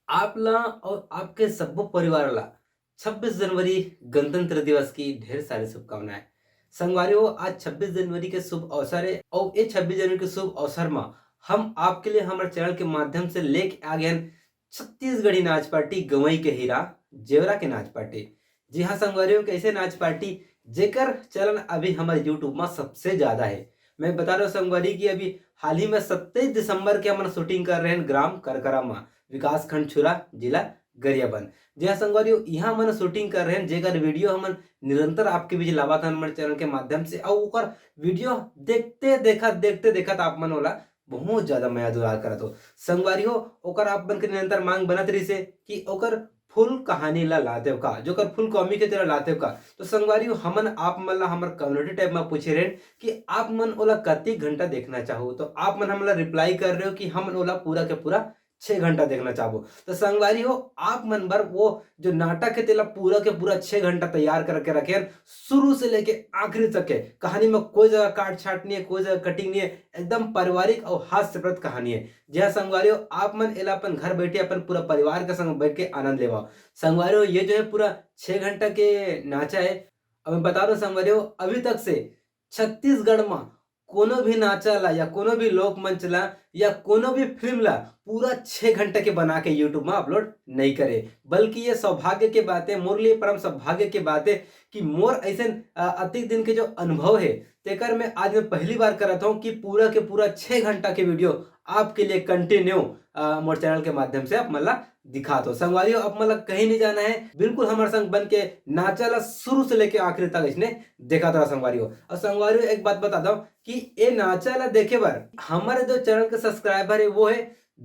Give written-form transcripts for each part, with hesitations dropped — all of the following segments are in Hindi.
आपला और आपके सभ्य परिवाराला 26 जनवरी गणतंत्र दिवस की ढेर सारी शुभकामनाएं। संगवारियों, आज 26 जनवरी के शुभ अवसर है और ये 26 जनवरी के शुभ अवसर में हम आपके लिए हमारे चैनल के माध्यम से लेके आ गए हैं छत्तीसगढ़ी नाच पार्टी गवई के हीरा जेवरा के नाच पार्टी। जी हाँ संगवारियों, कैसे नाच पार्टी जेकर चलन अभी हमारे यूट्यूब में सबसे ज्यादा है। मैं बता रहा हूँ संगवारी की अभी हाल ही में 27 दिसंबर के हम शूटिंग कर रहे हैं ग्राम करकरा में, विकास खंड छुरा, जिला गरियाबंद। जी हाँ संगवारियों, यहाँ मन शूटिंग कर रहे हैं जेकर वीडियो हमन निरंतर आपके बीच लावा था हमारे चैनल के माध्यम से। और ओकर वीडियो देखते देखत आप मन ओला बहुत ज्यादा माया दुलार करत हो संगवारियों। ओकर आप मन के निरंतर मांग बनत रही से कि ओकर फुल कहानी ला लाते हो का, जो कर फुल कॉमिक के तेरा लाते हो का। तो संगवारियों, हमन आप मन ला हमर कम्युनिटी टाइप में पूछे रहे कि आप मन ओला कति घंटा देखना चाहो, तो आप मन हमला रिप्लाई कर रहे हो कि हम ओला पूरा के पूरा 6 घंटा देखना चाहो। तो संगवारी हो, आप मन बर वो जो नाटक है तेला पूरा के पूरा 6 घंटा तैयार करके रखे हैं, शुरू से लेके आखिरी तक के। कहानी में कोई जगह काट छाट नहीं है, कोई जगह कटिंग नहीं है, एकदम पारिवारिक और हास्यप्रद कहानी है। जी हाँ संगवारियों, आप मन एला अपन घर बैठे अपन पूरा परिवार के संग बैठ के आनंद लेवा। संगवारियों, ये जो है पूरा 6 घंटा के नाचा है। अब मैं बता रहा हूँ संगवारियों, अभी तक से छत्तीसगढ़ में कोनो भी नाचा ला या कोनो भी लोक मंच ला या कोनो भी फिल्म ला पूरा 6 घंटे के बना के यूट्यूब में अपलोड नहीं करे। बल्कि ये सौभाग्य के बात है, मोर लिए परम सौभाग्य के बात है कि मोर ऐसे अति दिन के जो अनुभव है तेकर में आज मैं पहली बार करता हूँ कि पूरा के पूरा 6 घंटा के वीडियो आपके लिए कंटिन्यू मोर चैनल के माध्यम से आप मला दिखा दो। संगवारियों, अब मतलब कहीं नहीं जाना है, बिल्कुल हमारे संग बन के नाचा ला शुरू से लेके आखिरी तक इसने देखा था संगवारियों। और संगवारियों, एक बात बता दो कि ये नाचा ला देखे बार हमारे जो चैनल के सब्सक्राइबर है वो है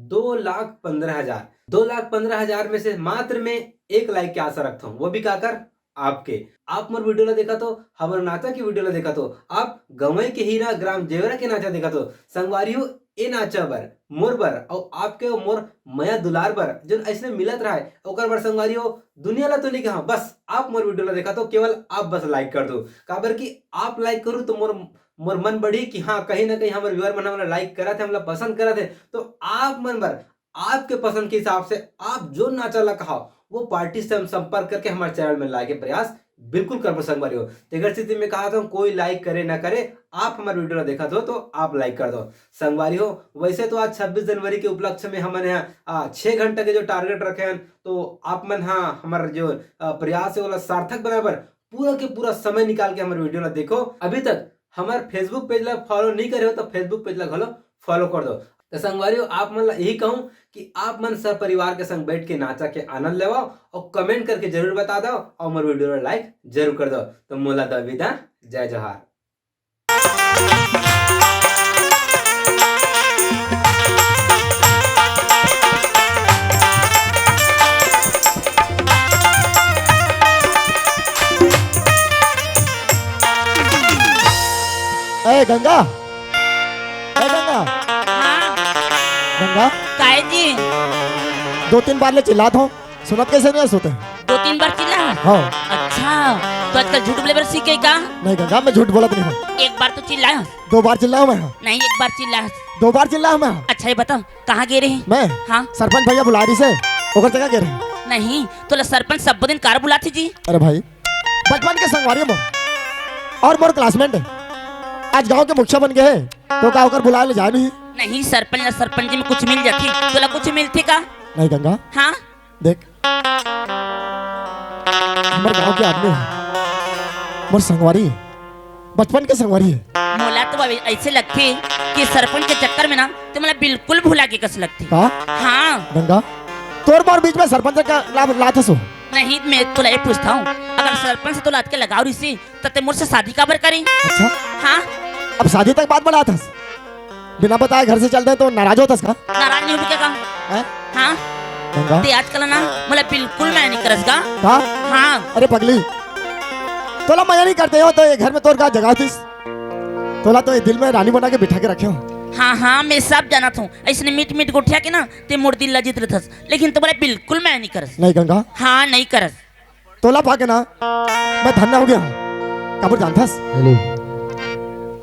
2,15,000। 2,15,000 में से मात्र में 1 लाइक की आशा रखता हूँ, वो भी क्या कर आपके। आप मोर वीडियो ला देखा तो, हमारे नाचा की वीडियो ला देखा तो, आप गवई के हीरा ग्राम जेवरा के नाचा देखा तो संगवारियों, ए नाचा बर मोर बर और आपके मोर मया दुलार बर जो ऐसे मिलत रहा है ओकर बर संगवारियों दुनिया ला तो नहीं कहा, बस आप मोर वीडियो ला देखा तो केवल आप बस लाइक कर दो। काबर कि आप लाइक करूँ तो मोर मोर मन बढ़ी कि हाँ कहीं ना कहीं हमारे व्यूअर मन हमला लाइक करा थे, हमला पसंद करा थे। तो आप मन बर आपके पसंद के हिसाब से आप जो नाचा ला कहा वो पार्टी से हम संपर्क करके हमारे चैनल में लाए के प्रयास बिल्कुल कर पसंद हो। तेगर स्थिति में कहा था कोई लाइक करे ना करे, आप हमारे वीडियो देखा दो तो आप लाइक कर दो। संगवारी हो, वैसे तो आज 26 जनवरी के उपलक्ष्य में हमने यहाँ 6 घंटे के जो टारगेट रखे हैं, तो आप मन हाँ हमारा जो प्रयास है वो सार्थक बनाए पर पूरा के पूरा समय निकाल के हमारे वीडियो देखो। अभी तक हमारे फेसबुक पेज ला फॉलो नहीं करे हो तो फेसबुक पेज ला घलो फॉलो कर दो। तो संगवारियों, आप मन ला यही कहूँ कि आप मन सब परिवार के संग बैठ के नाचा के आनंद लेवा और कमेंट करके जरूर बता दो और हमारे वीडियो लाइक जरूर कर दो। तो मोला द विदा, जय जोहार। ए गंगा, ए गंगा, हाँ गंगा, काहे जी 2-3 बार ले चिल्लात हो, सुनत कैसे नहीं सोते? 2-3 बार चिल्ला। हाँ। अच्छा, तो आजकल झूठ बोले बर सीखे का? नहीं गंगा, मैं झूठ बोलत नहीं हूँ। एक बार तो चिल्ला। 2 बार चिल्लाऊं मैं? नहीं, एक बार चिल्ला। 2 बार चिल्लाऊं मैं? अच्छा ये बताओ कहाँ गे रहे? मैं? हाँ। सरपंच भैया बुला रही से, ओकर जगह गे रहे। नहीं तो सरपंच सब दिन कार बुलाती जी। अरे भाई, बचपन के संगवारी मोर और मोर क्लासमेट है, आज गांव के मुखिया बन गए हैं, तो का होकर बुला ले जा नहीं? नहीं, सरपंच जी में कुछ मिल जाती, तोला कुछ मिलती का? नहीं गंगा, हाँ देख हमारे गांव के आदमी है, मोर संगवारी है, बचपन के संगवारी है। मोला तो ऐसे लगती कि सरपंच के चक्कर में ना तो मला बिल्कुल भुला के कस लगती। का? हाँ गंगा, तोर मोर बीच में सरपंच का लाभ लाथस हो? नहीं, मैं तो ये पूछता हूँ, अगर सरपंच से तो लाद के लगाओ रही तो मुझसे शादी काबर करी? अच्छा, हाँ। अब शादी तक बात बढ़ा थस, बिना बताए घर से चलते तो नाराज होतस का? नाराज नहीं होगी का? हाँ। गंगा, ते आजकल ना मला बिल्कुल मैं नहीं करस का? का? हाँ। अरे पगली, तोला मजा नहीं करते हो तो ये घर में तोर का जगह थी, तोला तो ये दिल में रानी बना के बिठा के रखे हो। हाँ हाँ, मैं सब जाना था, ऐसे मीट मीट गोठिया के ना ते मोर दिल लजित रहथस, लेकिन तुम्हारे बिल्कुल मैं नहीं करस। नहीं गंगा, हाँ नहीं करस। तोला पाके ना मैं धन्य हो गया हूँ। काबर जानथस?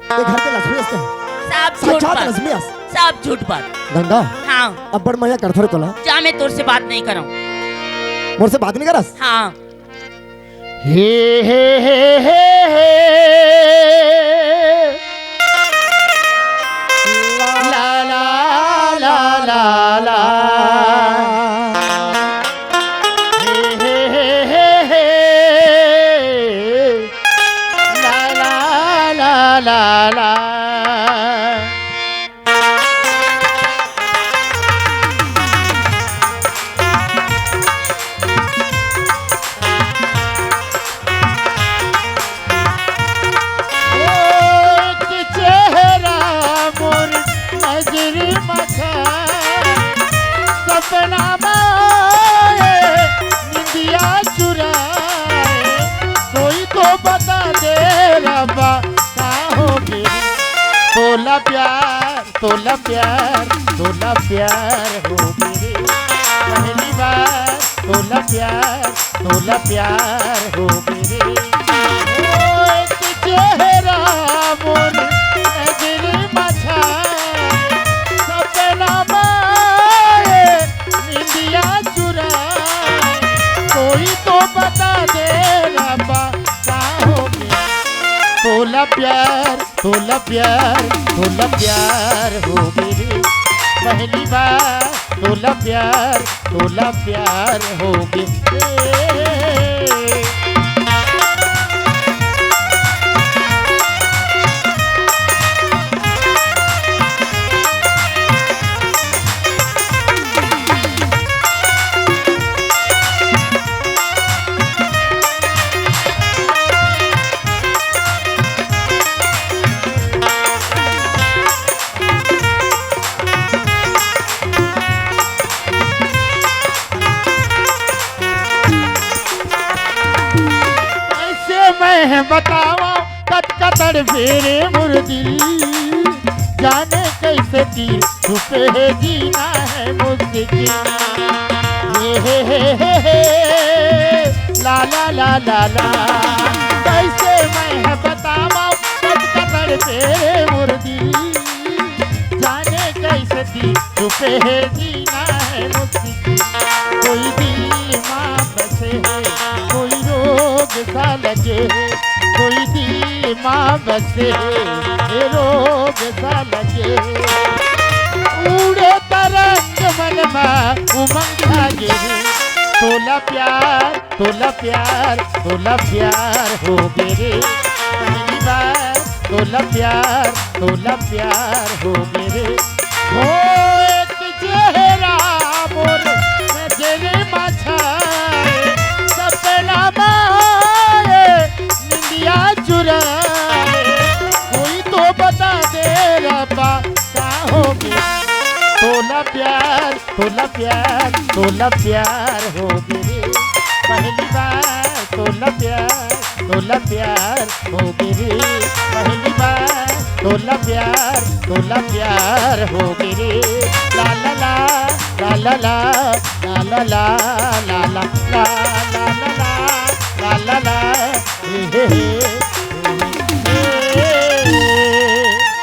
ये घर के लक्ष्मी हंसते हैं, सब झूठ साक्षात बात। लक्ष्मी हंस सब झूठ बात। गंगा हाँ अब बड़ मैया करथो रे तोला जा, मैं तोर से बात नहीं करूँ। मोर से बात नहीं करस हाँ हे ला ला ला ला ला हे ला ला ला ला ला सपना निंदिया चुराए कोई तो बता दे रब्बा कहाँ हो गई। तोला प्यार तोला प्यार तोला प्यार हो मेरे पहली बार। तोला प्यार हो मेरे चेहरा मोर नजर मछा सपना निंदिया चुराए कोई तो बता दे रब्बा कहाँ हो गया। तोला प्यार तोला प्यार तोला प्यार हो मेरे पहली बार। तोला प्यार हो गया। मैं बतावा कट कतर फेरे मुर्दिल जाने कैसे तीर छुपे है जीना है मुझसे ला ला ला ला ला कैसे मैं बतावा कट कतर फेरे मुर्दिल जाने कैसे तीर छुपे है जीना है मुझसे। कोई दिमाग बसे है कोई रोग सा लगे कोई दिमाग बसे रोग सा लगे उड़े तरंग मन में उमंग जागे। तोला प्यार तोला प्यार तोला प्यार हो मेरे पहली बार। तोला प्यार हो मेरे हो एक चेहरा मोर नजर मछाए सपना निंदिया चुराए कोई तो बता दे रब्बा कहाँ हो गया। तोला प्यार तोला प्यार तोला प्यार हो मेरे पहली बार। तोला प्यार हो मेरे पहली बार। तोला प्यार हो मेरे ला ला ला ला ला ला ला ला ला ला ला ला ला ला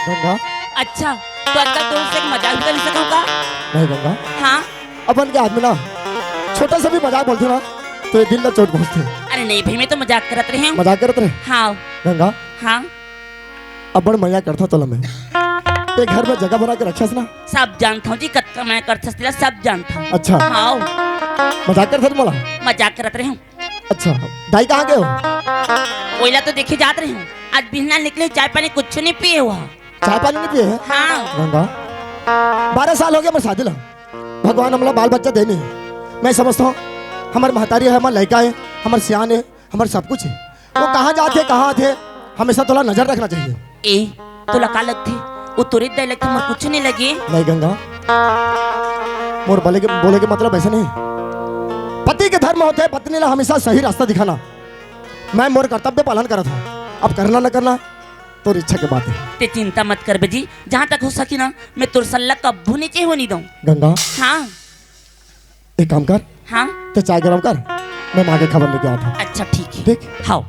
गंगा अच्छा, तो अंकल दोस्त से एक मजाक कर सकूंगा? नहीं गंगा हाँ अपन के आदमी ना छोटा सा भी मजाक बोलते ना तो ये दिल में चोट पहुंचते। अरे नहीं भाई, मैं तो मजाक करत रही हूँ। मजाक करते रहे। हाँ गंगा हाँ अब बड़ मजा करता तो मैं ये घर में जगह बना के रखा ना। सब जानता हूँ जी, कत्का मैं करता सब जानता हूँ। अच्छा हाँ मजाक करते मला। मजाक करत रही हूँ। अच्छा दाई कहाँ गए हो? ओइला तो देखे जात रही हूँ। आज बिना निकले चाय पानी कुछ नहीं पिए हुआ। चाय पानी नहीं पिए है? हाँ गंगा 12 साल हो गया मैं शादी ला। भगवान हमला बाल बच्चा देने मैं समझता हूँ हमारे महतारी है, हमारे लड़का है, हमारे सियान है, हमारे सब कुछ है। वो कहाँ जाते कहाँ थे हमेशा थोड़ा नजर रखना चाहिए। ए तो लगा लगती वो तुरंत दे लगती मोर कुछ नहीं लगे। नहीं गंगा मोर बोले के मतलब ऐसे नहीं। पति के धर्म होते पत्नी ला हमेशा सही रास्ता दिखाना। मैं मोर कर्तव्य पालन करा था, अब करना न करना तो इच्छा की बात है। ते चिंता मत कर बेजी, जहाँ तक हो सकी ना मैं तुर सल्ला कब्बू नीचे होने दूं। गंगा हाँ एक काम कर, हाँ तो चाय गरम कर, मैं माँ के खबर लेके आता हूँ। अच्छा ठीक है। ठीक हाँ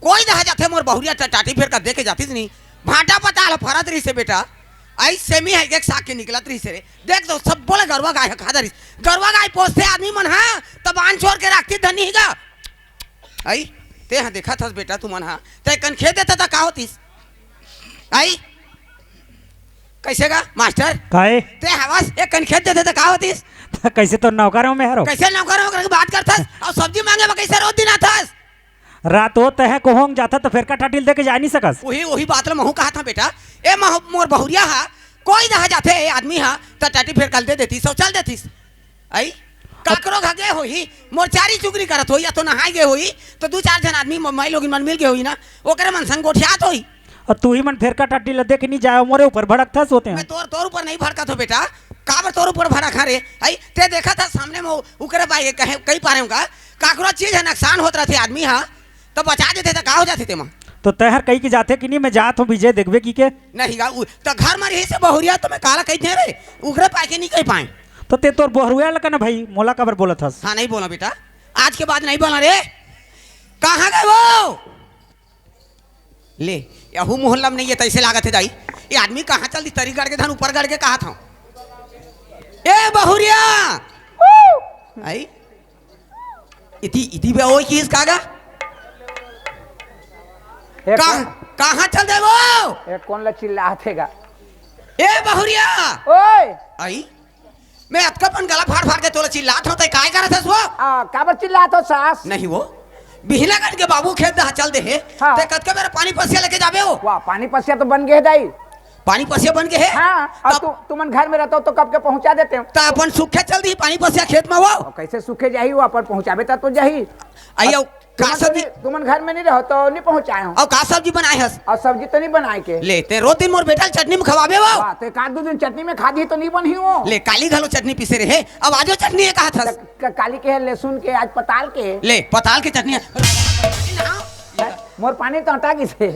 कोई रह जाते मोर बहुरिया टाटी फेर कर दे के जाती नहीं भाटा पता फरत रही से बेटा आई सेमी है एक साग के निकलत रही से रे देख तो सब बोले गरवा गाय खा रही गरवा गाय पोसते आदमी मन हाँ तब आन छोड़ के रखती धनी ही गा आई ते हाँ देखा था बेटा तू मन हाँ ते कन खेत देता था का होतीस आई कैसे गा मास्टर काहे ते हवास एक कन खेत देते था का होतीस कैसे तो नौकर हूँ मैं हरो कैसे नौकर होकर के बात करता और सब्जी मांगे बा कैसे रोज दिन आता रात होता है कोहोंग जाता तो फिर का टाटिल दे के जा नहीं सकस वही बात ला महू कहा था बेटा ए मोर बहुरिया हा कोई रह जाते ए आदमी हा त टाटी फेर कल दे देती शौचाल देतीस आई काकरो घगे होई मोर चारी चुगरी करत होई या तो नहाई गे होई तो दो चार जन आदमी माई लोग मन मिल के होई ना ओकरे मन संग गोठियात होई और तू ही मन फिर का टाटिल दे के नहीं जाए मोरे ऊपर भड़क था सोते मैं हैं तोर ऊपर नहीं भड़कत हो बेटा काबर तोर ऊपर भड़क रे आई ते देखा था सामने में उकरे बाई कहे कई पारे का काकरो चीज है नुकसान होत रहते आदमी हा तो बचा देते तो का हो जाते तेमा तो तहर कहीं की जाते कि नहीं मैं जात हूँ विजय देखबे की के नहीं गा तो घर में रही से बहुरिया तो मैं काला कही दे रे उगरे पाए के नहीं कह पाए तो ते तोर बोहरुआ लगा ना भाई मोला कबर बोला था हाँ नहीं बोला बेटा आज के बाद नहीं बोला रे कहाँ गए वो ले यहू मोहल्ला में नहीं है तैसे लागत है दाई ये आदमी कहाँ चल दी तरी गड़ के धन ऊपर गड़ के कहा था ए बहुरिया आई इति इति बे ओए किस कागा कहाँ चल दे वो कौन ला चिल्लातेगा ए बहुरिया ओए आई मैं अतकापन गला फाड़ फाड़ के तोला चिल्लात हूं तय काय करत हस वो काबर चिल्लात हो सास नहीं वो बिहला गन के बाबू खेत दा चल दे है हाँ। ते कत के मेरा पानी पसिया लेके जाबे हो वाह पानी पसिया तो बन गए दाई पानी पसिया बन के है हाँ और तुमन घर में रहता हो तो कब के पहुंचा देते हो ता अपन सूखे चल दी पानी पसिया खेत में वो और कैसे सूखे जाही वो अपन पहुंचाबे तो जाही आइयो का सब्जी तुमन घर में नहीं रहो तो नहीं पहुंचाए हो और का सब्जी बनाए हस और सब्जी तो नहीं बनाए के ले ते रोज दिन मोर बेटा चटनी में खवाबे वो वाह तो एक आध दो दिन चटनी में खा दी तो नहीं बनी वो ले काली घलो चटनी पीसे रहे अब आजो चटनी है कहा था काली के है लहसुन के आज पताल के ले पताल की चटनी मोर पानी तो हटा से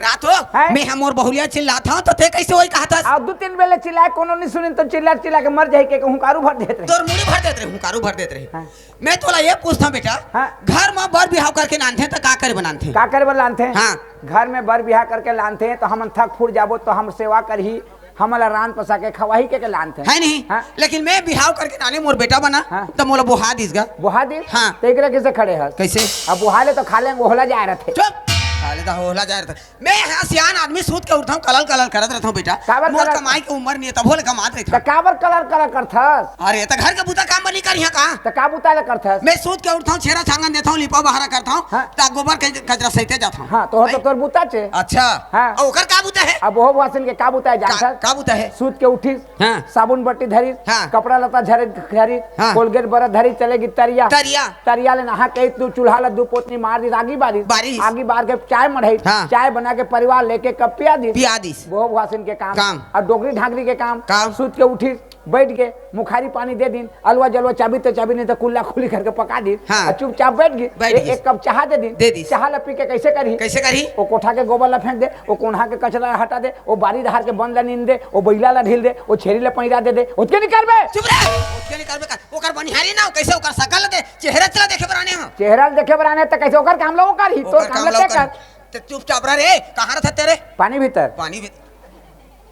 रात हो मैं हम और बहुलिया चिल्ला था तो ते कैसे वही कहा था और दो तीन बेले चिल्लाए कोनो नहीं सुनी तो चिल्ला चिल्ला के मर जाए के हुंकारू भर देते रहे तोर मुड़ी भर देते रहे हुंकारू भर देते रहे हाँ। मैं तोला ये पूछता बेटा हाँ। घर में बर बिहाव करके नानते तो का करे बनाते का करे बल लानते हैं हाँ। घर में बर बिहा करके लानते हैं तो हम थक फूट जाबो तो हम सेवा करही हमला रान पसा के खवाही के लानते है नहीं हाँ। लेकिन मैं बिहाव करके नाने मोर बेटा बना हाँ। तो मोला बुहा दीसगा बुहा दी हाँ। तो एकरा कैसे खड़े है कैसे अब बुहा ले तो खा लेंगे ओहला जा रहे थे चुप खाले दा होला जा रहा था मैं यहाँ सियान आदमी सूत के उठता हूँ कलल कलल करत रहता हूँ बेटा काबर मोर कलल? कमाई की उम्र नहीं है तब होले कमात रही तो था काबर कलर कलर करथस अरे तो घर का बूता काम बनी कर यहाँ कहाँ तो का बुताले करथस मैं सूत के उठता हूँ छेरा छांगन देता हूँ लिपा बहारा करता हूँ हाँ। ता गोबर के कचरा सहिते जाता हूँ हाँ तो तोर बुता छे अच्छा हाँ। और ओकर का बूता है अब वो वासन के का बुताए जानथस का बूता है सूत के उठी हाँ। साबुन बट्टी धरी हाँ। कपड़ा लता धरी हाँ। कोलगेट बरत धरी चलेगी तरिया तरिया तरिया ले नहा के तू चूल्हा ला दू पोतनी मार दी आगी बारिश। आगी बार के चाय मढ़ाई हाँ। चाय बना के परिवार लेके कब पिया दी पिया दीस वो वासन के काम और डोगरी ढाकरी के काम काम। सूत के उठी बैठ के मुखारी पानी दे दिन अलवा जलवा चाबी तो चाबी नहीं तो कुल्ला खुली करके पका दी हाँ। और चुपचाप बैठ गई बैठ गई। एक कप चाह दे दे दी। चाह ला पी के कैसे करी कैसे करी वो कोठा के गोबर ला फेंक दे वो कोन्हा के कचरा हटा दे वो बारी धार के बंद ला नींद दे वो बैला ला ढील दे वो छेरी ला पैरा दे दे उसके निकाल बे चुप रह उसके नहीं करबे कर ओकर बनिहारी ना हो, कैसे ओकर शकल दे चेहरा चला देखे बराने हो चेहरा देखे बराने तो कैसे ओकर काम लो कर ही तो ओकर काम काम ला लो कर ते चुपचाप रह रे कहां रहत तेरे पानी भीतर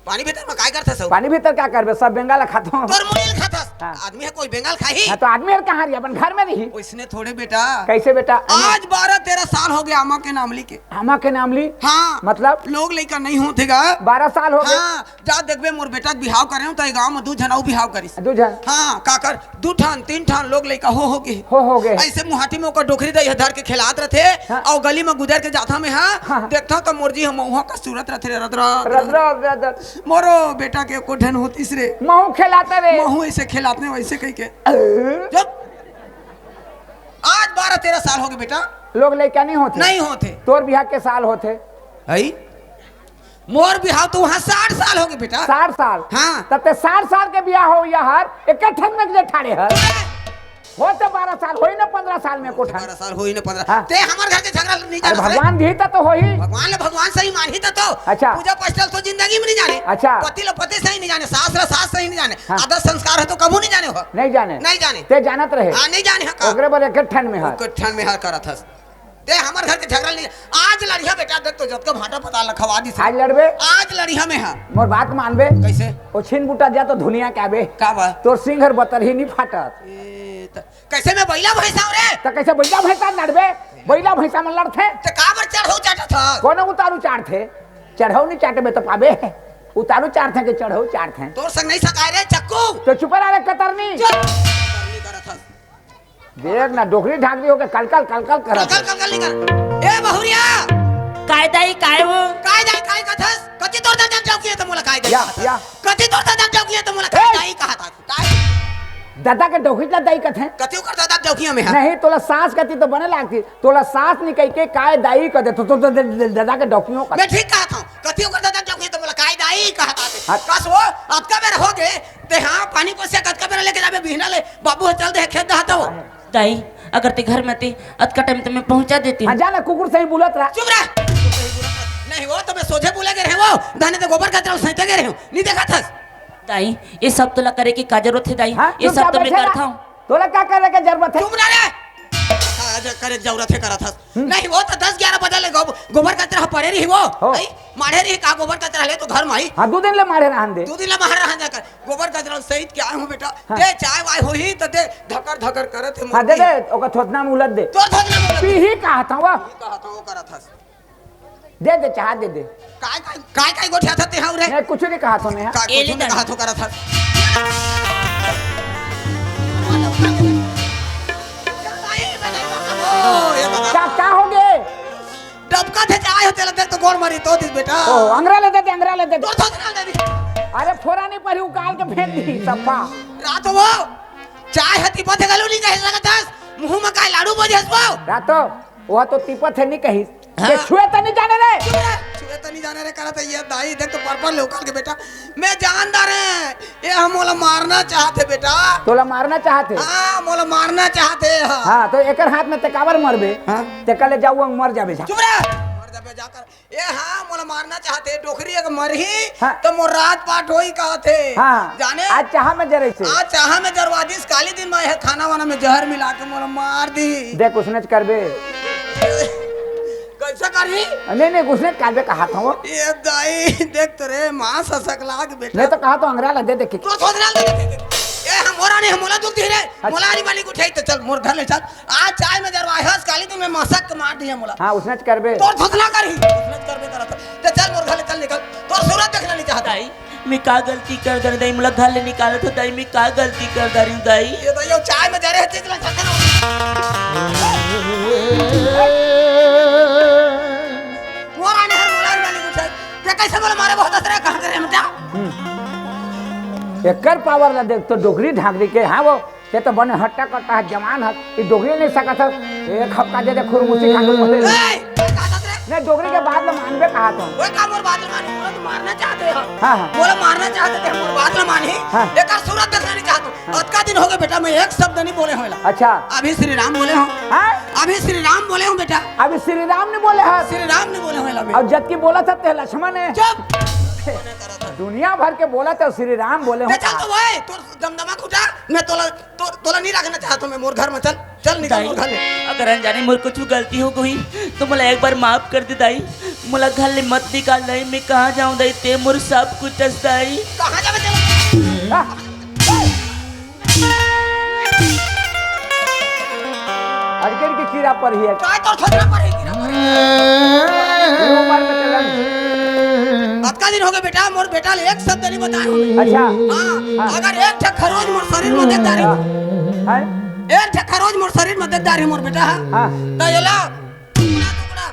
पानी भीतर में काय करत सब पानी भीतर क्या करबे सब बेंगाल खाता हूं तोर मुनील खातस हाँ। आदमी है कोई बेंगाल खाही हाँ, तो आदमी कहाँ रही अपन घर में रही ओइसने थोड़े बेटा कैसे बेटा आज 12-13 साल हो गया अम्मा के नाम लिखे अम्मा के नाम ली हाँ मतलब लोग लेकर नहीं होतेगा 12 साल हो गए हाँ जा देखबे मोर बेटा बिहाव करे हूं त गांव में दू जनाऊ बिहाव करिस दू जन हाँ काकर दू ठान तीन ठान लोग लेकर हो गए हो गए ऐसे मुहाटी में ओकर डोखरी दे धर के खिलात रहते हाँ। और गली में गुजर के जाता में हाँ हाँ। देखता तो मोरजी हम वहां का सूरत रहते रद्रा रद्र मोरो बेटा के को ढन होतीस रे महू खिलाते रे महू ऐसे खिलाते वैसे कह के जब आज 12-13 साल हो गए बेटा लोग लेके नहीं होते नहीं होते तोर बिहार के साल होते आई मोर बिहाव तो वहाँ 60 साल हो गए बेटा 60 साल हाँ। तब ते 60 साल के बियाह हो यार एक ठन में जे ठाड़े हर हो तो 12 साल होई ना 15 साल में कोठा 12 साल होई ना 15 हाँ। ते हमार घर के झगड़ा नहीं अरे जाने भगवान भी तो होई भगवान ले भगवान सही मानी तो अच्छा। पूजा पश्चात तो जिंदगी में नहीं जाने अच्छा। पति ले पति सही नहीं जाने सास ले सास सही नहीं जाने हाँ। आदर्श संस्कार है तो कबू नहीं जाने हो नहीं जाने नहीं जाने ते जानत रहे हाँ नहीं जाने हाँ ओकरे पर एक ठन में हर ठन में हार करत हस ते हमार घर के झगड़ा नहीं आज लड़िया बेटा देख तो जब का भाटा पता लखवा दी से आज लड़बे आज लड़िया में हां मोर बात मानबे कैसे ओ छिन बूटा जा तो धुनिया के आबे का बा तोर सिंघर बतर ही नहीं फाटत ए, कैसे मैं बैला भैंसा रे तो कैसे बैला भैंसा लड़बे बैला भैंसा में लड़थे ते का बर चढ़ो चाटा था कोनो उतारू चाटथे चढ़ाऊ नहीं चाटे में तो पाबे उतारू चाटथे के चढ़ाऊ चाटथे तोर संग नहीं सकाय रे चक्कू तो चुप रहा रे कतरनी करनी करत हस देख ना डोकरी ढाक दी होके कलकल कलकल करत कल निकल ए बहुरिया काय दाई काय वो काय कथस कति तोर दादा चौकी त मोला काय दे या कति तोर दादा चौकी त मोला काय दाई कहा था काय दादा के डोकरी ला दई कथे कति कर दादा चौकी में हां नहीं तोला सांस कती तो बने लागती तोला सांस निकल के काय दाई कर दे तो दादा के डोकियों का मैं ठीक कहा था कति कर दादा चौकी त मोला काय दाई कहा था हाँ। कस वो अतका बेर हो गए ते हां पानी पोसे कतका बेर लेके जाबे बिहना ले बाबू चल दे खेत दहाता हो दाई अगर ते घर में थे अतका टाइम तो मैं पहुंचा देती हाँ हूँ जाना कुकुर सही बुलत रहा चुप रह नहीं वो तो मैं सोझे बोले के रहे वो धाने ते गोबर का तरफ सहित के रहे हूं नहीं देखा था दाई ये सब तो ला करे की का जरूरत है दाई हाँ, ये तू सब क्या तो मैं बैठेगा? करता हूँ तोला क्या करने की जरूरत है चुप ना रे आज करे जरूरत है करा था नहीं वो तो 10-11 बजे ले गोबर का तरह पड़े रही वो हो। नहीं मारे रही का गोबर का तरह ले तो घर में आई हाँ 2 दिन ले मारे रहन दे 2 दिन ला बाहर रहा जाकर गोबर का तरह सहित क्या हूं बेटा हाँ। दे चाय वाय होई तो दे धकर धकर करत है हाँ दे दे ओका थोतना में उलट दे तो धकर बोला पी ही कहा था वो कहा था वो करा था दे दे चाह दे दे काय गोठिया था ते हाउ रे नहीं कुछ नहीं कहा तो ने का ए कुछ ले ने कहा तो करा था क्या हो गए डबका थे चाय होते लगे तो गोड़ मारी तो दिस बेटा ओ अंगरा ले दे अंगरा ले दे तो धकर दे दी अरे फोरा नहीं पड़ी उकाल के फेंक दी सफा रात वो चाय हती पथे गलो नहीं कहे लगा था मुंह में काय लाडू बजे हसबो रातो वो तो तीपत है नहीं कही हाँ। ये छुए तो नहीं जाने रे छुए तो नहीं जाने रे करत है ये दाई देख तो पर्पल लोकल के बेटा मैं जानदार है ये हम मोला मारना चाहते बेटा तोला मारना चाहते हां मोला मारना चाहते हैं हाँ तो एकर हाथ में ते काबर मरबे हाँ। ते कल जाऊ मर जाबे जा चुप रह मर जाबे जाकर ये हां मोला मारना चाहते डोकरी एक मरही हाँ। तो मोर रात पाट होई कहते हाँ जाने आज चाह में जरे से आज चाह में जरवादिस काली दिन में है खाना वाना में जहर मिला के मोला मार दी देख उसने करबे कैसा करी नहीं उसने करबे कहा था वो ये दाई देख तो रे मां ससक लाग बेटा नहीं तो कहा तो अंगरा ला दे दे तो सोचना ए हम मोरा नहीं मोला दुख दी रे मोला आनी वाली को ठेक तो चल मोर घर ले चल आज चाय में जरवाए हस काली दिन में मसक के मार दिया मोला हाँ उसने करबे तोर थोथना करी उसने करबे करा था तो चल मोर घर ले चल निकल तोर सूरत देखना नहीं चाहता दाई मैं का गलती कर दर दाई मुला घर ले निकाला तो दाई मैं का गलती कर दरी दाई ये तो यो चाय में जरे हती चला चल मोरा ने हर मोला वाली को ठेक ते कैसे बोला मारे बहुत असर कहां करे बेटा एकर पावर ला देख तो डोगरी ढाक दी के हाँ वो ते तो बने हट्टा कट्टा है जवान है ये डोगरी नहीं सकत है एक हफ्ता दे दे खुरमुसी खांगल मले ए का रे नहीं डोगरी के बाद में मानबे कहा तो ओए का मोर बात मानी मोला तो मारना चाहते हो हाँ हाँ मोला मारना चाहते थे मोर बात ना मानी हाँ। एकर सूरत देखना नहीं चाहता अतका दिन हो गए बेटा मैं एक शब्द नहीं बोले होला अच्छा अभी श्री राम बोले हो हाँ अभी श्री राम बोले हूँ बेटा अभी श्री राम ने बोले हैं श्री राम ने बोले होला मैं और जब की बोला था ते लक्ष्मण ने चुप दुनिया भर के बोला था श्री राम बोले ते हो चल तो भाई तोर दमदमा खुटा मैं तोला नहीं रखना चाहता मैं मोर घर में चल चल निकल दाई मोर घर ले अगर अनजाने मोर कुछ गलती हो गई तो मुला एक बार माफ कर दे दाई मुला घर ले मत निकाल दाई मैं कहाँ जाऊँ दाई ते मोर सब कुछ दाई कहां जावे चल हाँ। अरकेर की कीड़ा पर ही है काय तोर थोड़ा पड़ेगी ना उम्र में चलन अतका दिन हो गए बेटा मोर बेटा ले एक शब्द नहीं बताया अच्छा हां अगर एक ठक खरोज मोर शरीर में देख दारी है एक ठक खरोज मोर शरीर में देख दारी मोर बेटा हाँ तो ये ला टुकड़ा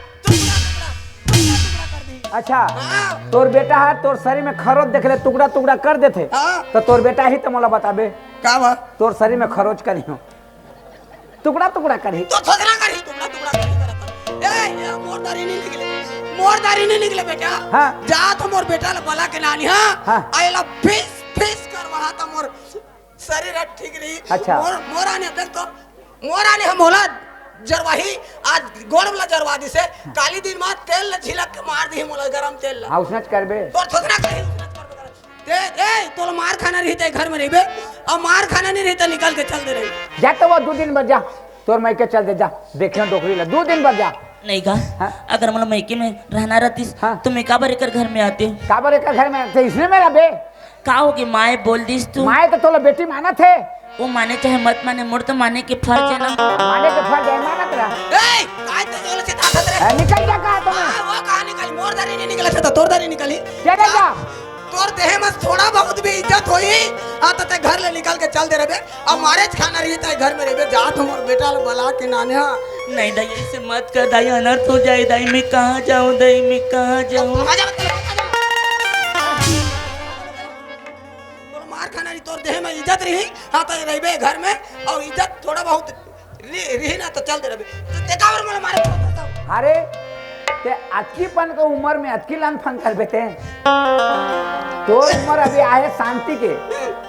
कर दी अच्छा हाँ तोर बेटा है तोर शरीर में खरोच देख ले टुकड़ा टुकड़ा कर देते हाँ तो तोर बेटा ही तो मोला बताबे का बा तोर शरीर में खरोच करी हो टुकड़ा टुकड़ा करी तो थोड़ा करी टुकड़ा करी ए मोर दारी नहीं निकले बेटा हाँ। जा तो मोर बेटा ला बोला के नानी हां हाँ। आइला फिस फिस कर वहां तो मोर शरीर ठीक रही अच्छा। मोरा ने देख तो मोरा ने हम होला जरवाही आज गोड़ वाला जरवादी से काली दिन में तेल न छिलक के मार दी मोला गरम तेल ला हाँ उसने करबे तो थोड़ा करी ते ए तो मार खाना रहते घर में रहबे और मार खाना नहीं रहता निकल के चल दे रही जा तो वो 2 दिन बाद जा तोर मैं के चल दे जा देखियो डोकरी ला 2 दिन बाद जा नहीं का हाँ? अगर मतलब मैके में रहना रहती हाँ? तो मैं काबर कर घर में आते काबर एक घर में तो इसने मेरा बे का होगी माए बोल दिस तू माए तो तोला बेटी माना थे वो माने चाहे मत माने मुड़ तो माने के फर्ज है ना माने के फर्ज है माना तेरा ए काय ते जोल से ताकत रे निकल जा कहा तुम्हें वो कहां निकली मोर दारी नहीं निकले से तो तोर दारी निकली क्या जा तोर देह में थोड़ा बहुत भी इज्जत होई आ तो ते घर ले निकल के चल दे रे अब मारे खाना रही ते घर में रे जा तुम बेटा बला के नाने नहीं दाई ऐसे मत कर दाई अनर्थ हो जाए दाई मैं कहाँ जाऊँ दाई मैं कहाँ जाऊँ मार खाना रही तोर देह में इज्जत रही हाँ तो रही घर में और इज्जत थोड़ा बहुत रही ना तो चल दे रहे ते कावर मोले मारे अरे ते अटकीपन के उम्र में अटकी लान फन कर बेटे तो उम्र अभी आए शांति के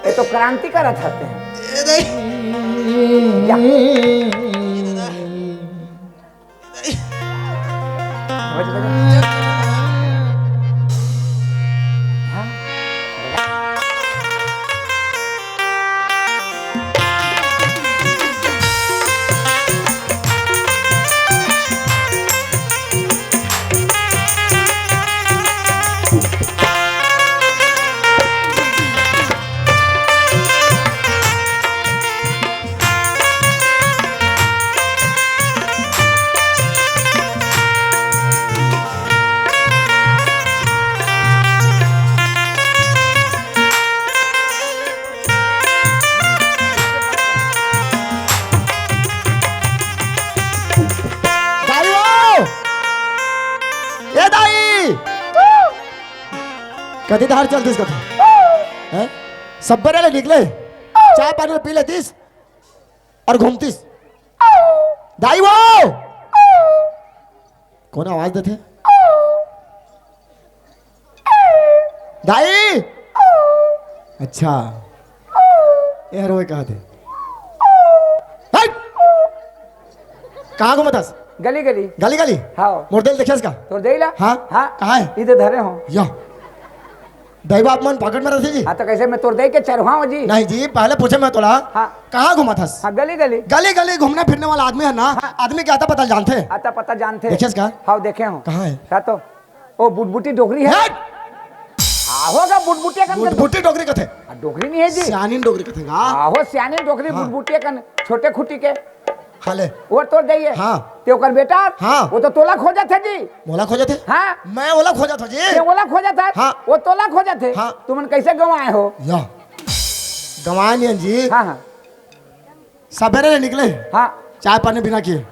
ये तो क्रांति का रथ आते हैं या। हाँ? दाई वो ए दाई कदी धार चलतीस का हैं सब बरे निकले चाय पानी पी लेतीस और घूमतीस दाई वो कौन आवाज देते दाई अच्छा ये रोए कहा थे कहाँ घूमतास गली गली गली गली हाँ मोरदेल देखिस का तो देला हाँ हाँ कहाँ है इधर धरे हो या दही बाप मन पॉकेट में रहती जी हाँ तो कैसे मैं तोड़ दे के चरवाऊं जी नहीं जी पहले पूछे मैं तोड़ा हाँ कहाँ घुमा था हाँ गली गली गली गली घूमने फिरने वाला आदमी है ना आदमी क्या आता पता जानते हैं आता पता जानते देखिए इसका? हाँ देखे हो कहाँ है हाँ तो ओ बुटबुटी डोगरी है हाँ होगा बुटबुटिया का बुटबुटी डोगरी कथे डोगरी नहीं है जी सियानीन डोगरी कथे गा आहो सियाने डोगरी हाँ। बुटबुटिया का छोटे खुटी के हाले वो तोड़ जाइए हाँ। ते ओकर बेटा हाँ। वो तो तोला खोजा थे जी मोला खोजे थे हाँ मैं ओला खोजा था जी ते ओला खोजा था हाँ। वो तोला खोजा थे हाँ। तुमन कैसे गंवाए हो या गवाए नहीं जी हाँ हाँ सवेरे निकले हाँ चाय पानी बिना किए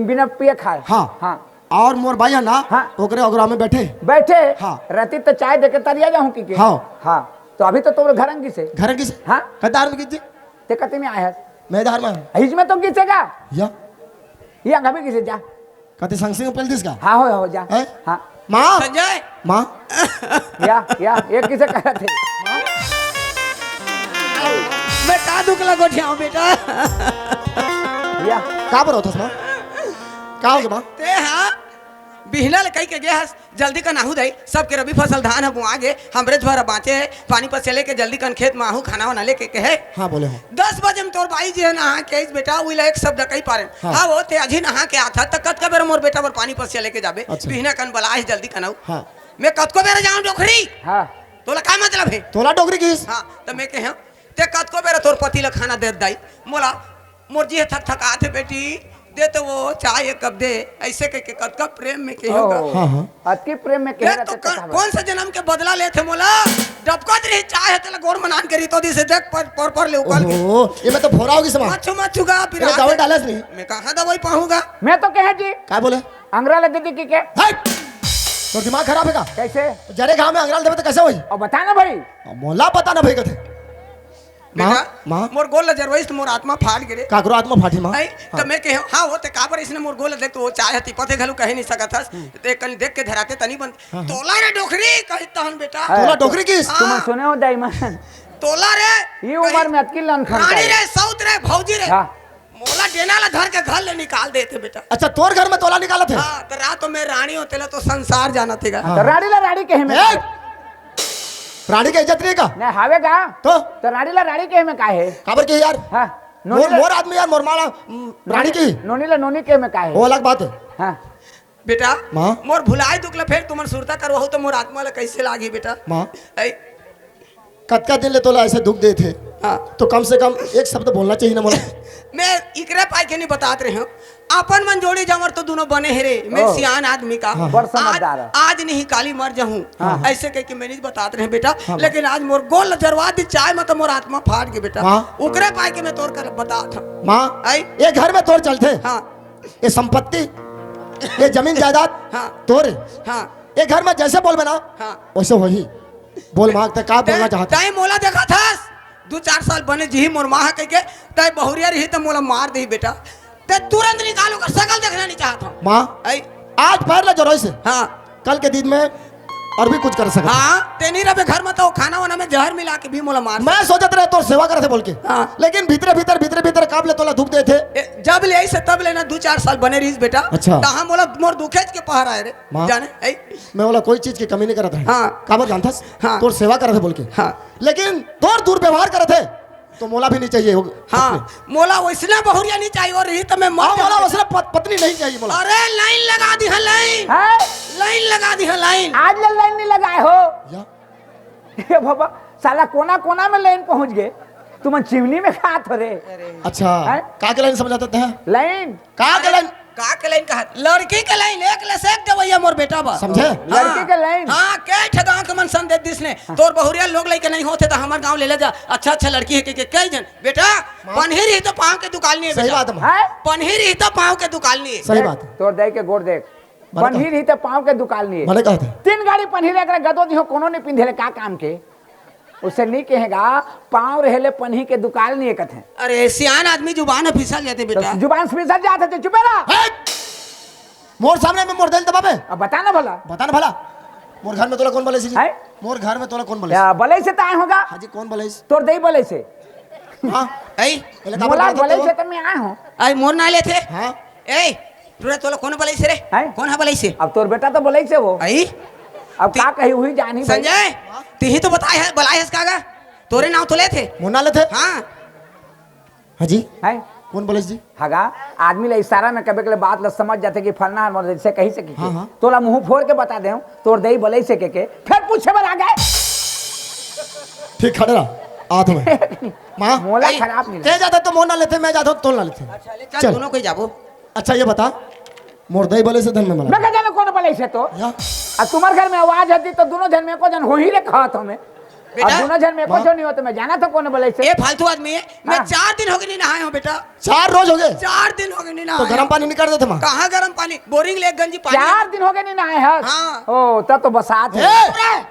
बिना पिए खाए हाँ हाँ और मोर भाई है ना हाँ। ओकरे अगरा में बैठे बैठे हाँ। रहती तो चाय देके तरिया जाऊं की हाँ। हाँ तो अभी तो तुम घर अंगी से घर किसे हाँ कदार में कीजिए ते कते में आया मैं धार में हिज में तो किसेगा या ये अभी किसे जा कते संग सिंह पहल दिस का हाँ हो जा हैं? हाँ माँ संजय माँ या एक किसे कह रहे थे बेटा दुख लगो ठियाओ बेटा या कहाँ पर होता माँ कहाँ हो गया माँ ते हाँ बिहनल कई के गया जल्दी का नाहू दई सबके रबी फसल धान है बुआ गे हमरे भर बाँचे है पानी पर चले के जल्दी कन खेत में आहू खाना वाना लेके के है हाँ बोले हो 10 बजे में तोर भाई जी है नहा के बेटा वही एक शब्द कही पारे हाँ। हाँ वो ते अजी नहा के आता तक कत का बेर मोर बेटा पर पानी पर चले के जाबे अच्छा। बिहना कन बलाए जल्दी कनाऊ हाँ मैं कत को बेर जाऊं डोखरी हाँ तोला का मतलब है तोला डोगरी किस हाँ तो मैं कहे ते कत को बेर तोर पति ला खाना दे दाई मोला मोर जी थक थक आते बेटी दे तो वो चाय एक कप दे ऐसे कह के कत का प्रेम में कही होगा हाँ हाँ अति प्रेम में कह ये रहे तो थे कौन सा जन्म के बदला ले थे मोला डबकत रही चाय तेला गोर मनान करी तो दिसे देख पर ले उकल के ओहो ये मैं तो भोरा होगी समा मच्छू मच्छूगा फिर ये दवाई डालस नहीं मैं कहाँ दवाई पाऊंगा मैं तो कहे जी क्या बोले अंग्रेज दीदी की के हट तो दिमाग खराब है का कैसे जरे गांव में अंग्रेज देवे तो कैसे होई और बताना भाई मोला पता ना भाई कथे माँ बेटा माँ मोर गोल जरवइस मोर आत्मा फाट गिरे काकरो आत्मा फाटी माँ आई तो मैं कहे हाँ वो ते काबर इसने मोर गोल देख तो वो चाय हती पते घलू कहे नहीं सकत हस ते कनी देख के धराते तनी बन तोला रे डोखरी कहि तहन बेटा तोला डोगरी किस तुम सुने हो दाईमान तोला रे ये उम्र में अटकी लन खन रानी रे सौत रे भौजी रे हाँ मोला डेना ला धर के घर ले निकाल देते बेटा अच्छा तोर घर में तोला निकाला थे हाँ तो रात में रानी होते ला तो संसार जाना थेगा तो राड़ी ला राड़ी कहे में ए! प्राणी का इज्जत नहीं का नहीं हावे का तो तो राड़ी ला राड़ी कहे में का है काबर के यार हाँ नोनी मोर आदमी यार मोरमाला रानी की नोनी ला नोनी के में का है वो अलग बात है। हाँ बेटा माँ? मोर भुलाई दुखला फिर तुमन सुरता करवाहू तो मोर आत्मा ला कैसे लागी बेटा माँ ऐ कतका दिन ले तोला ऐसे दुख दे थे हाँ तो कम से कम एक शब्द बोलना चाहिए ना मोला। मैं इकरे पाई के नहीं बतात रहे हूँ अपन मन जोड़ी जमर तो दोनों बने है रे मैं ओह। सियान आदमी का बड़ समझदार है। आज नहीं काली मर जाऊं ऐसे कह के मैंने बतात रहे बेटा हाँ। लेकिन आज मोर गोल जरवा दी चाय मत मोर आत्मा फाट गई बेटा हाँ। उकरे पाई के मैं तोर कर बतात हूं माँ आई ये घर में तोड़ चलते हाँ ये संपत्ति ये जमीन जायदाद हाँ तोड़ हाँ ये घर में जैसे बोल बना हाँ वैसे वही बोल मांगते का बोलना चाहता तय मोला देखा था 2-4 साल बने जी मोर माँ कह के तय बहुरिया रही तो मोला मार दी बेटा ते तुरंत निकालो कर शकल देखना नहीं चाहता हूं। माँ आई आज पैर ला जरोई से हाँ कल के दिन में और भी कुछ कर सकता हाँ ते नहीं रहे घर में तो खाना वाना में जहर मिला के भी मोला मार मैं सोचत रहे तो सेवा करे थे बोल के हाँ। लेकिन भीतर भीतर काबले तोला दुख दे थे जब ले आई से तब लेना 2-4 साल बने रही बेटा अच्छा। तहाँ मोला मोर दुखेज के पहाड़ आए रे माँ। जाने आई मैं बोला कोई चीज की कमी नहीं करत रहे हाँ। काबर जानता हाँ। तोर सेवा करे थे बोल के हाँ लेकिन तोर दुर्व्यवहार करे थे तो मोला भी नहीं चाहिए हाँ मोला वैसना बहुरिया नहीं चाहिए और रही तो मैं मर मोला जाऊं। वैसे पत्नी नहीं चाहिए मोला अरे लाइन लगा दी है लाइन है लाइन लगा दी है लाइन आज ले लाइन नहीं लगाए हो या ये बाबा साला कोना कोना में लाइन पहुंच गए तुम चिमनी में खात हो रे अच्छा हैं? का के लाइन समझाते हैं लाइन का के लाइन का के लाइन कहा लड़की के लाइन एक ले से एक देवैया मोर बेटा बा समझे लड़की के लाइन हाँ के ठगा के मन सन दे दिसने तोर बहुरिया लोग लेके नहीं होते तो हमार गांव ले जा अच्छा लड़की है के कई जन बेटा पनहिर ही तो पाँव के दुकान नहीं है सही बेटा बात है माँ, है पनहिर ही तो पाँव के दुकान नहीं है सही बात है तोर दे के गोड़ देख बड़ा पनहीर ही तो पाँव के दुकान लिए मैंने कहा था 3 गाड़ी पनहीर एकरा गदो दिहो कोनो नहीं पिंधेले का काम के उससे नहीं कहेगा पाँव रहेले पनही के दुकान नहीं कथे अरे सियान आदमी जुबान फिसल जाते बेटा तो जुबान से फिसल जाते तो चुपे रहा मोर सामने में मोर दिल दबाबे अब बता ना भला बता ना भला मोर घर में तोला कौन बोले जी है? मोर घर में तोला कौन बोले या बलई से ताए होगा हाजी कौन बोले तोर दई बलई से हां ऐ पहले का मोला बोले बलई से तो मैं आया हूँ आई मोर ना लेते हां ए तुरे तोला कौन बलाई से रे हैं? कौन है बलाई से अब तोर बेटा तो बलई से हो आई अब का कही हुई जानी भाई। संजय तिही तो बताए है बलाई है इसका तोरे नाम तो ले थे मुन्ना ले थे हाँ हाजी है कौन बोले जी हगा आदमी ले इशारा में कभी कभी बात ल समझ जाते कि फलना और से कही सकी हाँ, हाँ। तोला मुंह फोड़ के बता दे तोर दई बलई से के फिर पूछे पर आ गए ठीक खड़े रहा आठ में मां मोला भाई, खराब नहीं ते जाता तो मोर ना लेते मैं जाता तो ना लेते चल चल। दोनों कोई जाबो अच्छा ये बता मोर दई बोले से धन में मैं मला क्या जाने कौन बलई से तो या अब तुम्हारे घर में आवाज आती तो दोनों जन में को जन हो ही रे खात हमें अब बेटा, दोनों जन में को जो नहीं हो तो मैं जाना तो कौन बलई से ये फालतू आदमी है मैं हाँ। 4 दिन हो गए नहीं नहाए हूँ बेटा 4 रोज हो गए 4 दिन हो गए नहीं तो नहाए गर्म पानी निकाल देते मां कहाँ गर्म पानी बोरिंग ले गंजी पानी 4 दिन हो गए नहीं नहाए हैं हाँ। ओ तब तो बसात है ए!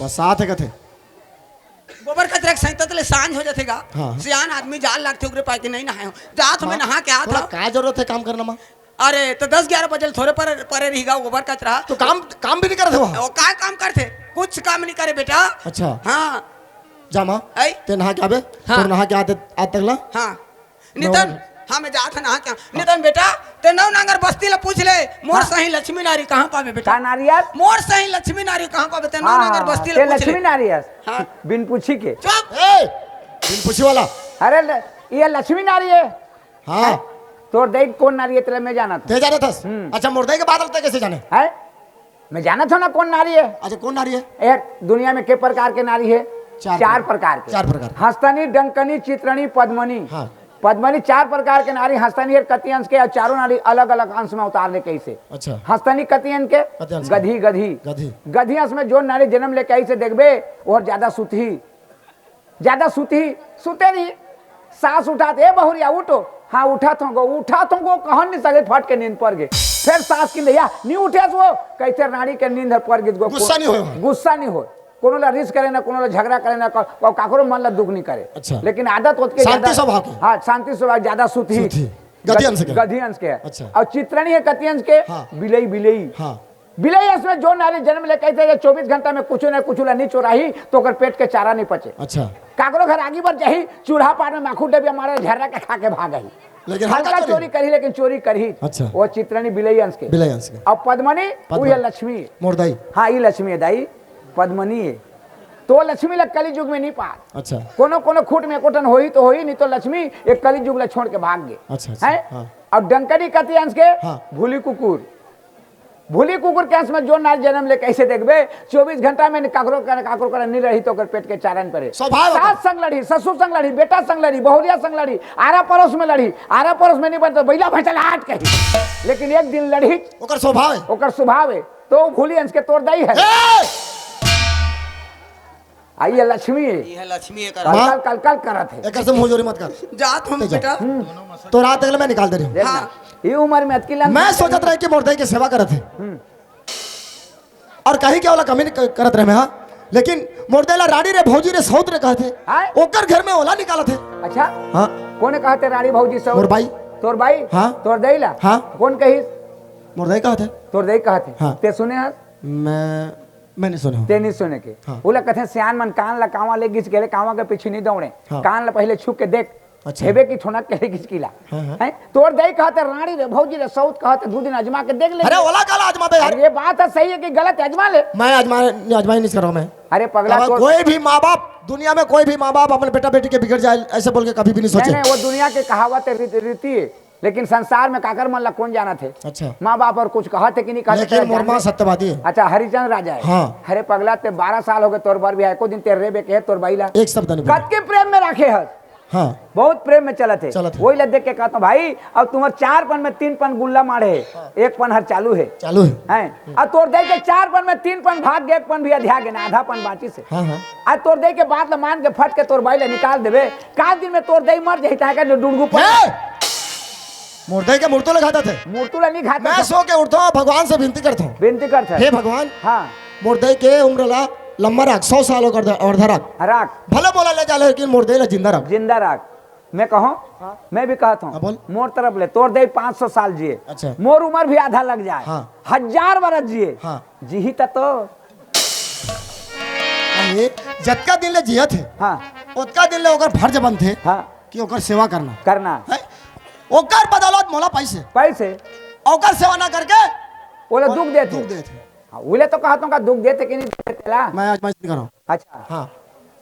बसात है कथे गोबर कचरा के सहित ले सांझ हो जातेगा हाँ। सियान आदमी जाल लागते उगरे पाए के नहीं नहाए हूँ जात में नहा के तोला आता का जरूरत है काम करना मां अरे तो 10-11 बजे थोड़े परे रहीगा गोबर कचरा तो काम भी नहीं करते वहां वो काय काम करते कुछ काम नहीं करे बेटा अच्छा हाँ जा मां आई ते नहा के आवे हाँ। तो नहा के आते आज तक ला हाँ नितन हाँ मैं जाता नहा क्या नितन बेटा ते नौ नांगर बस्ती ला पूछ ले मोर सही लक्ष्मी नारी कहाँ पावे बेटा का नारियल मोर सही लक्ष्मी नारी कहाँ पावे ते नौ हाँ, नांगर बस्ती ते ला पूछ लक्ष्मी ले नारियल हाँ। बिन पूछी के चुप ए बिन पूछी वाला अरे ये लक्ष्मी नारी है हाँ तोर दई कौन नारी है तेरे में जाना था ते जाने थस अच्छा मुर्दे के बाद लगता कैसे जाने है मैं जाना था ना कौन नारी है अच्छा कौन नारी है यार दुनिया में के प्रकार के नारी है चार प्रकार के 4 प्रकार हस्तनी डंकनी चित्रणी पद्मनी हाँ। पद्मनी 4 प्रकार के नारी हस्तनी है कति अंश के और चारों नारी अलग अलग अंश में उतारने कैसे अच्छा हस्तनी कति अंश के कति अंश के? गधी गधी गधी गधी अंश में जो नारी जन्म लेके आई से देखबे और ज्यादा सुती सुते नहीं सांस उठाते ए बहुरिया उठो हाँ उठा तुमको कहन नहीं सके फट के नींद पड़ गए फिर सांस की लिया नहीं उठे वो कैसे नारी के नींद पड़ गई गुस्सा नहीं होए। गुस्सा नहीं हो कोनो ला रिस्क करे ना कोनो ला झगड़ा करे ना काकरो मन ला दुख नहीं करे अच्छा। लेकिन आदत होत के शांति स्वभाव की। हाँ शांति स्वभाव ज्यादा सुती गधी अंश के। गधी अंश के अच्छा। और चित्रणी है कति अंश के हाँ। बिलई हाँ बिलई इसमें जो नारी जन्म ले कहते 24 घंटा में कुछ ना कुछ नहीं चोराही तो ओकर पेट के चारा नहीं पचे अच्छा काकरो घर आगे बढ़ जाही चूल्हा पार में माखू डबिया मारे झर्रा के खा के भागही लेकिन हल्का हल्का चोरी करी लेकिन चोरी करही अच्छा। वो चित्रणी बिलई अंश के बिलय अंश के और पद्मनी वो पद्मनी। है लक्ष्मी मुर्दाई हाँ ये लक्ष्मी है दाई पद्मनी है तो लक्ष्मी लग कली युग में नहीं पात। अच्छा कोनो कोनो खूट में कोटन होई तो होई, नहीं तो लक्ष्मी एक कली युग ला छोड़ के भाग गए। अच्छा हैं? हाँ अब डंकरी कति अंश के हाँ। भूली कुकुर, भूली कुकुर के अंश में जो नार जन्म ले कैसे देखबे 24 घंटा में काकरो कर नहीं रही तो पेट के चारण परे। स्वभाव सास संग लड़ी, ससुर संग लड़ी, बेटा संग लड़ी, बहुरिया संग लड़ी, आरा पड़ोस में लड़ी, आरा पड़ोस में नहीं बनता बैला भैंचल हाट कही, लेकिन एक दिन लड़ी ओकर स्वभाव है। ओकर स्वभाव है तो भूली अंश के तोड़ दई है। आइए लक्ष्मी है, ये है लक्ष्मी एक कल कल कल करत है। एक से मुंह जोरी मत कर। जात हम बेटा तो रात अगले मैं निकाल दे रही हूँ। देखना ये उम्र में अतकी लान मैं सोचत रहे कि मुर्दई की सेवा करत है और कहीं क्या वाला कमी नहीं करत रहे मैं, हाँ लेकिन मुर्देला रानी रे भौजी रे सौत रे कहते हाँ? ओकर घर में ओला निकालत है। अच्छा हाँ कोने कहते रानी भौजी सब मोर भाई तोर भाई हाँ। तोर दईला हाँ। कौन कही मुर्दई कहते तोर दई कहते हाँ। ते सुने हस मैंने सुना ते नहीं सुने के हाँ। बोला कहते सियान मन कान ला कावा ले घिस गेले, कावा के पीछे नहीं दौड़े, हाँ। कान ला पहले छुप के देख अच्छा। हेबे की ठोना के घिस कीला हाँ, हाँ। हैं? तोर दई कहते रानी रे भौजी रे सौत कहते 2 दिन अजमा के देख ले। अरे ओला काला आजमा बे यार। अरे ये बात है सही है कि गलत है, अजमा ले। मैं आजमाई नहीं कर रहा हूँ मैं। अरे पगला अब तोर कोई भी माँ बाप दुनिया में कोई भी माँ बाप अपने बेटा बेटी के बिगड़ जाए ऐसे बोल के कभी भी नहीं नहीं सोचे। नहीं वो दुनिया के कहावत है रीति है, लेकिन संसार में काकर मन ला कौन जाना थे। अच्छा माँ बाप और कुछ कहा थे कि नहीं कहा लेकिन मोर माँ सत्यवादी है। अच्छा हरिचंद्र राजा है। हाँ। अरे पगला ते 12 साल हो गए तोर बार भी है, को दिन तेरे रे बेके है तोर बाईला एक शब्द नहीं बोला। कत के प्रेम में रखे है, हाँ बहुत प्रेम में चलत है। चलत है। वही ला देख के कहता हूँ भाई अब तुम्हारे 4 पन में 3 पन गुल्ला मारे है, 1 पन हर चालू है चालू है। हैं? अब तोर दे के 4 पन में 3 पन भाग गए, 1 पन भी अध्या गए ना, आधा पन बाची से। हाँ हाँ आज तोर दे के बाद ला मान के फट के तोर बाई ला निकाल देवे, काल दिन में तोर दई मर जाई ताकि डुडगू पर मुर्दई के मुर्तों लगाता थे। मूर्तु ला नहीं खाता मैं सो के उठता हूँ भगवान से विनती करता हूँ, विनती करता हे है। भगवान हाँ मुर्दई के उम्र ला लंबा रख 100 साल होकर और रख राख भले बोला ले जा लेकिन मुर्दई ला जिंदा रख। जिंदा राख। मैं कहूँ मैं भी कहता हाँ, बोल। हूँ मोर तरफ ले तोर दे 500 साल जिए, अच्छा। मोर उम्र भी आधा लग जाए, हाँ। 1000 बरस जिए, हाँ। जीही तो अरे जतका दिन ले जियत है हाँ उतका दिन ले ओकर फर्ज बन थे हाँ कि ओकर सेवा करना करना है। ओकर बदौलत मोला पैसे पैसे ओकर सेवा ना करके बोले दुख देते दुख देते। हाँ, बोले तो कहता हूँ का दुख देते कि नहीं देते ला। मैं आज नहीं कर रहा हूँ। अच्छा हाँ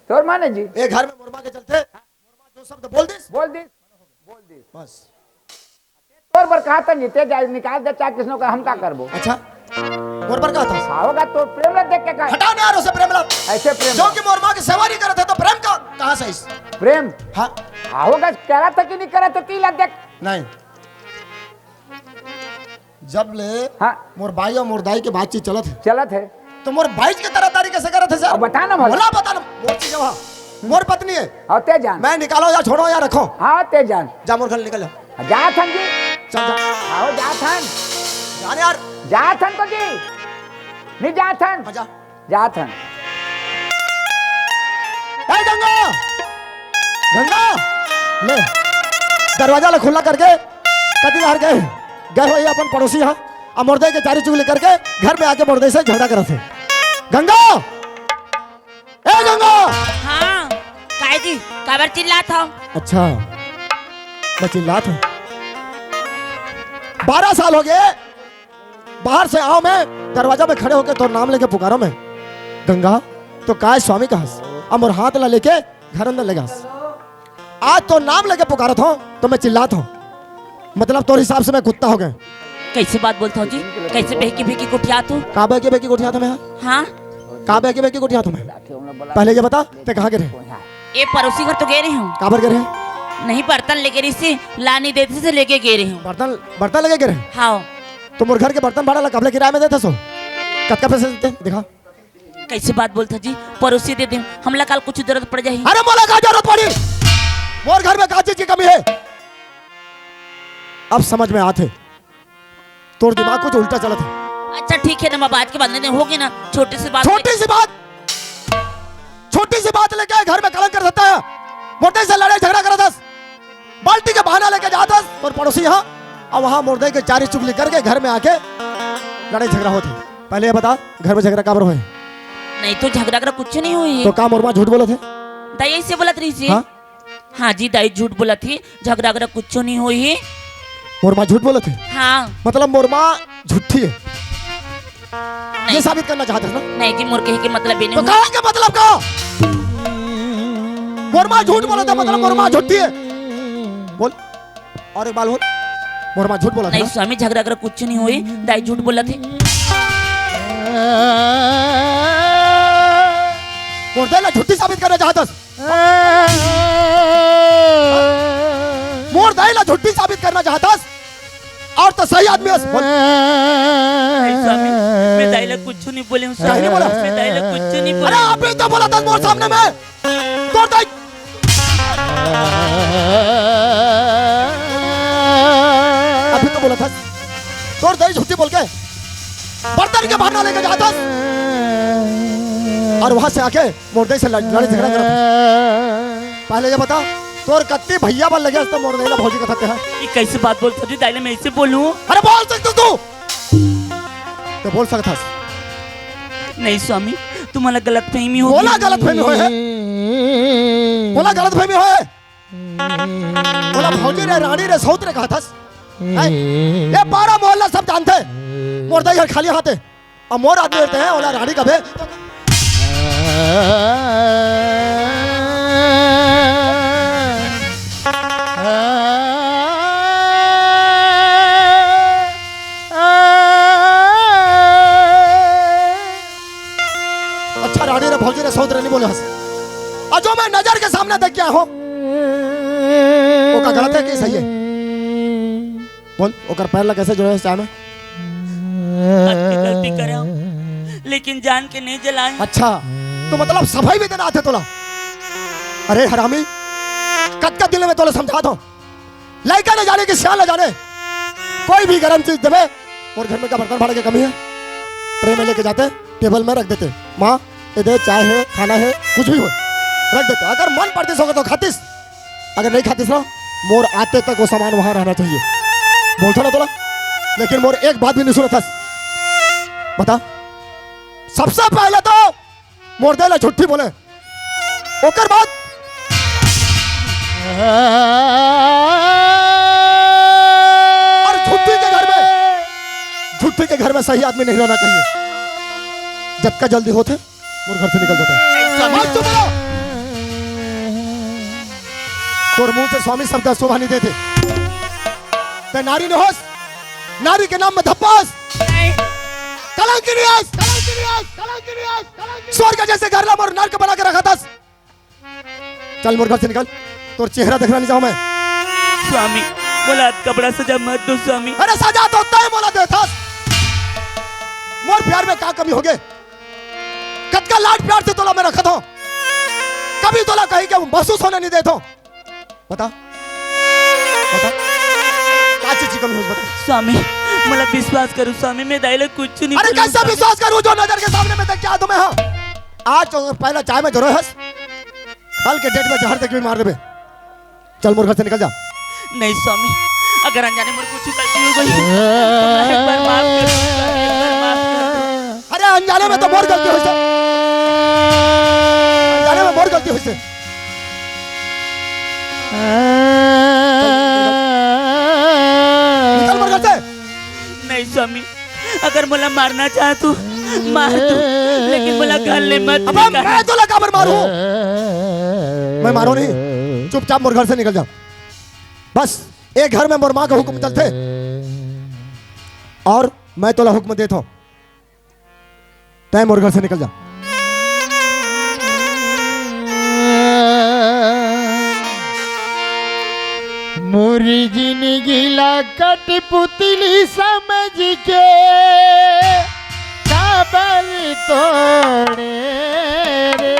तोर माने जी एक घर में मुर्मा के चलते मुर्मा जो शब्द बोल दिस बोल दी बस। तोर पर कहता जीते जाए निकाल दे चाहे किसनो का हम का करबो। अच्छा मोर पर कहा था होगा तो प्रेम ला देख के कहा हटाओ यार उसे प्रेम ला। ऐसे प्रेम जो कि मोरमा की सेवा नहीं करते तो प्रेम का कहाँ से इस प्रेम हाँ होगा करा था कि नहीं करा तो की ला देख। नहीं जब ले हाँ मोर भाई और मोर दाई के बातचीत चलत है चलत है तो मोर भाई के तरह तरीके से करत है सर। अब बता ना भला। बोला बता ना मोर चीज वहाँ मोर पत्नी है और ते जान मैं निकालो या छोड़ो या रखो हाँ ते जान जा मोर घर निकल जा जा थन जी चल जा आओ जा थन जाने यार जा थन तो जी नहीं जा थन मजा जा थन ए गंगा गंगा ले दरवाजा ले खुला करके कति घर गए गए हो ये अपन पड़ोसी हाँ अब मुर्दे के चारी चुगली करके घर में आके मुर्दे से झगड़ा करते थे। गंगा ए गंगा हाँ काय जी काबर चिल्लात हो? अच्छा मैं चिल्ला था 12 साल हो गए बाहर से आओ मैं दरवाजा में खड़े होकर तो नाम लेके पुकारो मैं गंगा तो काय स्वामी का हंस अब और हाथ ला लेके घर अंदर लगा आज तो नाम लेके पुकारत हो तो मैं चिल्लात हूँ मतलब तोर हिसाब से मैं कुत्ता हो गए। कैसे बात बोलता हो जी? कैसे बेहकी बेहकी कुटिया तू? कहाँ बेकी बेकी उठिया था मैं हाँ कहाँ बेकी बेकी उठिया था मैं पहले ये बता ते कहाँ गिरे ये पड़ोसी घर तो गए रही हूँ, कहाँ पर गिरे नहीं बर्तन लेके रही से लानी देती से लेके गए रही हूँ। बर्तन बर्तन लगे गिरे हाँ तो मोर घर के बर्तन भाड़ा कब ले किराए में देते सो कब पैसे देते दिखा कैसे बात बोलता जी? पड़ोसी दे दे हमला काल कुछ जरूरत पड़ जाए। अरे मोला का जरूरत पड़ी मोर घर में का चीज की कमी है अब समझ में आते तोर दिमाग कुछ उल्टा चला था। अच्छा ठीक है ना, मैं बात के बाद में होगी ना, छोटी सी बात छोटी सी बात लेके घर में कलंक कर सकता है। मोटे से लड़ाई झगड़ा करा था बाल्टी के बहाना लेके जाता और पड़ोसी यहाँ और वहां मुर्दे के चारी चुगली करके घर में आके लड़ाई झगड़ा होती। पहले ये बता घर में झगड़ा काबर हुए? नहीं तो झगड़ा कर कुछ नहीं हुई। तो का मोरमा झूठ बोले थे? दाई से बोला रही थी। हाँ? हाँ जी दाई झूठ बोला थी, झगड़ा कर कुछ नहीं हुई। मोरमा झूठ बोले थे? हाँ मतलब मोरमा झूठी है। ये साबित करना चाहते ना? नहीं जी, मोर कहे के मतलब ये तो नहीं कहा के मतलब का? मोरमा झूठ बोला था, मतलब मोरमा झूठी है। बोल और एक बार बोल, मोरमा झूठ बोला था नहीं ना? स्वामी, झगड़ा कर कुछ नहीं हुई, दाई झूठ बोला थे। मोरदेला झूठी साबित करना चाहता, मोरदेला झूठी साबित करना चाहता और तो सही आदमी है। बोल नहीं स्वामी, मैं दाई ला कुछ नहीं बोले हूँ नहीं बोला? मैं दाई ला कुछ नहीं अरे बोले। आप ही तो बोला था मोर सामने में, तोड़ दे। अभी तो बोला था, तोड़ दे झूठी बोल के, बर्तन के भावना लेके जाता और वहां से आके मोरदे से लड़ाई झगड़ा करता। पहले ये बता, तोर कत्ती भैया बन लगे तो मोरदे ला भौजी कहते हैं। ये कैसे बात बोल सकती दाई ला, मैं ऐसे बोलूँ? अरे बोल सकते तू तो बोल सकता। नहीं स्वामी, तुम्हारा गलत फहमी हो बोला गलत फहमी होए है, बोला गलत फहमी होए, बोला भौजी रे रानी रे सौत रे कहा था। ये 12 मोहल्ला सब जानते हैं मोरदा यार खाली हाथ है और मोर आदमी रहते हैं ओला रानी कभे। अच्छा रानी रे भौजी रे सौत रे नहीं बोले हंस, और जो मैं नजर के सामने देख गया हूं वो का गलत है कि सही है? बोल ओकर पैर ला कैसे जोड़े चाय में? आपकी गलती करे हम, लेकिन जान के नहीं जलाए। अच्छा तो मतलब सफाई भी देना आते तोला? अरे हरामी, कद दिल में तोला समझा दो, लड़का न जाने कि सियान न जाने, कोई भी गर्म चीज देवे और घर में का बर्तन भाड़े की कमी है, ट्रे में लेके जाते टेबल में रख देते, माँ इधर चाय है खाना है कुछ भी हो रख देते। अगर मन पड़तीस होगा तो खातीस, अगर नहीं खातीस ना मोर आते तक वो सामान वहां रहना चाहिए। बोलता ना तोला, लेकिन मोर एक बात भी नहीं सुना था। बता, सबसे पहले तो मोरदेला झूठी बोले, ओकर बाद और झूठी के घर में सही आदमी नहीं रहना चाहिए। जब का जल्दी होते मोर घर से निकल जाता है। तोर मुंह से स्वामी शब्द शोभा नहीं देते, ते नारी ने होश, नारी के नाम में धप्पास, कलंकिनी आस, स्वर्ग जैसे घर ला मोर नरक बना के रखा था। चल मोर घर से निकल, तोर चेहरा देखना नहीं चाहूं मैं। स्वामी बोला कपड़ा सजा मत दो स्वामी। अरे सजा तो तय बोला दे था, मोर प्यार में क्या कमी हो गए? कद का लाड प्यार से तोला मैं रखा था, कभी तोला कहीं के महसूस होने नहीं देता। बता बता क्या चीज की कमी हो? बता स्वामी, मला विश्वास करो स्वामी, मैं दाइला कुछ नहीं। अरे कैसा विश्वास करूं जो नजर के सामने में देख क्या तुम्हें? हाँ आज तो पहला चाय में जरूर हंस, कल के डेट में जहर तक भी मार देबे। चल मोर घर से निकल जा। नहीं स्वामी, अगर अनजाने मोर कुछ गलती हो गई तो मला एक बार माफ कर दो, एक बार माफ कर दो। अरे अनजाने में तो मोर गलती हुई से, अनजाने में मोर गलती हुई से। निकल मोर घर से। नहीं स्वामी, अगर मला मारना चाहे तो मार दो, लेकिन मला गले मत अब निकाल। मैं तो लगा मारूं, मैं मारो नहीं, चुपचाप मोर घर से निकल जा। बस एक घर में मोर माँ का हुक्म चलते और मैं तोला हुक्म देता हूं, तय मोर घर से निकल जा। मोरी जिंदगी ला कठपुतली समझ के काबल तोड़े रे,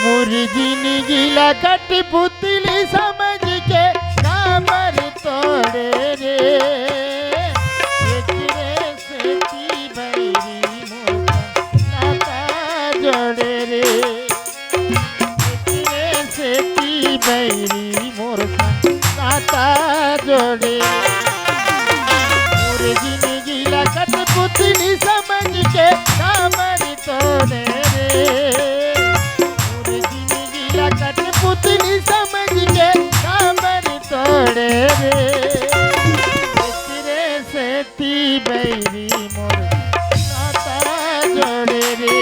मोरी जिंदगी ला कठपुतली समझ के काबल तोड़े रे, एकरे से ती बैरी मोर नाता जोड़े रे, बैरी मोर नाता जोड़े, मोर जिंदगी ला कठपुतली समझ के कामर तोड़े रे, मोर जिंदगी ला कठपुतली समझ के कामर तोड़े रे, एकरे से थी बैरी मोर नाता जोड़े रे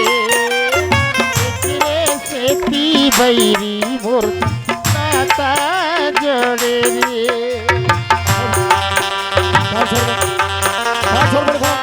एकरे से थी बैरी मोर नाता जोड़े रे छोड़ बड़े खाओ।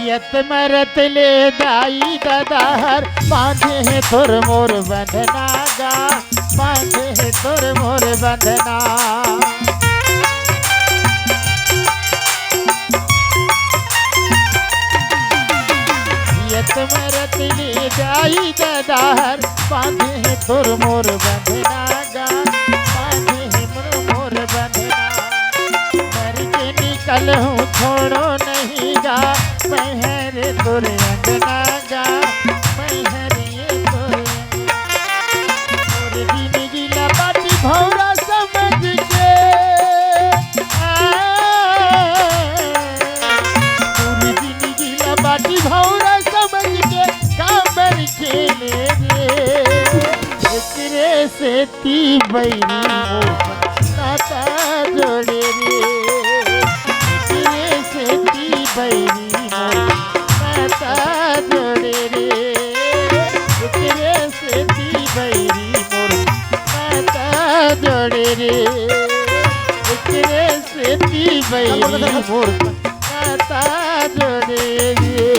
यत मरत ले दाई दादाहर बांधे है तोर मोर बंधना गा बांधे है तोर मोर बंधना यत मरत ले दाई दादाहर बांधे है तोर मोर बंधना गा बांधे है मोर बंधना मर के निकल हूँ छोड़ो नहीं गा महर तोरे अंगना गा महर ये तोरे तोरे दिन गिला बाटी भौरा समझ के तोरे दिन गिला बाटी भौरा समझ के कामर खेले रे एकरे से ती बैरी नाता जोड़े रे एकरे से ती बैरी नाता जोड़े रे एकरे से ती बैरी मोर नाता जोड़े रे एकरे से ती बैरी मोर नाता जोड़े रे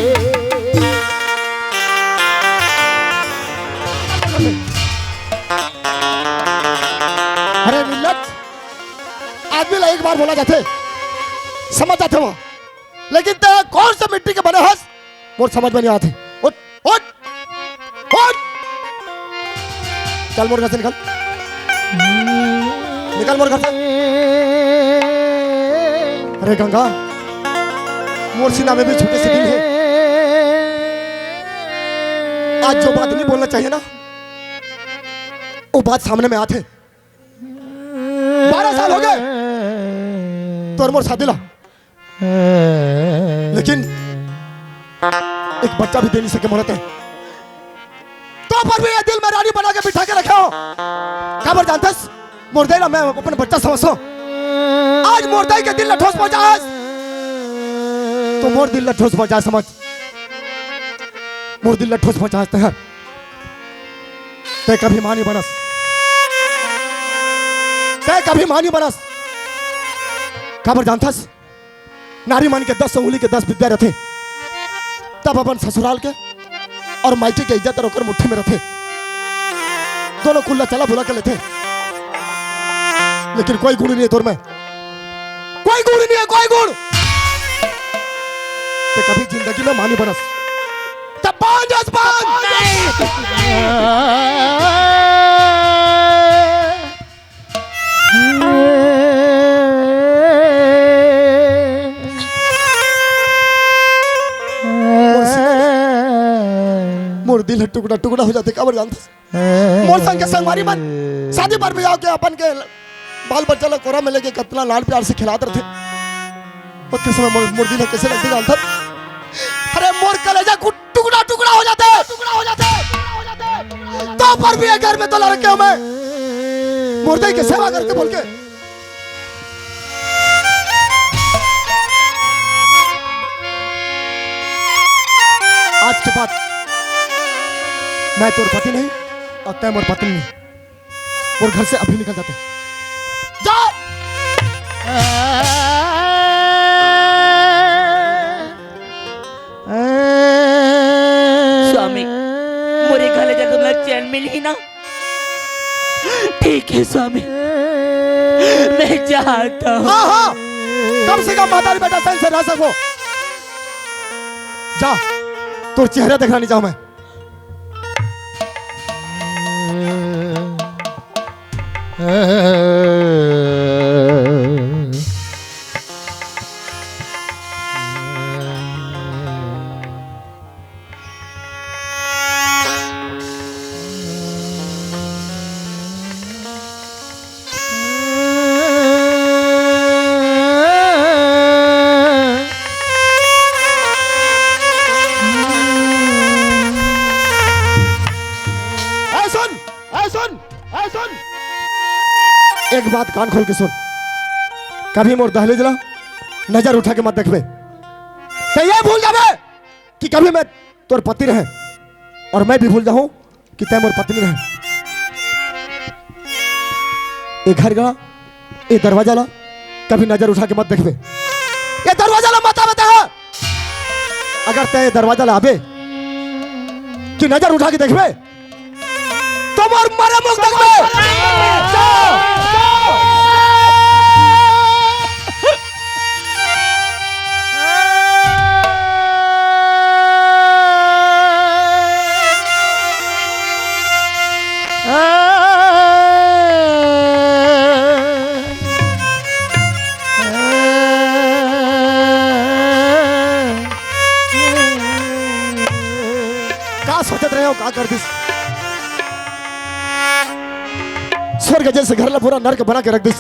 अरे नीलत आदमी ला एक बार बोला जाते समझ जाते वो लेकिन ते कौन सा मिट्टी के बने हंस मोर समझ में नहीं आते उठ उठ उठ चल मोर घर से निकल निकल मोर घर से अरे गंगा मोर सीना में भी छोटे से दिल है आज जो बात नहीं बोलना चाहिए ना वो बात सामने में आते 12 साल हो गए तो मोर शादी ला लेकिन एक बच्चा भी दे नहीं सके मोरत है तो पर भी ये दिल में रानी बना के बिठा के रखे हो खबर जानतस मोरदे ना मैं अपने बच्चा समझो आज मोरदे के दिल ला ठोस पहुंचा तो मोर दिल ला ठोस पहुंचा समझ मोर दिल ला ठोस पहुंचा ते कभी मानी बनस ते कभी मानी बनस खबर जानतस नारी मान के 10 उंगली के 10 विद्या रथे तब अपन ससुराल के और मायके के इज्जत रोकर मुट्ठी में रथे दोनों कुल्ला चला बुला के लेते लेकिन कोई गुण नहीं है तोर में कोई गुण नहीं है कोई गुण ते कभी जिंदगी में मानी बनस तब मोर दिल टुकड़ा टुकड़ा हो जाते खबर जानता मोर संग के संगवारी मन शादी पर भी आके अपन के बाल बच्चा लोग कोरा में लेके कितना लाड प्यार से खिलाते रहते और किस समय मोर दिल कैसे लगते जानता अरे मोर कलेजा टुकड़ा टुकड़ा हो जाते तो पर भी घर में तो लड़के हो मैं मुर्दे की सेवा करके बोल के आज के बाद मैं तोर पति नहीं और तय मोर पत्नी नहीं और घर से अभी निकल जाते जा स्वामी मोरे गले जब तुम्हें चैन मिली ना ठीक है स्वामी मैं चाहता हूँ हाँ हाँ कम से कम माता बेटा संग से रह सको जा तोर चेहरा देखना नहीं चाहूं मैं सुन, ए सुन, एक बात कान खोल के सुन, कभी मोर दहलीज ला नजर उठा के मत देखबे। तो ये भूल जाबे कि कभी मैं तोर पति रहे और मैं भी भूल जाऊं कि तै मोर पत्नी रहे। ये घर का ये दरवाजा ला कभी नजर उठा के मत देखबे। ये दरवाजा ला मत आवे है। अगर तै दरवाजा ला आबे कि नजर उठा के देखबे तो मोर मरे मुख देखबे। का सोचत रहे हो, का कर दिस? स्वर्ग जैसे घर ला पूरा नरक बना के रख दिस।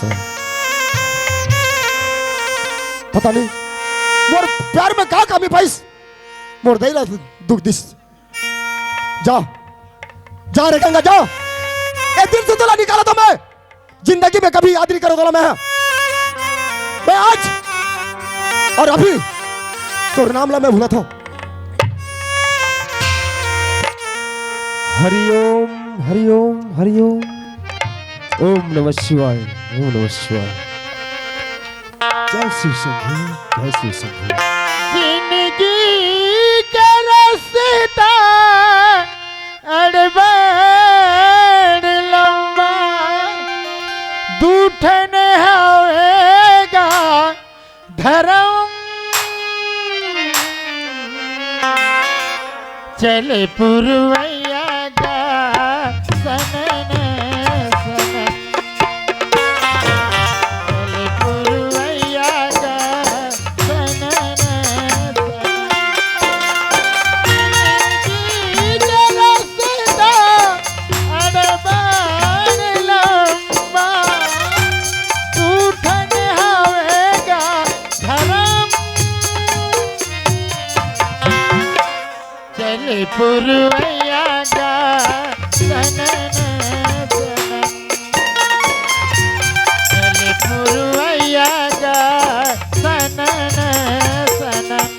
पता नहीं मोर प्यार में का कमी पाइस, मोर दैला दुख दिस। जा जा रे गंगा जा, ए दिल से तोला निकाला तो मैं जिंदगी में कभी याद नहीं करो तोला। मैं आज और अभी तो नाम ला मैं भूला था। हरिओम हरिओम हरिओम, ओम नमः शिवाय, ओम नमः शिवाय। जय श्री शंभू, जय श्री शंभू। जिंदगी का रास्ता अड़बड़ लंबा, दूठन होएगा धर्म, चले पुरवैया सनन सनन, चले पुरवैया सनन सनन। जिंदगी का रास्ता अड़बड़ लंबा, उठन होएगा धर्म, चले पुरवैया सनन सनन, चले पुरवैया सनन सनन।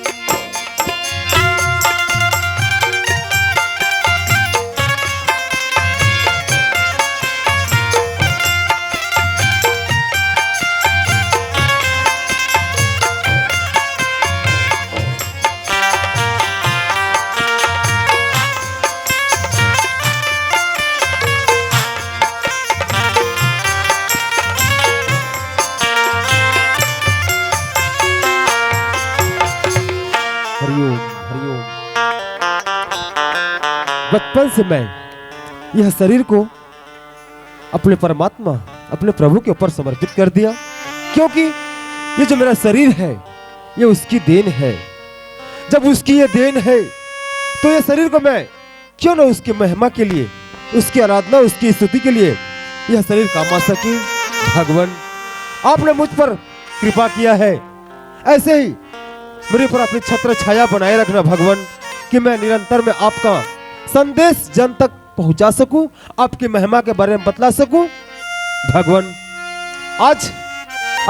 हरिओम हरिओम। बचपन से मैं यह शरीर को अपने परमात्मा, अपने प्रभु के ऊपर समर्पित कर दिया, क्योंकि ये जो मेरा शरीर है ये उसकी देन है। जब उसकी ये देन है तो ये शरीर को मैं क्यों ना उसकी महिमा के लिए, उसकी आराधना, उसकी स्तुति के लिए यह शरीर काम आ सके। भगवान आपने मुझ पर कृपा किया है, ऐसे ही मेरे पर अपनी छत्र छाया बनाए रखना भगवान, कि मैं निरंतर में आपका संदेश जन तक पहुंचा सकूं, आपकी महिमा के बारे में बतला सकूं। भगवान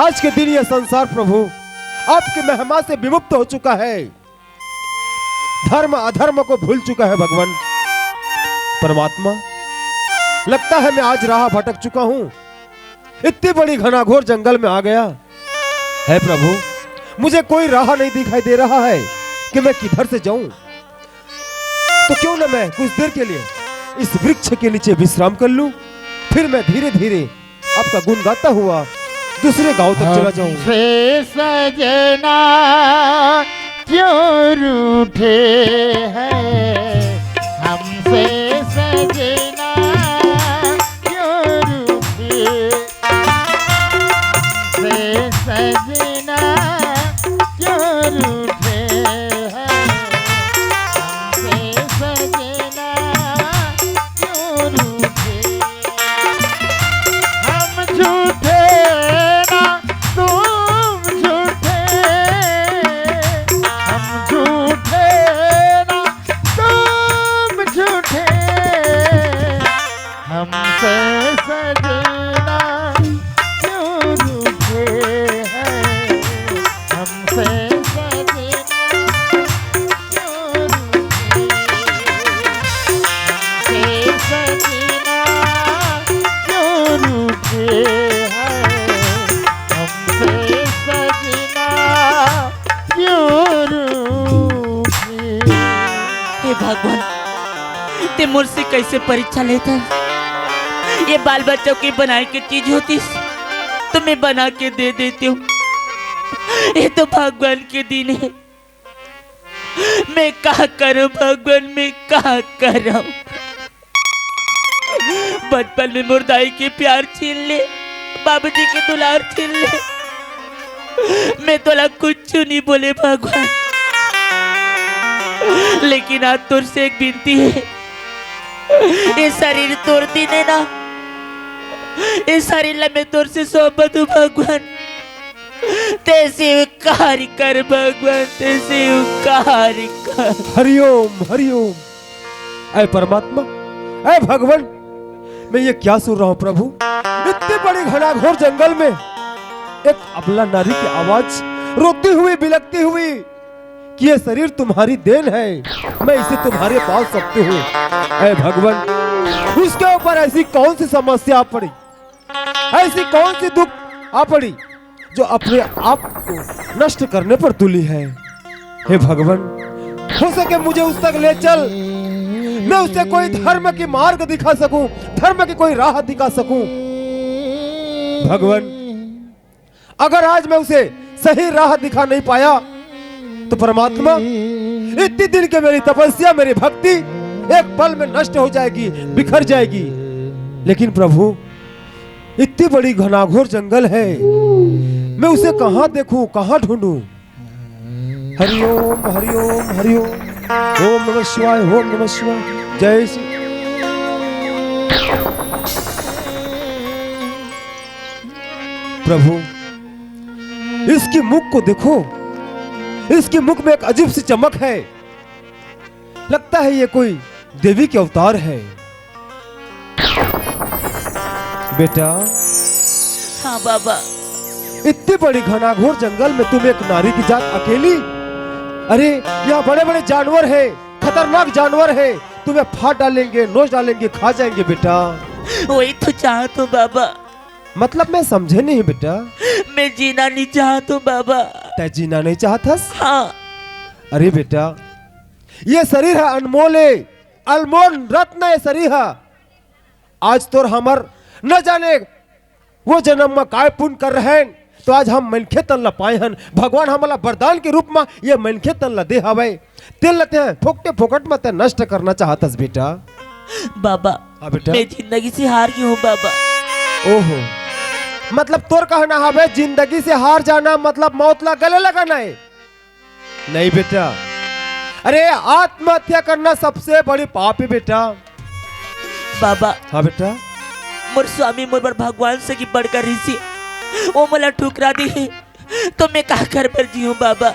आज के दिन यह संसार प्रभु आपकी महिमा से विमुक्त हो चुका है, धर्म अधर्म को भूल चुका है। भगवान परमात्मा, लगता है मैं आज राह भटक चुका हूं, इतनी बड़ी घनाघोर जंगल में आ गया है प्रभु, मुझे कोई राह नहीं दिखाई दे रहा है कि मैं किधर से जाऊं। तो क्यों न मैं कुछ देर के लिए इस वृक्ष के नीचे विश्राम कर लूं, फिर मैं धीरे धीरे आपका गुण गाता हुआ दूसरे गांव तक चला जाऊं। हमसे सजना क्यों रूठे हैं, हमसे सजना क्यों रूठे, हमसे सजना क्यों रूठे हैं, हमसे सजना क्यों रूठे। हम झूठे ना तुम झूठे, हम झूठे ना तुम झूठे, हमसे सजना क्यों रूठे हैं, हमसे सजना क्यों रूठे, हमसे सजना क्यों रूठे हैं, हमसे सजना क्यों रूठे। हे भगवान, ते मुझसे कैसे परीक्षा लेता? ये बाल बच्चों की बनाई की चीज होती तो मैं बना के दे देती हूँ। ये तो भगवान के दिन है, मैं क्या करूं भगवान, मैं क्या करूं? बचपन में मुर्दाई के प्यार छीन ले, बाबूजी के दुलार छीन ले, मैं तोला कुछ नहीं बोले भगवान, लेकिन आज तुझसे एक विनती है, ये शरीर तोड़ दी ने ना, ये शरीर ला मैं तुझसे सौंपत हूँ भगवान, तैसे उपकार कर भगवान, तैसे उपकार कर। हरिओम हरिओम। ऐ परमात्मा, ऐ भगवान, मैं ये क्या सुन रहा हूँ प्रभु? इतनी बड़ी घनाघोर जंगल में एक अबला नारी की आवाज रोती हुई बिलखती हुई कि ये शरीर तुम्हारी देन है, मैं इसे तुम्हारे पास सकती हूँ। ऐ भगवान, उसके ऊपर ऐसी कौन सी समस्या आ पड़ी, ऐसी कौन सी दुख आ पड़ी जो अपने आप को नष्ट करने पर तुली है? हे भगवान, हो सके मुझे उस तक ले चल, मैं उसे कोई धर्म की मार्ग दिखा सकूं, धर्म की कोई राह दिखा सकूं। भगवान, अगर आज मैं उसे सही राह दिखा नहीं पाया तो परमात्मा, इतनी दिन के मेरी तपस्या, मेरी भक्ति एक पल में नष्ट हो जाएगी, बिखर जाएगी। लेकिन प्रभु, इतनी बड़ी घनाघोर जंगल है, मैं उसे कहां देखूं, कहां ढूंढूं? हरिओम हरिओम हरिओम। ओम नमः शिवाय, ओम नमः शिवाय। जय श्री। प्रभु, इसकी मुख को देखो, इसके मुख में एक अजीब सी चमक है, लगता है ये कोई देवी के अवतार है। बेटा। हाँ बाबा। इतनी बड़ी घनाघोर जंगल में तुम एक नारी की जात अकेली? अरे यहाँ बड़े बड़े जानवर है, खतरनाक जानवर है, तुम्हें फाड़ डालेंगे, नोच डालेंगे, खा जाएंगे बेटा। वही तो चाहता हूँ बाबा। मतलब मैं समझे नहीं बेटा। मैं जीना नहीं चाहता हूँ बाबा। तै जीना नहीं चाहतस? हाँ। अरे बेटा, ये शरीर है अनमोल है, अनमोल रत्न है शरीर है। आज तो हमर न जाने वो जन्म में काय पुण्य कर रहे हैं, तो आज हम मनखे तन ला पाए हन। भगवान हमारा वरदान के रूप में ये मनखे तन ला दे हवे, तेल लते हैं फोकटे फोकट में ते नष्ट करना चाहतस बेटा। बाबा। हाँ बेटा। मैं जिंदगी से हार गई हूँ बाबा। ओहो, मतलब तोर कहना हवे जिंदगी से हार जाना मतलब मौत ला गले लगाना है? नहीं बेटा, अरे आत्महत्या करना सबसे बड़ी पाप है बेटा। बाबा। हाँ बेटा। मोर स्वामी मोर पर भगवान से की बढ़कर ऋषि वो मला ठुकरा दी है, तो मैं क्या कर पर जीऊं बाबा?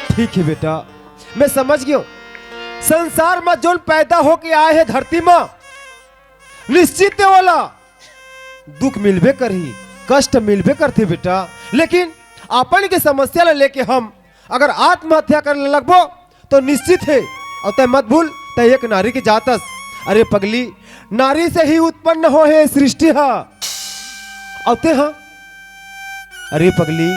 ठीक है बेटा, मैं समझ गया। संसार में जो पैदा होके आए हैं धरती में, निश्चित वाला दुख मिलबे करही, कष्ट मिलबे करते बेटा। लेकिन अपन के समस्या ले लेके हम अगर आत्महत्या करने लगबो तो निश्चित है, और तय मत भूल तय एक नारी की जातस। अरे पगली, नारी से ही उत्पन्न हो है सृष्टि हा। औते हाँ। अरे पगली,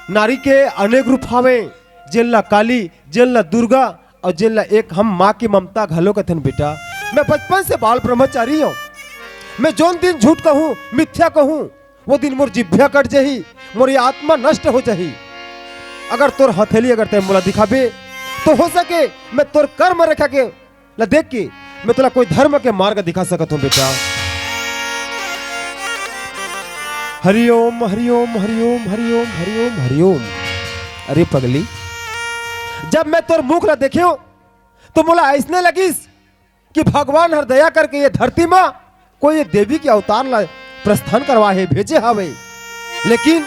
नारी के अनेक रूप हावे, जिनला काली, जिनला दुर्गा, और जिनला एक हम माँ की ममता घलो कथन बेटा। मैं बचपन से बाल ब्रह्मचारी हूँ। मैं जोन दिन झूठ कहूँ, मिथ्या कहूँ, वो दिन मोर जिभ्या कट जही, मोर आत्मा नष्ट हो जही। अगर तोर हथेली अगर तय मोला दिखाबे तो हो सके मैं तोर कर्म रेखा के ला देख के मैं तोला कोई धर्म के मार्ग दिखा सकत हूँ बेटा। हरिओम हरिओम हरिओम हरिओम हरिओम हरिओम। अरे पगली, जब मैं तोर मुख ला देखियो तो मोला ऐसने लगिस कि भगवान हर दया करके ये धरती में कोई ये देवी के अवतार ला प्रस्थान करवा है, भेजे हवे। लेकिन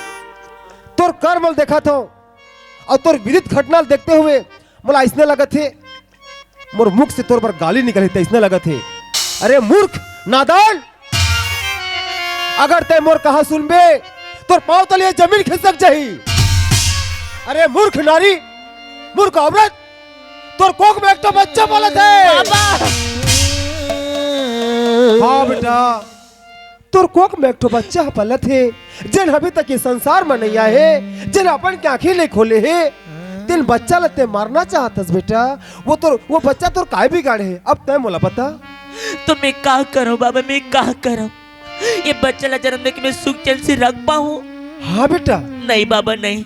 तोर कर्म देखा था और तोर विदित घटना देखते हुए मोला ऐसने लगा थे, मोर मुख से तोर पर गाली निकली थे, ऐसने लगा थे। अरे मूर्ख, नादान, अगर ते मोर कहा सुनबे तोर पाँव तले जमीन खिसक जाही। अरे मूर्ख नारी, मूर्ख औरत, तोर कोख में एक तो बच्चा पलत है। हाँ बेटा, तोर कोख में एक तो बच्चा पलत है, जिन अभी तक ये संसार में नहीं आए, जिन अपन की आंखें नहीं खोले है। तिन बच्चा लते मारना चाहतस बेटा, वो बच्चा तोर काय बिगाड़े है। अब तय मोला बता। तो मैं क्या करूं बाबा, मैं क्या करूं? ये बच्चा ला जन्म देके मैं सुख चैन से रख पाऊं? हाँ बेटा। नहीं बाबा नहीं,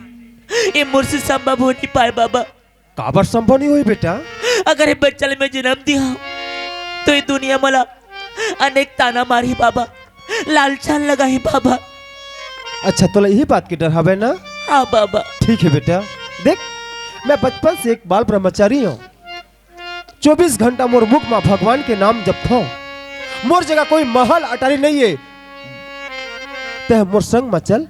ये मुझसे संभव हो नहीं पाए बाबा। काबर संभव नहीं हुई बेटा? अगर ये बच्चा मैं जन्म दिया तो ये दुनिया मला अनेक ताना मारी बाबा, लालचान लगाई बाबा। अच्छा तो यही बात की डर हवे ना? हाँ बाबा। ठीक है बेटा, देख मैं बचपन से एक बाल ब्रह्मचारी हूँ। 24 घंटा मोर मुख में भगवान के नाम जपता हूँ। मोर जगह कोई महल अटारी नहीं है। तह मोर संग में चल,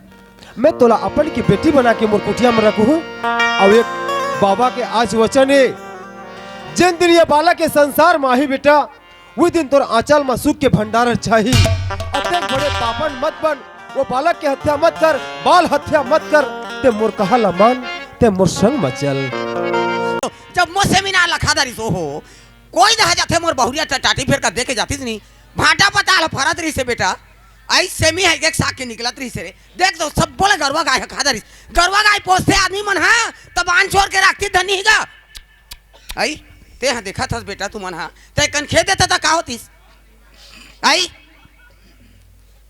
मैं तोला अपन की बेटी बना के मोर कुटिया में रखू। और एक बाबा के आज वचन है, जिन दिन ये बालक के संसार में आई बेटा, वही दिन तोर आंचल में सुख के भंडार चाहिए। अत्यंत बड़े पापन मत बन, वो बालक की हत्या मत कर, बाल हत्या मत कर। ते मोर कहा मान, ते मोर संग में चल। जब मोर सेमिनार लखा दारी सो हो, कोई दहा जाते मोर बहुरिया टाटी फेर कर देके जाती नहीं। भाटा पता फरत रही से बेटा, आई सेमी है एक साग के निकलत रही से रे। देख दो सब बोले गरवा गाय है खादरिस, गरवा गाय पोसते आदमी मन है तब आन छोड़ के रखती धनी हिगा। आई ते हाँ देखा था बेटा तू मन हाँ ते कन खेत देता था का होतीस? आई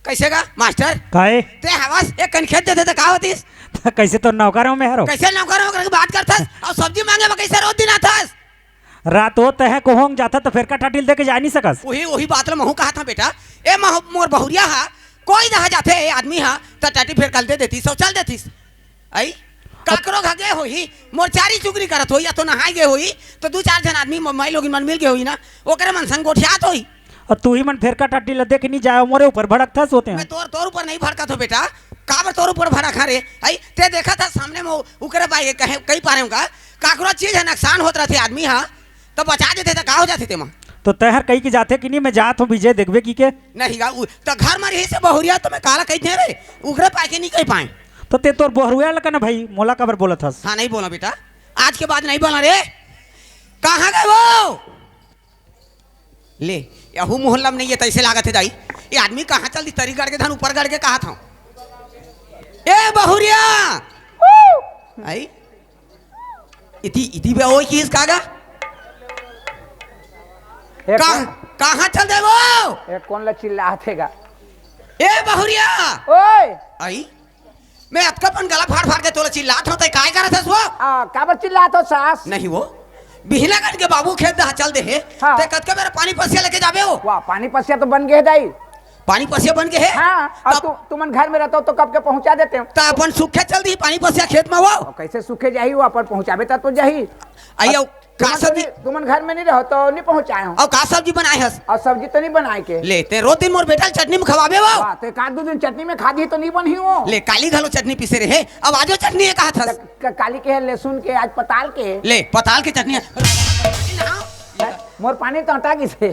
कैसे गा मास्टर काहे ते हवास एक कन खेत देते था का होतीस? कैसे तो नौकर हूँ मैं हरो। कैसे नौकर हो करके बात करथस और सब्जी मांगे में कैसे रोज दिन आथस? रात हो तह को होंग जाता तो फिर का टाटिल देके जा नहीं सकस। वही बात महू कहा था बेटा। ए मोर बहुरिया हा कोई दहा जाते ए आदमी हा त टाटी फेर कल दे देती, शौचाल देतीस। आई काकरो घगे होई मोर चारी चुगरी करत होई या तो नहाई गे होई तो दो चार जन आदमी माई लोग मन मिल गे होई ना, ओकरे मन संग गोठियात होई। और तू ही मन फिर का टाटिल देके नहीं जाओ, मोरे ऊपर भड़कता सोते हैं। मैं तोर ऊपर नहीं भड़का तो बेटा, काबर तोर ऊपर भड़का रे? आई ते देखा था सामने में उकरे बाई कहे कई पारे होगा काकरो चीज है नुकसान होत रहते आदमी हा तो बचा देते तो का हो जाते ते मां। तो तहर कहीं की जाते कि नहीं मैं जात हूँ विजय देखबे की के नहीं गा तो घर में रही से बहुरिया तो मैं काला कही दे रे उगरे पाए के नहीं कह पाए। तो ते तोर बहुरुआ लका ना भाई, मोला कबर बोलत हस। हाँ नहीं बोला बेटा, आज के बाद नहीं बोला रे। कहाँ गए वो? ले यहू मोहल्ला में नहीं है तैसे लागत है दाई। ये आदमी कहाँ चल दी तरी गड़ के धन ऊपर गड़ के कहा था ए बहुरिया आई इति बे ओए किस कागा कहाँ चल दे वो? एक कौन ला चिल्लातेगा? ए बहुरिया ओए आई मैं अतकापन गला फाड़ फाड़ के तोला चिल्लात होता है काय करत हस वो? काबर चिल्लात हो सास? नहीं वो बिहला गन के बाबू खेत दहा चल दे है हाँ। ते कतका मेरा पानी पसिया लेके जाबे हो? वाह पानी पसिया तो बन गए दाई। पानी पसिया बन के है? हाँ और तुमन घर में रहता हो तो कब के पहुंचा देते हो? ता अपन सूखे चल दी पानी पसिया खेत में वो और कैसे सूखे जाही वो अपन पहुंचाबे ता तो जाही। आइयो का सब्जी तुमन घर में नहीं रहो तो नहीं पहुंचाए हो। और का सब्जी बनाए हस? और सब्जी तो नहीं बनाए के ले ते रोज दिन मोर बेटा चटनी में खवाबे वो? वाह तो एक आध दो दिन चटनी में खा दी तो नहीं बनी हो। ले काली घलो चटनी पीसे रहे अब आजो चटनी है कहा था? काली के है, लहसुन के, आज पताल के। ले पताल की चटनी मोर पानी तो हटा किसे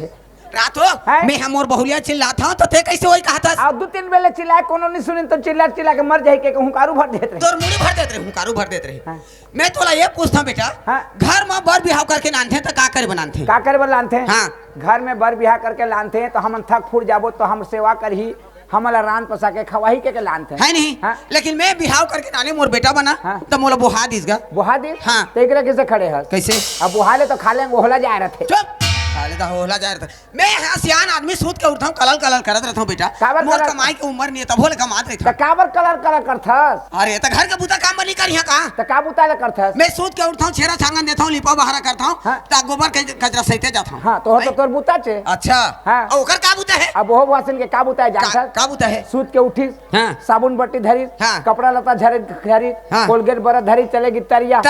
रात हो मैं हम और बहुलिया चिल्लात हूं तो थे कैसे वही कहा था? और दो तीन बेले चिल्लाए कोनो नहीं सुनी तो चिल्ला चिल्ला के मर जाए के हुंकारू भर देते रहे। तोर मुड़ी भर देते रहे हुंकारू भर देते रहे। हाँ। मैं तोला ये पूछता बेटा हाँ। घर में बर बिहाव करके नानथे तो का करे बनानथे? का करे लानते हैं? हाँ। घर में बर बिहा करके लानते हैं तो हम थक फूट जाबो तो हम सेवा करही, हमला रान पसा के खवाही के लानते है नहीं? हाँ। लेकिन मैं बिहाव करके नाने मोर बेटा बना हाँ। तो मोला बुहा दीसगा। बुहा दी? हाँ। तो एक कैसे खड़े है? कैसे? अब बुहा ले तो खा लेंगे ओहला जाए रहे। चुप खाली दा होला जा रहा था। मैं हाँ सियान आदमी सूत के उठता हूँ कलल कलल करत रहता हूँ बेटा। काबर मोर कलल? कमाई की उम्र नहीं है तब होले कमात रहता। तो काबर कलर कलर करथस? अरे तो घर का बूता काम बनी कर यहाँ कहाँ? तो का बुताले करथस? मैं सूत के उठता हूँ छेरा छांगन देता हूँ लिपा बहारा करता हूँ हाँ। ता गोबर कचरा सहिते जाता हूँ। हाँ तो तोर बुता चे। अच्छा हाँ। और ओकर का बूता है? अब वो वासन के का बुता है जानथस? का बूता है? सूत के उठी, हाँ। साबुन बट्टी धरी, हाँ। कपड़ा लता धरी, हाँ। कोलगेट बरा धरी, चलेगी तरिया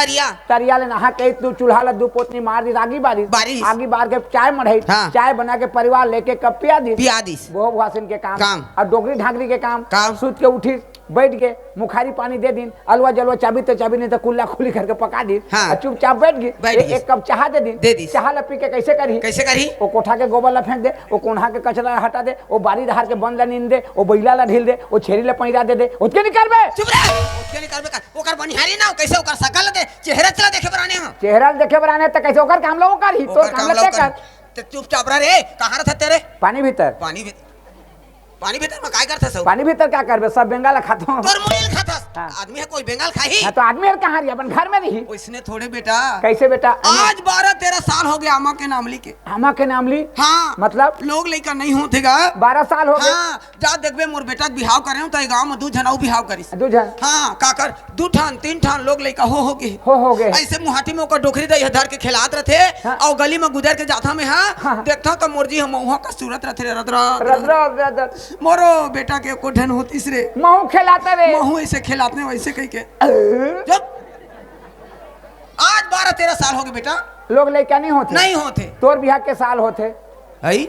तरिया ले नहा के तू चूल्हा ला दू पोतनी मार दी आगी बारिश आगी बार के चाय मढ़ाई, हाँ। चाय बना के परिवार लेके कब पिया दी पिया दीस। वो वासन के काम काम। और डोगरी ढाकरी के काम काम। सूत के उठी बैठ गए मुखारी पानी दे दिन अलवा जलवा चाबी तो चाबी नहीं तो कुल्ला खुली करके पका दी हाँ। और चुपचाप बैठ गई बैठ गई। एक कप चाह दे दे दी। चाह ला पी के कैसे करी कैसे करी वो कोठा के गोबर ला फेंक दे वो कोन्हा के कचरा हटा दे वो बारी दहार के बंद ला नींद दे वो बैला ला ढील दे वो छेरी ला पैरा दे उसके निकालबे चुप रह उसके नहीं करबे कर ओकर बनिहारी ना कैसे ओकर शकल दे चेहरा चला देखे बराने हम चेहरा देखे बराने तो कैसे ओकर काम ला वो करी तो काम ला कर ते चुपचाप रह रे कहां रहत तेरे पानी भीतर पानी भीतर में काय करथस पानी भीतर क्या करबे सब बेंगाल खातो तोर मुनील खाथस हाँ। आदमी है कोई बेंगाल खाही हाँ, तो आदमी और कहाँ रही अपन घर में रही ओइसने थोड़े बेटा कैसे बेटा आज 12-13 साल हो गया अम्मा के नाम ली के हमा के नाम ली हाँ मतलब लोग लइका नहीं होतेगा 12 साल हो गए हाँ जा देखबे मोर बेटा के बिहाव करे तो गांव में दू जनाऊ बिहाव करिस दूजा हाँ काकर 2 ठान 3 ठान लोग लइका हो गए हो गए ऐसे मुहाटी में ओकर डोखरी दई धर के खिलात रहते हाँ। और गली में गुजर के जाथा में हाँ। हां देखता तो मोरजी हम वहां का सूरत रहते रे रद्रा रद्र मोरो बेटा के को ढन होतीस रे महू खिलाते रे महू ऐसे खिलाते वैसे कह के जब आज 12-13 साल हो गए बेटा लोग लड़का नहीं होते नहीं होते तोर बिहार के साल होते आई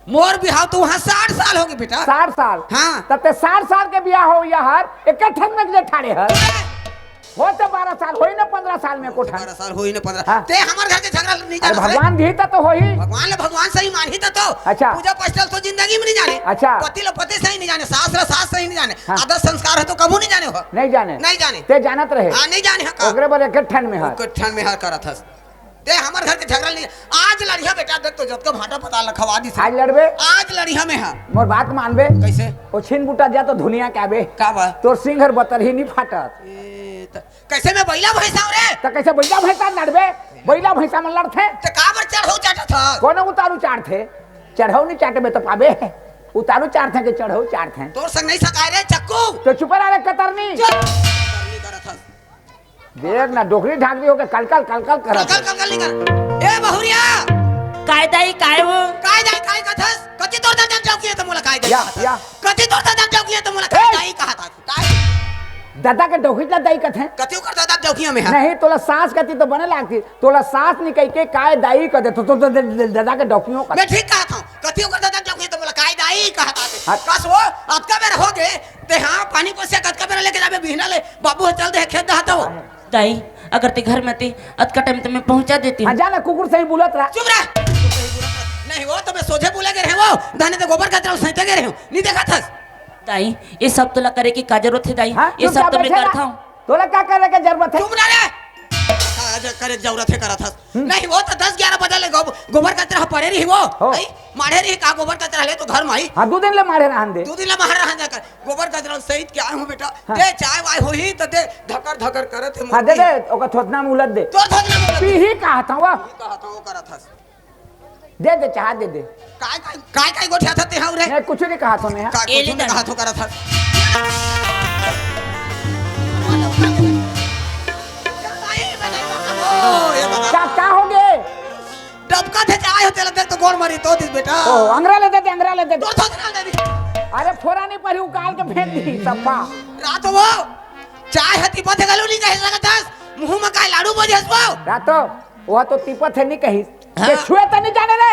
मोर बिहाव तो वहाँ 60 साल हो गए बेटा 60 साल हाँ। तब ते 60 साल के बियाह हो यार इकट्ठन में जे ठाड़े हर हो तो 12 साल होई ना 15 साल में कोठा 12 साल होई ना 15 हाँ। ते हमार घर के झगड़ा नहीं अरे जाना भगवान भी तो होई भगवान ले भगवान सही मानी तो अच्छा। पूजा पस्टल तो जिंदगी में नहीं जाने अच्छा। पति लो पति सही नहीं जाने सास ला सास सही नहीं जाने हाँ। आदर्श संस्कार है तो कबू नहीं जाने हो नहीं जाने नहीं जाने ते जानत रहे हाँ नहीं जाने का ओकरे पर इकट्ठन में हर ठन में हर करत हस ते हमार घर के झगड़ा नहीं आज लड़िया बेटा देख तो जब का भाटा पता लखवा दी आज लड़बे आज लड़िया में हां मोर बात मानबे कैसे ओ छिन बूटा जा तो दुनिया के आबे का बा तोर सिंहर बतर ही नहीं फाटत कैसे मैं बैला भैंसा रे तो कैसे बैला भैंसा लड़बे बैला भैंसा में लड़थे ते का बर चढ़ो चाटा था कोनो उतारू चाटथे चढ़ऊ नहीं चाटबे तो पाबे उतारू चाटथे के चढ़ऊ चाटथे तोर संग नहीं सकाय रे चक्कू तो चुप रह रे कतरनी करनी करत हस देख ना डोकरी ढाक दी हो के कलकल कलकल करत कल कल नहीं कर ए बहुरिया काय दाई काय हो काय जाय काय कथस कति तोर दादा चौकी है तो मोला काय या कति तोर दादा चौकी है तो मोला काय जाई कहा था काय दादा के डोकरी ला दई कथे कति कर दादा चौकी में है नहीं तोला सास कती तो बने लागती तोला सास निकल के काय दाई कर दे तो दादा के डोकियों का मैं ठीक कहा था कति कर दादा चौकी तो मोला काय जाई कहा था हाँ। कस वो अतका बेर हो गए ते हां पानी को से कतका बेर लेके जाबे बिहना ले बाबू चल दे खेत दहता हो दाई अगर ते घर में थे अतका टाइम तो मैं पहुंचा देती हूँ हाँ जाना कुकुर सही बुलत रहा चुप रह नहीं वो तो मैं सोझे बोले के रहे वो दाने तो गोबर का तरह सहित के रहे हो नहीं देखा था दाई ये सब तोला करे की का जरूरत है दाई हाँ ये सब तो मैं करता हूँ तोला क्या करने की जरूरत है चुप ना रे करे जरूरत है करा था नहीं वो तो 10-11 बजे ले गोबर का तरह पड़े रही वो नहीं मारे रही का गोबर का तरह ले तो घर में आई हाँ 2 दिन ले मारे रहन दे 2 दिन ले बाहर रहन जाकर गोबर का तरह सहित क्या हूं बेटा दे चाय वाय होही तो दे धकर धकर करत है हाँ दे दे ओका थोतना में उलट दे तो थोड़ी ना पी ही कहा था वो कहा था वो करा था दे दे चाह दे दे काय गोठिया था ते हाउ रे नहीं कुछ नहीं कहा था मैं का ये ले कुछ कहा तो करा था क्या हो गए डबका थे चाय होते लगे तो गोड़ मारी तो दिस बेटा ओ अंगरा ले दे अंगरा ले दे तो थोड़ी दे दी अरे फोरा नहीं पड़ी उकाल के फेंक दी सफा रात वो चाय हती पथे गलू नहीं कहे सकत मुंह में काय लाडू बजे हसबो रातो वो तो तिपत है नहीं कही हाँ। ये छुए तो नहीं जाने रे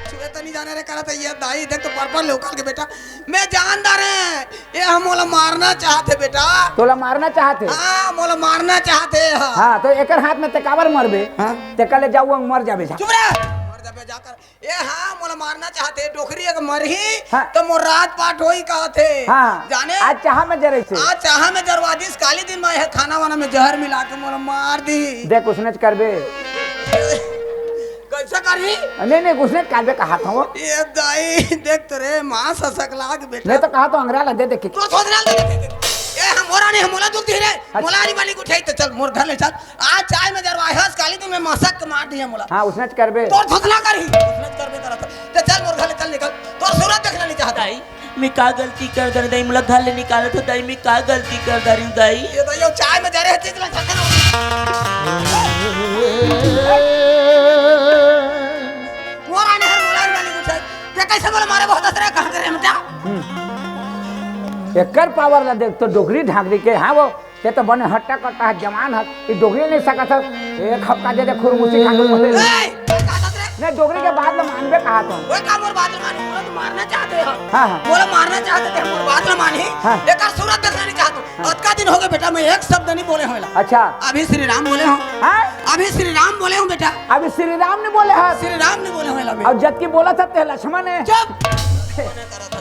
छुए तो नहीं जाने रे करा तो ये दाई देख तो पर्पल लोकल के बेटा मैं जानदार है ये हम मोला मारना चाहते बेटा तोला मारना चाहते हाँ मोला मारना चाहते हाँ हाँ तो एकर हाथ में तेकावर मरबे हाँ। तेकले जाऊ मर जाबे जा चुप रह मर जाबे जाकर ये हाँ मोला मारना चाहते डोकरी अगर मरही हाँ। तो मोर रात पाट होई कहते हाँ जाने आज चाह में जरे से आज चाह में जरवादिस काली दिन में है खाना वाना में जहर मिला के मोला मार दी देख उसने करबे कैसा करी नहीं उसने करबे कहा था वो ये दाई देख तो रे मां ससक लाग बेटा नहीं तो कहा तो अंगरा ला दे दे के तो सोचना ए हम मोरा नहीं मोला दुख दी रे मोला नहीं वाली उठाई तो चल मोर घर ले चल आज चाय में जरवा है काली दिन में मसक मार दिया मोला हाँ उसने करबे तो थकना करी उसने करबे करा तो चल मोर घर ले चल निकल तो सूरत देखना नहीं चाहता दाई मैं का गलती कर दर दाई मुला घर ले निकाला तो दाई मैं का गलती कर दर दाई ये तो यो चाय में जरे चीज ला सकना मोरा ने हर मोला वाली उठाई ते कैसे बोला मारे बहुत असर कहां करे मटा एकर पावर ला देख तो डोगरी ढाक दी के हाँ वो ये तो बने हट्टा कट्टा जवान है ये डोगरी नहीं सकत है एक हफ्ता दे दे खुरमुसी खा के ए का नहीं डोगरी के बाद में मानबे कहा तुम। वो का मोर बात न मानी बोला तो मारना चाहते हो हाँ हाँ बोला मारना चाहते थे मोर बात न मानी हाँ। एकर सूरत देखना नहीं चाहता अतका दिन हो गए बेटा मैं एक शब्द नहीं बोले होला अच्छा अभी श्री राम बोले हो हाँ अभी श्री राम बोले हो बेटा अभी श्री राम ने बोले हैं श्री राम ने बोले होला मैं और जबकि बोला था ते लक्ष्मण ने चुप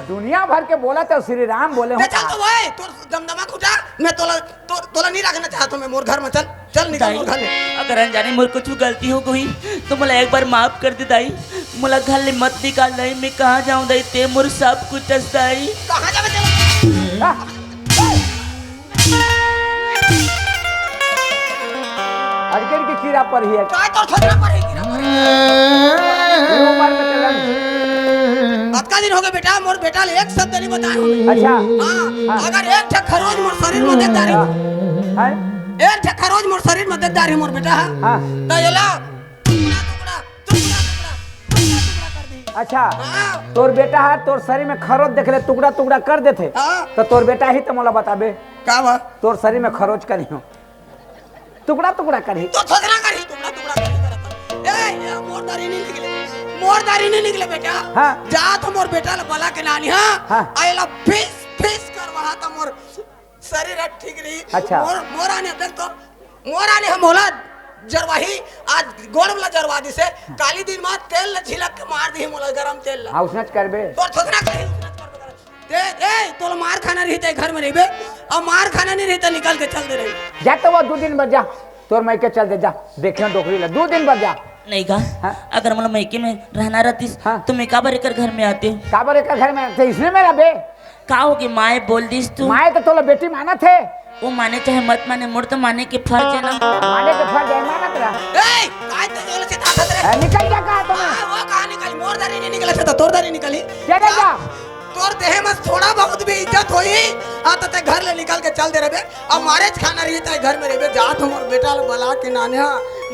दुनिया भर के बोला था श्री राम बोले बे हो चल तो भाई तोर दमदमा खुटा मैं तोला नहीं रखना चाहता मैं मोर घर में चल चल निकल मोर घर ले अगर अनजाने मोर कुछ गलती हो गई तो मला एक बार माफ कर दे दाई। मला घर ले मत निकाल दाई। मैं कहाँ जाऊँ दाई? ते मोर सब कुछ दाई। कहां जावे चल हाँ। अरकेर की कीड़ा पर ही है काय तोर छोकरा पर है गिरा पर ये उम्र में चलन अतका दिन हो गए बेटा मोर बेटा ले एक शब्द नहीं बताया हमें अच्छा हां अगर एक ठे खरोज मोर शरीर में देदारी है एक ठे खरोज मोर शरीर में देदारी मोर बेटा हाँ तो येला टुकड़ा कर दी अच्छा हां तोर बेटा है तोर शरीर में खरोच देख ले टुकड़ा टुकड़ा कर देते हां तो तोर बेटा ही तो मोला बताबे का बा तोर शरीर में खरोच करी हो टुकड़ा टुकड़ा करी तो छोकरा करी टुकड़ा करी ए मोर दारी नहीं निकले बेटा हाँ जा तो मोर बेटा ल बला के नानी हां हाँ आइला फिस फिस कर वहां तो मोर शरीर ठीक रही अच्छा। मोरा ने देख तो मोरा ने हम होला जरवाही आज गोड़ वाला जरवा दी से काली दिन में तेल ल छिलक के मार दी मोला गरम तेल ल हाँ उसने करबे तोर छोकरा करी ए तोल मार खाना रहते घर में रहबे और मार खाना नहीं रहता निकल के चल दे रही जा तो वो 2 दिन बाद जा तोर मैं के चल दे जा देखे डोकरी ला 2 दिन बाद जा नहीं गा हाँ? अगर मला मैके में रहना रहती हाँ? तो मैं काबर कर घर में आते। काबर का घर में थे इसने मेरा बे का होगी माए बोल दिस तू माए तो तोला बेटी माना थे वो माने चाहे मत माने मोर तो माने के फर्ज है ना। माने के फर्ज है माना तेरा ए काय तो जोले से ताकत रे निकल जा कहा तुम्हें वो कहां निकली मोर दारी नहीं निकले तो तोर दारी निकली क्या जा तोर देह में थोड़ा बहुत भी इज्जत होई आ तो ते घर ले निकल के चल दे रे बे और मारे खाना रही ते घर में रहबे जा तो मोर बेटा ल बला के नाने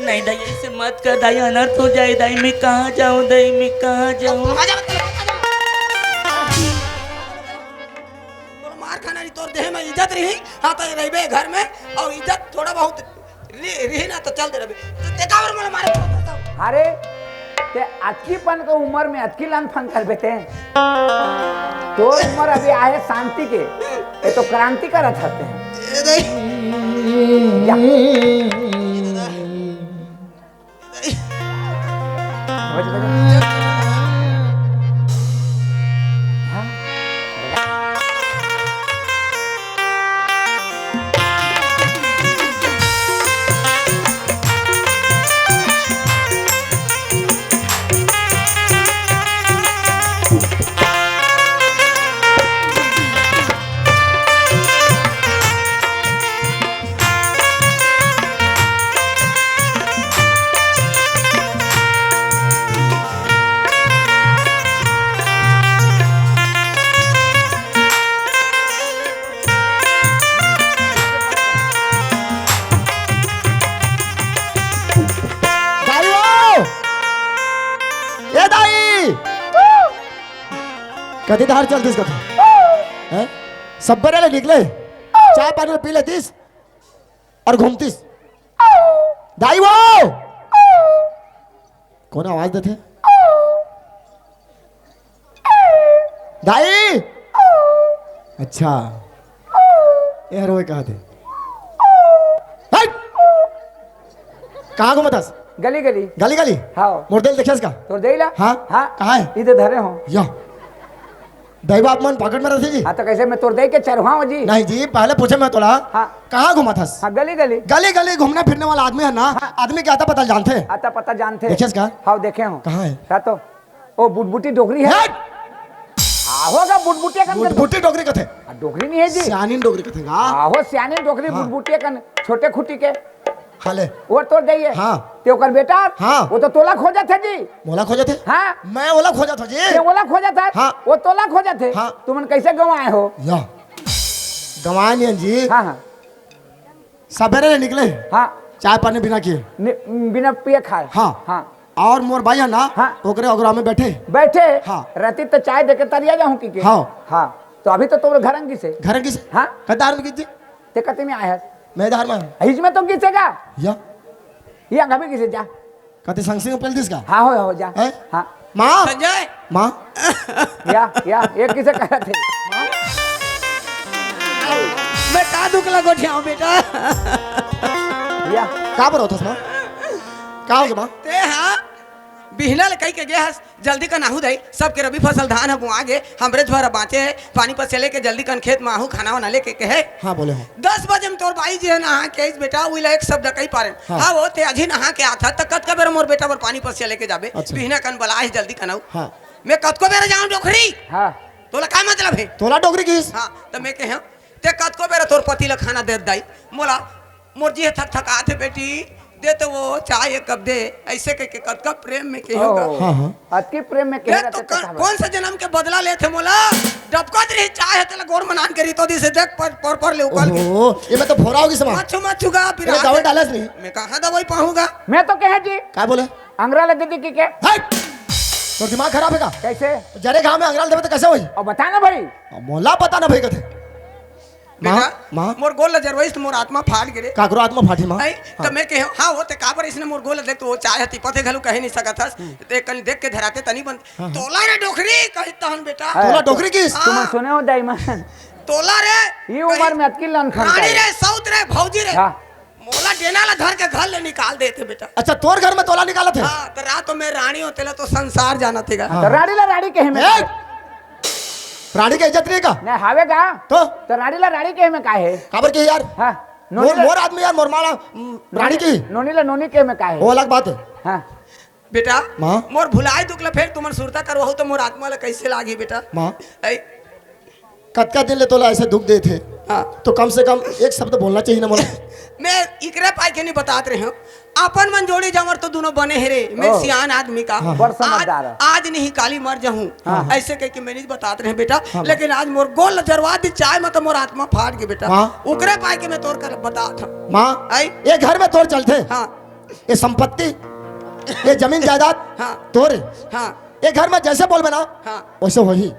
नहीं दाई ऐसे मत कर दाई अनर्थ हो जाए दाई। मैं कहाँ जाऊँ दाई मैं कहाँ जाऊँ? मार खाना रही तोर देह में इज्जत रही हाँ तो रहबे घर में और इज्जत थोड़ा बहुत रही ना तो चल दे रहे ते कावर मोला मारे अरे ते अचकीपन को उम्र में अचकी लान फन कर बेटे तो उम्र अभी आए शांति के ये तो क्रांति का रथ होते हैं जा। बज बज। हाँ? कदी धार चलतीस कथा हैं? सब बरे निकले चाय पानी पी लेतीस और घूमतीस दाई वो कौन आवाज देते दाई अच्छा ये हर कहा थे कहाँ घूमतास गली गली गली गली हाँ मोरदेल देखिए इसका तो देला हाँ हाँ कहाँ है इधर धरे हो या दैव आप मन पॉकेट में रहते जी हाँ तो कैसे मैं तोड़ दे के चरवाऊं जी नहीं जी पहले पूछे मैं तोड़ा हाँ कहाँ घुमा था हाँ गली गली गली गली घूमने फिरने वाला आदमी है ना आदमी क्या आता पता जानते आता पता जानते देखे इसका हाँ देखे हो कहाँ है क्या तो ओ बुटबुटी डोगरी है हाँ होगा बुटबुटिया का बुटी डोगरी कथे डोगरी नहीं है जी सियानी डोगरी कथे हाँ हो सियानी डोगरी बुटबुटिया का छोटे खुटी के हाले वो तोड़ जाइए हाँ ते ओकर बेटा हाँ वो तो तोला खोजा थे जी मोला खोजे थे हाँ मैं ओला खोजा था जी ते ओला खोजा था हाँ वो तोला खोजा थे हाँ तुमन कैसे गवाए हो या गवाए नहीं जी हाँ हाँ सवेरे निकले हाँ चाय पानी बिना किए बिना पिए खाए हाँ हाँ और मोर भाई है ना हाँ ओकरे ओकरा में बैठे बैठे हाँ रहती तो चाय देके तरिया जाऊं की हाँ हाँ तो अभी तो तुम घरंगी से घर किस हाँ कदार में किस ते कते में आया मैं धार में हिज में तो किसेगा या ये अंगा में किसे जा कहते संग संग पेल दिस का हाँ हो जा हैं? हाँ माँ संजय माँ या एक किसे कहा थे मैं का दुख लगो ठियाऊं बेटा या का पर होता माँ का हो गया माँ ते हाँ बिहनल कई के गे हस जल्दी का नाहू दई सबके रबी फसल धान है बुआ गे हमरे झोरा बाँचे है पानी पर चले के जल्दी कन खेत में आहू खाना वाना लेके के है हाँ बोले हो 10 बजे में तोर भाई जी है नहा के इस बेटा उइला एक शब्द कही पारे हाँ। हाँ वो ते अजी नहा के आता तक कत का बेर मोर बेटा पर पानी पर चले के जाबे अच्छा। बिहना कन बलाए जल्दी कनाऊ हाँ मैं कत को बेर जाऊं डोखरी हाँ तोला का मतलब है तोला डोगरी किस हाँ तो मैं कहे ते कत को बेर तोर पति ला खाना दे दाई मोला मोर जी थक थक आते बेटी दे तो वो चाय एक कप दे ऐसे कह के कत का प्रेम में कहे होगा हाँ हाँ अति प्रेम में कह देख रहा तो था कौन सा जन्म के बदला लेते मोला डबकत रही चाय है तेला गोर मनान करी तो दिसे देख पर ले उकल के ओहो ये मैं तो भोरा होगी समा मच्छू मच्छूगा फिर ये दवाई डालस नहीं मैं कहाँ दवाई पाऊंगा मैं तो कहे जी का बोले अंग्रेज दीदी की के हट तो दिमाग खराब है का कैसे जरे गांव में अंग्रेज देवे तो कैसे होई और बता ना भाई मोला पता ना भाई कथे बेटा माँ मोर गोल जरवई तो मोर आत्मा फाट गिरे काकरो आत्मा फाटी माँ आई तो मैं कहे हाँ वो ते काबर इसने मोर गोल देख तो वो चाय हती पते घलू कहे नहीं सकत हस ते कल देख के धराते तनी बंद तोला रे डोखरी कहता हन बेटा तोला डोगरी किस हाँ। तुम सुने हो दाईमान तोला रे ये उम्र में अतकी लन खान रानी रे सौत रे भौजी रे हाँ मोला डेना ला धर के घर ले निकाल देते बेटा अच्छा तोर घर में तोला निकाला थे हाँ तो रात में रानी होते ला तो संसार जाना थेगा तो राड़ी ला राड़ी कहे में ए! रानी का इज्जत नहीं का नहीं हावे का तो तो राड़ी ला राड़ी कहे में का है काबर की यार हाँ मोर मोर आदमी यार मोर माला रानी की नोनी ला नोनी कहे में का है वो अलग बात है हाँ बेटा माँ मोर भुलाई दुखला फिर तुमन सुरता करवाहू तो मोर आत्मा ला कैसे लागी बेटा माँ ऐ कतका दिन ले तोला ऐसे दुख दे थे हाँ तो कम से कम एक शब्द बोलना चाहिए ना मोला मैं इकरे पाई के नहीं बतात रहे हूँ अपन मन जोड़ी जमर तो दोनों बने है रे मैं ओह। सियान आदमी का बड़ समझदार है। आज नहीं काली मर जाऊं ऐसे कह के मैं नहीं बतात रहे बेटा लेकिन आज मोर गोल जरवा दी चाय में तो मोर आत्मा फाट गई बेटा हाँ। उकरे पाई के मैं तोड़ कर बता था माँ आई ये घर में तोर चलते हाँ ये संपत्ति ये जमीन जायदाद हाँ तोरे हाँ ये घर में जैसे बोल बना हाँ वैसे वही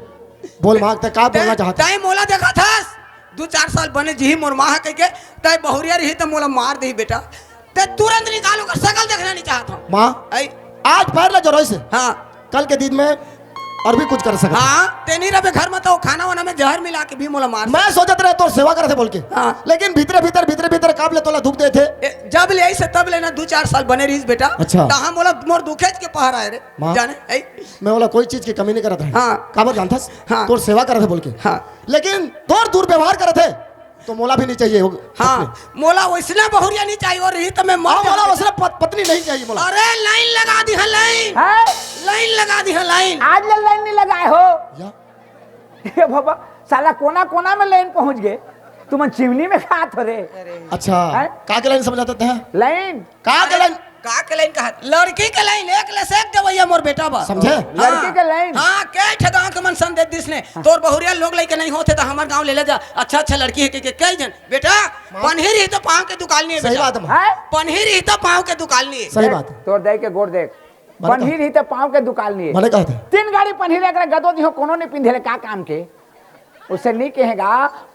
बोल मांगते का बोलना चाहता तय मोला देखा था 2-4 साल बने जी मोर माह कह के तय बहुरिया रही तो मोला मार दी बेटा ते तुरंत निकालो कर सकल देखना नहीं चाहता माँ आई आज पैर ले जरो से हाँ कल के दिन में और भी कुछ कर सकता हाँ ते नहीं रहे घर में तो खाना वाना में जहर मिला के भी मोला मार मैं सोचत रहे तो सेवा करे थे बोल के हाँ। लेकिन भीतर भीतर काबले तोला धूप दे थे जब ले से तब लेना 2-4 साल बने रही बेटा अच्छा। तहाँ मोला मोर दुखेज के पहर आए रे माँ। जाने ऐ मैं बोला कोई चीज की कमी नहीं करत रहा हाँ। काबर जानता हाँ। तोर सेवा करे थे बोल के हाँ लेकिन तोर दुर्व्यवहार करे थे तो मोला भी नहीं चाहिए हाँ मोला वैसना बहुरिया नहीं चाहिए और रही तो मैं हाँ मर मोला जाऊं। वैसे पत्नी नहीं चाहिए मोला अरे लाइन लगा दी है लाइन है लाइन लगा दी है लाइन आज ले लाइन नहीं लगाए हो या ये बाबा साला कोना कोना में लाइन पहुंच गए तुम चिमनी में खा थो रे अच्छा हैं? का के लाइन समझाते थे लाइन का के लाइन का के लाइन कहा लड़की के लाइन एक ले से एक दवैया मोर बेटा बा समझे लड़की के लाइन हाँ के ठगांव के मन संदेश दिसने तोर बहुरिया लोग लेके नहीं होते तो हमार गांव ले जा अच्छा लड़की है के कई जन बेटा पनहिर ही तो पाँव के दुकान नहीं है सही बेटा बात है माँ। है पनहिर ही तो पाँव के दुकान नहीं है सही बात है तोर दे के गोड़ देख मैंने पनहीर ही तो पाँव के दुकान लिए मैंने कहा था 3 गाड़ी पनहीर एक गदो दिहो कोनो नहीं पिंधेले का काम के उससे नहीं कहेगा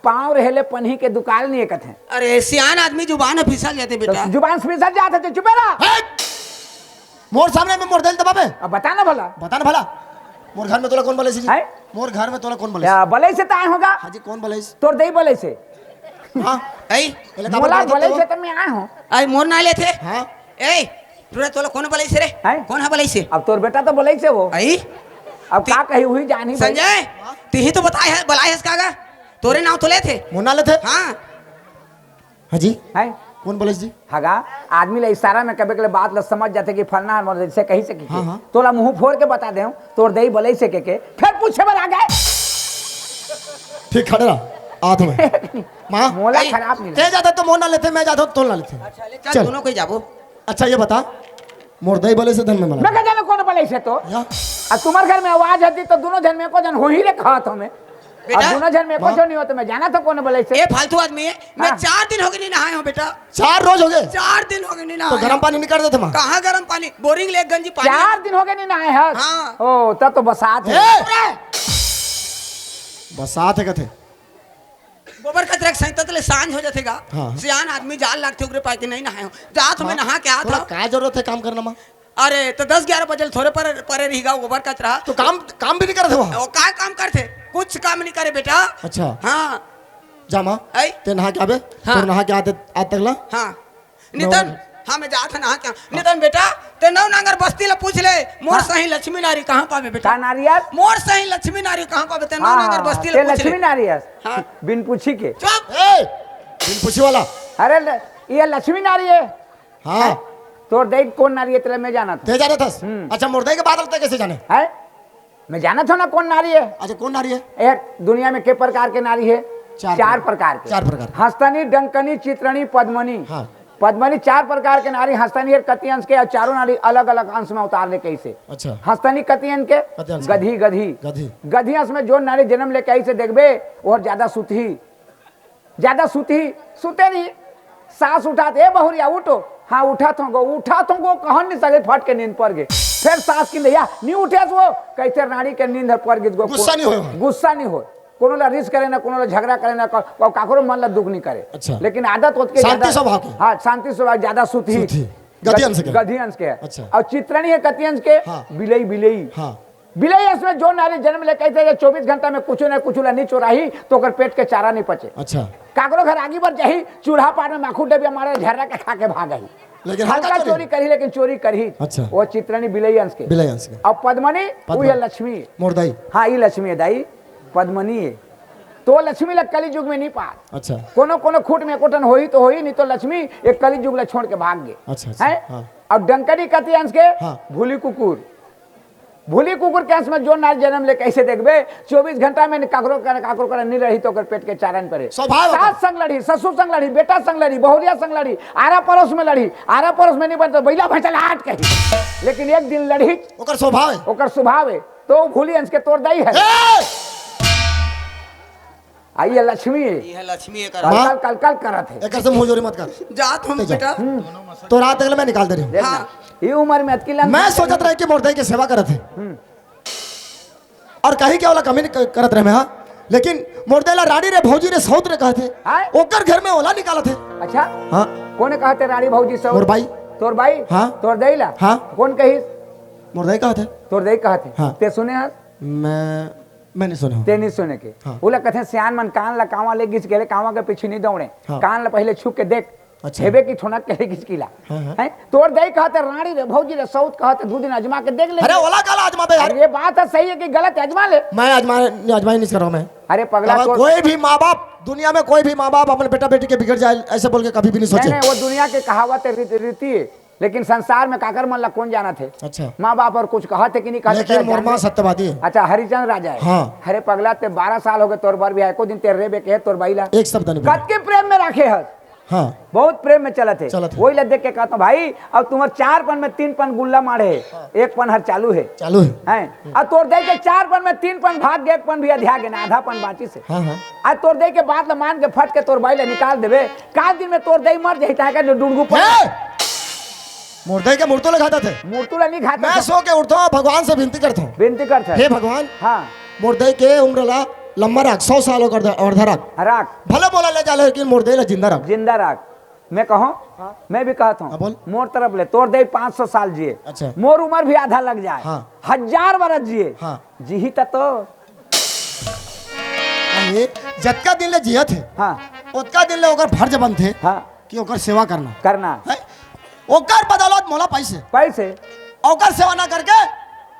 पाँव रहेले पनही के दुकान नहीं कथे अरे सियान आदमी जुबान है फिसल जाते तो बेटा जुबान से फिसल जाते थे चुपे रहा है? मोर सामने में मोर दिल दबावे अब बता ना भला बता ना भला मोर घर में तोला कौन बोले है? मोर घर में तोला कौन बोले या बले से ताए होगा हाजी कौन बोले तोर दई बले से हाँ ऐ पहले का मोला बोलते बले थे से तो मैं आया हूँ आई मोर ना लेते हाँ ए तुरे तोला कौन बोले से रे हैं? कौन है बोले से अब तोर बेटा तो बले से वो आई अब का कही हुई जानी भाई संजय तिही तो बताए है बुलाए है कागा तोरे नाम तो ले थे मुन्ना ले थे हाँ हाजी है कौन बोले जी हगा आदमी ले इशारा में कभी कभी बात ल समझ जाते कि फलना है से कही से हाँ, हाँ। तोला मुंह फोड़ के बता दे तोर दई बले से के फिर पूछे बर आ गए ठीक खड़े रहा आठ में माँ मोला ऐ, खराब नहीं ते जाता तो मोर ना लेते मैं जाता तो ना लेते चल चल। दोनों कोई जाबो अच्छा ये बता मोर दई बोले से धन में मला मैं कह जाने कौन बले से तो या अब तुम्हारे घर में आवाज आती तो दोनों जन में को जन हो ही रे कहा तो मैं बेटा, अब दोनों जन में को जो नहीं हो तो मैं जाना तो कौन बले से ये फालतू आदमी है मैं हाँ। 4 दिन हो गए नहीं नहाया हूँ बेटा 4 रोज हो गए 4 दिन हो गए नहीं तो नहाया गर्म पानी नहीं कर देते माँ कहाँ गर्म पानी बोरिंग ले गंजी पानी 4 दिन हो गए नहीं नहाए है हाँ। ओ तब तो बसात है ए! बसात है कथे गोबर कचरा सही तले सांझ हो जातेगा हाँ। सियान आदमी जाल लागते उगरे पाए के नहीं नहाया हूँ जा तो मैं नहा के आ थोड़ा था का जरूरत है काम करना माँ अरे तो 10-11 बजे थोड़े पर परे रहीगा गोबर कचरा। तो काम भी नहीं करते वहाँ? वो काय काम करते? कुछ काम नहीं करे बेटा। अच्छा हाँ जा माँ ऐ ते नहा के आवे हाँ। तो नहा के आते आते तकला हाँ नितन हाँ मैं जाता ना क्या नितन बेटा ते नौ नांगर बस्ती ला पूछ ले मोर सही लक्ष्मी नारी कहाँ पावे बेटा? का नारियल? मोर सही लक्ष्मी नारी कहाँ पावे? ते नौ हाँ, नांगर बस्ती ला ते पूछ लक्ष्मी ले। नारियल हाँ। बिन पूछी के। चुप। ए बिन पूछी वाला अरे ये लक्ष्मी नारी है। हाँ तोर दे कौन नारी है तेरे में जाना था? दे जाने था। अच्छा मुर्दे के बादल तक कैसे जाने? है मैं जाना था ना कौन नारी है। अच्छा कौन नारी है? एक दुनिया में के प्रकार के नारी है? चार प्रकार के। 4 प्रकार। हस्तनी, डंकनी, चित्रणी, पद्मनी। हाँ। पद्मनी 4 प्रकार के नारी। हस्तनी कति अंश के और चारों नारी अलग अलग अंश में उतारने कैसे। अच्छा हस्तनी कति अंश के कति अंश के? गधी गधी गधी। गधी अंश में जो नारी जन्म लेके ऐसे देखबे और ज्यादा सुती सुते नहीं सांस उठाते बहुरिया उठो। हाँ उठा थो कहन नहीं सके फट के नींद पड़ गए फिर सांस की लिया नहीं उठे वो कैसे नारी के नींद पड़ गई। गुस्सा नहीं हो कोनो ला रिस्क करे ना कोनो ला झगड़ा करे ना काकरो मन ला दुख नहीं करे। अच्छा। लेकिन आदत होत के शांति स्वभाव के। हाँ शांति स्वभाव ज्यादा सुती गधी अंश के। गधी अंश के। अच्छा। और चित्रणी है कति अंश के। हाँ। बिलई हाँ बिलई इसमें जो नारी जन्म ले कहते 24 घंटा में कुछ न कुछ नहीं चोराही तो ओकर पेट के चारा नहीं पचे। अच्छा काकरो घर आगे बढ़ जाही चूल्हा पार में माखू डेबी हमारे झर्रा के खा के भागही लेकिन हल्का चोरी करी लेकिन चोरी करी। अच्छा। वो चित्रणी बिलई अंश के। बिलई अंश के। और पद्मनी वो है लक्ष्मी। मुर्दाई। हाँ ये लक्ष्मी है दाई पद्मनी है तो लक्ष्मी लग कली युग में नहीं पार। अच्छा कोनो खूट में कोटन होई तो होई नहीं तो लक्ष्मी एक कली युग ला छोड़ के भाग गए। अच्छा है हाँ। और डंकनी कति अंश के। हाँ। भूली कुकुर के अंश में जो नार जन्म ले कैसे देखबे 24 घंटा में काकरो कर नहीं रही तो ओकर पेट के चारण पड़े। स्वभाव सास संग लड़ी ससुर संग लड़ी बेटा संग लड़ी बहुरिया संग लड़ी आरा पड़ोस में लड़ी आरा पड़ोस में नहीं बनता बैला भैंचल हाट कही लेकिन एक दिन लड़ी ओकर स्वभाव है तो भूली अंश के तोड़ दई है। आइए लक्ष्मी है ये लक्ष्मी का कल करत है। एक से मुंहजोरी मत कर। जात हम बेटा। तो रात तक मैं निकाल दे रही हूँ। देखना, ये उम्र में अतकी मैं सोचत रहे कि मुर्दई की सेवा करत है और कहीं क्या वाला कमी नहीं करत रहे मैं। हाँ लेकिन मुर्देला रानी रे भौजी रे सौत रे कहते हाँ? ओकर घर में ओला निकालत है। अच्छा हाँ कोने कहते रानी भौजी सब मोर भाई तोर भाई हाँ? तोर दईला हाँ? कौन कही मुर्दई कहते तोर दई कहते हाँ। ते सुने हस मैंने सुना हूँ। ते नहीं सुने के हाँ। बोला कथे सियान मन कान ला कावा ले घिस गेले कावा के पीछे नहीं दौड़े हाँ। कान ला पहले छुप के देख अच्छा। हेबे की ठोनक के घिस कीला हाँ, हाँ। हैं तोर दई कहते रानी रे भौजी रे सौत कहते 2 दिन अजमा के देख ले। अरे ओला काला आजमा बे यार। अरे ये बात है सही है कि गलत है अजमा ले। मैं आजमाई नहीं कर रहा हूँ मैं। अरे पगला अब कोई भी माँ बाप दुनिया में कोई भी माँ बाप अपने बेटा बेटी के बिगड़ जाए ऐसे बोल के कभी भी नहीं सोचे। नहीं वो दुनिया के कहावत है रीति है लेकिन संसार में काकर मन ला कौन जाना थे। अच्छा माँ बाप और कुछ कहते कि नहीं कहते लेकिन मोर माँ सत्यवादी है। अच्छा हरिचंद्र राजा है। हाँ। अरे पगला ते 12 साल हो गए तोर बार भी है को दिन तेरे रेबे के है तोर बाईला एक शब्द नहीं बोला। कत के प्रेम में रखे है। हाँ बहुत प्रेम में चलत है चलत है। वही ला देख के कहता हूँ भाई अब तुम्हार 4 पन में 3 पन गुल्ला मारे है 1 पन हर चालू है हैं अब तोर दे के 4 पन में 3 पन भाग गए 1 पन भी अध्या गए ना आधा पन बाची से। हाँ हाँ आज तोर दे के बाद ला मान के फट के तोर बाई ला निकाल देवे काल दिन में तोर दे मर जाई ताके डुंडगू पर मुर्दई के मूर्तो लगाता थे। मूर्तू ला नहीं खाता मैं सो के उठता हूँ भगवान से विनती करता हूँ विनती करता हे भगवान हाँ मुर्दई के उम्र ला लंबा रख 100 साल और रख राख भले बोला ले जा लेकिन मुर्दई ला जिंदा रख। जिंदा राख मैं कहूँ मैं भी कहता हाँ, हूँ बोल। मोर तरफ ले तोड़ दे 500 साल जिए अच्छा। मोर उम्र भी आधा लग जाए हाँ। 1000 बरस जिए हाँ। जी तो अरे जतका दिन ले जियत है हाँ उतका दिन ले ओकर फर्ज बनते हाँ कि ओकर सेवा करना करना है। ओकर बदौलत मोला पैसे ओकर सेवा ना करके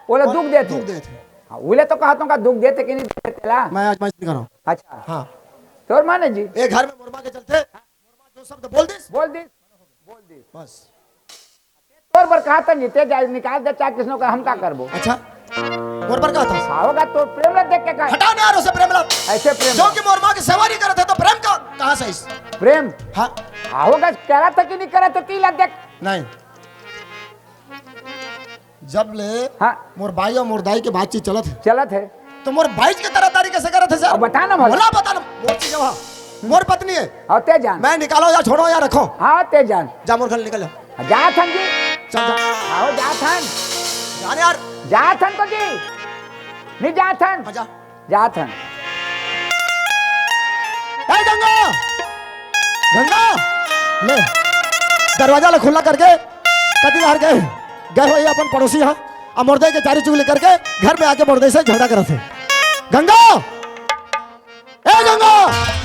बोले दुख देते दुख देते। हाँ, बोले तो कहता हूँ का दुख देते कि नहीं देते ला मैं आज कर रहा हूँ। अच्छा हाँ तोर माने जी एक घर में मुर्मा के चलते मुर्मा जो शब्द बोल दिस बोल दी बस। तोर पर कहा था जीते जाए निकाल दे चाहे किसनो का हम का करबो। अच्छा मोर पर का था होगा तो प्रेम रख देख के कहा हटा ना यार उसे प्रेम लग ऐसे प्रेम जो कि मोरमा की सेवा नहीं करते तो प्रेम का कहाँ से इस प्रेम हाँ होगा करा था कि नहीं करा था तीला देख नहीं जब ले हाँ मोर भाई और मोर दाई के बातचीत चलत है तो मोर भाई के तरह तरीके से करत है सर। अब बता ना भला। भला बता ना मोर चीज वहाँ मोर पत्नी है और ते जान मैं निकालो या छोड़ो या रखो हाँ ते जान जा मोर घर निकल जा थन जी चल जा आओ जा थन जाने यार जा थन तो जी नहीं जा थन जा जा थन ए गंगा गंगा ले दरवाजा ले खुला करके कति हार गए गए हो ये अपन पड़ोसी यहाँ अब मुर्दे के चारी चुगली करके घर में आके मुर्दे से झगड़ा करते गंगा ए गंगा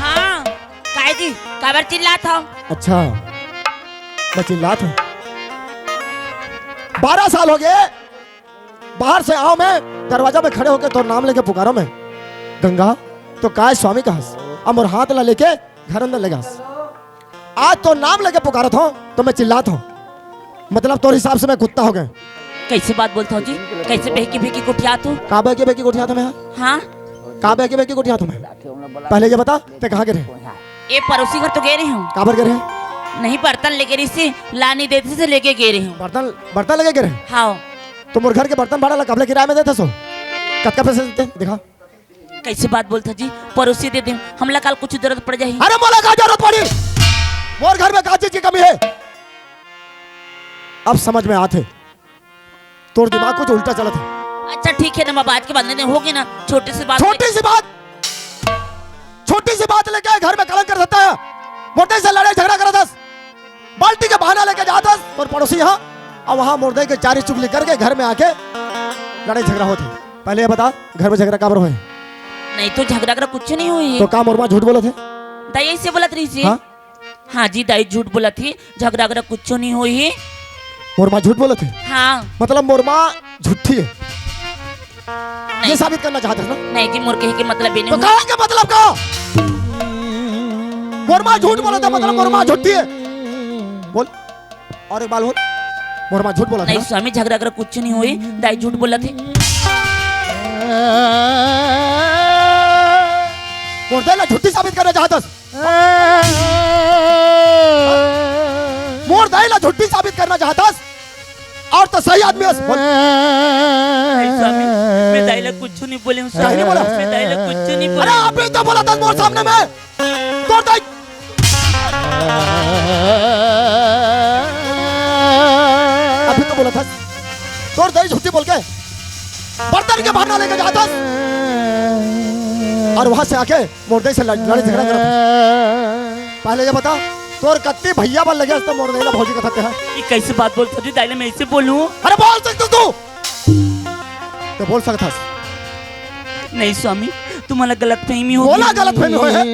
हाँ काय जी काबर चिल्लात हो? अच्छा मैं चिल्लात हूँ 12 साल हो गए बाहर से आओ मैं दरवाजा में खड़े होके तो नाम लेके पुकारो मैं गंगा तो काय स्वामी का हंस अब और हाथ ला लेके घर अंदर लगा आज तो नाम लेके पुकारा था तो मैं चिल्लाता हूँ मतलब तोर हिसाब से मैं कुत्ता हो गया कैसे बात बोलते हो जी? कैसे बेकी बेकी कुटिया तू? काबे के बेकी उठिया था मैं हाँ काबे के बेकी उठिया था मैं पहले ये बता ते कहाँ गिरे ये पड़ोसी घर तो गए रही हूँ। काबर गिरे नहीं बर्तन लेके रही से लानी देते से लेके गए रही हूँ। बर्तन बर्तन लगे गिरे हाँ तुम मोर घर के बर्तन भाड़ा ला कबले किराए में देते सो कतका पैसे देते दिखा कैसे बात बोलते हो जी? पड़ोसी दे दे हमला कल कुछ जरूरत पड़ जाए। अरे मोला का जरूरत पड़ी मोर घर में का चीज की कमी है अब समझ में आते तोर दिमाग कुछ उल्टा चला था अच्छा ठीक है ना मैं बात के बाद नहीं होगी ना छोटी सी बात छोटी सी बात लेके घर में कलंक कर सकता है मोटे से लड़ाई झगड़ा करा दस बाल्टी के बहाना लेके जाता और पड़ोसी यहाँ और वहां मुर्दे के चारी चुगली करके घर में आके लड़ाई झगड़ा होती पहले ये बता घर में झगड़ा काबर हुए नहीं तो झगड़ा कर कुछ नहीं हुई तो काम मुर्मा झूठ बोले थे दाई ऐसे बोला रही सी। हाँ? हाँ जी दाई झूठ बोला थी झगड़ा कर कुछ नहीं हुई। मुर्मा झूठ बोले थे हाँ मतलब मुर्मा झूठी है नहीं, ये साबित करना चाहते हैं ना नहीं जी मोर कहे के मतलब ये तो नहीं कहा के मतलब का मुर्मा झूठ बोला था मतलब मुर्मा झूठी है बोल और एक बार बोल मुर्मा झूठ बोला था नहीं ना? स्वामी झगड़ा कर कुछ नहीं हुई दाई झूठ बोला थी। मुर्दे ला झूठी साबित करना चाहता मुर्दे ला झूठी साबित करना चाहता और तो सही आदमी है बोल नहीं स्वामी मैं दाई ला कुछ नहीं बोले हूँ क्या नहीं बोला? मैं दाई ला कुछ नहीं अरे बोले। आपने तो बोला था मोर सामने में तोड़ दे अभी तो बोला था तोड़ दे झूठी बोल के बर्तन के बहाना लेके जाता और वहां से आके मुर्दे से लड़ाई झगड़ा कर पहले ये बता तोर कत्ती भैया बन लगे तो मुर्दे ला भौजी का है ये कैसे बात बोलते हो दाई ला मैं ऐसे बोलूँ? अरे बोल सकते तू तो बोल सकता नहीं स्वामी तुम्हाला गलत फहमी हो बोला गलत फहमी होए है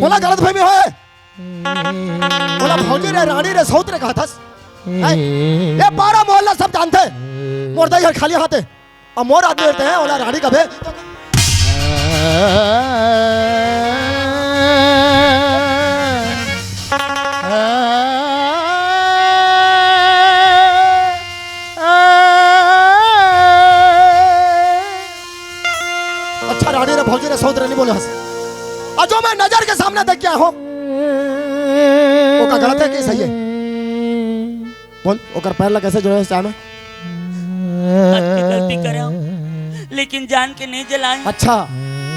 बोला गलत फहमी होए बोला भौजी रे रानी रे सौत रे कहा था ये पारा मोहल्ला सब जानते मोर दई खाली हाथे और मोर आदमी रहते हैं ओला रानी कभे अच्छा रानी रे भौजी रे सौत रे नहीं बोले हंस और जो मैं नजर के सामने देख के आया हूं वो का गलत है कि सही है बोल ओकर पैर ला कैसे जोड़े चाय में गलती करे हूँ, लेकिन जान के नहीं जलाए। अच्छा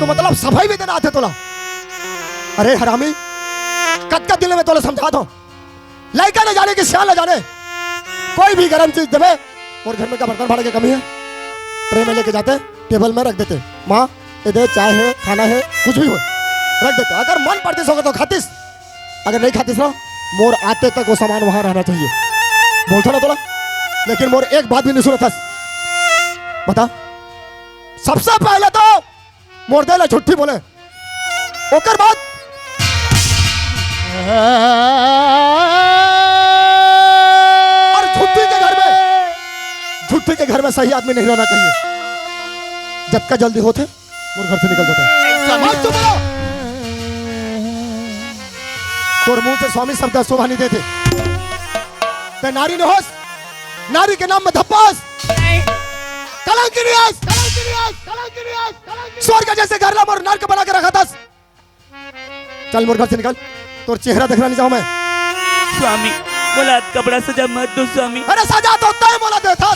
तो मतलब सफाई भी देना आते तोला अरे हरामी कद का दिल में तोला समझा दो लड़का न जाने कि सियाल न जाने कोई भी गर्म चीज देवे और घर में का बर्तन भाड़े की कमी है ट्रे में लेके जाते टेबल में रख देते माँ ये दे चाय है खाना है कुछ भी हो रख देते अगर मन पड़तीस होगा तो खातीस अगर नहीं खातीस ना मोर आते तक वो सामान वहां रहना चाहिए बोलता ना तोला लेकिन मोर एक बात भी नहीं सुना था बता सबसे पहले तो मुर्दे ला झूठी बोले ओकर बाद और झूठी के घर में सही आदमी नहीं रहना चाहिए जब का जल्दी होते मोर घर से निकल जाता है मत तू बोलो तोर मुंह से स्वामी शब्द शोभा नहीं देते ते नारी ने होश नारी के नाम में धप्पास कलंकिनी स्वर्ग जैसे घर ला मोर नरक बना के रखा था चल मोर घर से निकल तोर चेहरा देखना नहीं चाहूं मैं स्वामी बोला कपड़ा सजा मत दो स्वामी। अरे सजा तो तय बोला दे था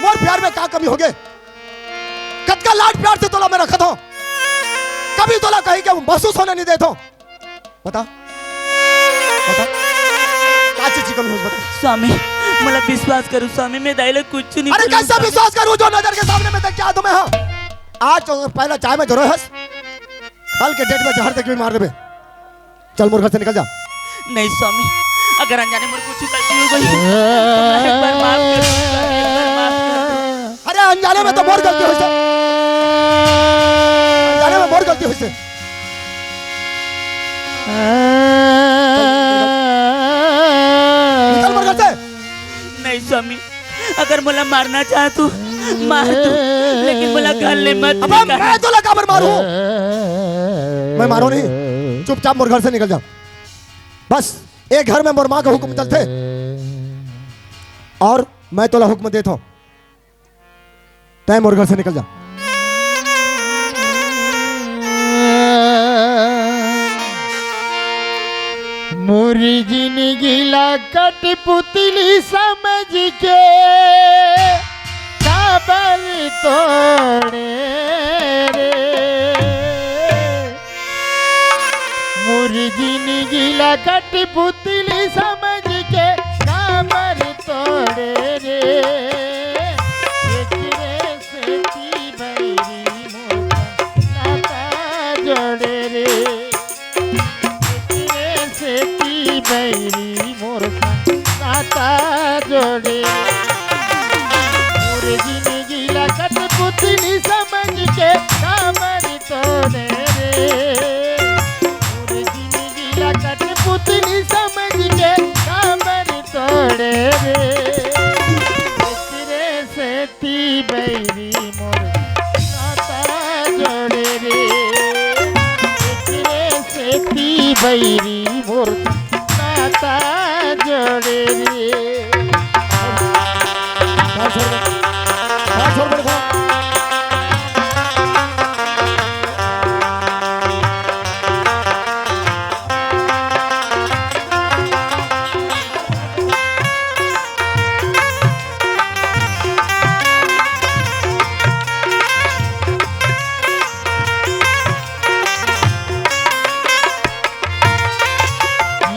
मोर प्यार में क्या कमी हो गए कद का लाड प्यार से तोला मैं रखा था कभी तोला कहीं के महसूस होने नहीं देता बता बता क्या चीज की कमी हो बता स्वामी मला विश्वास करो स्वामी मैं दाइला कुछ नहीं अरे कैसे विश्वास करूं जो नजर के सामने में देख के आ तुम्हें हाँ आज तो पहला चाय में जरूर हंस कल के डेट में जहर तक भी मार देबे चल मोर घर से निकल जा नहीं स्वामी अगर अनजाने मेरे कुछ गलती हो गई तो मैं एक बार माफ कर दो, एक बार माफ कर दो। अरे अनजाने में तो मोर गलती हुई से, अनजाने में मोर गलती हुई से। निकल मोर घर से। नहीं स्वामी, अगर मुला मारना चाहे तो मार दो, लेकिन मुला गले मत अबे निकाल। मैं तो लगा पर मारूं, मैं मारू नहीं, चुपचाप मोर घर से निकल जा। बस एक घर में मोर माँ का हुक्म चलते और मैं तोला हुक्म देता हूं, तय मोर घर से निकल जा। मोरी जिंदगी ला कट पुतली समझ के काबर तोड़े रे, मोरी जिंदगी ला कट पुतली समझ के काबर तोड़े रे, एकरे से की बैरी मोर नाता जोड़े रे, बैरी मोर नाता जोड़े, मोर जिंदगी ला कट पुतली समझ के कामर तोड़े रे, मोर जिंदगी ला कट पुतली समझ के कामर तोड़े रे, एकरे से ती बैरी मोर नाता जोड़े रे, एकरे से ती बैरी मोर नाता जोड़े रे। छोड़ मेरे को।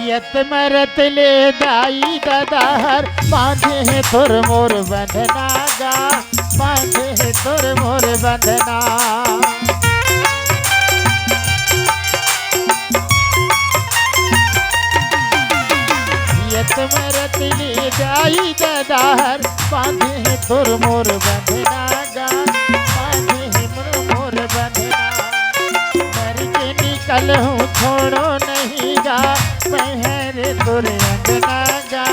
यत मरत ले दाई दादार बांधे है तोर मोर बंधना गा, बांधे है तोर मोर बंधना, यत मरत ले दाई दादार बांधे है तोर मोर बंधना गा, बांधे है मोर बंधना, मर के निकल हूँ छोड़ो नहीं गा, मैं हरे तोरे अंगना गा,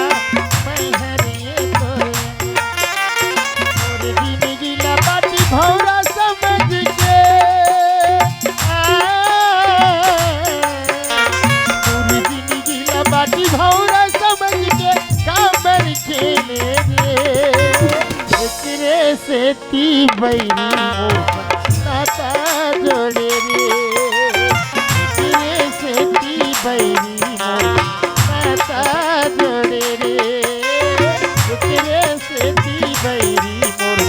मैं हरे तोरे तोरे जिंदगी ला बाटी भौरा समझ के, तोरे जिंदगी ला बाटी भौरा समझ के काबर खेले रे, एकरे से ती बैरी मोर नाता जोड़े रे, एकरे से ती बैरी नाता जोड़े रे, एकरे से ती बैरी मोर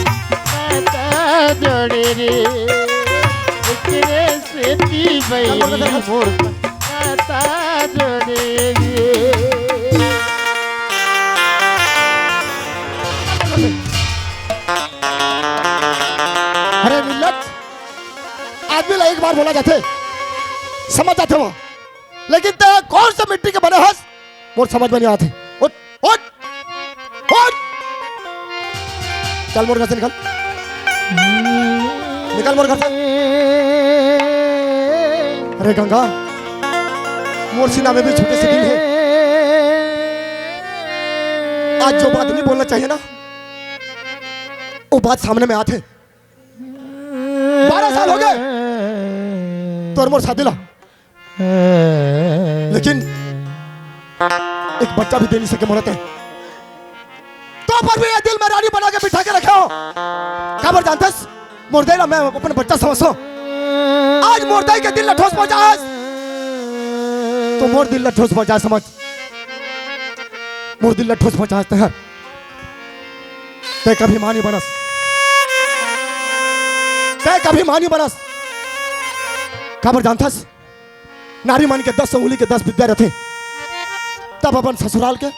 नाता जोड़े रे, एकरे से ती बैरी मोर नाता जोड़े रे। अरे मिल्लत, आदमी ला एक बार बोला जाते समझ जाते वो, लेकिन ते कौन सा मिट्टी के बने हंस मोर समझ में नहीं आते। उठ उठ उठ, चल मोर घर से निकल, निकल मोर घर से। अरे गंगा, मोर सीना में भी छोटे से दिल है, आज जो बात नहीं बोलना चाहिए ना वो बात सामने में आते। 12 साल हो गए तोर मोर शादी ला, लेकिन एक बच्चा भी दे नहीं सके मोरते, तो पर भी ये दिल में रानी बना के बिठा के रखे हो। खबर जानतस मुर्दे ना मैं अपने बच्चा समझो, आज मुर्दे के दिल ला ठोस पहुंचा तो मोर दिल ला ठोस पहुंचा, समझ मोर दिल ला ठोस पहुंचाते हैं। ते कभी मानी बनस, ते कभी मानी बनस। खबर जानतस नारी मन के 10 उंगली के 10 विद्या रहते, तब अपन ससुराल के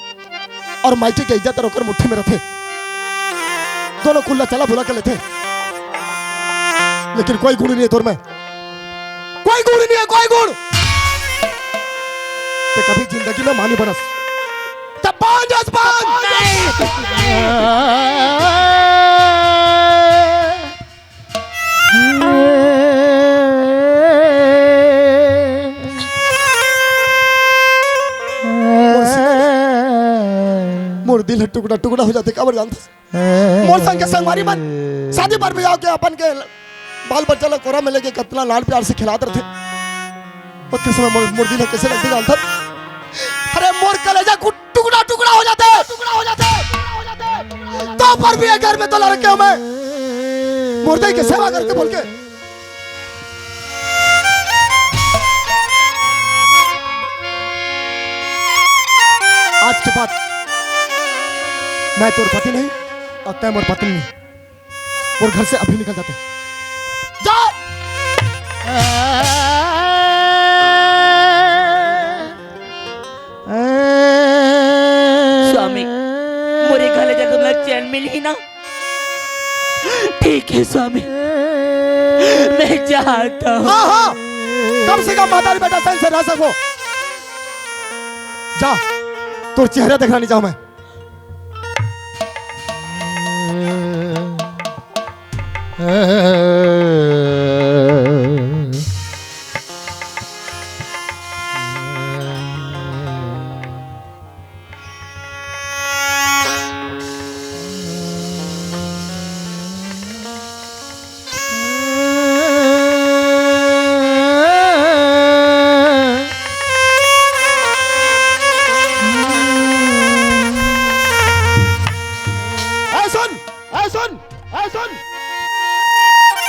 और मायके के इज्जत रोकर मुट्ठी में रहते, दोनों कुल्ला चला बुला के लेते, लेकिन कोई गुण नहीं है तोर में, कोई गुण नहीं है, कोई गुण। ते कभी जिंदगी में मानी बनस, तब बांध बस बांध। मोर दिल टुकड़ा टुकड़ा हो जाते काबर जानता मोर संग के संगवारी मन शादी पर भी आके अपन के बाल बच्चा लोग कोरा में लेके कितना लाड प्यार से खिलाते रहे और किस समय मोर दिल कैसे लगती जानता अरे मोर कलेजा टुकड़ा टुकड़ा हो जाते तो पर भी घर में तो लड़के हूं मैं मुर्दे की सेवा करके बोल के आज के बाद मैं तोर पति नहीं और तय मोर पत्नी नहीं और घर से अभी निकल जाते जा। स्वामी मोरे गले जा तुम्हें चैन मिली ना। ठीक है स्वामी मैं चाहता हूँ। हाँ हाँ कम से कम माता बेटा संग से रह सको। जा तो चेहरा देखना नहीं चाहूं मैं।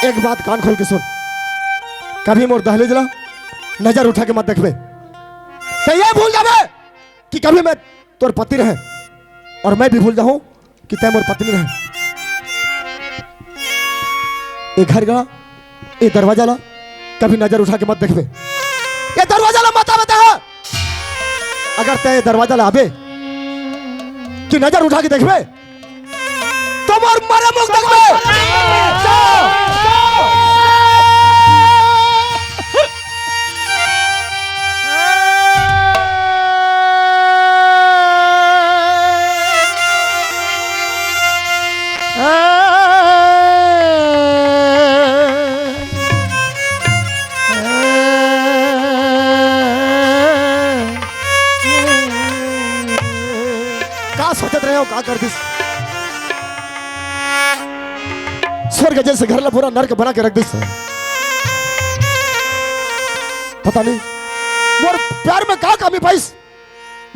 एक बात कान खोल के सुन कभी मोर दहलीज ला नजर उठा के मत देखबे तो ये भूल जाबे कि कभी मैं तोर पति रहे और मैं भी भूल जाऊं कि तै मोर पत्नी रहे। ये घर गला ये दरवाजा ला कभी नजर उठा के मत देखबे। ये दरवाजा ला मत आवे है अगर तै दरवाजा ला आबे कि नजर उठा के देखबे तो मोर मरे मुख देखबे। सोचत रहे हो का कर दिस स्वर्ग जैसे घर ला पूरा नरक बना के रख दिस। पता नहीं मोर प्यार में का कमी पाइस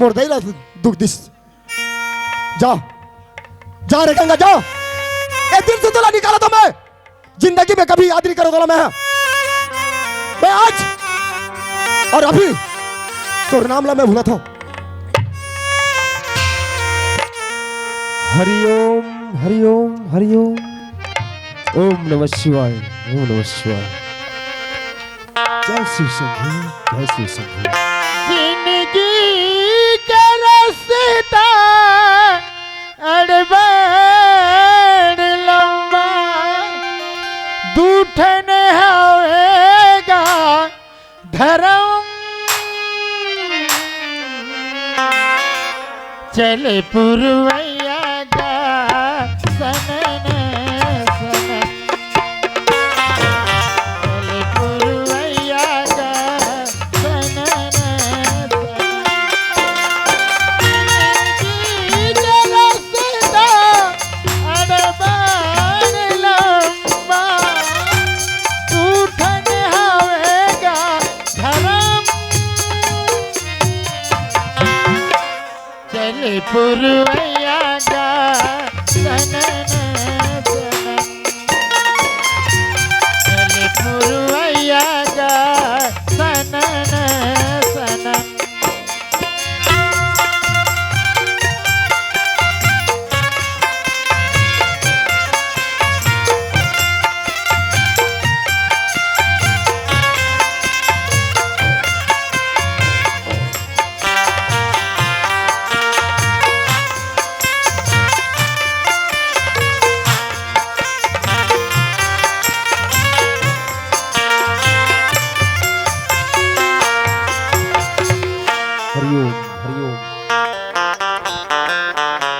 मोर दैला दुख दिस। जा जा रे गंगा जा ए दिल से तोला निकाला तो मैं जिंदगी में कभी याद नहीं करो तोला मैं आज और अभी तोर नाम ला मैं भूला था। हरिओम हरिओम हरिओम ओम नमः शिवाय ओम नमः शिवाय। जय श्री शंभू जय श्री शंभू। जिंदगी का रास्ता अड़बड़ लंबा दूठन होएगा धर्म चले पुरवैया पुरवैया गा सनन सनन चले पुरवैया गा सनन सनन।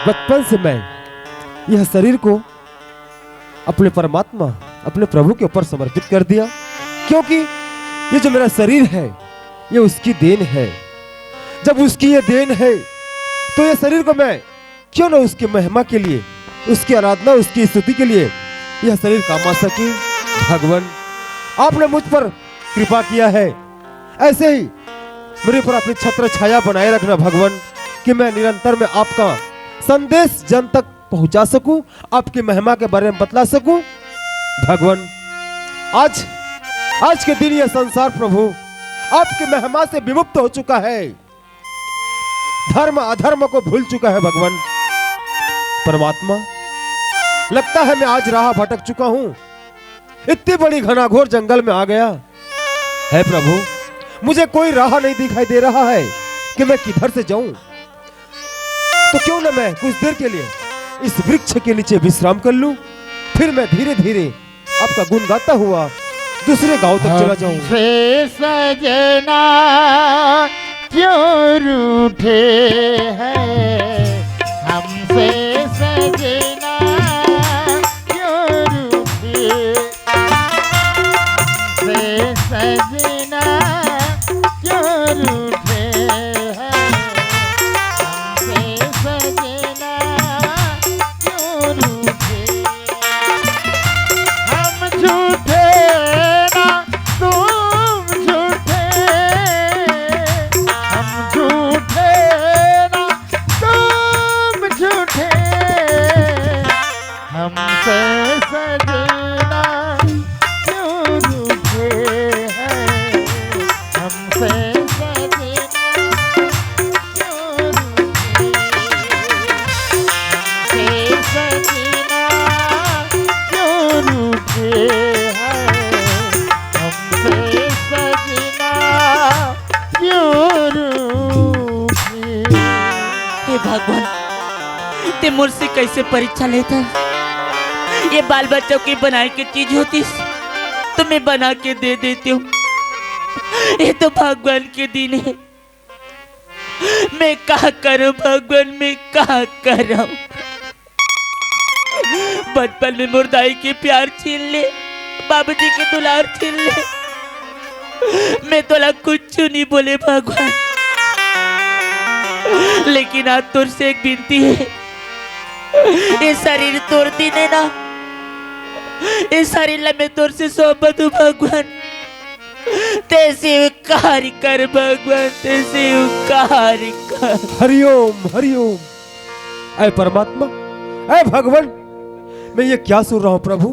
बचपन से मैं यह शरीर को अपने परमात्मा अपने प्रभु के ऊपर समर्पित कर दिया, क्योंकि ये जो मेरा शरीर है ये उसकी देन है। जब उसकी ये देन है तो ये शरीर को मैं क्यों ना उसकी महिमा के लिए, उसकी आराधना, उसकी स्तुति के लिए यह शरीर काम आ सके। भगवान आपने मुझ पर कृपा किया है, ऐसे ही मेरे पर अपनी छत्र छाया बनाए रखना भगवान, कि मैं निरंतर में आपका संदेश जन तक पहुंचा सकूं, आपकी महिमा के बारे में बतला सकूं। भगवान आज के दिन यह संसार प्रभु आपकी महिमा से विमुक्त हो चुका है, धर्म अधर्म को भूल चुका है। भगवान परमात्मा, लगता है मैं आज राह भटक चुका हूं, इतनी बड़ी घनाघोर जंगल में आ गया है प्रभु, मुझे कोई राह नहीं दिखाई दे रहा है कि मैं किधर से जाऊं। तो क्यों न मैं कुछ देर के लिए इस वृक्ष के नीचे विश्राम कर लूं, फिर मैं धीरे धीरे आपका गुण गाता हुआ दूसरे गांव तक चला जाऊं। हमसे सजना क्यों रूठे हैं, हमसे सजना क्यों रूठे, हमसे सजना क्यों रूठे हैं, हमसे सजना क्यों रूठे, हम झूठे ना तुम झूठे, हम झूठे ना तुम झूठे, हमसे सजना क्यों रूठे हैं, हमसे सजना क्यों रूठे, हमसे सजना क्यों रूठे हैं, हमसे सजना क्यों रूठे। हे भगवान, ते मुझसे कैसे परीक्षा लेता? ये बाल बच्चों की बनाई की चीज होती तो मैं बना के दे देती हूँ। ये तो भगवान के दिन है, मैं क्या करूं भगवान, मैं क्या करूं? बचपन में मुर्दाई के प्यार छीन ले, बाबूजी के दुलार छीन ले, मैं तोला कुछ नहीं बोले भगवान, लेकिन आज तुझसे एक विनती है, ये शरीर तोड़ दी ने ना, इस शरीर ला मैं तुझसे सौंपत हूँ भगवान, तैसे कार्य कर भगवान, तैसे कार्य कर। हरिओम हरिओम। ऐ परमात्मा, ऐ भगवान, मैं ये क्या सुन रहा हूँ प्रभु?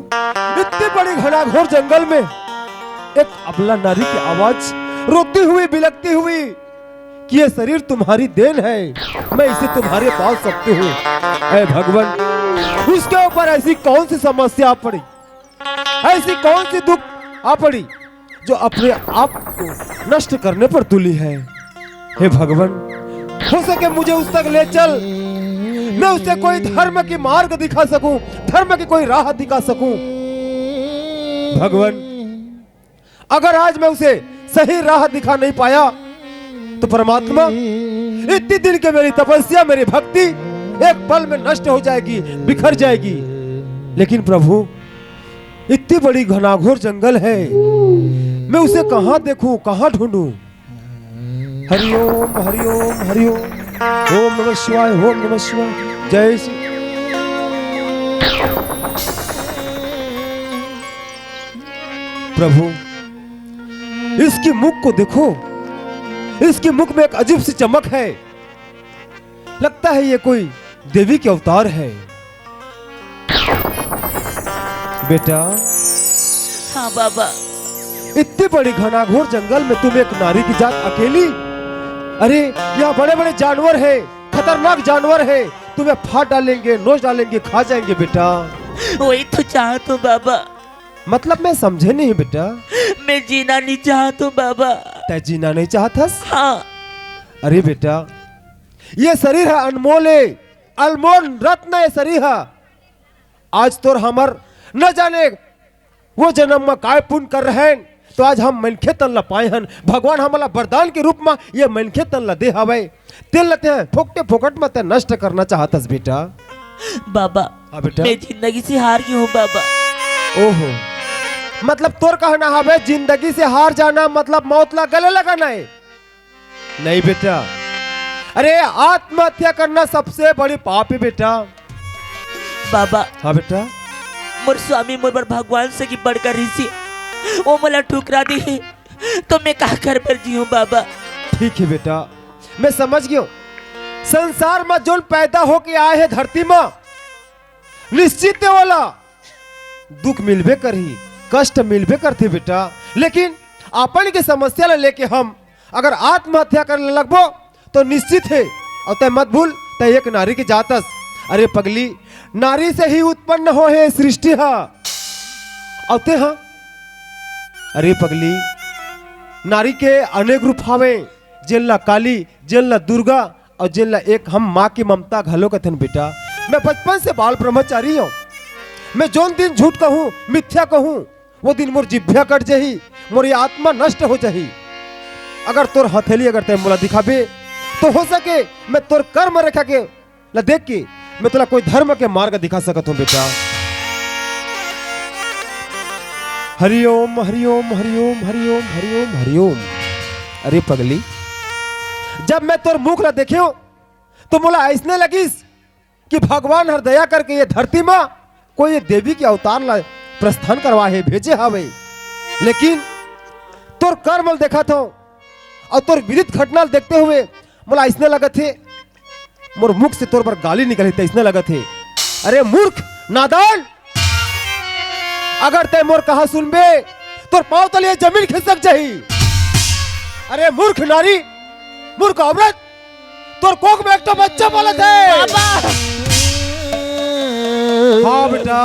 इतनी बड़ी घनाघोर जंगल में एक अबला नारी की आवाज रोती हुई बिलखती हुई कि ये शरीर तुम्हारी देन है, मैं इसे तुम्हारे पास सकती हूँ। ऐ भगवान, उसके ऊपर ऐसी कौन सी समस्या आ पड़ी, ऐसी कौन सी दुख आ पड़ी जो अपने आप को नष्ट करने पर तुली है। हे भगवान, हो सके मुझे उस तक ले चल, मैं उसे कोई धर्म की मार्ग दिखा सकूं, धर्म की कोई राह दिखा सकूं। भगवान, अगर आज मैं उसे सही राह दिखा नहीं पाया तो परमात्मा, इतनी दिन की मेरी तपस्या, मेरी भक्ति एक पल में नष्ट हो जाएगी, बिखर जाएगी। लेकिन प्रभु, इतनी बड़ी घनाघोर जंगल है, मैं उसे कहां देखूं, कहां ढूंढूं? हरिओम हरिओम हरिओम। ओम नमः शिवाय, ओम नमः शिवाय। जय श्री। प्रभु, इसकी मुख को देखो, इसके मुख में एक अजीब सी चमक है, लगता है ये कोई देवी के अवतार है। बेटा। हाँ बाबा। इतनी बड़ी घनाघोर जंगल में तुम एक नारी की जात अकेली? अरे यहाँ बड़े बड़े जानवर है, खतरनाक जानवर है, तुम्हें फाड़ डालेंगे, नोच डालेंगे, खा जाएंगे बेटा। वही तो चाहता हूँ बाबा। मतलब मैं समझे नहीं बेटा। मैं जीना नहीं चाहता हूँ बाबा। तै जीना नहीं चाहतस? हाँ। अरे बेटा, ये शरीर है अनमोल है, अनमोल रत्न है शरीर है। आज तो हमर न जाने वो जन्म में काय पुण्य कर रहे हैं तो आज हम मनखे तन ला पाए हन। भगवान हमला वरदान के रूप में ये मनखे तन ला दे हवे। तेल लते हैं फोकटे फोकट में ते नष्ट करना चाहतस बेटा। बाबा हाँ बेटा। मैं जिंदगी से हार गई हूँ बाबा। ओहो, मतलब तोर कहना हवे जिंदगी से हार जाना मतलब मौत ला गले लगाना है? नहीं बेटा, अरे आत्महत्या करना सबसे बड़ी पाप है बेटा। बाबा हाँ बेटा। मोर स्वामी मोर बर भगवान से की बढ़कर ऋषि वो मला ठुकरा दी है, तो मैं कहा कर पर जीऊं बाबा। ठीक है बेटा, मैं समझ गया। संसार में जो पैदा होके आए हैं धरती में, निश्चित है वाला दुख मिलबे करही, कष्ट मिलबे करते बेटा। लेकिन अपन के समस्या ले लेके हम अगर आत्महत्या करने लगबो तो निश्चित है, और तय मत भूल तय एक नारी की जातस। अरे पगली, नारी से ही उत्पन्न हो है सृष्टि हा। और ते हाँ, अरे पगली, नारी के अनेक रूप हवे, जिनला काली, जिनला दुर्गा और जिनला एक हम माँ की ममता घलो कथन बेटा। मैं बचपन से बाल ब्रह्मचारी हूँ। मैं जोन दिन झूठ कहूँ, मिथ्या कहूँ, वो दिन मोर जिभ्या कट जही, मोर ये आत्मा नष्ट हो जही। अगर तोर हथेली अगर तय मोला दिखाबे तो हो सके मैं तोर कर्म रेखा के ला देख के मैं तोला कोई धर्म के मार्ग दिखा सकत हूँ बेटा। हरिओम हरिओम हरिओम हरिओम हरिओम हरिओम। अरे पगली, जब मैं तोर मुख ला देखियो तो मोला ऐसने लगिस कि भगवान हर दया करके ये धरती में कोई देवी के अवतार ला प्रस्थान करवा है भेजे हवे। लेकिन तोर कर्म देखा था और तोर विदित घटना देखते हुए मोला ऐसने लगा थे मोर मुख से तोर पर गाली निकली थे, ऐसने लगा थे अरे मूर्ख नादान, अगर ते मोर कहा सुनबे तोर पांव तले जमीन खिसक जाही। अरे मूर्ख नारी, मूर्ख औरत, तोर कोख में एक तो बच्चा पलत है। हाँ बेटा,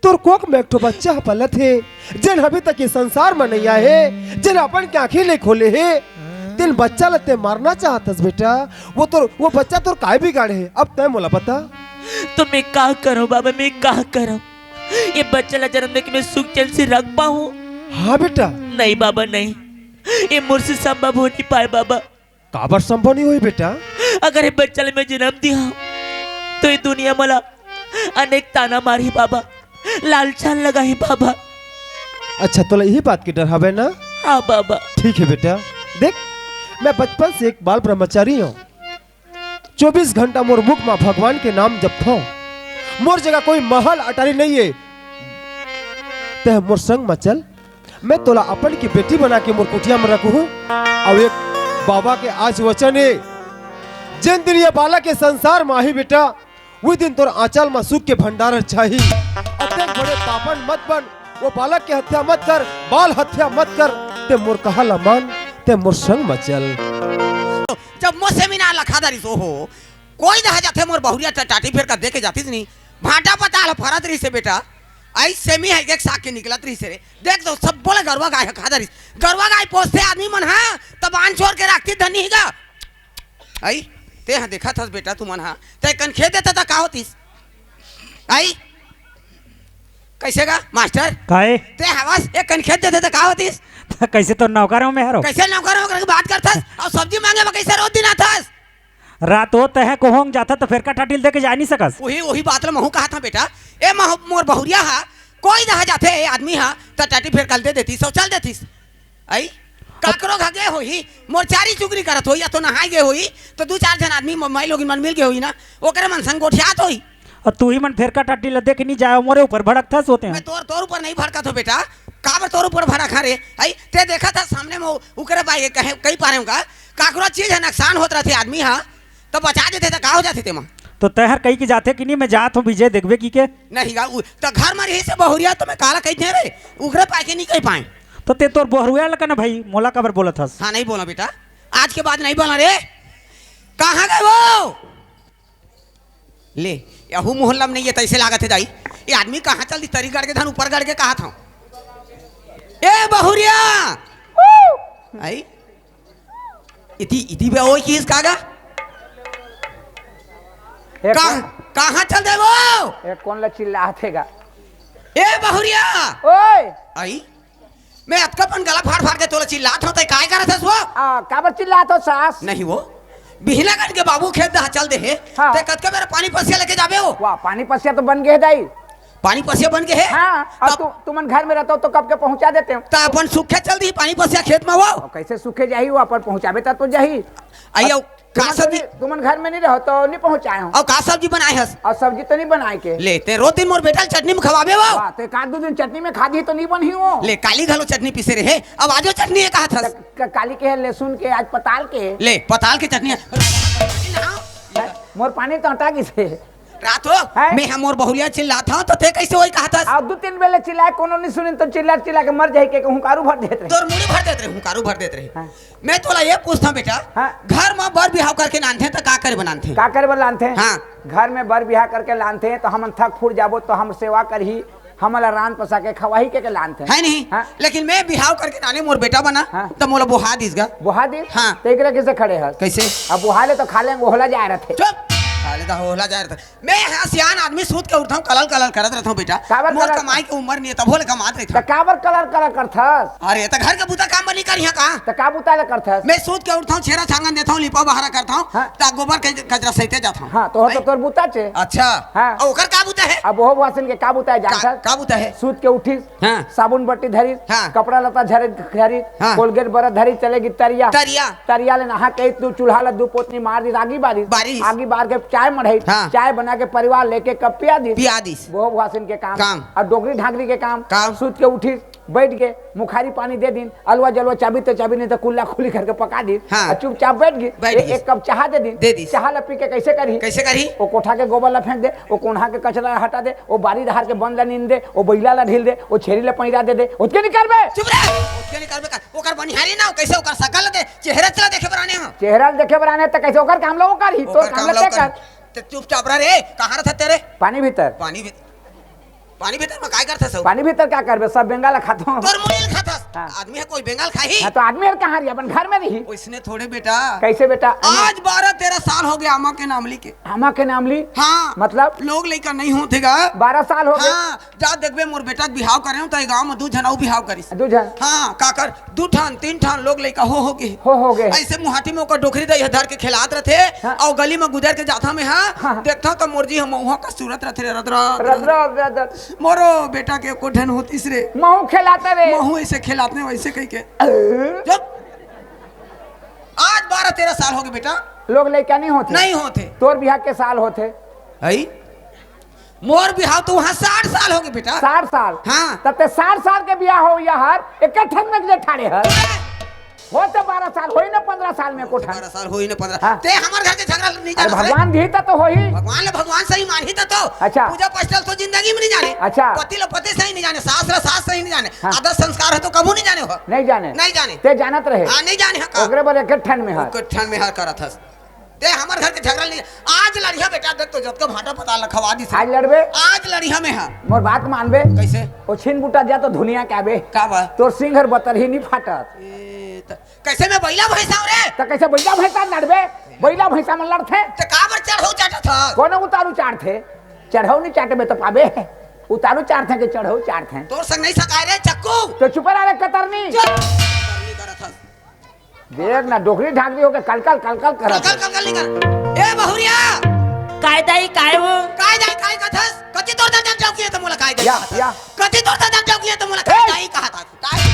तोर कोख में एक तो बच्चा पलत है, जिन अभी तक ये संसार में नहीं आए है, जिन अपन की आंखें नहीं खोले है, तिन बच्चा लते मारना चाहतस बेटा। वो बच्चा तोर काय बिगाड़े है, अब तय मोला बता। तो मैं क्या करूं बाबा, मैं क्या करूं? ये बच्चा ला जन्म दे के मैं सुख चैन से रख पाऊं? हाँ बेटा। नहीं बाबा नहीं, ये मुझसे संभव हो नहीं पाए बाबा। काबर संभव नहीं हुई बेटा? अगर ये बच्चा ले मैं जन्म दिया तो ये दुनिया मला अनेक ताना मारी बाबा, लालचान लगाई बाबा। अच्छा, तो यही बात की डर हवे ना? हाँ बाबा। ठीक है बेटा, देख मैं बचपन से एक बाल ब्रह्मचारी हूँ। 24 घंटा मोर मुख में भगवान के नाम जपता हूँ। मोर जगह कोई महल अटारी नहीं है। तह मोर संग में चल, मैं तोला अपन की बेटी बना के मोर कुटिया में रखूँ। और एक बाबा के आज वचन है, जिन दिन ये बालक के संसार में आई बेटा, वही दिन तोर आंचल में सुख के भंडार चाहिए। अत्यंत बड़े पापन मत बन, वो बालक के हत्या मत कर, बाल हत्या मत कर। ते मोर कहा ला मान, ते मोर संग में चल। जब मो सेमिनार लखा दरी सो हो, कोई दहा जाते मोर बहुरिया टाटी फेर का देके जाती नहीं, भाटा पता फरत रही से बेटा। आई सेमी है एक साग के निकलत रही से रे, देख दो सब बोले गरवा गाय खा दरी। गरवा गाय पोसते आदमी मन हा तब आन छोड़ के रखती धनी हिगा। आई ते हाँ देखा था बेटा तू मन हा ते कन खेत देता था का होतीस? आई कैसे का मास्टर काहे ते हवास एक कन खेत देते था का होतीस? कैसे तो नौकर हूँ मैं हरो? कैसे नौकर होकर बात करथस और सब्जी मांगे बा कैसे रोज दिन आथस? रात हो तह कोहोंग जाता तो फिर का टाटिल दे के जा नहीं सकस। वही बात ला महू कहा था बेटा। ए मोर बहुरिया हा कोई दहा जाते ए आदमी हा त टाटी फेर कल दे देती सो चल देतीस। आई काकरो घगे होई मोर चारी चुगरी करत होई या तो नहाई गे होई तो दो चार जन आदमी मई लोग मन मिल के होई ना ओकरे मन संग गोठियात होई। और तू ही मन फिर का टाटिल दे के नहीं जाए, मोरे ऊपर भड़क था सोते मैं हैं। तोर ऊपर नहीं भड़का तो बेटा, काबर तोर ऊपर भड़क रे? आई ते देखा था सामने में उकरे बाई कहे कई पा रहे का काकरो चीज है नुकसान होत रहते आदमी हा तो बचा देते तो का हो जाते तेमा। तो तहर कहीं की जाते कि नहीं, मैं जात हूँ विजय देखबे की के नहीं गा तो घर में रही से बहुरिया तो मैं काला कही थे रे उगरे पाए के नहीं कह पाए। तो ते तोर बहरुआ लगा ना भाई, मोला कबर बोला था। हाँ नहीं बोला बेटा, आज के बाद नहीं बोला रे। कहाँ गए वो? ले यहू मोहल्ला में नहीं है तैसे लागत है दाई। ये आदमी कहाँ चल दी तरी गड़ के धन ऊपर गड़ के कहा था ए बहुरिया आई इति इति बे ओए किस कागा कहाँ चल दे वो? कौन ला चिल्लातेगा? ए बहुरिया ओए आई मैं अतकापन गला फाड़ फाड़ के तोला चिल्लात हो, काय करत हस वो? काबर चिल्लात हो सास? नहीं वो बिहला काट के बाबू खेत दहा चल दे है, हाँ। ते कतका मेरा पानी पसिया लेके जाबे हो? वाह, पानी पसिया तो बन गए दाई। पानी पसिया बन के है? हाँ, और तुमन घर में रहता हो तो कब के पहुंचा देते हो? ता अपन सूखे चल दी पानी पसिया खेत में वो। और कैसे सूखे जाही वो अपन पहुंचाबे तो जाही। आइयो का सब्जी तुमन घर में नहीं रहो तो नहीं पहुंचाए हो। और का सब्जी बनाए हस? और सब्जी तो नहीं बनाए के ले ते रोज दिन मोर बेटा चटनी में खवाबे वो। वाह, तो एक आध दो दिन चटनी में खा दी तो नहीं बनी वो। ले काली घलो चटनी पीसे रहे, अब आजो चटनी है कहा था? काली के है, लहसुन के, आज पताल के। ले पताल की चटनी मोर पानी तो हटा गई से रात हो मैं हम और बहुलिया चिल्ला था तो थे कैसे वही कहा था? और दो तीन बेले चिल्लाए, कोनो नहीं सुनी तो चिल्ला चिल्ला के मर जाए के हुंकारू भर देते रहे। तोर मुड़ी भर देते रहे, हुंकारू भर देते रहे। हाँ। मैं तोला ये पूछता बेटा, हाँ। घर में बर बिहाव करके नानते तो का करे बनाते? का करे बल लानते हैं? हाँ। घर में बर बिहा करके लानते हैं तो हम थक फूट जाबो तो हम सेवा करही, हमला रान पसा के खवाही के लानते हैं। है नहीं? हाँ। लेकिन मैं बिहाव करके नाने मोर बेटा बना हाँ। तो मोला बुहा दीसगा। बुहा दी? हाँ। तो एक कैसे खड़े है? कैसे? अब बुहा ले तो खा लेंगे, ओहला जा रहे थे। चुप खाले दा होला जा रहा था। मैं यहाँ सियान आदमी सूत के उठता हूँ, कलल कलल करत रहता हूँ बेटा। काबर मोर कलल? कमाई की उम्र नहीं है तब होले कमात रही तो था। काबर कलर कलर करथस? अरे तो घर का बुता काम बनी कर यहाँ कहाँ? तो का बुताले करथस? मैं सूत के उठता हूँ, छेरा छांगन देता हूँ, लिपा बहारा करता हूँ, हाँ। ता गोबर के कचरा सहिते जाता हूँ। हाँ, तो तोर बुता छे। अच्छा हाँ। और ओकर का बुता है? अब वो वासन के का बुता है जानथस? का बुता है? सूत के उठी, हाँ। साबुन बट्टी धरी, हाँ। कपड़ा लता झरे धरी, हाँ। कोलगेट बरत धरी, चलेगी तरिया। तरिया। तरिया ले नहा के तू चूल्हा ला दू पोतनी मार दी, आगी बारिश। आगी बार के चाय मढ़ाई, हाँ। चाय बना के परिवार लेके कप पिया दी। पिया दीस। वो वासन के काम। और डोगरी ढाकरी के काम। काम। सूत के उठी, बैठ के मुखारी पानी दे दिन, अलवा जलवा चाबी तो चाबी नहीं तो कुल्ला खुली करके पका दी। हाँ। और चुपचाप बैठ गई, बैठ गई। एक कप चाह दे दी। दे दी। चाह ला पी के कैसे करी? कैसे करी? वो कोठा के गोबर ला फेंक दे, वो कोन्हा के कचरा हटा दे, वो बारी धार के बंद ला नींद दे, वो बैला ला ढील दे, वो छेरी ला पैरा दे दे, उसके निकाल बे। चुप रह। उसके निकाल बे का ओकर बनिहारी ना कैसे ओकर शकल दे, चेहरा चला देखे बराने हो। चेहरा देखे बराने तो कैसे ओकर काम लो कर ही तो ओकर काम काम ला लो कर। ते चुपचाप रह रे। कहां रहत तेरे? पानी भीतर। पानी भीतर में काय करत सब? पानी भीतर क्या करबे? सब बंगाल खाता हूं। तोर मुनील खातस। हाँ। आदमी है कोई बंगाल खाही? हां, तो आदमी और कहां रही? अपन घर में रही। ओइसने थोड़े बेटा। कैसे बेटा? आज 12-13 साल हो गया अम्मा के नाम ली के। अम्मा के नाम ली? हाँ। मतलब लोग लेकर नहीं होतेगा। 12 साल हो गए। हाँ, जा देखबे मोर बेटा बिहाव करे तो गांव में 2 जनाऊ बिहाव करिस। 2 जन हाँ, काकर 2 ठान 3 ठान लोग लेकर हो गए। हो गए। ऐसे मुहाटी में ओकर डोकरी दे धर के खिलात रहते। हाँ। और गली में गुजर के जाता में हाँ। हां देखता तो मोरजी हम वहां का सूरत रहते रे रद्रा। रद्र मोरो बेटा के को ढन होतीस रे। महू खिलाते रे। महू ऐसे खिलाते वैसे कह के। जब आज 12-13 साल हो गए बेटा। लोग लड़का नहीं होते? नहीं होते। तोर बिहार के साल होते? आई मोर बिहाव तो वहां 60 साल हो गए बेटा। 60 साल? हाँ। तब ते 60 साल के बियाह हो यार, इकट्ठन में जे ठाड़े हर हो तो 12 साल होई ना 15 साल में कोठा। 12 साल होई ना 15। हाँ। ते हमर घर के झगड़ा नहीं अरे जाने। भगवान भी तो होई। भगवान ले भगवान सही मानी तो। अच्छा। पूजा पश्चात तो जिंदगी में नहीं जाने। अच्छा। पति ले पति सही नहीं जाने, सास ले सास सही नहीं जाने, हाँ। आदर संस्कार है तो कबू नहीं जाने हो। नहीं जाने? नहीं जाने। ते जानत रहे? हां नहीं जाने का। ओकरे पर इकट्ठन में हर। इकट्ठन में हर करत हस। ते हमर घर के झगड़ा नहीं। आज लड़िया बेटा देख तो जत का भाटा पता लखवा दी। आज लड़बे? आज लड़िया में हां। मोर बात मानबे? कैसे? ओ छिन बूटा जा तो दुनिया काबे। का बा? तोर सिंघर बतर ही नहीं फाटत। कैसे मैं बैला भैंसा रे? तो कैसे बैला भैंसा लड़बे? बैला भैंसा में लड़थे? ते काबर चढ़ो चाटा था? कोनो उतारू चाटथे? चढ़ाऊ नहीं चाटे में तो पाबे। उतारू चाटथे के चढ़ाऊ चाटथे? तोर संग नहीं सकाय रे चक्कू। तो चुप रह रे कतरनी। करनी करत हस। देख ना डोकरी ढाकरी होके कलकल करत। कल निकल। ए बहुरिया काय दाई काय हो? काय कथस? कति तोर दादा जाऊ किए तो मोला काय दे? या। कति तोर दादा जाऊ किए तो मोला काय कहा था? काय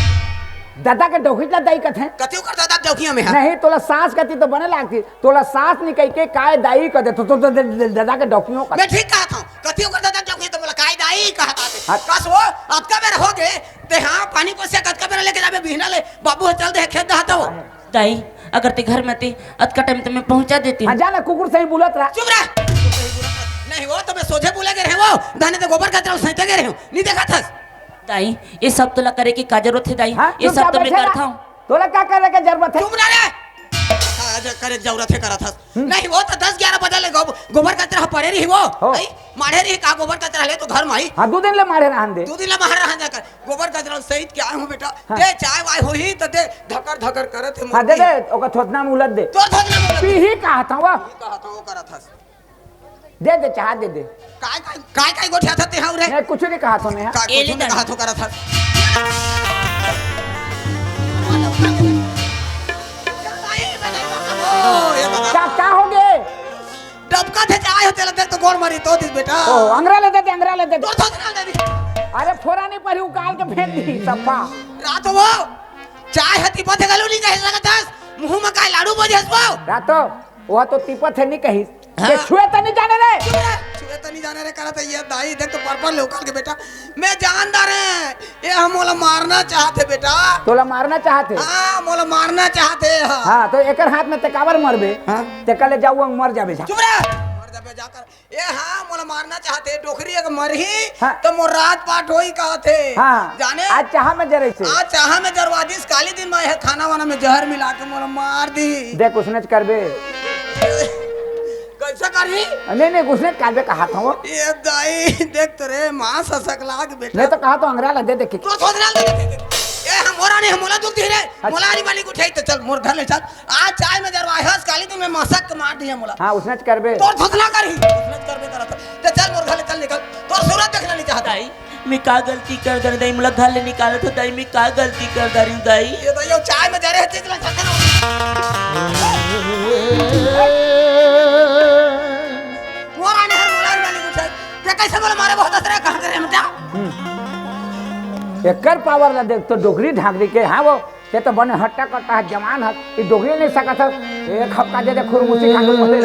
दादा के डोकरी ला दाई कथे? कति कर दादा जाऊ किए में हां? नहीं तोला सास कति तो बने लागती। तोला सास निकल के काय दाई कर दे तो दादा के डोकियों का। मैं ठीक कहा था। कति कर दादा जाऊ किए तो मोला काय दाई कहा था। हाँ। कस वो आपका बेर हो गए ते हां पानी पसिया कतका बेर लेके जाबे बिहना ले बाबू चल दे खेत दहाता हो। दाई अगर ते घर में थे अतका टाइम तो मैं पहुंचा देती हाँ हूँ। जाना कुकुर सही बोलत रहा। चुप रह। नहीं वो तो मैं सोझे बोले गए रहे वो धाने ते गोबर कचरा सहित गए रहे हो। नहीं देखा था? दाई ये सब तोला करे की का जरूरत है दाई? हाँ, ये सब तो मैं करता हूँ। तोला क्या करने की जरूरत है? चुप रह रे। करे जरूरत है करा था। नहीं वो तो 10-11 बजे ले गोबर कचरा पड़े रही वो। आई मारे रही का गोबर कचरा ले तो घर में आई। हाँ 2 दिन ले मारे रहन दे। 2 दिन ले मार रहा जाकर गोबर कचरा सहित क्या हूं बेटा। दे चाय वाय होही तो दे धकर करत है। हाँ दे दे ओका थोतना में उलट दे। तो धोना पी ही कहा था वो। कहा था वो करा था। दे चाह दे दे। काय गोठिया था ते हां रे? नहीं कुछ नहीं कहा तूने। का कुछ नहीं कहा तो करा था। डबका थे चाय होते देख तो गोड़ मारी तो दिस बेटा ओ अंगरा ले दे अंगरा ले दे तो सोचना दे दी अरे फोरा नहीं पड़ी उकाल के फेंक दी सफा रात वो चाय हती पथे गलू नहीं कहे लगत मुंह में काय लाडू बजेस वो रातो वो तो तिपत है नहीं कही हाँ? ये छुए तो नहीं जाने रे छुए तो नहीं जाने रे करत ये दाई देख तो पर्पल लोकल के बेटा मैं जानदार है ये हम मोला मारना चाहते बेटा तोला मारना चाहते हां मोला मारना चाहते हाँ तो एकर हाथ में तेकावर मरबे हाँ? ते कले जाऊ मर जाबे जा चुप रह मर जाबे जाकर ये हां मोला मारना चाहते डोखरी अगर मरही हाँ? तो मोर रात पाट होई कहते हाँ जाने आज चाह में जरे से आज चाह में जरवादिस काली दिन में है खाना वाना में जहर मिला के मोला मार दी देख उसने करबे कैसा करी नहीं उसने करबे कहा था वो ये दाई देख तो रे मां ससकला के बेटा नहीं तो कहा तो अंगरा ला दे दे तो सोच रहा ए हम मोरा नहीं मोला दुख दी रे मोला आनी वाली को उठाई तो चल मोर घर ले चल आज चाय में जरवाहस काली दिन में मसक के मार दिया मोला हाँ उसने करबे तो सोचना करी उसने करबे करा था तो चल मोर घर ले चल निकल तो सूरत देखना नहीं चाहता दाई मैं का गलती कर दर दाई मला घर ले निकालो तो दाई मैं का गलती कर दरी दाई ये तो ये चाय में जरे चीज ला मोरा ने हर मोला वाली को उठाई ये कैसे बोला मारे बहुत असर कहां करे हम जा एकर पावर ला देख तो डोगरी ढाकरी के हाँ वो ते तो बने हट्टा कट्टा है जवान है ये डोगरी नहीं सकत है एक हफ्ता दे दे खुरमुसी खा के मरे ए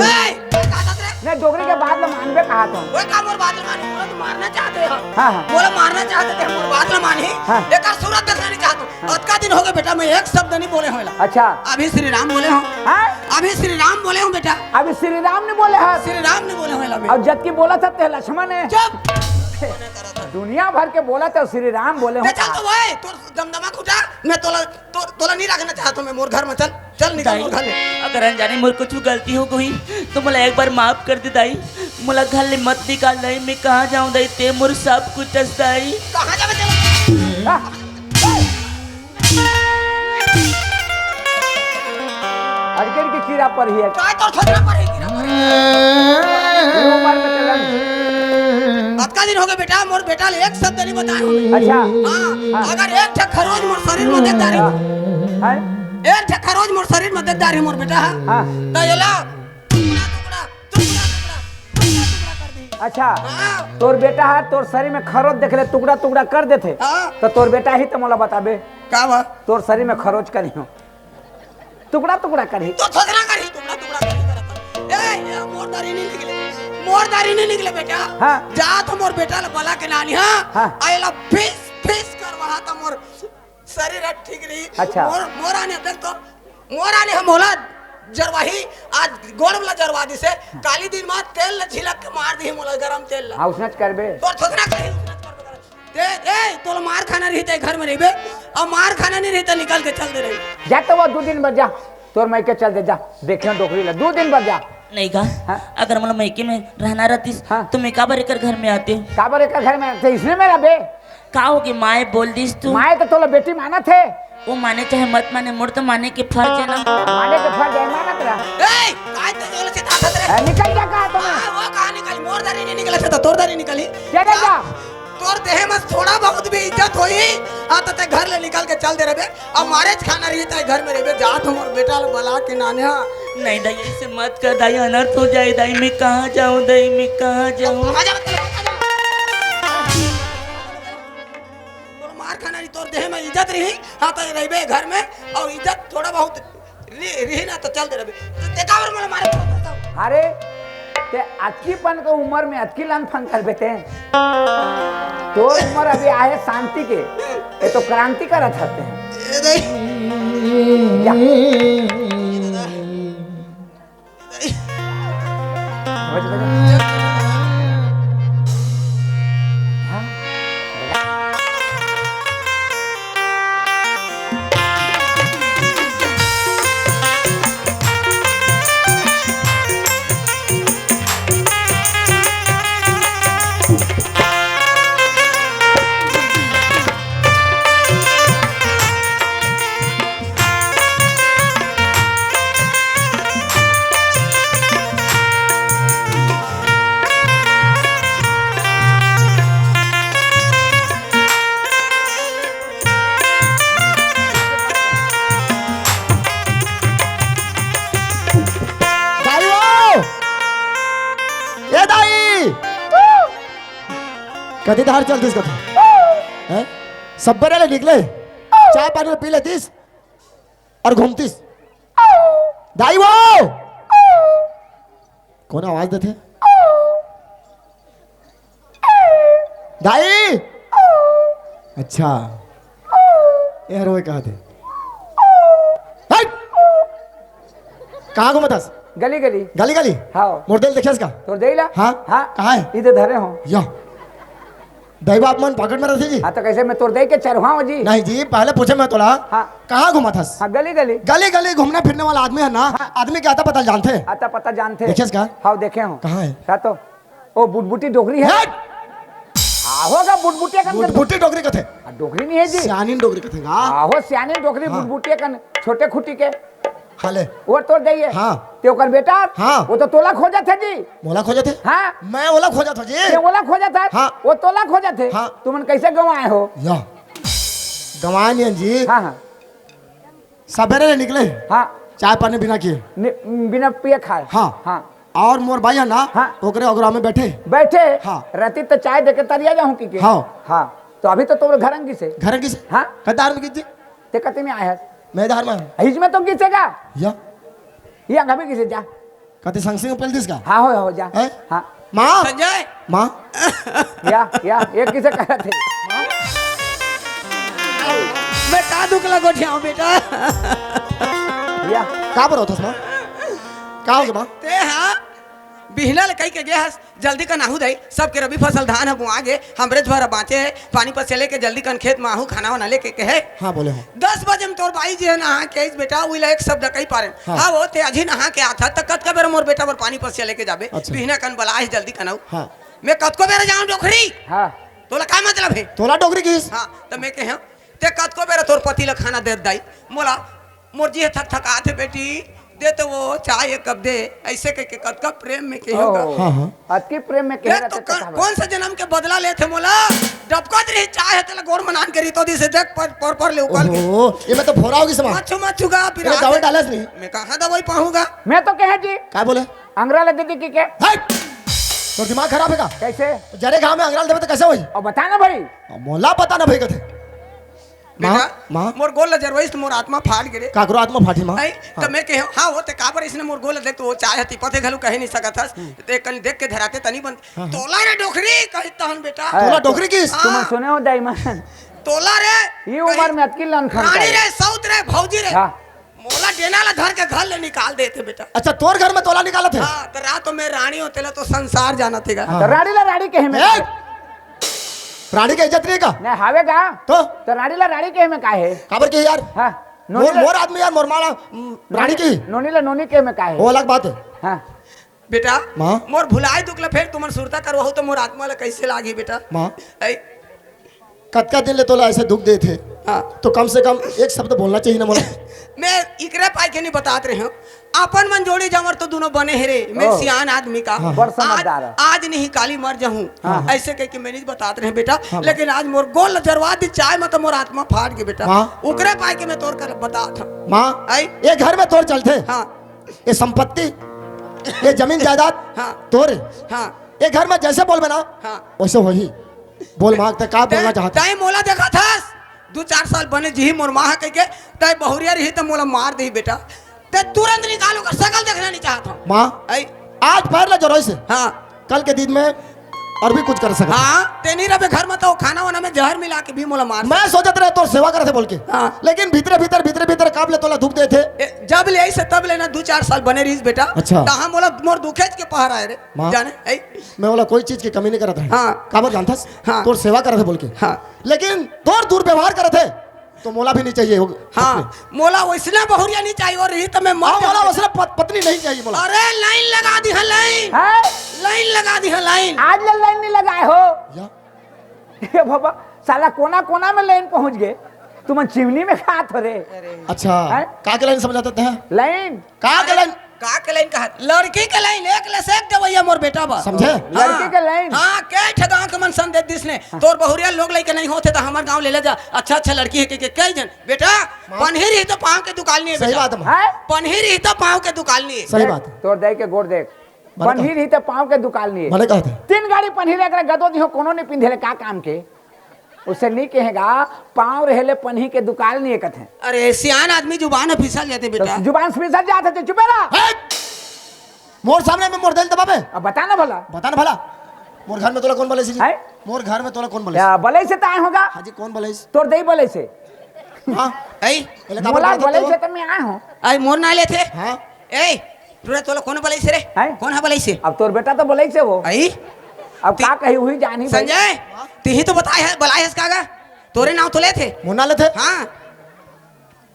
का रे नहीं डोगरी के बाद ला मानबे कहा तो ओए का मोर बात मानी मोला तो मारना चाहते हो हाँ हाँ मोला मारना चाहते थे मोर बात ना मानी हाँ। एक सूरत देखना नहीं चाहता आज का दिन हो गया बेटा मैं एक शब्द नहीं बोले होला अच्छा अभी श्री राम बोले हो हाँ अभी श्री राम बोले हो बेटा अभी श्री राम ने बोले हैं श्री राम ने बोले होला मैं और जब की बोला था ते लक्ष्मण ने चुप दुनिया भर के बोला था श्री राम बोले ते हो चल तो भाई तोर दमदमा उठा मैं तोला नहीं रखना चाहता मैं मोर घर में चल चल निकल दाई मोर घर ले अगर अनजाने मोर कुछ गलती हो गई तो मला एक बार माफ कर दे दाई मला घर ले मत निकाल दाई मैं कहाँ जाऊँ दाई ते मोर सब कुछ दाई कहां जावे चल हाँ। अजगर की कीड़ा पर ही है चाय तो छोड़ना पड़ेगी ना ये उम्र में चलन आज का दिन हो गया बेटा मोर बेटा ले एक शब्द नहीं बताया हूं अच्छा हां अगर एक ठक खरोज मोर शरीर में देता रही हाँ एक ठक खरोज मोर शरीर में देता रही मोर बेटा हाँ तो ये ला टुकड़ा कर दी अच्छा हां तोर बेटा है तोर शरीर में खरोच देख ले टुकड़ा टुकड़ा कर देते हां तो तोर बेटा ही तो मोला बताबे का बा तोर शरीर में खरोच करी हो टुकड़ा टुकड़ा करी तो सोचना करी टुकड़ा करी ए ये मोरदारी नहीं निकले बेटा हाँ। जा तो मोर बेटा ले बला के नानी हां हाँ। आइला फिस फिस कर वहां तो मोर शरीर ठीक रही अच्छा। मोरा ने देख तो मोरा ने हम होला जरवाही आज गोड़ वाला जरवादी से काली दिन में तेल छिलक के मार दी मोला गरम तेल हाँ उसने करबे तो सोचना करी ए तो मार खाना रही थे घर में रही और मार खाना नहीं रहता निकल के चल दे रही जा तो वो 2 दिन बाद जा तोर मैं के चल दे जा देखियो डोकरी ला 2 दिन बाद जा नहीं का हाँ? अगर मला मैके में रहना रहती हाँ। तो मैं का बार कर घर में आती हूँ काबर का घर में तो इसने मेरा बे का होगी माए बोल दिस तू माए तो तोला बेटी माना थे वो माने चाहे मत माने मुड़ तो माने के फर्ज है ना माने के फर्ज है माना तेरा ए काय ते जोले से ताकत रे निकल जा कहा तो वो कहां निकली मोरदारी नहीं निकले था तोरदारी निकली जा जा जा तोर देह में थोड़ा बहुत भी इज्जत होई आ तो ते घर ले निकल के चल दे रे बे अब मारे खाना रही था घर में रे बे जा तो मोर बेटा ले बला के नाने नहीं दाई ऐसे मत कर दाई अनर्थ हो जाए दाई मैं कहाँ जाऊँ दाई मैं कहाँ जाऊँ कहां जा तोर मार खाना रही तोर देह में इज्जत रही हां तो रही बे घर में और इज्जत थोड़ा बहुत रही ना तो चल दे रे बे ते कावर मोला मारे अरे ते अटकीपन का उम्र में अटकी लान फन कर बेटे तो उम्र अभी आए शांति के ये तो क्रांति का रथ आते हैं ए दई जा कदी धार चलतीस कथे हैं सब बरे निकले चाय पानी पी लेतीस और घूमतीस दाई वो कौन आवाज देते दाई अच्छा यार वो कहा थे कहाँ घूमतास गली गली गली गली हाँ मोरदेल देखे इसका तो देला हाँ हाँ कहाँ है इधर धरे हो या दैव आप मन पॉकेट में रहती जी हाँ तो कैसे मैं तोड़ दे के चरवाऊं जी नहीं जी पहले पूछे मैं तोड़ा हाँ कहाँ घुमा था हाँ गली गली गली गली घूमने फिरने वाला आदमी है ना आदमी क्या आता पता जानते हैं आता पता जानते देखे इसका हाँ देखे हो कहाँ है हाँ तो ओ बुटबुटी डोगरी है होगा बुटबुटिया कन बुट्टी डोगरी कथे डोगरी नहीं है जी सियानी डोगरी कथे गा आहो सियाने डोगरी हाँ। बुटबुटिया कन छोटे खुटी के हाले वो तोड़ दइए हाँ ते ओकर बेटा हाँ। वो तो तोला खोजा थे जी मोला खोजे थे हाँ मैं ओला खोजा था जी ते ओला खोजा था हाँ। वो तोला खोजा थे हाँ। तुमन कैसे गंवाए हो या गवाए नहीं जी हाँ हाँ सवेरे निकले हाँ चाय पानी बिना किए बिना पिए खाए हाँ हाँ और मोर भाई है ना हाँ। ओकरे अगरा में बैठे बैठे हाँ। रहती तो चाय देके तरिया जाऊं की के हाँ। हाँ तो अभी तो तुम घरंगी से घर किसे हाँ कदार में कीजिए ते कति में आए हैं मैं धार में हिज में तो किसेगा या या घबी किसे जा कति संग पेल दिस का हाँ हो जा हैं? हाँ माँ संजय माँ या एक किसे कह थे मैं का दुखला गोठियाऊं बेटा या कहाँ पर होता माँ कहाँ हो गया माँ ते हाँ बिहना ले कही के गया हस जल्दी का नाहू दई सबके रबी फसल धान है बुआ गे हमरे द्वारा बाँचे है पानी पर चले के जल्दी कन खेत में आहू खाना वाना लेके के है हाँ बोले हो 10 बजे में तोर भाई जी है नहा के इस बेटा उइला एक शब्द कही पारे हाँ। हाँ वो ते अजी नहा के आता तक कत का बेर मोर बेटा पर पानी पर चले के जाबे अच्छा। बिहना कन बलाए जल्दी कनाऊ हाँ मैं कत को बेर जाऊं डोखरी हाँ तोला का मतलब है तोला डोगरी किस हाँ तो मैं कहे ते कत को बेर तोर पति ला खाना दे दाई मोला मोर जी थक थका थे बेटी दे तो वो चाय एक कप दे ऐसे कह के कत का प्रेम में कही होगा हाँ हाँ अति प्रेम में कह देख रहे तो थे कौन सा जन्म के बदला लेते मोला डबकत रही चाय है तेला गोर मनान करी तो दिसे देख पर ले उकल के ओहो ये मैं तो भोरा होगी समा मच्छुगा फिर ये दवाई डालस नहीं मैं कहाँ दवाई पाऊंगा मैं तो कहे जी क्या बोले अंग्रेज दीदी की के हट तो दिमाग खराब है का कैसे जरे गाँव में अंग्रेज देवे तो कैसे हुई और बता ना भाई मोला पता ना भाई कथे माँ बेटा माँ मोर गोल जरवइस मोर आत्मा फाड़ गिरे काकरो आत्मा फाटी माँ आई तो मैं कहे हाँ वो ते काबर इसने मोर गोल देख तो वो चाय हती पते घलू कह नहीं सकत हस ते कल देख के धराते तनी बन तोला रे डोखरी कही तहन बेटा तोला डोगरी किस हाँ। तुम सुने हो दाईमान तोला रे ये उम्र में अतकी लन खान रानी रे सौत रे भौजी रे हाँ मोला डेना ला धर के घर ले निकाल देते बेटा अच्छा तोर घर में तोला निकाला थे हाँ तो रात में रानी होते ला तो संसार जाना थेगा हाँ। तो राड़ी ला राड़ी कहे में ए! प्राणी का इज्जत नहीं का नहीं हावे का तो राड़ी ला राड़ी कहे में का है काबर के यार हाँ मोर मोर आदमी यार मोर माला प्राणी की नोनी ला नोनी कहे में का है वो अलग बात है हाँ बेटा माँ? मोर भुलाए दुखला फिर तुमन सुरता करवाहू तो मोर आत्मा ला कैसे लागी बेटा माँ ऐ कतका दिन ले तोला ऐसे दुख दे थे हाँ तो कम से कम एक शब्द बोलना चाहिए ना मोला मैं इकरे पाई के नहीं बतात रहे हूँ अपन मन जोड़ी जमर तो दोनों बने है रे मैं ओह। सियान आदमी का हाँ। बड़ समझदार है। आज नहीं काली मर जाऊं हाँ। ऐसे कह के मैं नहीं बतात रहे बेटा हाँ। लेकिन आज मोर गोल जरवा दी चाय मत मोर आत्मा फाड़ के बेटा हाँ। उकरे पाई के मैं तोड़ कर बतात हूँ माँ आई ये घर में तोड़ चलते हाँ ये संपत्ति ये जमीन जायदाद हाँ तोड़ हाँ ये घर में जैसे बोल बना हाँ वैसे वही बोल मांगते का बोलना चाहता टाइम मोला देखा था 2-4 साल बने जी मोर माँ कह के तय बहुरिया रही तो मोला मार दी बेटा ते तुरंत निकालो कर शकल देखना नहीं चाहता हूँ माँ आई आज पैर ला जरूर से हाँ कल के दिन में और भी कुछ कर सकता हाँ तेनी रबे घर में तो खाना वाना में जहर मिला के भी मोला मार मैं सोचत रहे तो सेवा करे थे बोल के हाँ। लेकिन भीतरे भीतर भीतरे भीतर काबले तोला दुख दे थे जब ले से तब लेना 2-4 साल बने रहीस बेटा अच्छा। कहा मोला मोर दुखेज के पहाड़ आए रे माँ। जाने ऐ मैं बोला कोई चीज की कमी नहीं करता है हाँ। काबर जानता हाँ। तोर सेवा करे थे बोल के हाँ लेकिन तोर दुर्व्यवहार करे थे तो मोला भी नहीं चाहिए हाँ मोला वैसना बहुरिया नहीं चाहिए और रही तो मैं हाँ, मार मोला वैसे पत्नी नहीं चाहिए मोला अरे लाइन लगा दी है लाइन है लाइन लगा दी है लाइन आज ले लाइन नहीं लगाए हो या ये बाबा साला कोना कोना में लाइन पहुंच गए तुम चिमनी में खात हो रे अच्छा हैं? का के लाइन समझाते हैं लाइन का के लाइन का के लाइन कहा लड़की के लाइन एक ले सेक देवैया मोर बेटा बा समझे लड़की के लाइन हाँ के ठगाव के मन सन दे दिसने तोर बहुरिया लोग लेके नहीं होते तो हमार गांव ले जा अच्छा अच्छा लड़की है के कई जन बेटा पनहिर ही तो पाँव के दुकान नहीं है सही बेटा बात है माँ। है पनहिर ही तो पाँव के दुकान नहीं है सही बात है तोड़ दे के गोड़ देख पन्ही रही तो पाँव के दुकान लिए मैंने कहा था 3 गाड़ी पन्ही रख गदो दिहो कोनो नहीं पिंधे का काम के उससे नहीं कहेगा पाँव रहेले पन्ही के दुकान नहीं कथे अरे सियान आदमी जुबान फिसल जाते बेटा तो जुबान से फिसल जाते थे चुपे रहा मोर सामने में मोर दिल दबाबे अब बता ना भला बता ना भला मोर घर में तोला कौन बोले जी है? मोर घर में तोला कौन बोले या बले से ताए होगा हाजी कौन बोले तोर दई बले से हाँ ऐ पहले का मोला बोले बले से तो मैं आया हूँ आई मोर ना लेते हाँ ए तुरे तोला कौन बलाई से रे हैं? कौन है बलाई से अब तोर बेटा तो बले से वो आई अब का कही हुई जानी भाई। संजय तिही तो बताए है बलाई है कागा तोरे नाम तो ले थे मुन्ना ले थे हाँ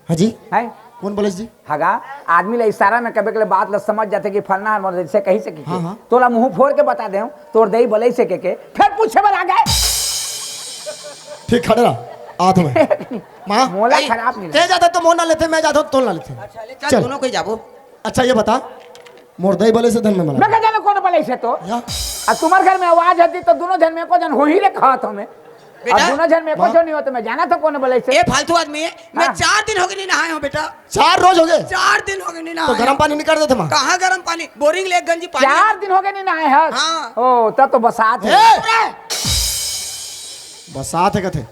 हाजी है कौन बोले जी हगा आदमी ला इशारा में कभी कभी बात ला समझ जाते कि फलना मर से कही से की हाँ, हाँ। तोला मुंह फोड़ के बता दे तोर दई बले से के फिर पूछे बर आ गए ठीक खड़े रहा आठ में माँ मोला खराब नहीं ते जाता तो मोर ना लेते मैं जाता तो तोल ना लेते चल चल। दोनों कोई जाबो अच्छा ये बता मोर दई बोले से धन में मैं मला कह जाने कौन बले से तो या अब तुम्हारे घर में आवाज आती तो दोनों जन में को जन हो ही रे कहा तो मैं अब बेटा, दोनों जन में को जो नहीं हो तो मैं जाना था कौन बले से ये फालतू आदमी है मैं हाँ। 4 दिन हो गए नहीं नहाया हूँ बेटा 4 रोज हो गए 4 दिन हो गए नहीं तो नहाया गर्म पानी निकाल देते माँ कहाँ गर्म पानी बोरिंग ले गंजी पानी 4 दिन हो गए नहीं नहाए हैं हाँ। ओ तब तो बसात है बसात है कथे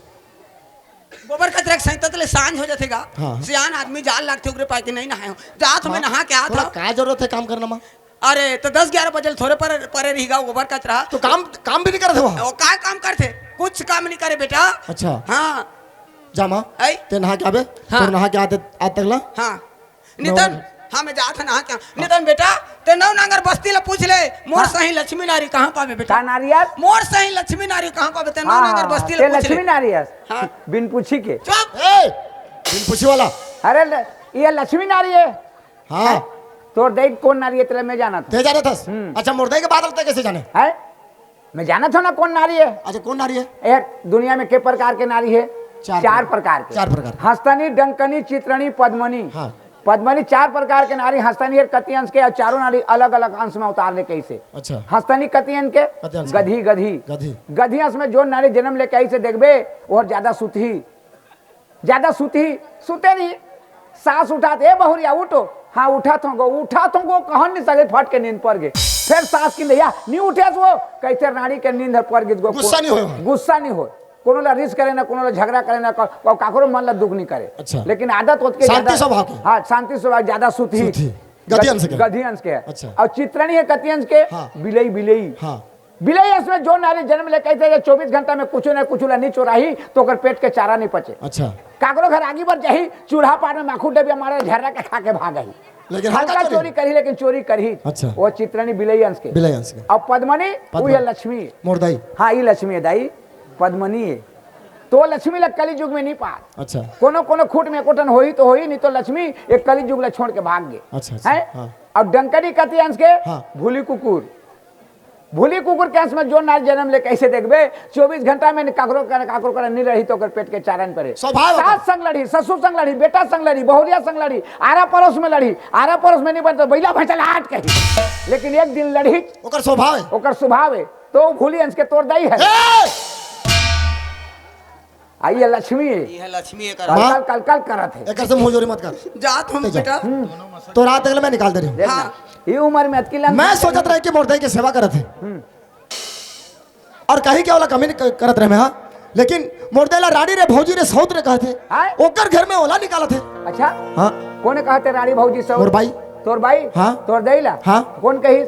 गोबर का तरह सही ले सांझ हो जातेगा हाँ। सियान आदमी जाल लागते उगरे पाए के नहीं नहाया हूँ जा तो मैं नहा के थोड़ा आता का जरूरत है काम करना माँ अरे तो 10-11 बजे थोड़े पर परे रहेगा गोबर कचरा तो काम भी नहीं करते वहाँ वो का काम करते कुछ काम नहीं करे बेटा अच्छा हाँ जा माँ ऐ ते नहा के आवे हाँ। तो नहा के आते आज तक ला हाँ नितन हाँ मैं जाता नहा क्या नितन बेटा ते नौ नांगर बस्ती ला पूछ ले मोर सही लक्ष्मी नारी कहाँ पावे बेटा का नारियल मोर सही लक्ष्मी नारी कहाँ पावे ते नौ नांगर बस्ती ते ला पूछ लक्ष्मी ले नारियल हाँ। बिन पूछी के चुप ए बिन पूछी वाला अरे ये लक्ष्मी नारी है हाँ तोर दई कौन नारी है तेरे में जाना था ते जाने थस अच्छा मुर्दे के बादल ते कैसे जाने है मैं जाना था ना कौन नारी है अच्छा कौन नारी है यार दुनिया में के प्रकार के नारी है चार प्रकार के 4 प्रकार हस्तनी डंकनी चित्रणी पद्मनी हाँ। पद्मनी 4 प्रकार के नारी हस्तनी है कति अंश के और चारों नारी अलग अलग अंश में उतारने कैसे अच्छा हस्तनी कति अंश के कति अंश के? गधी गधी गधी गधी अंश में जो नारी जन्म लेके आई से देखबे और ज्यादा सुती सुते नहीं सांस उठाते ए बहुरिया उठो हाँ उठा तुमको कहन नहीं सके फट के नींद पड़ गए फिर सांस की लिया नहीं उठे वो कैसे नारी के नींद पड़ गई गुस्सा नहीं होए। गुस्सा नहीं हो कोनो ला रिस्क करे ना कोनो ला झगड़ा करे ना काकरो मन ला दुख नहीं करे अच्छा। लेकिन आदत होत के शांति स्वभाव के। हाँ शांति स्वभाव ज्यादा सुती गधी अंश के। गधी अंश के है। अच्छा। और चित्रणी है कति अंश के हाँ। बिलई हाँ बिलई इसमें जो नारी जन्म ले कहते 24 घंटा में कुछ न कुछ नहीं चोराही तो ओकर पेट के चारा नहीं पचे अच्छा काकरो घर आगे बढ़ जाही चूल्हा पार में माखू डेबी हमारे झर्रा के खा के भाग गई लेकिन हल्का हल्का चोरी करी लेकिन चोरी करी अच्छा। वो चित्रणी बिलई अंश के बिलई अंश के और पद्मनी वो ये लक्ष्मी मुर्दाई हाँ ये लक्ष्मी है दाई पद्मनी है तो लक्ष्मी लग कली युग में नहीं पात अच्छा कोनो कोनो खूट में कोटन होई तो होई नहीं तो लक्ष्मी एक कली युग ला छोड़ के भाग गए अच्छा हैं हाँ और डंकनी कति अंश के हाँ। भूली कुकुर के अंश में जो नार जन्म ले कैसे देखबे 24 घंटा में काकरो कर नहीं रही तो ओकर पेट के चारण पड़े स्वभाव होता। सास संग लड़ी ससुर संग लड़ी बेटा संग लड़ी बहुरिया संग लड़ी आरा पड़ोस में लड़ी आरा पड़ोस में नहीं बनता बैला भैंचल हाट कही लेकिन एक दिन लड़ी ओकर स्वभाव है ओकर स्वभाव है तो भूली अंश के तोड़ दई है ए! आइए लक्ष्मी है ये है लक्ष्मी है कल हाँ। कल कल करत है एक से मुंह जोरी मत कर जात हम बेटा तो रात तक मैं निकाल दे रही हूँ देखना ये उम्र में अतकी लंबी मैं सोचत रहे कि मुर्दई की सेवा करत है और कहीं क्या वाला कमी नहीं करत रहे मैं हाँ लेकिन मुर्देला रानी रे भौजी रे सौत रे कहते हाँ? ओकर घर में ओला निकालत है अच्छा हाँ कोने कहते रानी भौजी सब मोर भाई तोर भाई हाँ। तोर दईला हाँ। कौन कही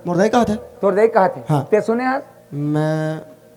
मुर्दई कहते तोर दई कहते हाँ। ते सुने हस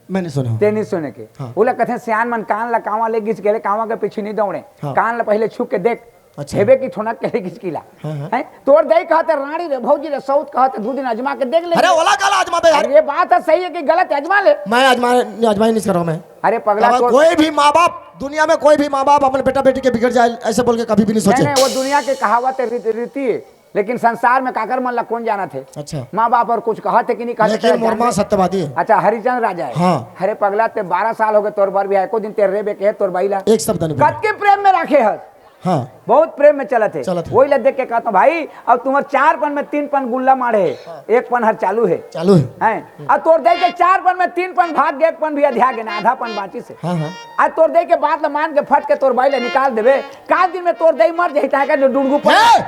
मैंने सुना ते नहीं सुने के हाँ। बोला कहते सियान मन कान ला कावा ले घिस के कावा के पीछे नहीं दौड़े हाँ। कान ला पहले छुप के देख अच्छा। हेबे की ठोनक के घिस कीला हाँ, हाँ। हैं तोर दई कहते रानी रे भौजी रे सौत कहते 2 दिन अजमा के देख ले अरे ओला काला आजमा बे यार अरे ये बात है सही है कि गलत है, अजमा ले मैं आजमाई नहीं कर रहा हूँ मैं अरे पगला अब तोर कोई भी माँ बाप दुनिया में कोई भी माँ बाप अपने बेटा बेटी के बिगड़ जाए ऐसे बोल के कभी भी नहीं नहीं सोचे नहीं वो दुनिया के कहावत है रीति है लेकिन संसार में काकर मन ला कौन जाना थे अच्छा माँ बाप और कुछ कहते कि नहीं कहते लेकिन तेरा मुरमा जान सत्यवादी है दे। अच्छा हरिचंद्र राजा है हाँ। अरे पगला ते 12 साल हो गए तोर बार भी है को दिन तेरे रेबे के है तोर बाईला एक शब्द नहीं बोला। कत के प्रेम में रखे है हाँ बहुत प्रेम में चलत है चलत है। वही ला देख के कहता हूँ भाई अब तुम्हारे 4 पन में 3 पन गुल्ला मारे है 1 पन हर चालू है चालू है हैं अब तोर दे के 4 पन में 3 पन भाग गए 1 पन भी अध्या गए ना आधा पन बाची से हाँ हाँ आज तोर दे के बात ला मान के फट के तोर बाईला निकाल देवे काल दिन में तोर दे मर जाई ताके डुंगू पर ए!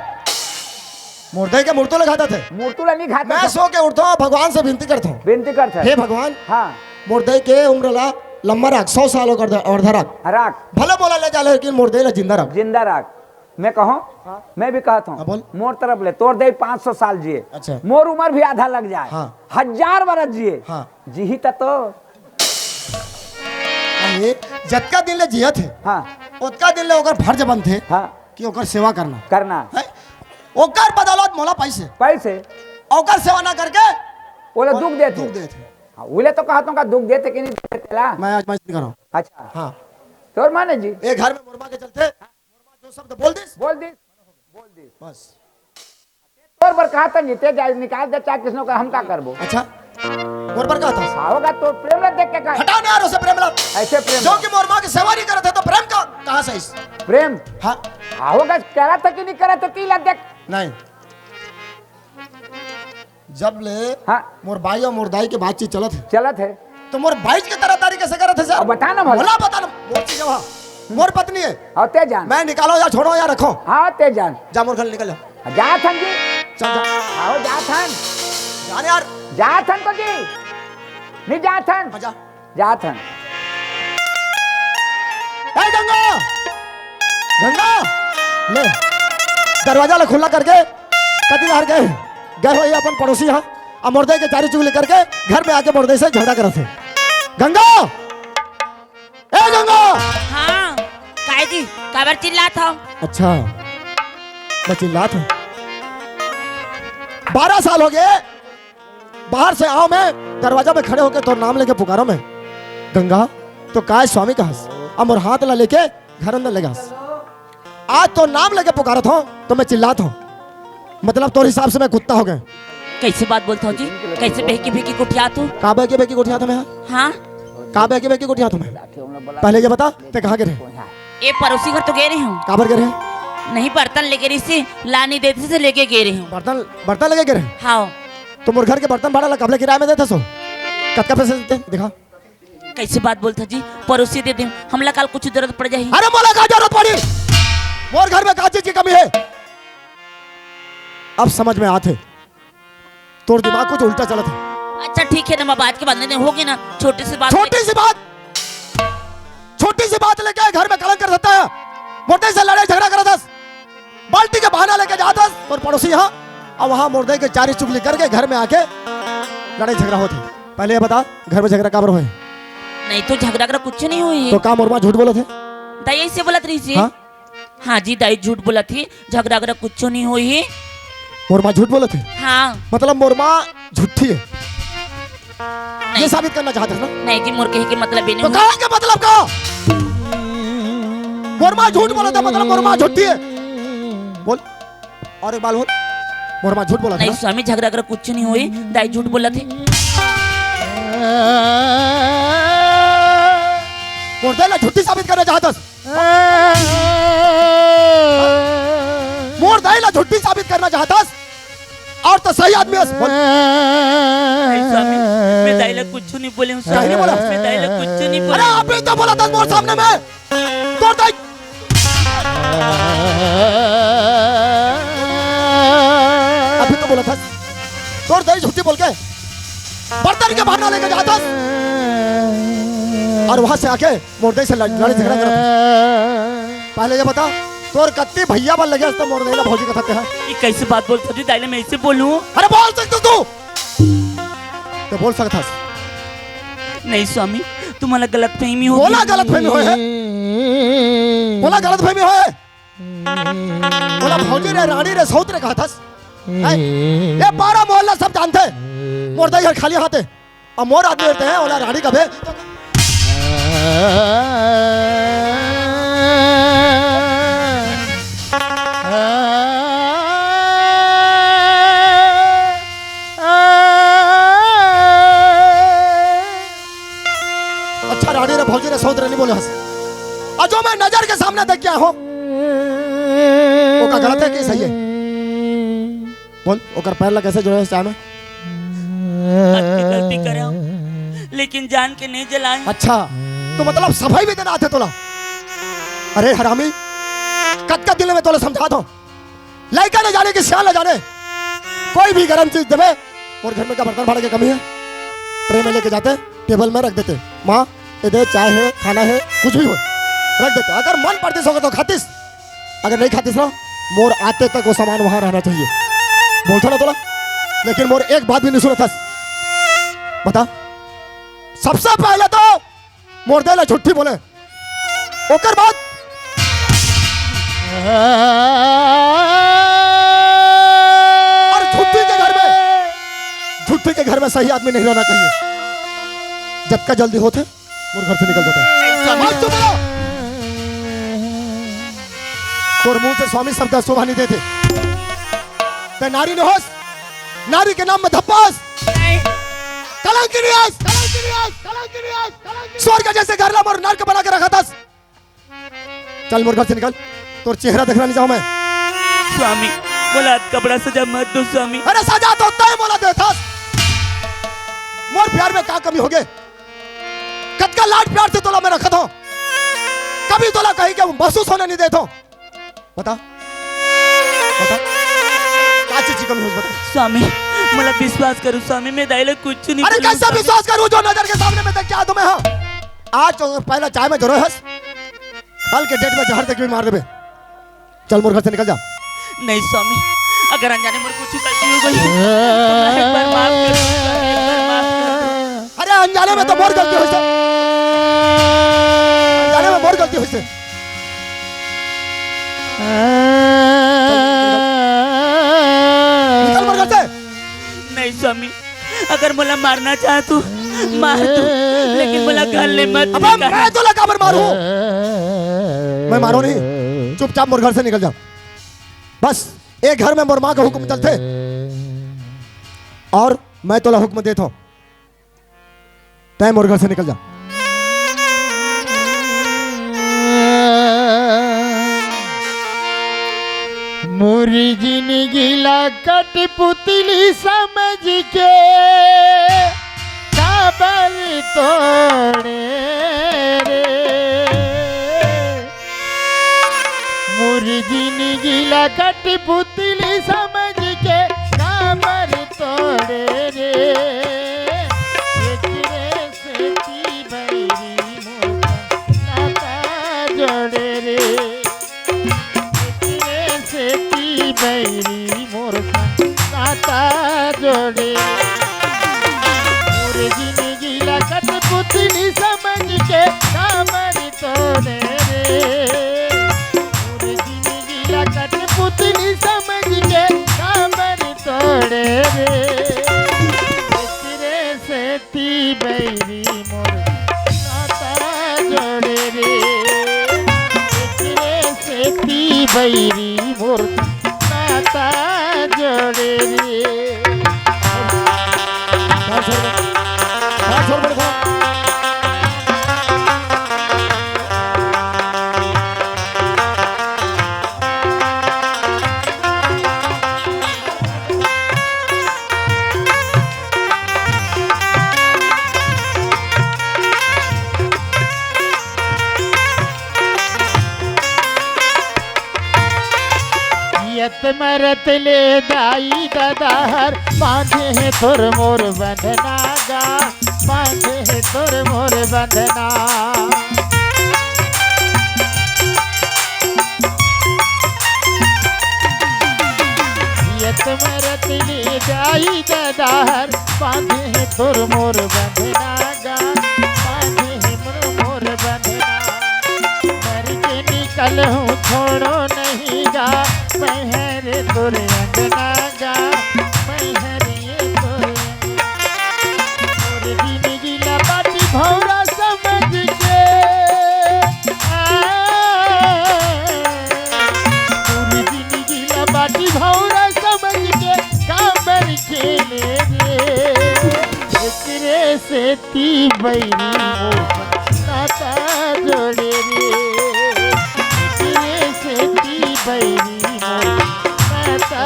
मुर्दे के मुर्तू लगाते थे। मूर्तुला नहीं खाता मैं था। सो के उठता हूँ, भगवान से विनती करता हूँ, विनती करता है। हे भगवान हाँ मुर्दे के उम्र ला लंबा रख, 100 साल और रख, राख भले बोला ले जा, लेकिन मुर्दे ला जिंदा रख। जिंदा राख। मैं कहूँ मैं भी कहता हाँ, हूँ बोल। मोर तरफ ले तोड़ दे 500 साल जिए। अच्छा। मोर उम्र भी आधा लग जाए। हाँ। 1000 बरस जिए। हाँ। जी तो अरे जतका दिन ले जियत है, हाँ उतका दिन ले ओकर फर्ज बनते हाँ कि ओकर सेवा करना करना है। ओकर बदौलत मोला पैसे, पैसे ओकर सेवा ना करके बोले दुख देते। दुख देते। हाँ, बोले तो कहता हूँ का दुख देते कि नहीं देते ला। मैं आज मस्ती कर रहा हूँ। अच्छा हाँ, तोर माने जी एक घर में मुर्मा के चलते मुर्मा जो शब्द बोल दिस बोल दी बस। तोर पर कहा था जीते जाए निकाल दे चाहे किसनो का हम का करबो। अच्छा मोर पर कहा था, होगा तो प्रेम लग देख के कहा हटाओ ना यार उसे प्रेम लग। ऐसे प्रेम जो कि मोरमा की सेवा नहीं करते तो प्रेम का कहाँ से इस? प्रेम हाँ होगा करा था कि नहीं करा था ती लग देख। नहीं, जब ले हाँ मोर भाई और मोर दाई के बातचीत चलत है चलत है तो मोर भाई की तरफदारी कैसे करत है सर? अब बता ना भला। भला बता ना। मोर चीज वहाँ मोर पत्नी है, और ते जान मैं निकालो या छोड़ो या रखो। हाँ ते जान जा मोर घर निकल जा। जा थन जी चल जा आओ जा थन जाने यार। जा थन तो जी नहीं जा थन हाँ, जा। जा थन ए गंगा, गंगा ले दरवाजा ले खुला करके कदी हार गए गए हो ये अपन पड़ोसी यहाँ और मुर्दे के चारी चुगली करके घर में आके मुर्दे से झगड़ा करते। गंगा, ए गंगा। हाँ काय जी काबर चिल्ला था। अच्छा मैं चिल्लात हूँ, 12 साल हो गए बाहर से आओ, मैं दरवाजा में खड़े होके तो नाम लेके पुकारो मैं गंगा, तो काय स्वामी का हंस अब और हाथ ला लेके घर अंदर लेगा। आज तो नाम लेके पुकारत हूँ तो मैं चिल्लात हूँ, मतलब तोर हिसाब से मैं कुत्ता हो गए। कैसे बात बोलता हूँ जी, कैसे बेकी बेकी कुटिया तू। कहाँ बेकी बेकी उठिया था मैं? हाँ कहाँ बेकी बेकी उठिया था मैं? पहले ये बता ते कहाँ गिरे? ये पड़ोसी घर तो गे रही हूँ। कहाँ पर गिरे? नहीं बर्तन लेके रही से लानी देती से लेके गे रही हूँ। बर्तन बर्तन लगे गिरे? हाँ तो मोर घर के बर्तन भाड़ा ला कबले किराए में देता सो कब पैसे देते दिखा। कैसे बात बोलता जी, पड़ोसी दे दे हमला काल कुछ जरूरत पड़ जाए। अरे मोला का जरूरत पड़ी, मोर घर में का चीज की कमी है? अब समझ में आते, तोर दिमाग कुछ उल्टा चलत है। अच्छा ठीक है ना, मैं बात के बाद नहीं होगी ना, छोटी सी बात। छोटी सी बात लेके घर में कलंक कर सकता है। मोटे से लड़ाई झगड़ा कर दस, बाल्टी के बहाना लेके जाता और पड़ोसी यहाँ और वहां मुर्दे के चारी चुगली करके घर में आके लड़ाई झगड़ा होती। पहले ये बता घर में झगड़ा काबर हुए? नहीं तो झगड़ा कर कुछ नहीं हुई। तो का मुर्मा झूठ बोला थे? दाई से बोला रही थी। हाँ? हाँ जी दाई झूठ बोला थी, झगड़ा कर कुछ नहीं हुई। मुर्मा झूठ बोले थे? हाँ मतलब मुर्मा झूठी है नहीं, ये साबित करना चाहते ना? नहीं जी मोर कहे के मतलब ये तो नहीं कहा के मतलब का मुर्मा झूठ बोला था मतलब मुर्मा झूठी है। बोल और एक बार बोल, मुर्मा झूठ बोला था नहीं ना? स्वामी झगड़ा कर कुछ नहीं हुई, दाई झूठ बोला थे। मुर्दे ला झूठी साबित करना चाहता मुर्दे ला झूठी साबित करना चाहता और तो सही आदमी है। बोल नहीं स्वामी मैं दाई ला कुछ नहीं बोले हूँ। क्या नहीं बोला? मैं दाई ला कुछ नहीं अरे बोला। आप ही तो बोला था मोर सामने में तोड़ दाई। अभी तो बोला था तोड़ दाई झूठी बोल के बर्तन के बहाना लेके जाता और वहां से आके मुर्दे से लड़ाई झगड़ा करता। पहले ये बता तोर कत्ती भैया बन लगे तो मुर्दे ला भौजी का थकते हैं। ये कैसे बात बोलता जी, दाई ला मैं ऐसे बोलूं? अरे बोल सकते तू तो बोल सकता नहीं स्वामी तुम्हारा गलत फहमी हो बोला गलत फहमी हुए है, बोला गलत फहमी हुए, बोला भौजी रे रानी रे सौत रे कहा था। ये 12 मोहल्ला सब जानते हैं मोर दाई खाली हाथ है और मोर आदमी रहते हैं ओला रानी कभे अच्छा रानी रे भौजी रे सौत रे नहीं बोले हंस और जो मैं नजर के सामने देख के आया हूं वो का गलत है कि सही है? बोल ओकर पैर ला कैसे जोड़े चाहे में? आपकी गलती करे हम, लेकिन जान के नहीं जलाए। अच्छा तो मतलब सफाई भी देना आते तोला? अरे हरामी कद दिल में तोला समझा दो लड़का न जाने कि सियान न जाने कोई भी गर्म चीज देवे और घर में क्या बर्तन भाड़े की कमी है, ट्रे में लेके जाते टेबल में रख देते, माँ ये दे, चाय है, खाना है, कुछ भी हो रख देते। अगर मन पड़तीस होगा तो खातीस, अगर नहीं खातीस ना मोर आते तक वो सामान वहां रहना चाहिए। बोलता ना तोला, लेकिन मोर एक बात भी नहीं सुना था। बता, सबसे पहले तो मोर दे ला झूठी बोले, ओकर बाद और झूठी के घर में सही आदमी नहीं रहना चाहिए। जब का जल्दी होते मोर घर से निकल जाता है। तोर मुंह से स्वामी शब्द शोभा नहीं देते, ते नारी ने होश, नारी के नाम में धप्पास, कलंक नहीं आस, स्वर्ग जैसे घर मोर नर्क बना के रखा था। चल मोर घर से निकल, तोर चेहरा देखना नहीं चाहूं मैं। स्वामी बोला कपड़ा सजा मत दो स्वामी। अरे सजा तो तय बोला दे था, मोर प्यार में क्या कमी हो गए? कद का लाड प्यार से तोला मैं रखा था, कभी तोला कहीं के महसूस होने नहीं देता। बता बता क्या चीज की कमी हो, बता। स्वामी मला विश्वास करो स्वामी, मैं दाइले कुछ नहीं। अरे कैसे विश्वास करूं जो नजर के सामने में देख क्या तुम्हें? हाँ आज तो पहला चाय में जरूर हंस, कल के डेट में जहर तक भी मार देबे। चल मोर घर से निकल जा। नहीं स्वामी, अगर अनजाने मोर कुछ गलती हो गई तो एक बार माफ कर दो, एक बार माफ कर दो। अरे अनजाने में तो मोर गलती हुई से, अनजाने में मोर गलती हुई से। निकल मोर घर से। नहीं स्वामी, अगर मला मारना चाहे तो मार दो, लेकिन मला गले मत। अब मैं तो लगा पर मारूं, मैं मारो नहीं, चुपचाप मोर घर से निकल जा। बस एक घर में मोर माँ का हुक्म चलते और मैं तोला हुक्म देता हूं, तय मोर घर से निकल जा। मोरी जिंदगी ला कठपुतली समझ के काबर तोड़े रे, मोरी जिंदगी ला कठपुतली समझ के काबर तोड़े रे। एकरे से ती बैरी मोर नाता जोड़े रे, बैरी मोर नाता जोड़े। मोर जिंदगी ला कठपुतली समझ के काबर तोड़े रे, मोर जिंदगी ला कठपुतली समझ के काबर तोड़े रे। एकरे से ती बैरी मोर नाता जोड़े रे, एकरे से ती बैरी मोर नाता जोड़े रे। मरत ले दाई दादार बांधे है तोर मोर बंधना गा, बांधे है तोर मोर बंधना। मरत ले दाई दादार बांधे है तोर मोर बंधना गा, बांधे है मोर बंधना। मर के निकल हूँ छोड़ो नहीं गा, मैं है रे तोरे अंगना गा, मैं है रे तोरे जिंदगी ला बाटी भौरा समझ के, पूरी जिंदगी ला बाटी भौरा समझ के काबर खेले रे। एकरे से ती बैरी मोर नाता जोड़े रे, एकरे से ती बैरी नाता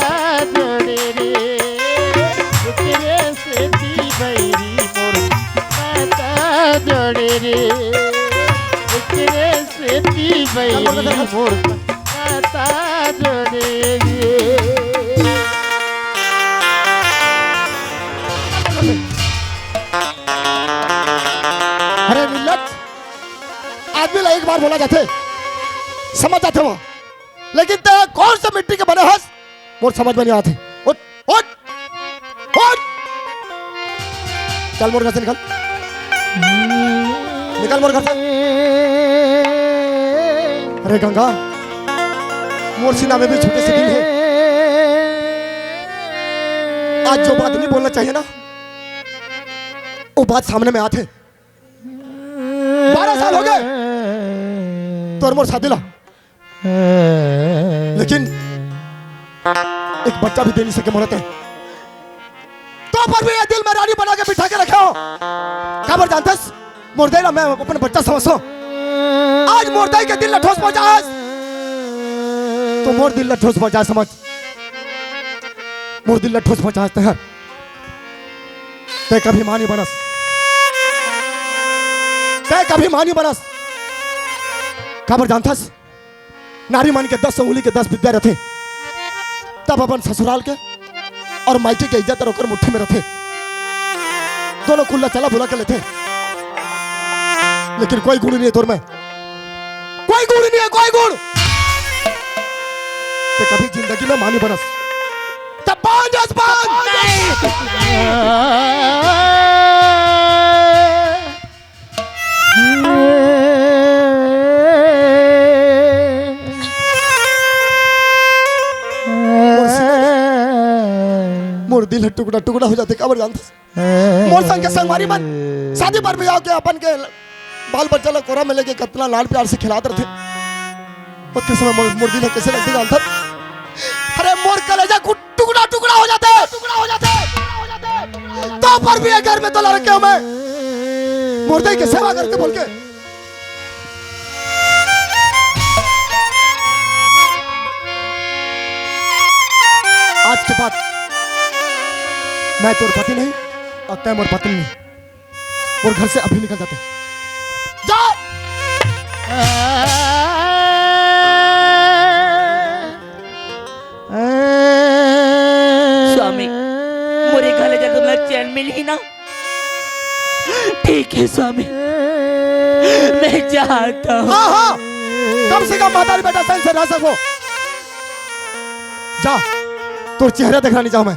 जोड़े रे, एकरे से ती बैरी मोर नाता जोड़े रे, एकरे से ती बैरी मोर नाता जोड़े रे। जाते समझ जाते हो, लेकिन ते कौन सा मिट्टी के बने हंस मोर समझ में नहीं आते। उठ उठ उठ, चल मोर घर से निकल, निकल मोर घर से। अरे गंगा, मोर सीना में भी छोटे से दिल है, आज जो बात नहीं बोलना चाहिए ना वो बात सामने में आते। 12 साल हो गए तो मोर शादी ला, लेकिन एक बच्चा भी दे नहीं सके मोरते, तो पर भी ये दिल में रानी बना के बिठा के रखे हो। खबर जानते मोर दे मैं अपने बच्चा समझो, आज मोर दे के दिल में ठोस पहुंचा तो मोर दिल में ठोस पहुंचा, समझ मोर दिल में ठोस पहुंचा ते कभी मानी बनस, ते कभी मानी बनस। खबर जानथस नारी मन के 10 उंगली के 10 विद्या रथे, तब अपन ससुराल के और मायके के इज्जत रोकर मुट्ठी में रथे, दोनों खुला चला बुला के लेते, लेकिन कोई गुण नहीं है तोर में, कोई गुण नहीं है, कोई गुण। ते कभी जिंदगी में मानी बनस, तब बांझ मोर दिल टुकड़ा टुकड़ा हो जाते। खबर जानता मोर संग के संगवारी मन शादी पर भी आओ के अपन के बाल बच्चा लोग कोरा में लेके कितना लाड प्यार से खिलाते रहते, और किस समय मोर दिल कैसे लगते जानता। अरे मोर कलेजा टुकड़ा टुकड़ा हो जाते, टुकड़ा हो जाते, तो पर भी घर में तो लड़के हो मैं मुर्दे की सेवा करके बोल के। आज के बाद मैं तोर पति नहीं और तय मोर पत्नी नहीं, और घर से अभी निकल जाते जा। स्वामी मोरे घरे जब तुमने चैन मिली ना, ठीक है स्वामी मैं चाहता हूँ। हाँ हाँ, कम से कम माता बेटा सही से रह सको। जा, तो चेहरा देखना नहीं चाहूं मैं।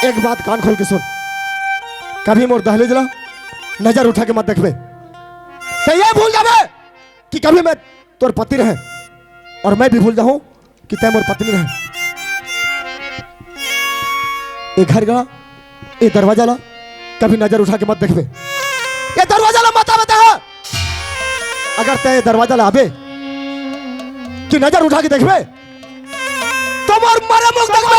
एक बात कान खोल के सुन, कभी मोर दहलीज ला नजर उठा के मत देखबे, तो ये भूल जाबे कि कभी मैं तोर पति रहे और मैं भी भूल जाऊं कि तै मोर पत्नी रहे। ये घर गा, ये दरवाजा ला कभी नजर उठा के मत देखबे, ये दरवाजा ला मत आवे। अगर तै दरवाजा ला आबे कि नजर उठा के देखबे तो मोर मरे मुख देखबे।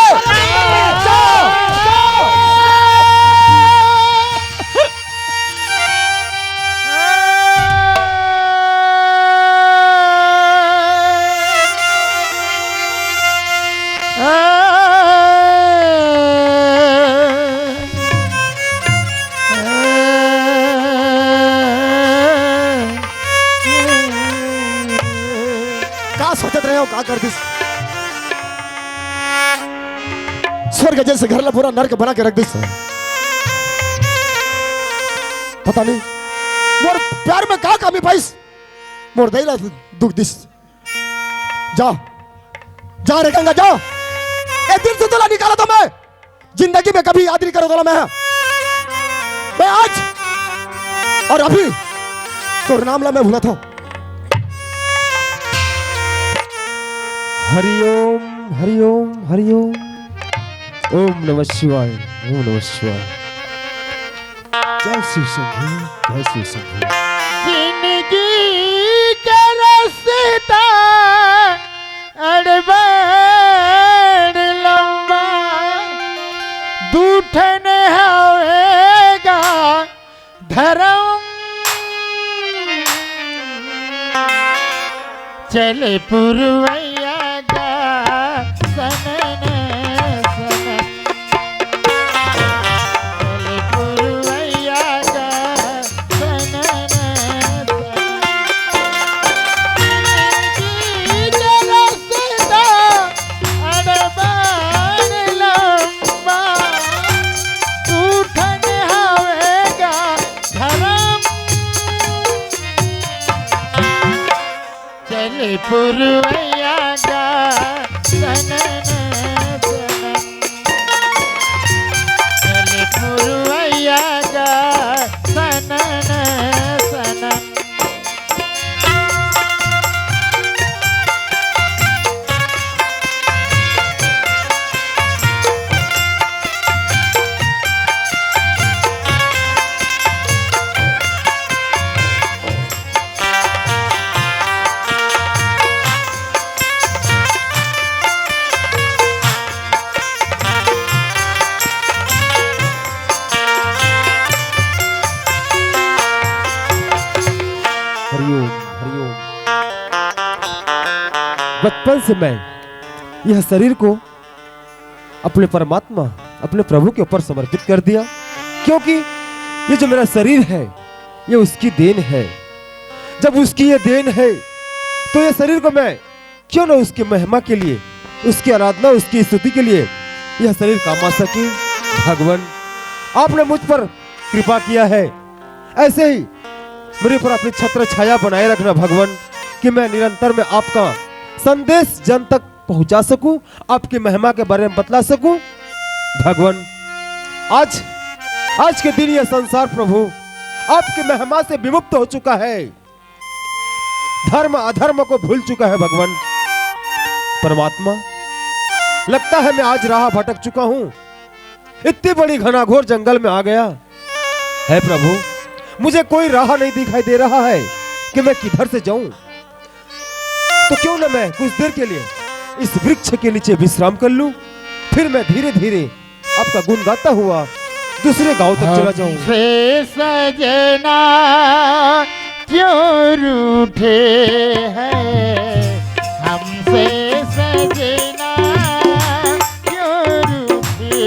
का सोचत रहे हो, का कर दिस? स्वर्ग जैसे घर ला पूरा नरक बना के रख दिस। पता नहीं मोर प्यार में का कमी पाइस, मोर दैला दुख दिस। जा जा रे गंगा जा, ए दिल से तोला निकाला तो मैं जिंदगी में कभी याद नहीं करो तो मैं आज और अभी तो नाम ला मैं भूला था। हरिओम हरिओम हरिओम, ओम नमः शिवाय, ओम नमः शिवाय। जय शिव शंभू, जय शिव शंभू। जिंदगी का रास्ता अड़बड़ लंबा, दूठन हवेगा चले पुरवैया जा सनन सनन चले पुरवैया जा सनन पुरवैया जा सनन सनन चले पुरवैया जा सनन सनन हरिओम हरिओम। बचपन से मैं यह शरीर को अपने परमात्मा अपने प्रभु के ऊपर समर्पित कर दिया, क्योंकि ये जो मेरा शरीर है ये उसकी देन है। जब उसकी ये देन है तो ये शरीर को मैं क्यों ना उसकी महिमा के लिए, उसकी आराधना, उसकी स्तुति के लिए यह शरीर काम आ सके। भगवान आपने मुझ पर कृपा किया है, ऐसे ही मेरे ऊपर अपनी छत्र छाया बनाए रखना भगवान, कि मैं निरंतर में आपका संदेश जन तक पहुंचा सकूं, आपकी महिमा के बारे में बतला सकूं। भगवान आज के दिन यह संसार प्रभु आपकी महिमा से विमुक्त हो चुका है, धर्म अधर्म को भूल चुका है। भगवान परमात्मा, लगता है मैं आज राह भटक चुका हूं, इतनी बड़ी घनाघोर जंगल में आ गया है प्रभु, मुझे कोई राह नहीं दिखाई दे रहा है कि मैं किधर से जाऊं। तो क्यों न मैं कुछ देर के लिए इस वृक्ष के नीचे विश्राम कर लूं, फिर मैं धीरे धीरे आपका गुण गाता हुआ दूसरे गांव तक चला जाऊं। हमसे सजना क्यों रूठे हैं, हमसे सजना क्यों रूठे,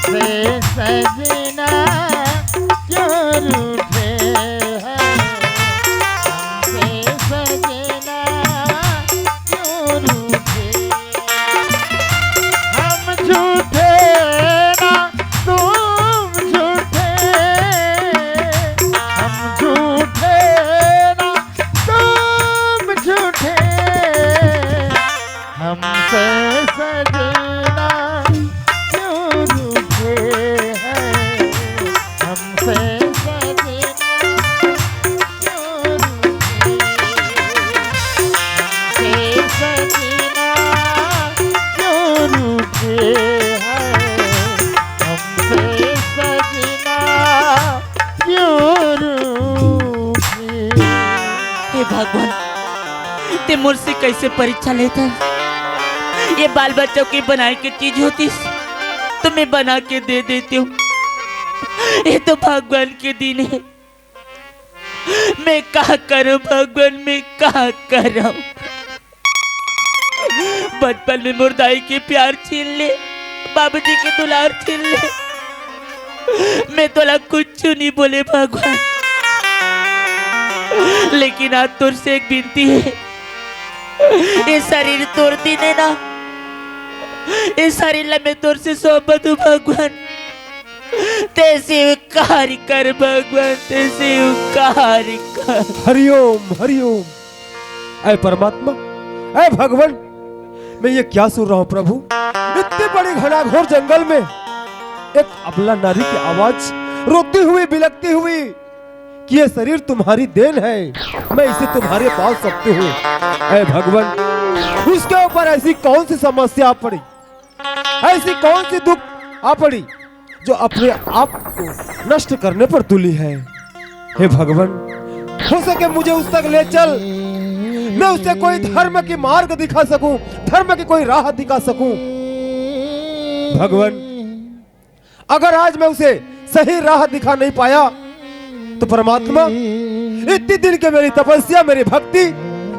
हमसे सजना क्यों रूठे हैं, हमसे सजना क्यों रूठे, हम झूठे ना तुम झूठे, हम झूठे ना तुम झूठे, हमसे सजना क्यों रूठे हैं, हमसे सजना क्यों रूठे, हमसे सजना क्यों रूठे हैं, हमसे सजना क्यों रूठे। हे भगवान, ते मुझसे कैसे परीक्षा लेता? ये बाल बच्चों की बनाई की चीज होती तो मैं बना के दे देती हूँ। ये तो भगवान के दिन है, मैं क्या करूं भगवान, मैं क्या करूं? बचपन में मुर्दाई के प्यार छीन ले, बाबूजी के दुलार छीन ले, मैं तोला कुछ नहीं बोले भगवान, लेकिन आज तुझसे एक विनती है, ये शरीर तोड़ दी देना, ये शरीर ला मैं तुझसे सौंपत हूँ भगवान, तैसे उपकार कर भगवान, तैसे उपकार कर। हरिओम हरिओम। ऐ परमात्मा, ऐ भगवान, मैं ये क्या सुन रहा हूँ प्रभु, इतनी बड़ी घनाघोर जंगल में एक अबला नारी की आवाज रोती हुई बिलखती हुई कि ये शरीर तुम्हारी देन है, मैं इसे तुम्हारे पास सकती हूँ। ऐ भगवान, उसके ऊपर ऐसी कौन सी समस्या आ पड़ी, ऐसी कौन सी दुख आ पड़ी जो अपने आप को नष्ट करने पर तुली है। हे भगवान, हो सके मुझे उस तक ले चल, मैं उसे कोई धर्म की मार्ग दिखा सकूं, धर्म की कोई राह दिखा सकूं। भगवान, अगर आज मैं उसे सही राह दिखा नहीं पाया तो परमात्मा इतनी दिन के मेरी तपस्या मेरी भक्ति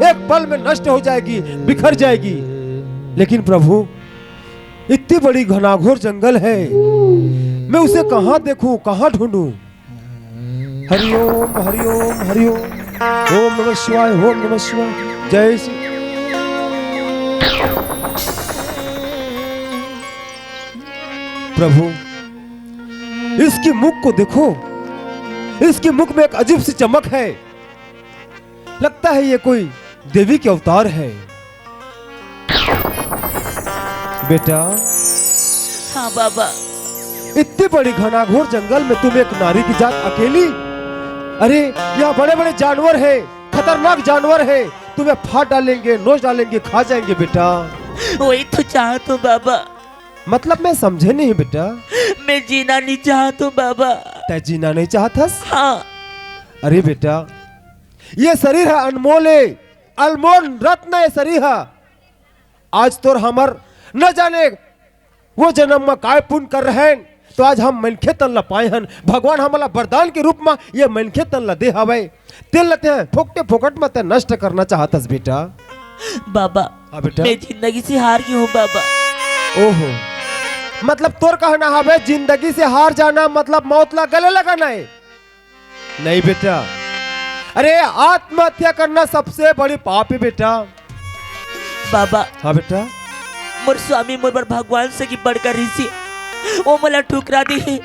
एक पल में नष्ट हो जाएगी, बिखर जाएगी। लेकिन प्रभु इतनी बड़ी घनाघोर जंगल है, मैं उसे कहां देखूं, कहां ढूंढूं? हरिओम हरिओम हरिओम, ओम नमः शिवाय, ओम नमः शिवाय, जय श्री। प्रभु इसकी मुख को देखो, इसके मुख में एक अजीब सी चमक है, लगता है ये कोई देवी के अवतार है। बेटा हाँ बाबा। इतनी बड़ी घनाघोर जंगल में तुम एक नारी की जात अकेली? अरे यहाँ बड़े बड़े जानवर है, खतरनाक जानवर है, तुम्हें फाड़ डालेंगे, नोच डालेंगे, खा जाएंगे बेटा। वही तो चाहता हूँ बाबा। मतलब मैं समझे नहीं बेटा। मैं जीना नहीं चाहता हूँ बाबा। तै जीना नहीं चाहतस? हाँ। अरे बेटा ये शरीर है अनमोल है, अनमोल रत्न है शरीर है। आज तो हमर न जाने वो जन्म में काय पुण्य कर रहे हैं, तो आज हम मनखे तन ला पाए हन। भगवान हमारा वरदान के रूप में ये मनखे तन ला दे हवे, तेल लते हैं फोकटे फोकट में ते नष्ट करना चाहतस बेटा। बाबा हाँ बेटा। मैं जिंदगी से हार गई हूँ बाबा। ओहो, मतलब तोर कहना हवे जिंदगी से हार जाना मतलब मौत ला गले लगाना है? नहीं बेटा, अरे आत्महत्या करना सबसे बड़ी पाप है बेटा। बाबा हाँ बेटा। मोर स्वामी मोर पर भगवान से की बढ़कर ऋषि वो मला ठुकरा दी है,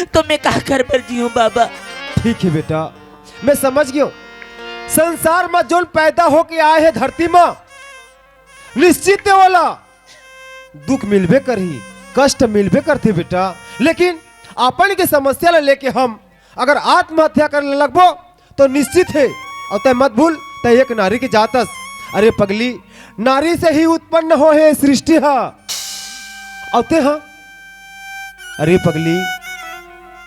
तो मैं क्या कर पर जीऊं बाबा? ठीक है बेटा, मैं समझ गया। संसार में जो पैदा होके आए हैं धरती में, निश्चित वाला दुख मिलबे करी, कष्ट मिलबे करते बेटा। लेकिन अपन की समस्या लेके हम अगर आत्महत्या करने लगबो तो निश्चित है, और तय मत भूल तय एक नारी की जातस। अरे पगली, नारी से ही उत्पन्न हो है सृष्टि है। औते हाँ, अरे पगली,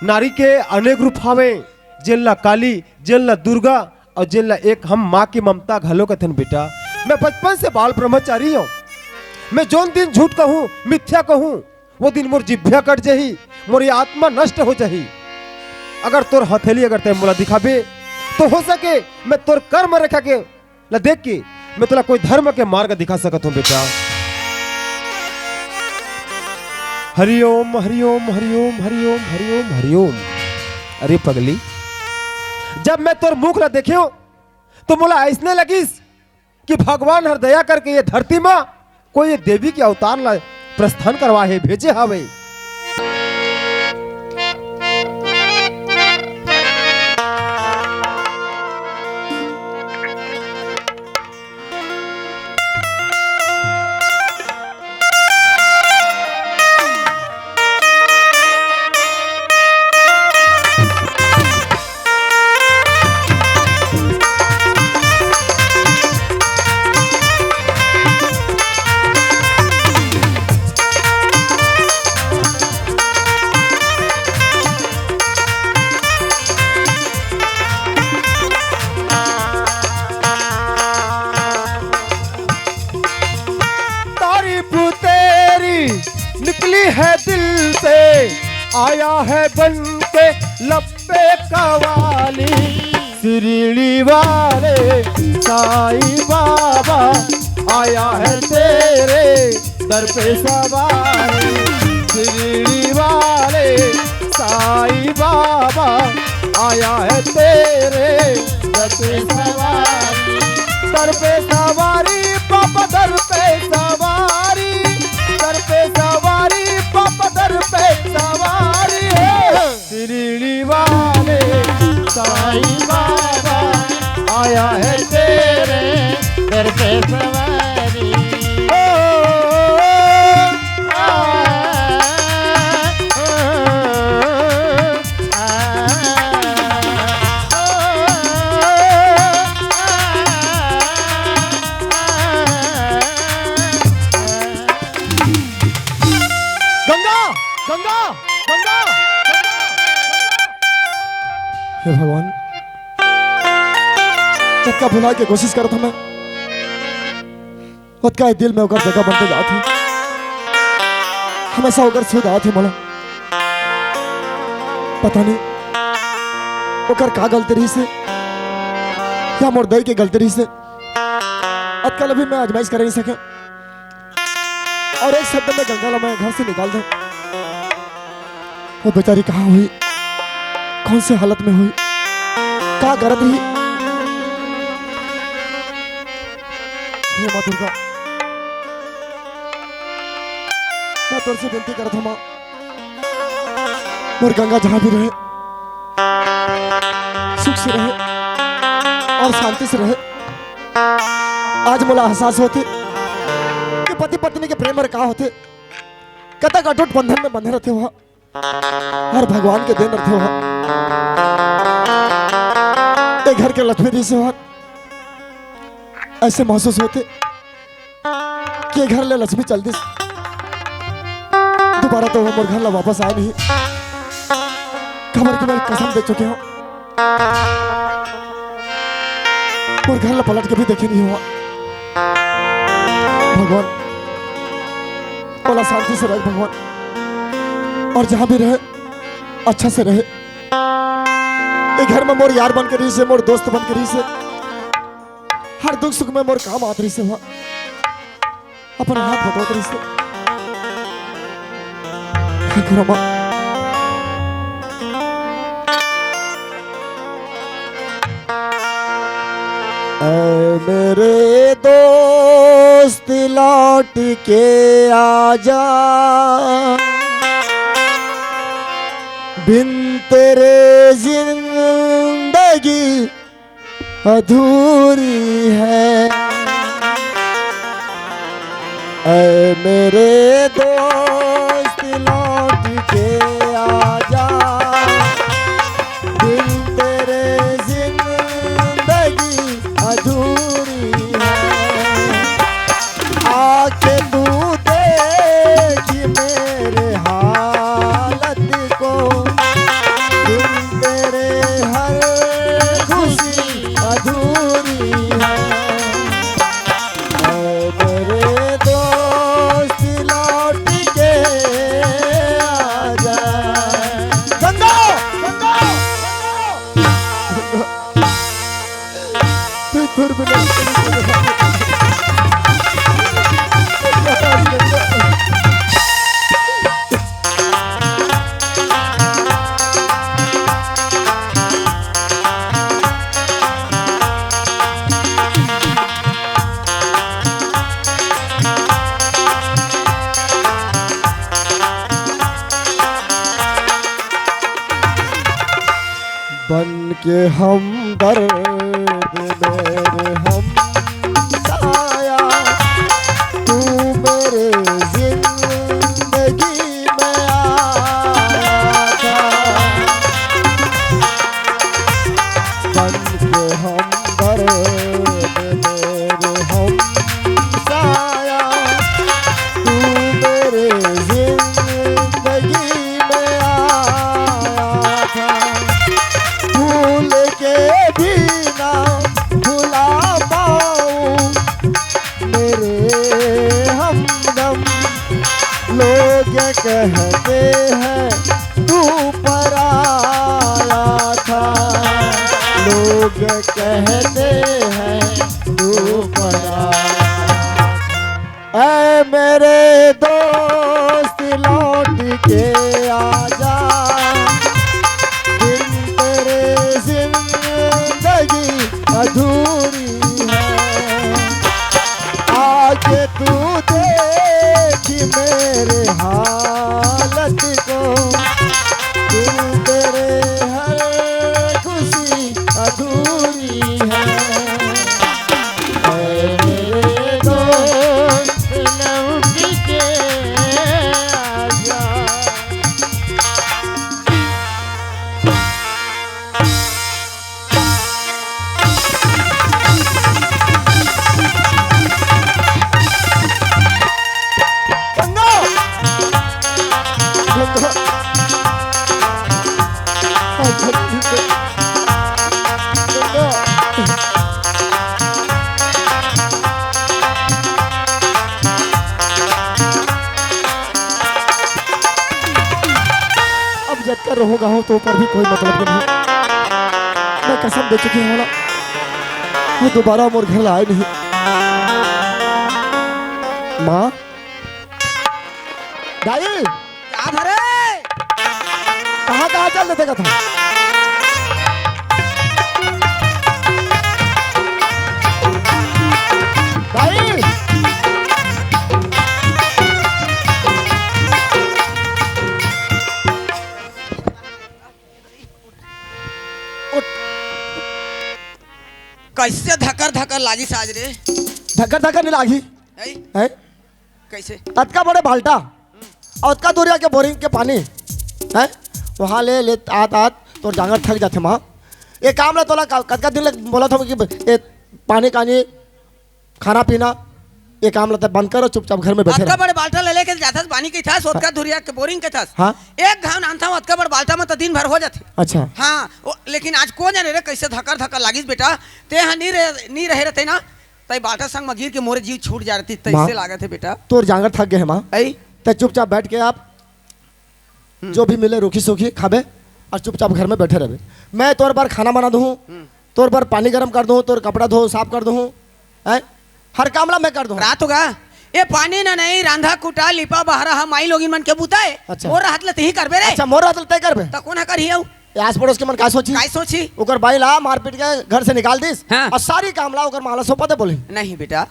नारी के अनेक रूप हवे, जेल्ला काली, जेल्ला दुर्गा और जेल्ला एक हम माँ की ममता घलो कथन बेटा। मैं बचपन से बाल ब्रह्मचारी हूँ। मैं जोन दिन झूठ कहूँ, मिथ्या कहूँ, वो दिन मोर जिभ्या कट जही, मोर आत्मा नष्ट हो जही। अगर तोर हथेली अगर तय मोला दिखाबे तो हो सके मैं तोर कर्म रेखा के ला देख के मैं तोला कोई धर्म के मार्ग दिखा सकत हूँ बेटा। हरिओम हरिओम हरिओम हरिओम हरिओम हरिओम। अरे पगली, जब मैं तोर मुख ला देखियो तो मोला ऐसने लगिस कि भगवान हर दया करके ये धरती में कोई ये देवी के अवतार ला प्रस्थान करवा है, भेजे हवे। है दिल से आया है बन के लपे कवाली, शिरडी वाले साईं बाबा आया है तेरे दर पे सवारी। शिरडी वाले साईं बाबा आया है तेरे दर पे सवारी। दर पे सवारी पापा, दर पे सवारी, दर पे सवारी पापा, दर पे सवारी है। शिरडी वाले साईं बाबा आया है तेरे दर पे सवारी। हे भगवान, का भुला के कोशिश करता मैं, का दिल में होकर जगह बनते जाती, हमेशा होकर सो जाती। मला पता नहीं ओकर का गलती रही से या मोर दई के गलती रही से अतकल अभी मैं आजमाइश कर नहीं सके और एक शब्द में गंगा ला मैं घर से निकाल दूं। वो बेचारी कहाँ हुई, कौन से हालत में हुई, का गरज रही। हे माँ दुर्गा, मैं तुझसे विनती करता हूँ माँ, मोर गंगा जहां भी रहे सुख से रहे और शांति से रहे। आज मोला एहसास होते कि पति पत्नी के प्रेम का होते, कतक अटूट बंधन में बंधे रहते हुआ और भगवान के देन रहते हुआ एक घर के लक्ष्मी जी से ऐसे महसूस होते कि ये घर ले लक्ष्मी चल दी दोबारा तो वो मोर घर ला वापस आए नहीं। खबर की मैं कसम दे चुके हो, और घर ला पलट के भी देखे नहीं हुआ। भगवान बोला शांति से रहे भगवान, और जहां भी रहे अच्छा से रहे। एक घर में मोर यार बन के रही से, मोर दोस्त बन के रही से, हर दुख सुख में मोर काम आत रही से हुआ, अपन हाथ बटोत रही से। रमा मेरे दोस्त लौट के आजा, बिन तेरे जिंदगी अधूरी है। ऐ मेरे दोस्त लौट के आजा, बिन तेरे जिंदगी अधूरी है। आके तू देखी मेरे हालत को, बिन तेरे हर खुशी अधूरी है। मेरे दोस्त लौट के आजा। गंगा गंगा फिर बिना बन के हम दर्द मेरे हम साया, तू मेरे जिंदगी में आया था। बन के हम दर्द मेरे हम साया, तू मेरे जिंदगी में आया था। भूल के भी ना भुला पाऊं मेरे हमदम, लोग कहते हैं तू पराया था, लोग कहते हैं तू पराया। ऐ मेरे दोस्त लौट के आजा, अधूरी है। आके तू देखी मेरे हालत को, दिल तेरे हर खुशी अधूरी है। मेरे दोस्त लौट के आजा। अब जब कर रहोगा हो तो पर भी कोई मतलब नहीं। कसम दे चुकी है ना, वो दोबारा मोर घर आए नहीं। माँ दाई क्या धरे कहाँ कहाँ चल देते का था? दाई कैसे धकर धकर लागी साज रे धक्कर धक्कर नहीं लागी ऐ, है? कैसे अतका बड़े बाल्टा और अतका दूरिया के बोरिंग के पानी है वहाँ ले ले आत आत तो जांगर थक जाते माँ। ये काम ला तोला कतका दिन लग बोला था कि ये पानी कानी खाना पीना ये काम लाता बंद करो, चुपचाप घर में बैठे अतका रहो। बड़े बाल्टा ले लेके जाता पानी की था सोतका धुरिया के बोरिंग के था। हाँ। एक घाव नानता हूँ अतका बड़े बाल्टा में तो दिन भर हो जाते। अच्छा हाँ लेकिन आज कौन जाने रे कैसे धक्कर धक्कर लागिस बेटा ते यहाँ नहीं रहे रहते ना तई बाल्टा संग में गिर के मोरे जीव छूट जा रही माँ। तैसे लागत है बेटा। तो जांगर थक गए हैं माँ। ऐ तो चुपचाप बैठ के आप जो भी मिले रूखी सूखी खाबे और चुपचाप घर में बैठे रहे। मैं तोर पर खाना बना दूँ, तोर पर पानी गर्म कर दूँ, तोर कपड़ा धो साफ कर दूँ, हर कामला मैं कर दूँ। रात होगा ये पानी ना नहीं रांधा कुटा लिपा बहरा हम माई लोगिन मन के बुताए अच्छा। मोर हाथ ले ही करबे रे। अच्छा मोर हाथ तय करबे त कोना करियो आस पड़ोस के मन का सोची काय सोची ओकर बाई ला मार पीट के घर से निकाल दिस हाँ। और सारी कामला ओकर माला सोपा दे बोली। नहीं बेटा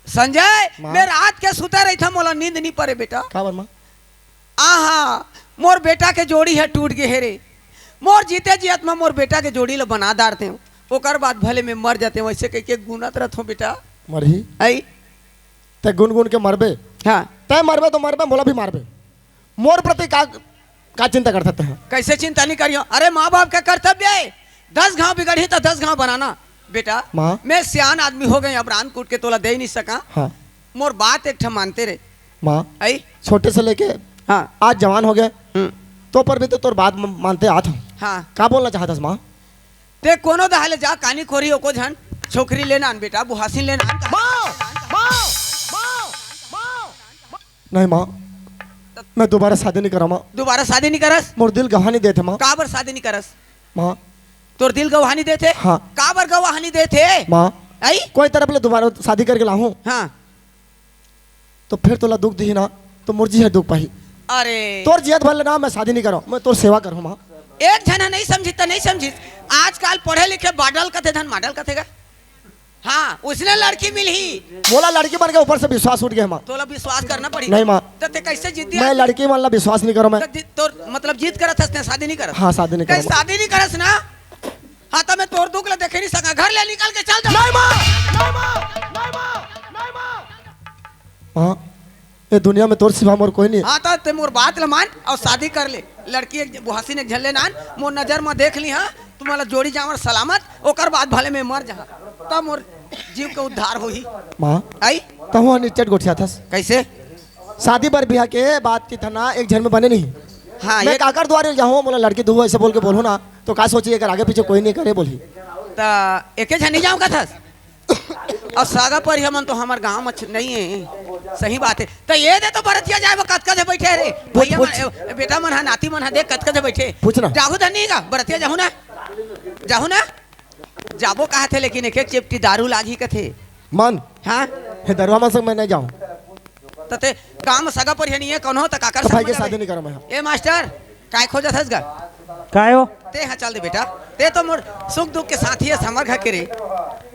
संजय माँ। मैं रात के सुता रही था मोला नींद नहीं पड़े बेटा। का बरमा आहा मोर बेटा के जोड़ी है टूट गए हेरे मोर जीते जियत में मोर बेटा के जोड़ी ला बना डारते हूँ ओकर बाद भले में मर जाते हैं वैसे कह के गुनत रहत हूँ बेटा। मरही आई ते गुन गुन के मरबे हाँ तय मरबे तो मरबे मोला भी मारबे। मोर प्रति का चिंता कर सकते हैं? कैसे चिंता नहीं करियो अरे माँ बाप का कर्तव्य है 10 घाव बिगड़ी तो 10 घाव बनाना बेटा। माँ। मैं सियान आदमी हो गए अब रान कूट के तोला दे नहीं सका। हाँ मोर बात एक ठा मानते रे माँ आई छोटे से लेके हाँ आज जवान हो गए तो पर भी तो तोर बात मानते आत हूँ। हाँ का बोलना चाहता माँ? ते कोनो दहाले जा कानी खोरी ओको झन छोकरी लेना आन बेटा बुहासिन लेना आन नहीं माँ मैं दोबारा शादी नहीं करा माँ। दोबारा शादी नहीं करस मोर दिल गवाह नहीं देते माँ। काबर शादी नहीं करस माँ तोर दिल गवाही देते हाँ। काबर गवाही देते माँ आई कोई तरफ ले दोबारा शादी करके लाऊं हाँ तो फिर तोला दुख दी ना तो मुर्जी है दुख पाही अरे तोर जियत भले ना मैं शादी नहीं करा मैं तोर सेवा करूँ माँ। एक जना नहीं समझी तो नहीं समझी आजकल पढ़े लिखे बाडल कथे धन मॉडल कथेगा। हाँ उसने लड़की मिली बोला लड़की बन के ऊपर से विश्वास उठ गया माँ। तोला विश्वास करना पड़ी नहीं माँ तो ते कैसे जिद्दी मैं लड़की वाला विश्वास नहीं करूँ मैं। तो मतलब जीत करत हस ने शादी नहीं करत हाँ शादी नहीं कहीं करूँ शादी नहीं करस ना हाँ तो मैं तोर दुख ले देखे नहीं सका घर ले निकल के चल जा हाँ ये दुनिया में तोर सिवा मोर कोई नहीं। हाँ तो ते मोर बात ल मान और शादी कर ले लड़की एक बुहासी ने झल्ले नान मोर नजर में देख ली हाँ तुम्हारा जोड़ी जावर सलामत ओकर बाद भले में मर जा तब मोर जीव के उद्धार होही। माँ आई तहु निचट गोठिया था कैसे शादी पर ब्याह के बात की था ना एक झन में बने नहीं। हाँ मैं ये काकर द्वारे जाऊँ बोला लड़की दू ऐसे बोल के बोलो ना तो का सोचिए अगर आगे पीछे कोई नहीं करे बोली तो एके झनी जाऊँ का था और सागा पर हमन तो हमार गांव में नहीं है सही बात है तो ये दे तो बरतिया जाए वो कतका से बैठे रे भैया मन बेटा मन हा नाती मन हा देख कतका से बैठे पूछना जाहू धनी का बरतिया जाहू ना जाबो कहा थे लेकिन एक चिपटी दारू लागी का थे मन हाँ हे दरवा में संग मैं नहीं जाऊँ तो ते काम सगा पर नहीं है कौन हो तो काकर तो भाई संग के में शादी जाबे। नहीं करूँ मैं। ए मास्टर काय खोजा थस गा काय हो ते हाँ चल दे बेटा ते तो मोर सुख दुख के साथी है समर घर के रे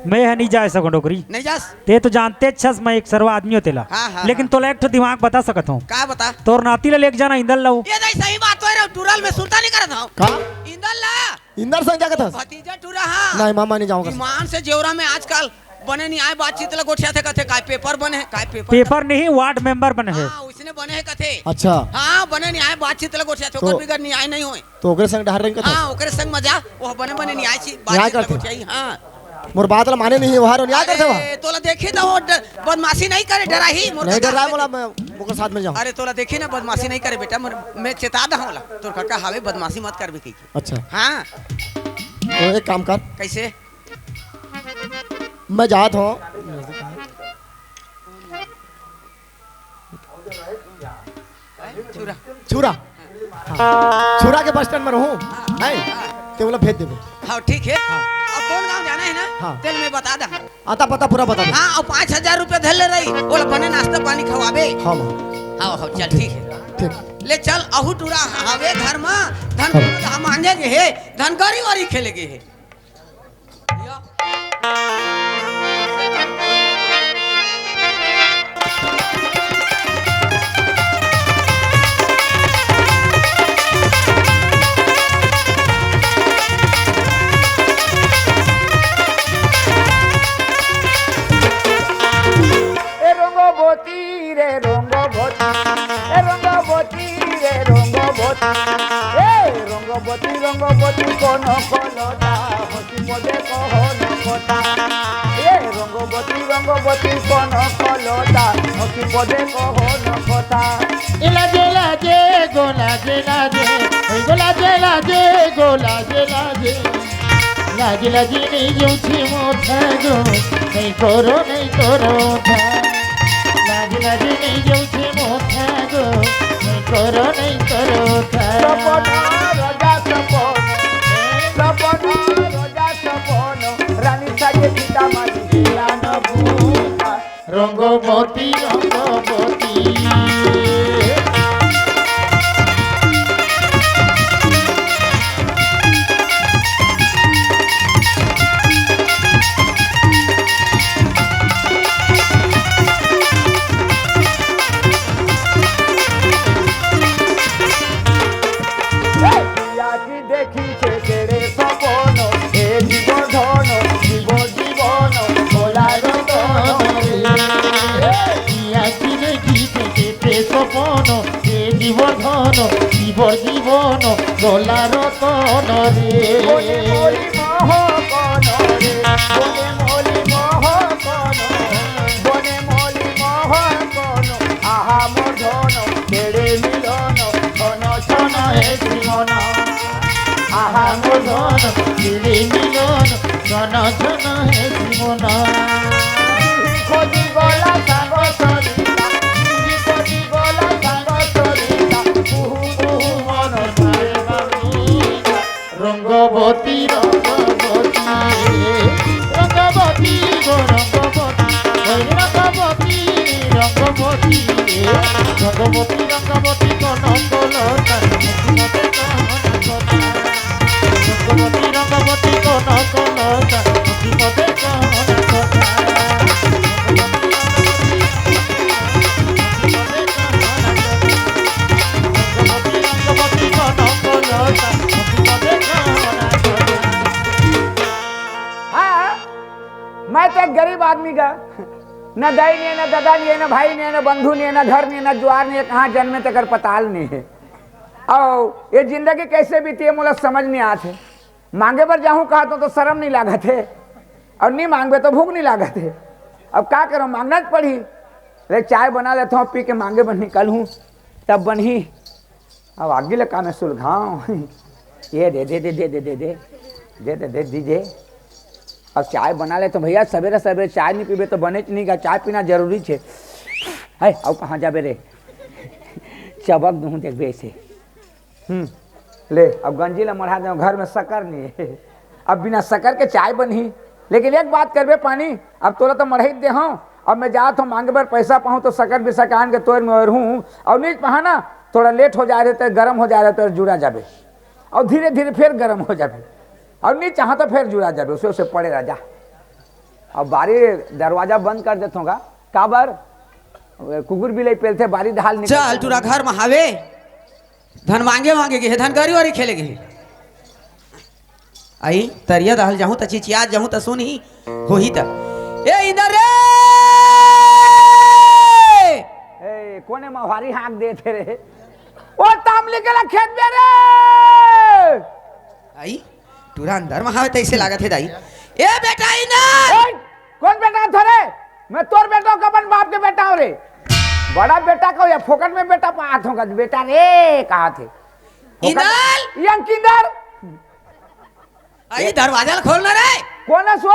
मैं है नहीं जा सको नौकरी नहीं जास ते तो जानते छस मैं एक सर्व आदमी हो तेला हाँ, हाँ, लेकिन तोला एक ठो दिमाग बता सकत हूँ का बता तोर नाती ला लेके जाना इंदल लाऊ ये नहीं सही बात हो रे टूरल में सुनता नहीं करत हूं का इंदल ला इंदर संग जाकर था भतीजा टूरा हाँ नहीं मामा नहीं जाऊँगा। ईमान से जेवरा में आजकल बने नहीं आए बातचीत ला गोठिया थे कथे काय पेपर बने है काय पेपर पेपर नहीं वार्ड मेंबर बने है हाँ उसने बने है कथे अच्छा हाँ बने नहीं आए बातचीत ला गोठिया थे तो- ओकर बिगर नहीं आए नहीं होए तो ओकरे संग डहर रंग का था हाँ ओकरे संग मजा वो बने बने नहीं आए छी न्याय बातचीत ला करते। गोठिया हाँ मोर बात ला माने नहीं वहां न्याय करते वहां अरे तोला देखी तो वो बदमाशी नहीं करे डरा ही मोर नहीं काका डर रहा है हावे बोला मैं ओकर साथ में जाऊँ। अरे तोला देखी ना बदमाशी नहीं करे बेटा मैं चेता दा होला तोर काका हावे बदमाशी मत करबे की अच्छा हाँ तो एक काम कर कैसे मैं जात हूँ चूरा छुरा हाँ। छुरा के बस स्टैंड में रहूँ है ते बोला भेज देबे हाँ ठीक है। अब कौन गाँव जाना है ना? हाँ। तेल में बता दा। आता पता पूरा बता दो। हाँ और 5,000 रुपया धर ले रही, बोला बने नाश्ता पानी खवाबे। हाँ माँ हाँ हाँ चल ठीक है। ठीक। ले चल अहू टूरा हवे घर में धन हम मांगे के है धनकारी वारी खेले के है। ए रंगो बोती रे रंगो बोती, ए रंगो बोती रे रंगो बोती, ए रंगो बोती कोनो कोलोटा हसी मोदे कोहनो कोटा, ए रंगो बोती कोनो कोलोटा हसी मोदे कोहनो कोटा। लाजे लाजे गोलाजे लाजे ओय गोलाजे लाजे गोलाजे लाजे लाजे लाजे नहीं जाऊँ मोथा गो नहीं करो था लाजे लाजे नहीं जाऊँ मोथा गो नहीं करो था सपनो रोजा सपनो रानी साजे सीता माजी लानो भूता रंगबती याची देखी छे तेरे सपनो ए जीवन जीवन बोला জীবন গলার তন রে বলে মরি মোহ কোন রে বলে মরি মোহ কোন বনে মরি মোহ কোন আহা মোর ধন তেরে মিলন ধন ছন হে জীবন আহা মোর ধন দিলে মিলন জন জন হে জীবন খোঁজি গলা সাগ সরিতা খোঁজি গলা সাগ সরিতা কুহু কুহু মন ধারে বাবুটা রঙ্গবতী রঙ্গবতী রঙ্গবতী গো রঙ্গবতী ওই রঙ্গবতী রঙ্গবতী রঙ্গবতী রঙ্গবতী কনকলতা মতে কনকলতা রঙ্গবতী রঙ্গবতী কনকলতা মতে কনকলতা हाँ, मैं तो एक गरीब आदमी का न दाई नहीं है, न दादा नहीं है, न भाई नहीं है, न बंधु नहीं है, न घर नहीं है, न द्वार नहीं है, कहाँ जन्मे तक पताल नहीं है। और ये जिंदगी कैसे बीती है मुझे समझ नहीं आते। मांगे पर जाऊँ कहा तो शर्म नहीं लागत है और नहीं मांगे तो भूख नहीं लागत है। अब क्या करूँ, मांगना पड़ी। ले चाय बना लेता हूँ, पी के मांगे पर निकलूँ तब बनी। अब आगे लगा मैं सुलझाऊँ ये दे दे दे दे दे दे दे दे दे दे दीजिए। अब चाय बना ले तो भैया सवेरे सवेरे चाय नहीं पीबे तो बने नहीं का, चाय पीना जरूरी है। है अब कहाँ जाबे रे चबक दूँ देखबे ऐसे। ले अब गंजी ला मढ़ा दे, घर में शक्कर नहीं है। अब बिना शक्कर के चाय बनी। लेकिन एक बात करबे पानी, अब तोरा तो मढ़ी दे हूँ। अब मैं जात हूँ मांगे बार पैसा पाऊँ तो शक्कर भी सकान के तोड़ में हूँ। और नहीं पहा ना थोड़ा लेट हो जा रहे तो गर्म हो जा रहे तो जुड़ा जाबे और धीरे धीरे फिर गर्म हो जाबे और नहीं चाह तो फिर जुड़ा जाबे उसे पड़े रह जा। अब बारी दरवाजा बंद कर देता होगा काबर कुकुर भी ले पेलते बारी ढाल निकल। चल टूरा घर में हावे धन मांगे के धन गरी वारी खेले के आई तरिया दहल जाऊं त चिचिया जाऊं त सुनी होही त ए इधर रे ए कोने मवारी हाँक देते रे ओ तामली के खेत में रे आई टूरा अंदर में हावे तैसे लागत है दाई ए बेटा इधर ओए कौन बेटा थोरे मैं तोर बेटा का अपन बाप के बेटा हूं रे। बड़ा बेटा को या फोकट में बेटा पात होगा बेटा रे कहा थे इधर यंग किधर आई दरवाजा खोल ना रे कौन है सो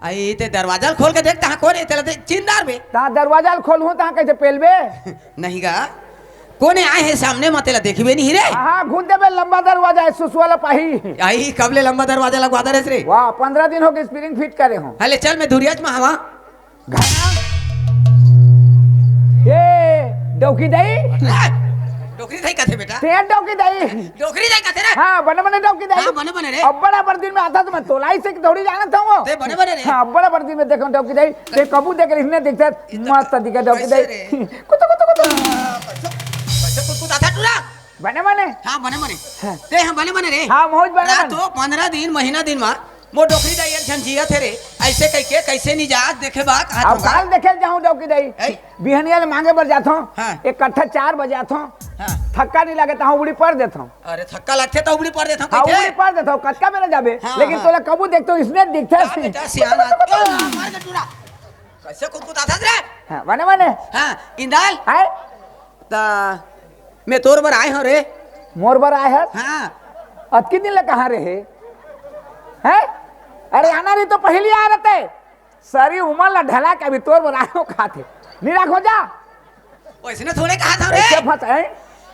आई ते दरवाजा खोल के देखता कौन है तेरा चिंदार बे ता दरवाजा खोल हूं ता कैसे पेलबे नहीं गा कोने आए हैं सामने mateला देखबे नहीं रे हाँ घूम देबे लंबा दरवाजा है सुसवाला पाही आई कबले लंबा दरवाजा लगवा दे रे वाह 15 दिन हो गए स्प्रिंग फिट करे हो हले चल मैं धुरियाज में हवा ये डौकी दई डोकरी थाई कथे बेटा ते डौकी दई डोकरी थाई कथे रे हाँ बने डौकी दई हाँ बने बने रे अब बड़ा दिन में आता तो मैं तोलाई से दौड़ी जाना था वो ते बने बने रे हाँ बड़ा दिन में देखो डौकी दई ते कबू देख रही इसने दिखता मस्त दिखा डौकी दई कुतो कैसे कुछ आता टूरा बने हाँ बने ते हम बने रे हाँ मौज बने तो 15 दिन महीना दिन में मो डोकरी दाई एक झन जिया थे रे ऐसे कह के कैसे नहीं जा देखे बा अब काल देखे जाऊं डौकी दई बिहनिया मांगे बर जाता हूँ हाँ। एक कट्ठा 4 बजे आता हूँ हाँ। थक्का नहीं लगे तो उबड़ी पड़ देता हूँ अरे थक्का लगते तो उबड़ी पड़ देता हाँ कैसे उबड़ी पड़ देता हूँ कटका में ना जाबे हाँ, लेकिन हाँ। तोला कबू देखते हो इसने दिखता है बेटा सियाना मार के टूरा कैसे कुछ आता रे हाँ बने हाँ इंदाल आए ता मैं तोर बर आए हो रे मोर बर आए है हाँ अब कितने दिन कहाँ रहे हैं अरे आना रही तो पहली आ रहते सारी उमर ला ढला के अभी तोर बर आए हो खाते निराख हो जा वैसे थोड़े कहा था रे ऐसे फंस है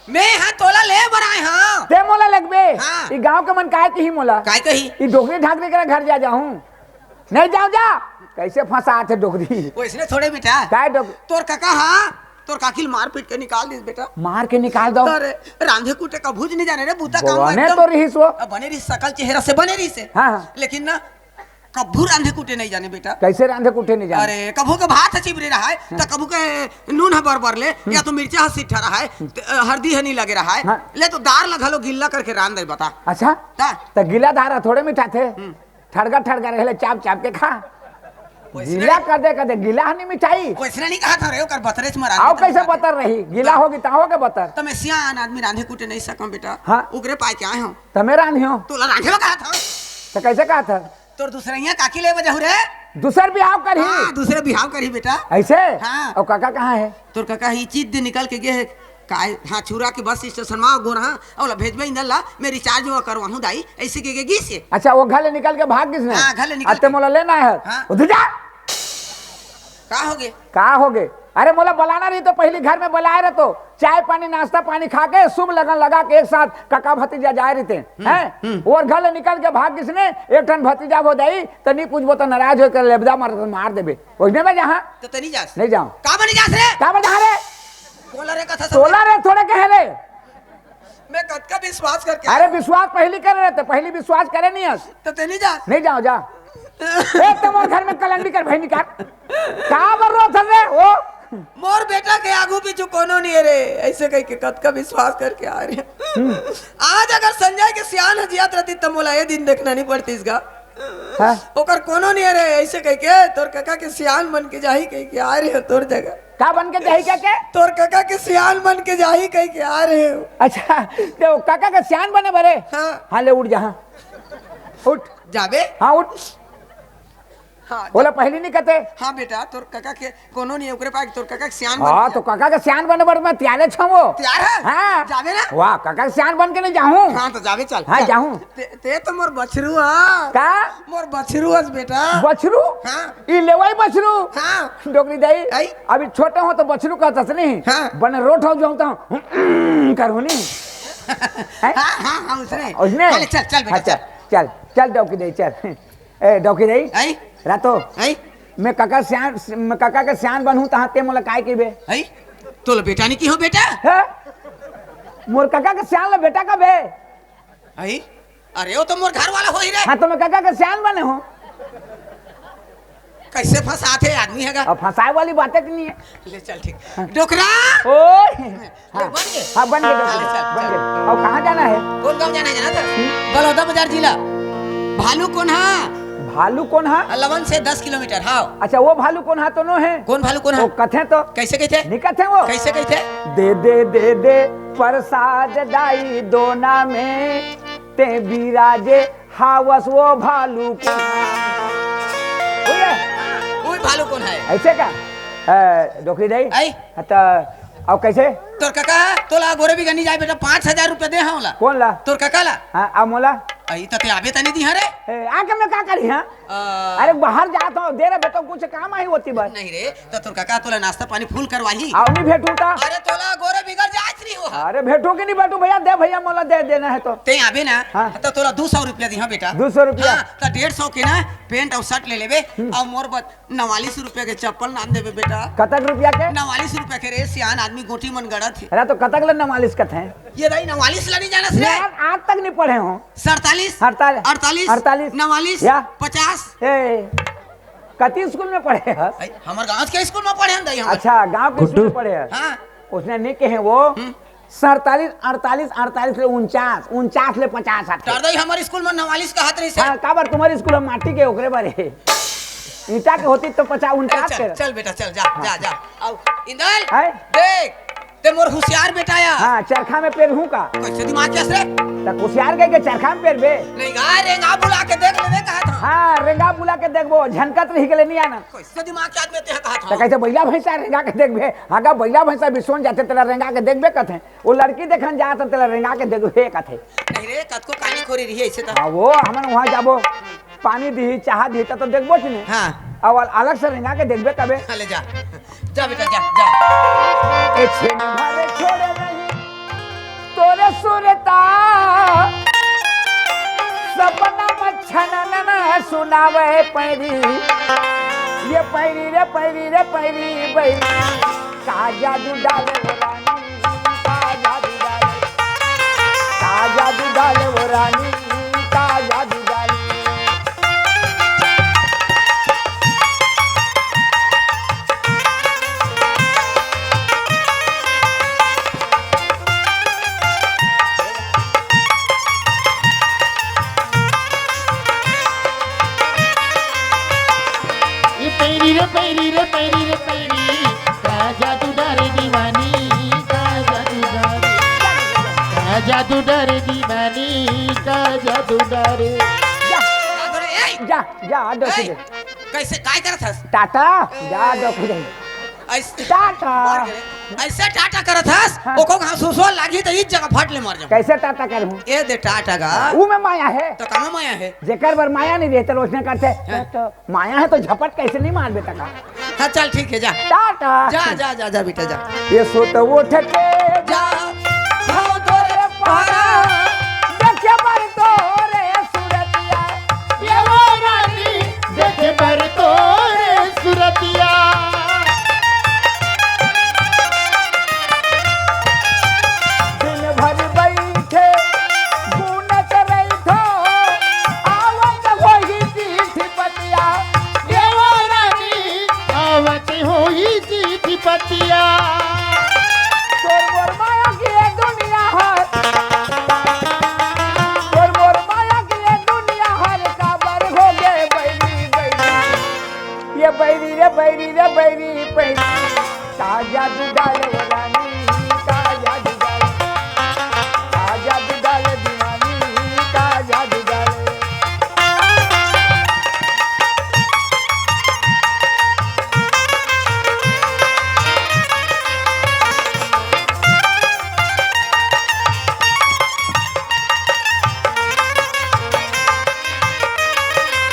मैं हाँ तोला ले बर आए हाँ ते मोला लगबे हाँ। ई गांव के मन काहे की ही मोला काय कही ई डोकरी ढाकरे के घर जा जाऊं नहीं जाऊं जा कैसे फंसा थे डोकरी वैसे थोड़े बेटा काय डोक तोर काका हाँ तोर काकिल मार पीट के निकाल दिस बेटा मार के निकाल दो अरे रांधे कूटे का भूज नहीं जाने रे बूता काम बने तो रहीस वो अब बने रही सकल चेहरा से बने रही से हाँ, हाँ। लेकिन ना कभू रांधे कूटे नहीं जाने बेटा कैसे रांधे कुटे नहीं जाने अरे कभू के भात चिबरे रहा है तो कभू के नून है बर ले या तो मिर्चा है सीठा रहा है हल्दी है नहीं लगे रहा है हाँ। ले तो दार लगा लो गिल्ला करके रांध दे बता अच्छा ता तो गिला धारा थोड़े मीठा थे ठड़गा रहे चाप चाप के खा गीला कर दे गीला नहीं मिठाई वैसे नहीं कहा था रे ओकर बतरे से मरा आओ कैसे बतर रही गीला होगी ताहो के बतर तो मैं सियान आदमी रांधे कूटे नहीं सकम बेटा हाँ। उगरे पाए के आए हूं तो मेरा नहीं हो तू रांधे में कहा था तो कैसे कहा था तोर दूसरे यहाँ काकी ले बजा रे दूसर बिहाव कर ही हाँ दूसरे बिहाव करी बेटा ऐसे हाँ। और काका कहाँ है तोर काका ही चीज दे निकल के गए काय हाँ छुरा के बस स्टेशन में गोर हाँ और भेजबे इंदर ला मैं रिचार्ज वो करवाऊं दाई ऐसे के गी से अच्छा वो घर ले निकल के भाग किसने हाँ, घर ले निकल अते के। मोला लेना है हाँ। उधर जा का हो गए कहा हो गए अरे मोला बुलाना रही तो पहली घर में बुलाए रहे तो चाय पानी नाश्ता पानी खा के शुभ लगन लगा के एक साथ काका भतीजा जाए रहते हैं और घर ले निकल के भाग किसने एक टन भतीजा हो जाई तो नहीं पूछबो तो नाराज होकर लेबदा मार देबे ओजने में जहाँ तो नहीं जा नहीं जाऊं का बनी जा रे का बजा रे बोला रे कथा तोला रे थोड़े कहे रे मैं कद का विश्वास करके अरे विश्वास पहली कर रहे थे पहली विश्वास करे नहीं हस तो नहीं जा नहीं जाओ जा तुम्हारे घर में कलंडी कर भाई निकाल कहाँ बर रो थे ओ मोर बेटा के आगू पीछू कोनो नहीं है रे ऐसे कह के कद का विश्वास करके आ रहे आज अगर संजय के सियान हजियात रहती तो मोला ये दिन देखना नहीं पड़ती इसका हाँ? ओकर कोनो नहीं है रे ऐसे कह के तोर काका के सियान बन के जाही कह के आ रहे हो तोर जगह का बन के जाही क्या के तोर काका के सियान बन के जाही कह के आ रहे हो अच्छा तो काका का सियान बने भरे हाँ। हाँ ले उठ जहाँ उठ जाबे हाँ उठ हाँ बोला पहली नहीं कहते हाँ बेटा तोर काका के कोनो नहीं ओकरे पास तोर काका के सियान हाँ तो काका का सियान बने बर मैं त्यारे छो वो तैयार है हाँ जाबे ना वाह काका का सियान बन के नहीं जाऊँ हाँ तो जाबे चल हाँ जाऊँ ते तो मोर बछरू हाँ का मोर बछरू हस बेटा बछरू हाँ ई लेवाई बछरू हाँ डोकरी दाई आई। अभी छोटे हो तो बछरू कहता नहीं हाँ। बने रोट हो जाऊँ तो करूँ नहीं हाँ हाँ हाँ उसने उसने चल चल चल बेटा अच्छा चल चल डोकी दाई चल ए डोकी दाई आई रातो आई मैं काका के सियान बनूं तहाँ ते मोला काय के बे आई तो बेटा नहीं की हो बेटा है मोर काका के सियान ले बेटा का बे आई अरे वो तो मोर घर वाला हो ही रे हाँ तो मैं काका के सियान बने हो कैसे फंसाते आदमी हैगा अब फंसाए वाली बातें की नहीं है ले चल ठीक डोकरा ओए हाँ बन गए हाँ बन गए चल, चल, बन गए और कहाँ जाना है कौन गाँव जाना है जाना था बलौदा बाजार जिला भालू कौन है भालू कौन है लवन से 10 किलोमीटर हाँ अच्छा वो भालू कौन है तो नो है कौन भालू कौन वो है कथे तो कैसे कहते नहीं कथे वो कैसे कहते दे प्रसाद दाई दोना में ते बिराजे हावस वो भालू को वो भालू कौन है ऐसे का डोकरी दाई आई तो अब कैसे तोर काका तोला गोरे भी गनी जाए बेटा 5000 रुपया दे हाँ ला कौन ला तोर काका ला हाँ अब मोला आई तो ते आबे तनी दी हाँ रे आके मैं का करी हाँ अरे बाहर जाता हूँ दे रहे बेटा कुछ काम आई होती बस नहीं रे तो तोर काका तोला नाश्ता पानी फूल करवाही आओ नहीं भेटू ता अरे तोला गोरे बिगड़ जात नहीं हो अरे भेटू कि नहीं भेटू भैया दे भैया मोला दे देना है तो ते आबे ना हाँ। तो तोला 200 रुपया दी हां बेटा 200 रुपया हाँ, तो 150 के ना पेंट और शर्ट ले लेबे और मोर 49 रुपया के चप्पल नाम देबे बेटा कतक रुपया के 49 रुपया के रे सियान आदमी गोटी मन गड़ा थे अरे तो कतक ले 49 कथ है ये रही 49 लनी जाना से यार आज तक नहीं पढ़े हो 47 48 48 48 49 या 50 ए कति स्कूल में पढ़े है हमार गांव के स्कूल में पढ़े हम दई हम अच्छा गांव के स्कूल में पढ़े है हां उसने नहीं कहे वो 47 48 48 ले 49 49 ले 50 आते तर दई हमारे स्कूल में 49 का हाथ रही से हाँ काबर तुम्हारी स्कूल में माटी के ओकरे बारे ईटा के होती तो 50 49 चल के चल बेटा चल जा जा जा आओ इंदल है? देख ते मोर होशियार बेटा या हाँ चरखा में पेर हूँ का कैसे दिमाग कैसे रे तक होशियार गए के चरखा में पेर बे नहीं गा रेंगा बुला के देख लेने कहा था हाँ रेंगा बुला के देखबो झनकत रही के लिए नहीं आना कैसे दिमाग के आदमी ते कहा तो था कैसे बैला भैंसा रेंगा के देखबे आगा बैला भैंसा बिसोन जाते तेरा रेंगा के देखबे कथे वो लड़की देखन जात तेरा रेंगा के देखबे कथे नहीं रे कत को कानी खोरी रही है ऐसे तो हाँ वो हमन वहाँ जाबो पानी दी चाह दी तो देखबो कि नहीं हां और अलग से रेंगा के देखबे कबे ले जा जा बेटा जा जा एक छेन भरे छोड़े नहीं तोरे सुरता सपना मच्छना न सुनावे पैरी ये पैरी रे पैरी रे पैरी बैरी का जादू डाले वो रानी का जादू डाले का जादू डाले वो रानी का जादू डाले ये पैरी रे पैरी रे पैरी रे पैरी का जादू डारे दीवानी का जादू डारे का जादू डारे दीवानी का जादू डारे जा जा दो ए, कैसे काय करत हस टाटा जा दो ऐसे टाटा मर गए ऐसे टाटा करत हस हाँ। ओको घास सुसो लागी त इस जगह फट ले मर जा कैसे टाटा करूं ए दे टाटा गा वो में माया है तो कहां माया है जेकर बर माया नहीं रहते रोशने करते तो माया है तो झपट कैसे नहीं मार बेटा का हां चल ठीक है जा टाटा जा जा जा जा बेटा जा ये सो तो वो ठके जा भाव तोरे पारा देखे पर तोरे सूरतिया ये वो रानी देखे पर तोरे सुरतिया दिन भर बैठे गुनत रही थो आवत होई चिट्ठी पतिया ये वो रानी आवत होई चिट्ठी पतिया तोर मोर माया की ये दुनिया हर तोर मोर माया की ये दुनिया हर काबर हो गए बैरी बैरी ये बैरी रे बैरी रे बैरी बैरी ताजा दुडाल वरानी ताजा दुडाल ताजा दुडाल दीवानी ताजा दुडाल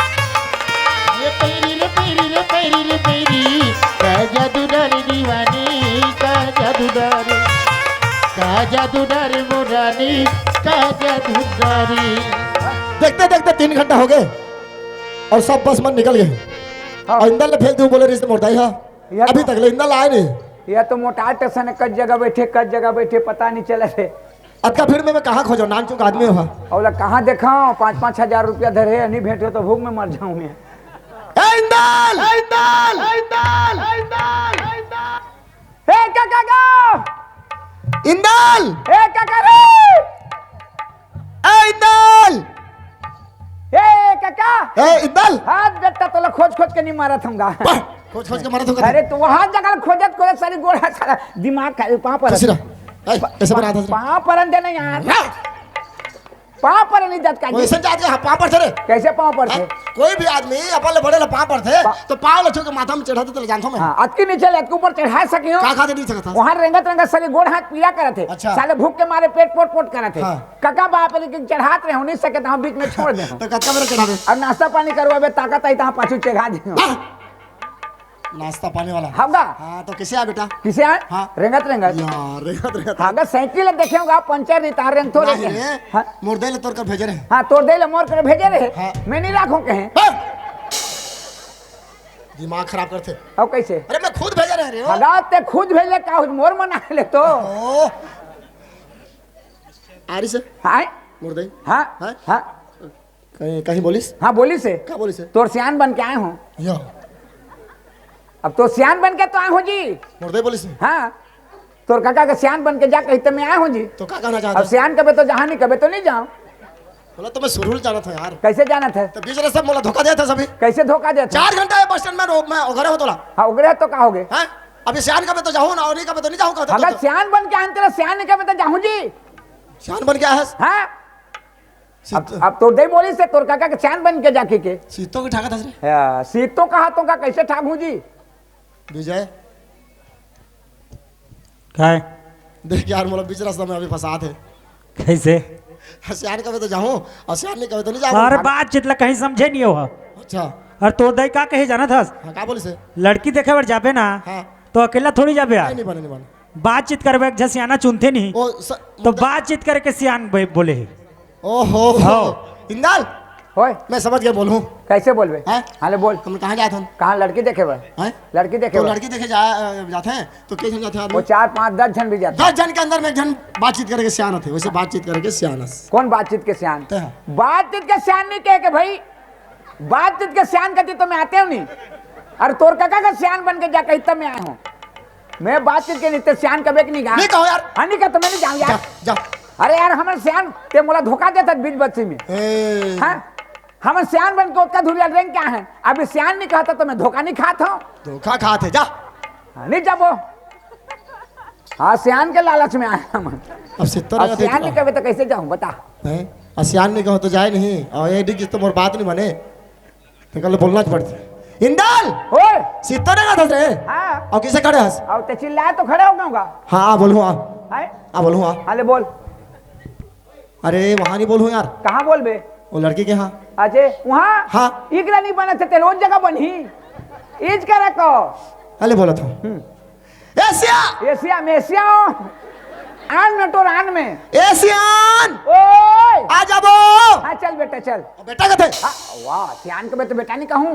ये पैरी रे पैरी रे पैरी रे पैरी का जादू डारे दीवानी का जादू डारे मोरानी का जादू डारे देखते देखते 3 घंटा हो गए और सब बस मन निकल गए और इंदल ने फेंक दी बोले रिश्ते मोटाई हाँ यार अभी तक ले इंदल आए नहीं यह तो मोटा स्टेशन है कच जगह बैठे पता नहीं चले थे अक्का फिर में मैं कहाँ खोजो नाम चुका आदमी हुआ और कहाँ देखा 5-5 हजार रुपया धरे नहीं भेंटे तो भूख में मर जाऊं मैं इंदल इंदल इंदल हे काका इंदल हे काका रे इंदल हे काका इंदल हाथ बेटा तो खोज खोज के नहीं मारा थूंगा खोज खोज के मारा तो अरे तू वहां जगह खोजत खोजत सारी गोड़ा सारा दिमाग का पाँव पर कैसे बना था पाँव पर दे ना यार पाँव पर नहीं जात का जी? वैसे जात के पाँव पर थे रे। कैसे पाँव पर थे? हैं? कोई भी आदमी अपन ले बड़े ले पाँव पर थे तो पाँव ले छू के माथा में चढ़ाते तो जानता हूं मैं। हाँ, अतकी नीचे ले अतके ऊपर चढ़ा सकी हो। का खाते नहीं सकता। वहाँ रेंगत रेंगत सारे गोड़ हाथ पीला करे थे। अच्छा। साले भूख के मारे पेट पोट पोट करे थे। हाँ। कका बाप लेकिन चढ़ात रहे हो नहीं सके तो हम बीच में छोड़ दे। तो कच्चा मेरे चढ़ा दे। अब नाश्ता पानी करवाबे ताकत आई तो हम पाछू चढ़ा दे। नाश्ता पानी वाला। होगा हाँ तो किसे आ बेटा? किसे आए? हाँ। रेंगत रेंगत यार रेगत रेगत। अगर साइकिल देखे होगा पंचर नहीं तार रेंग थोड़े नहीं रे, हाँ मुर्दे ले तोड़ कर भेजे रहे। हाँ तोड़ दे ले मोर कर भेजे रहे। हाँ। मैं नहीं राखूं कहीं। दिमाग खराब करते। अब कैसे? अरे मैं खुद भेजे रहे रे। हगात ते खुद भेजे का मोर मना ले तो। ओ आरी से हाँ मुर्दे। हाँ हाँ? हाँ कहीं कहीं बोलिस? हाँ बोली से क्या बोलिस? तोर सियान बन के आए हूँ। यो अब तो सियान बन के तो आए हूँ जी। मुर्दे बोलिस। हाँ तोर काका का सियान बन के जा कहीं तो मैं आया हूँ जी। तो क्या कहना अब चाहता? सियान कबे तो जहाँ नहीं कबे तो नहीं जाऊँ। बोला तो मैं सुरुल जाना था यार। कैसे जाना था? तो बीच रास्ते में बोला धोखा दिया था सभी। कैसे धोखा देता? 4 घंटा बस स्टैंड में मैं उगरे हो तोला। हाँ उगरे तो कहोगे? हैं? अभी सियान का मैं तो जाऊँ ना और नहीं का मैं तो नहीं जाऊँ का। अगर सियान बन के आए तेरा सियान नहीं कबे तो जाऊँ जी। सियान बन गया है। हाँ अब तो दे बोली से तोर काका के सियान बन के जाके के सीतों की ठाका था रे। सीतों का हाथों का कैसे ठाकूं जी? विजय क्या है? देख यार मोला बीच रास्ता में अभी फंसा थे। कैसे? सियान का मैं तो जाऊँ और सियान नहीं कभी तो नहीं जाऊँ। अरे बात चितला कहीं समझे नहीं हो। अच्छा और तो दई का कहे जाना था? हाँ क्या बोली से? लड़की देखे बार जाबे ना हाँ तो अकेला थोड़ी जाबे यार। नहीं बने नहीं बने। बातचीत करबे एक सियाना चुनते नहीं ओ तो बातचीत करके सियान बोले है। ओहो हाँ। इंदाल होए मैं समझ गया बोलूँ। कैसे बोलबे? हैं? हाले बोल हम कहाँ जाते हैं? कहाँ लड़की देखे बा? हैं? लड़की देखे तो बा? लड़की देखे जाते हैं तो किस जन जाते हैं वो आदमी? 4 5 10 जन भी जाते 10 जन के अंदर में एक जन बातचीत करके सियान थे वैसे बातचीत करके सियानस। कौन बातचीत के सियान? ते हैं। बातचीत के सियान नहीं कहे के भाई बातचीत के सियान कहती तो मैं आते हूँ नहीं। अरे तोर काका का सियान बन के जा कहीं तब मैं आया हूँ। मैं बातचीत के नहीं सियान कबे नहीं गा नहीं कहो यार। हाँ नहीं कहा तो मैं नहीं जाऊँ जा यार। जा। अरे यार हमारे सियान ते मोला धोखा देता बीच बच्ची में। ए, हाँ हम सियान बन के उतना धुरिया रेंग क्या है? अभी सियान नहीं कहता तो मैं धोखा नहीं खाता हूँ। धोखा खाते जा। हाँ, नहीं जाबो। हाँ सियान के लालच में आया हम। अब 70 अब सियान नहीं कहे तो कैसे जाऊँ बता? हैं? सियान नहीं कहो तो जाए नहीं और ये डिग तो मोर बात नहीं बने तो कल बोलना पड़ती। इंदाल ओए 70 का था रे। हाँ और किसे खड़े हंस? अब ते चिल्लाए तो खड़े हो गऊंगा। हाँ बोलूँ हाँ हाय हाँ बोलूँ हाँ। हाले बोल अरे वहाँ नहीं बोलूँ यार कहाँ बोलबे? वो लड़की के हाँ। अजय वहाँ हाँ। इकरा नहीं बना थे रोज जगह बनी इज करे को अरे बोला था एशिया एशिया में एशिया आन में तो रान में एशियन ओए आ जाबो। हाँ चल बेटा चल। बेटा कहते हाँ, वाह सियान के तो बेटा नहीं कहूँ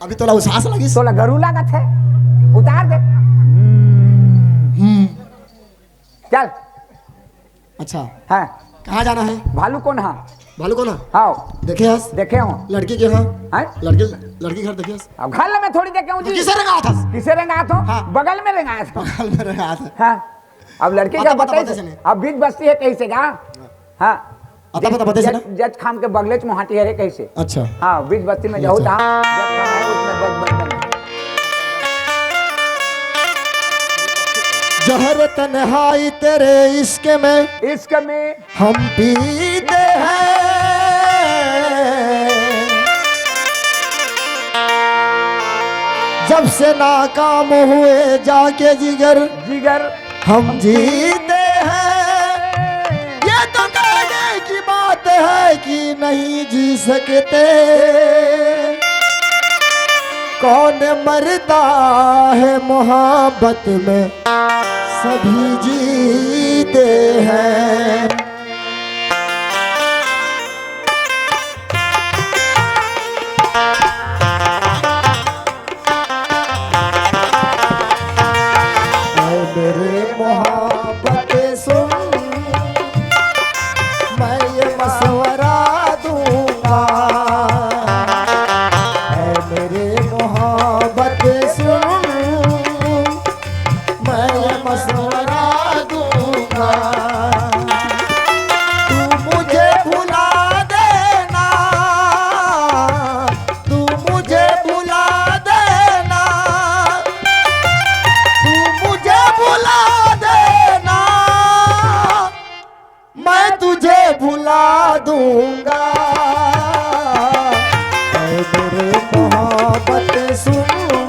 अभी तो ला सांस लगी। तोला गरू लागत है उतार दे। चल अच्छा हाँ कहाँ जाना है? भालू कौन हाँ भालू को ना हाँ देखे हंस देखे हूँ लड़की के हाँ हाँ लड़की घर देखे हंस। अब घर में थोड़ी देखे हूँ जी। किसे रंगा था? किसे रंगा था? हाँ। बगल में रंगा था। बगल में रंगा था। हाँ अब लड़की पता- का पता- बताइए पता से नहीं। अब बीच बस्ती है कैसे का? हाँ पता पता से ना? जज खाम के बगले च मोहाटी है रे कैसे? अच्छा हाँ बीच बस्ती में जाऊँ था जज खाम है उसमें बज जहर तन्हाई तेरे इश्क में इश्क में हम पीते हैं जब से नाकाम हुए जाके जिगर जिगर हम जीते हैं ये तो कहने की बात है कि नहीं जी सकते कौन मरता है मोहब्बत में सभी जीते हैं। ऐ मेरे मोहब्बत सुन मैं ये मशवरा दूंगा ऐ मेरे मोहब्बत सुन मैं ये मशवरा दूंगा सुन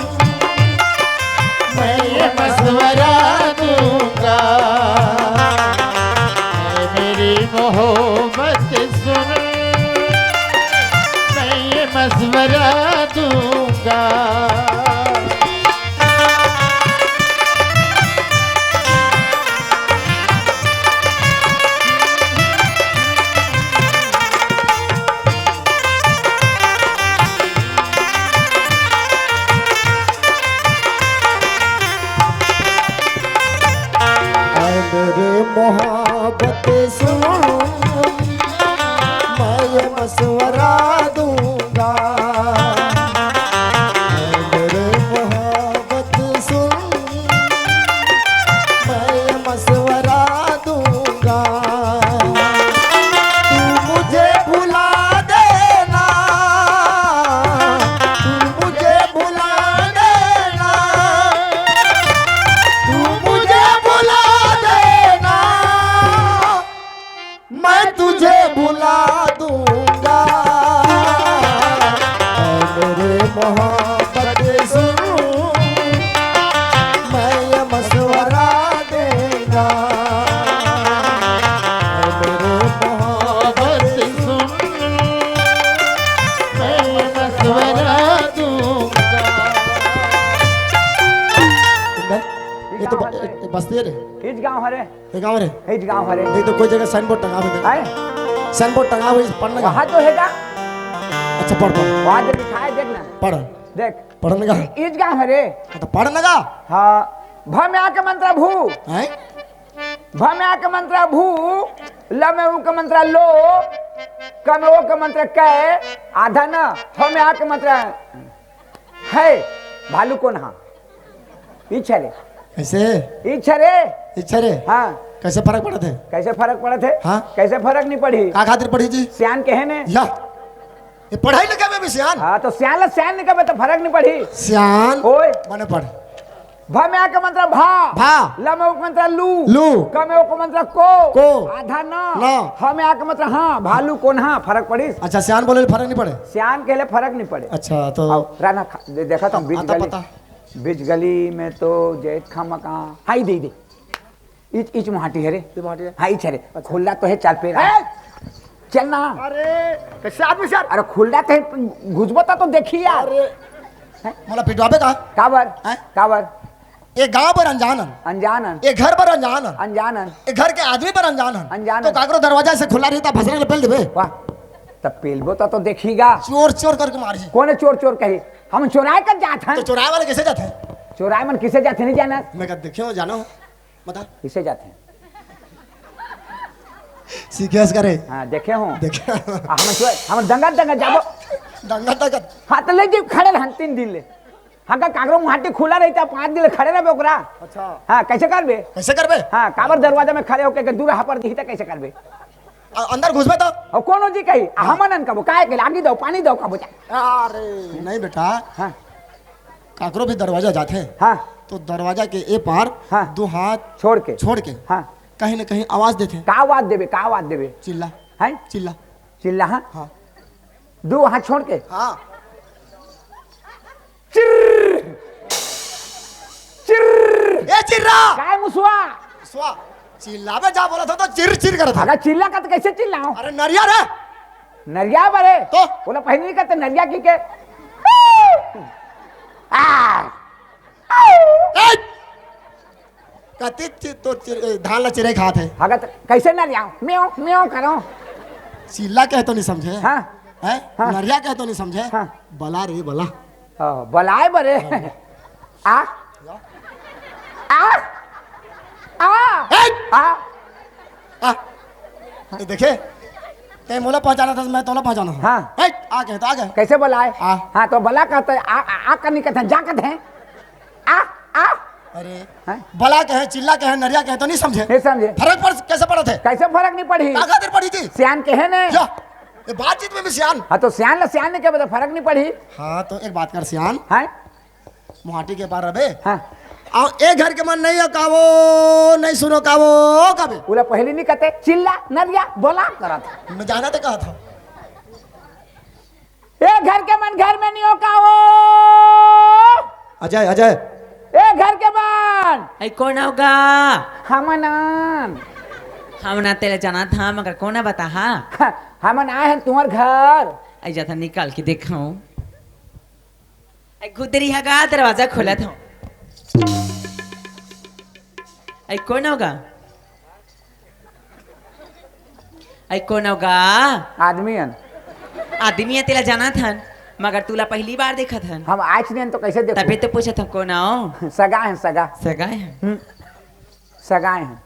मैं ये मशवरा दूंगा, ऐ मेरी मोहब्बत सुन, मैं ये मशवरा दूंगा। मेरे मोहब्बत सुन मैं ये मशवरा दूंगा, मेरे मोहब्बत सुन मैं ये मशवरा दूंगा। तू मुझे भुला देना, तू मुझे भुला देना, तू मुझे भुला देना, मैं तुझे भुला दूंगा। मेरे मोहब्बत सुन मैं ये मशवरा देगा, मेरे मोहब्बत सुन मैं ये मशवरा दूंगा। ये तो बस्ती है रे, हिज गांव हरे, ये गाँव रे। हिज गांव हरे। नहीं तो कोई जगह साइन बोर्ड टंगा हुआ आए है, साइन बोर्ड टंगा हुआ है, पढ़ने का। वहाँ तो हैगा, अच्छा पढ़ पढ़ वहाँ जो लिखा है देखना, पढ़ देख पढ़ने का। हिज गांव हरे। तो पढ़ने का हाँ भ में आके मंत्रा भू, है। भ में आके मंत्रा भू, ल में उ के मंत्रा लो, क में ओ के मंत्रा कै, आधा न, ह में आके मंत्रा है। भालू कौन हाँ इच्छा रे, कैसे इच्छा रे। इच्छा रे, हाँ कैसे फर्क पड़ा थे? कैसे फर्क पड़े थे? हाँ। कैसे फर्क नहीं पड़ी? का खातिर पढ़ी जी? सियान कहे ने या ये पढ़ाई लिखा में भी सियान। हाँ तो सियान सियान निकले तो फर्क नहीं पड़ी। सियान ओए बने पढ़। भ में आके मंत्र भा, भा, ल में उक मंत्र लू, लू, क में उक मंत्र को, को, आधा न, न, ह में आके मंत्र हाँ, भालू कौन हाँ, फर्क पड़ी? अच्छा सियान बोले फर्क नहीं पड़े। सियान के लिए फर्क नहीं पड़े। अच्छा तो राना देखा तुम बीच आता गली, पता। बीच गली में तो जैत खा मकान हाई दे दे इच इच मुहाटी है रे, हाँ इच है रे, खुला तो है चाल पे चलना। अरे कैसे आदमी सर? अरे खुला तो है, घुसबता तो देखिए यार। मोला पिटवाबे का? काबर हैं? काबर ये गांव पर अनजानन, अनजानन ये घर पर अनजानन, अनजानन ये घर के आदमी पर अनजानन, अनजानन। तो काकरो दरवाजा से खुला रहता फसने के पेल देबे। वाह तब पेलबो तो देखिएगा। चोर चोर करके मारी। कौन है चोर चोर कही? हम चोराए कर जात हैं। तो चोराए वाले कैसे जाते हैं? चोराए मन किसे जाते नहीं जाना? मैं कब देखियो जानो बता किसे जाते हैं? सीखेस करे। हाँ देखे हूँ। देखे हम दंगा दंगा जाबो दंगा दंगा हाँ तो ले जी खड़े रहन 3 दिन ले। हाँ का कागरो मुहाटी खुला रहता 5 दिन खड़े रहे ओकरा। अच्छा हाँ कैसे करबे? कैसे करबे? हाँ काबर दरवाजा में खड़े होके दूर पर दिखता कैसे करबे? अंदर घुसबे तो और कोनो जी कही हमन कबो काहे के लागी दो पानी दो कबो। अरे नहीं बेटा, हाँ काकरो भी दरवाजा जाते हैं हाँ तो दरवाजा के ए पार हाँ। 2 हाथ छोड़ के छोड़ के हाँ कहीं न कहीं आवाज देते हैं। का आवाज देबे? का आवाज देबे? चिल्ला हैं चिल्ला। चिल्ला हाँ हाँ 2 हाथ छोड़ के हाँ चिर चिर ए चिर्रा काय मुसवा स्वा चिल्लावे जा बोला था तो चिर चिर कर था। अगर चिल्ला का तो कैसे चिल्लाऊं? अरे नरिया रे नरिया बरे तो बोला पहले नहीं करते नरिया की के कति तो धान ला चिरे खात है। अगर तो कैसे नरिया म्याऊ म्याऊ करो? चिल्ला कहे तो नहीं समझे हाँ है हाँ। नरिया कहे तो नहीं समझे। हाँ। बला रे बला बलाए बरे आ आ आ आ आ ये देखे कहीं मोला पहचाना था मैं तोला पहचाना हूँ। हाँ। आ गए तो आ गए। कैसे बलाए? आ। हाँ तो बला कहते आ करनी कहते जा कहते हैं आ आ अरे हैं? बला कहे चिल्ला कहे नरिया कहे तो नहीं समझे। नहीं समझे? फर्क पड़ कैसे पड़ा थे? कैसे फर्क नहीं पड़ी? का खातिर पड़ी थी? सियान के है ने या ये बातचीत में भी सियान। हाँ तो सियान ने क्या बता फर्क नहीं पड़ी? हाँ तो एक बात कर सियान, है मुहाटी के पार रबे हाँ आओ एक घर के मन नहीं हो कावो नहीं सुनो कावो कबे बोला पहले नहीं कहते चिल्ला नरिया बोला करा था। मैं जाना तो कहा था ए घर के मन घर में नहीं हो का वो अजय अजय ए घर के मन ऐ कौन होगा? हमन हम ना तेरे जाना था मगर कौन है बता? हाँ हमन आए हैं तुम्हार घर। ऐ जाता निकाल के देखा हूँ। ऐ खुदरी हगा दरवाजा खोला था। ऐ कौन होगा? ऐ कौन होगा? आदमी हन। आदमी है तेरा जाना था मगर तूला पहली बार देखा था। हम आज नहीं तो कैसे देखो? तभी तो पूछा था कौन आओ? सगा है सगा। सगा है। सगाए हैं।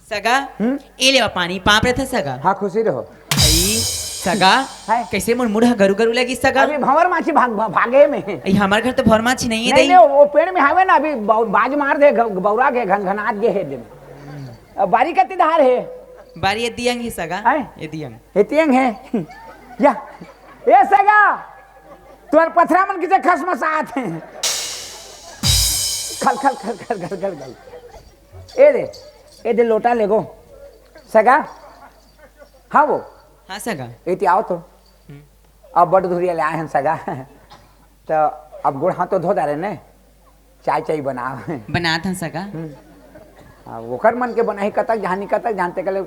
सगा ये ले पानी पाप रहे था सगा। हाँ खुशी रहो। आई सगा है। कैसे मुड़ गरु गरु लगी सगा? अभी भंवर माछी भागे में है। ऐ हमारे घर तो भर माछी नहीं है। नहीं नहीं वो पेड़ में हवे ना अभी बाज मार दे बौरा के घनघनाट गे है दिन। अब बारी का तिधार है। बारी ये दियंग ही सगा। है? ये दियंग। हेतियंग है। या ए सगा तुअर पथरा मन किसे खसमस आत हैं। खल खल खल खल खल खल खल। ए दे लोटा लेगो सगा। हाँ वो हाँ सगा। एती आओ तो अब बड़ धुरिया ले आए हैं सगा। तो अब गोड़ हाथ तो धो डाले ने चाय चाय बना बना था सगा। ओकर मन के बनाई कतक जहानी कतक जानते कले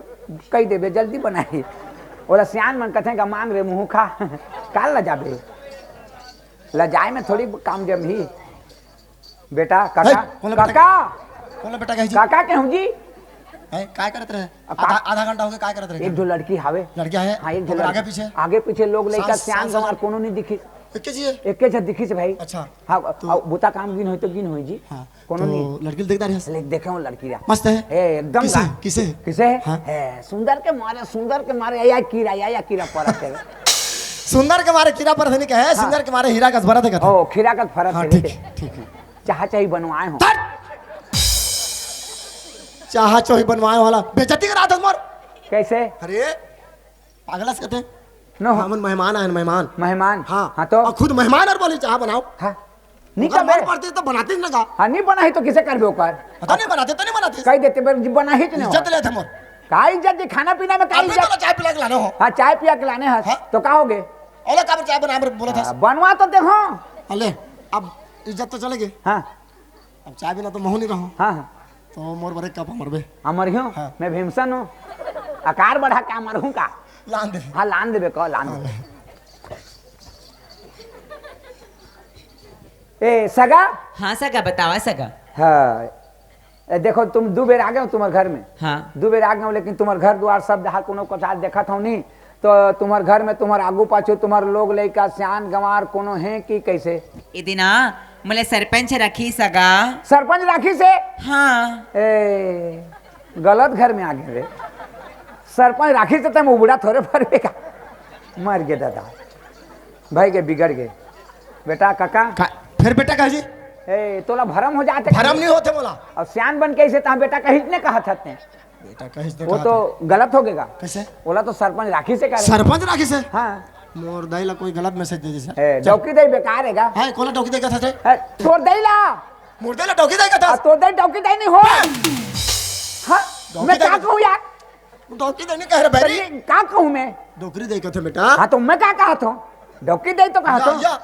कही देबे जल्दी बनाई। ओला सियान मन कथे का मांग रे मुँह खा काल ला जाबे लजाए में थोड़ी काम जम ही बेटा काका कौन बेटा? काका कौन बेटा कही जी? काका के हम जी काय करत रहे? आधा घंटा हो गया काय करत रहे? एक दो लड़की हावे। लड़कियां है? हाँ एक दो और आगे लड़की। पीछे? आगे पीछे लोग लड़का सांस- सियान सांस- गंवार कोनो नहीं दिखी। एक जी है? एक के दिखी से भाई। अच्छा हाँ बुता काम गिन होई तो गिन होई जी। हाँ कोनो नहीं तो लड़की देखता रही ले देखे वो लड़की रा मस्त है एकदम किसे गा- किसे किसे हाँ? है सुंदर के मारे या कीड़ा परत है। सुंदर के मारे कीड़ा पर का है सुंदर के मारे हीरा का भरत है ओ खीरा का फरक हाँ है ठीक है ठीक है चाह चाहिए बनवाए हो। चाह चोही बनवाए वाला बेइज्जती करा दस मोर। कैसे अरे पागला से कहते हैं न हो हमन मेहमान आए मेहमान मेहमान। हाँ हाँ तो और खुद मेहमान और बोली चाह बनाओ हाँ नहीं अगर कबे मन पड़ती तो बनाते ही ना गा हाँ नहीं बना ही तो किसे करबे ओकर तो नहीं बनाते कह देते बना ही नहीं इज्जत ले थे मोर का इज्जत दी खाना पीना में का अभी तो इज्जत। चाय पिला के लाना हो हाँ चाय पिया के लाने हैं हाँ? तो का होगे ओला का चाय बना बोला था बनवा तो देखो। अले अब इज्जत तो चलेगी हाँ अब चाय बिना तो महू नहीं रहो हाँ हाँ तो मोर बड़े कप मरबे अमर हूँ हाँ। मैं भीमसन हूँ आकार बढ़ा के अमर हूँ का। लान दे हाँ लान देवे कहो लान देवे। ए सगा हाँ सगा बतावा सगा। हाँ देखो तुम दो बेर आ गए हो तुम्हारे घर में। हाँ दो बेर आ गए हो लेकिन तुम्हारे घर द्वार सब जहाँ कोनो को आज देखा था नहीं तो तुम्हारे घर में तुम्हारे आगू पाछू तुम्हारे लोग लड़का सियान गंवार कोनो है कि कैसे? इदिना मुले सरपंच रखी सगा। सरपंच राखी से हाँ ए गलत घर में आ गए रे। सरपंच राखी से तुम उबड़ा थोड़े फरबे का मर गए दादा भाई के बिगड़ गए बेटा काका। फिर बेटा कह जी ए तोला भरम हो जाते भरम नहीं होते बोला और सियान बन के ऐसे ता बेटा कहीं ने कहा था बेटा कह वो तो गलत हो गएगा। कैसे बोला तो सरपंच राखी से करे। सरपंच राखी से हाँ मोर दाइला कोई गलत मैसेज दे दिया ए डौकी दई बेकार हैगा। हां कोला टोकी देगा था ए, तोड़ दईला मोर दाइला टोकी देगा था तोड़ दई डौकी दई नहीं हो। हाँ मैं क्या कहूँ यार टोकी देने कह रहे बेरी तभी क्या कहूँ मैं। डोकरी देगा था बेटा हाँ तो मैं क्या कहा था डौकी दई तो कहा था या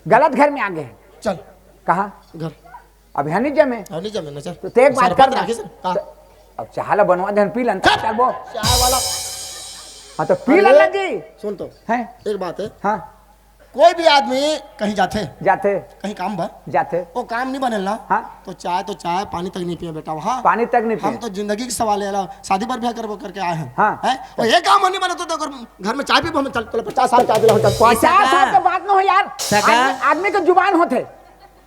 गलत घर में आ गए। चल कहा घर अब है नहीं जमे नहीं जमे ना चल तो ते एक बात सरपंच कर राखी से का अब चाहला बनवा दे पी लन चल वो चाय वाला हाँ तो पी लन जी सुन तो हैं एक बात है हाँ कोई भी आदमी कहीं जाते जाते कहीं काम बा जाते वो काम नहीं बनेला हाँ तो चाय पानी तक नहीं पिए बेटा वहाँ पानी तक नहीं हम पिए तो जिंदगी का सवाल है शादी पर ब्याह करके आए हैं हाँ। हैं? और ये काम नहीं बना तो अगर घर में चाय पी हम चल 50 साल चाय पिला 50 साल के बात न हो यार सगा। आदमी के जुबान होते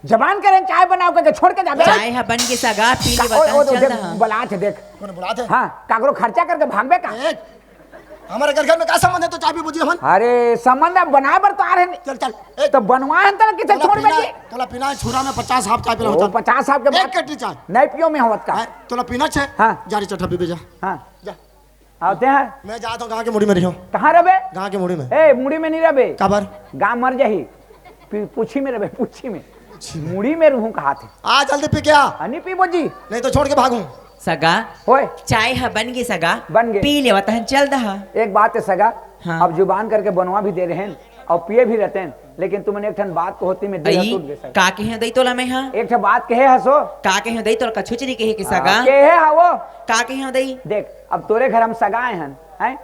जबान करें चाय बनाओ करके छोड़ के जाबे चाय है बन के सगा पी ले ओ बता चल देख रहा। बलात है देख कौन बुलाते हाँ काकरो खर्चा करके भागबे का। हमारे घर में क्या संबंध है तो चाय पी बुझी हम अरे संबंध बना बर तो आ रहे चल चल तो बनवाए तो किसे छोड़ में जी तोला पीना है छुरा में 50 हाफ चाय पिला वो 50 साल के एक बाद कटरी चाय नहीं पियो में होवत का। है तोला पीना छे हाँ। जारी चट्टा पी जा हाँ जा आते हैं मैं जाता हूं गांव के मुड़ी में रहियो कहाँ रहे गांव के मुड़ी में ए मुड़ी में नहीं रहे काबर गाँव मर जाही पूछी में रहे पूछी में मुड़ी में रहूं कहा थे आ जल्दी पी क्या हनी पीबो जी नहीं तो छोड़ के भागूं सगा होए चाय है बन गई सगा बन गई। पी लेवा तहन चल दहा एक बात है सगा, हाँ। अब जुबान करके बनवा भी दे रहे हैं और पिए भी रहते हैं, लेकिन तुमने एक ठन बात को होती में दिल आई टूट गए सगा। का के हैं दई तोला में हां एक ठन बात कहे हसो का के हैं दई तोला कछुचरी के है कि सगा के है हा वो का के हैं दई देख, अब तोरे घर हम सगाए हैं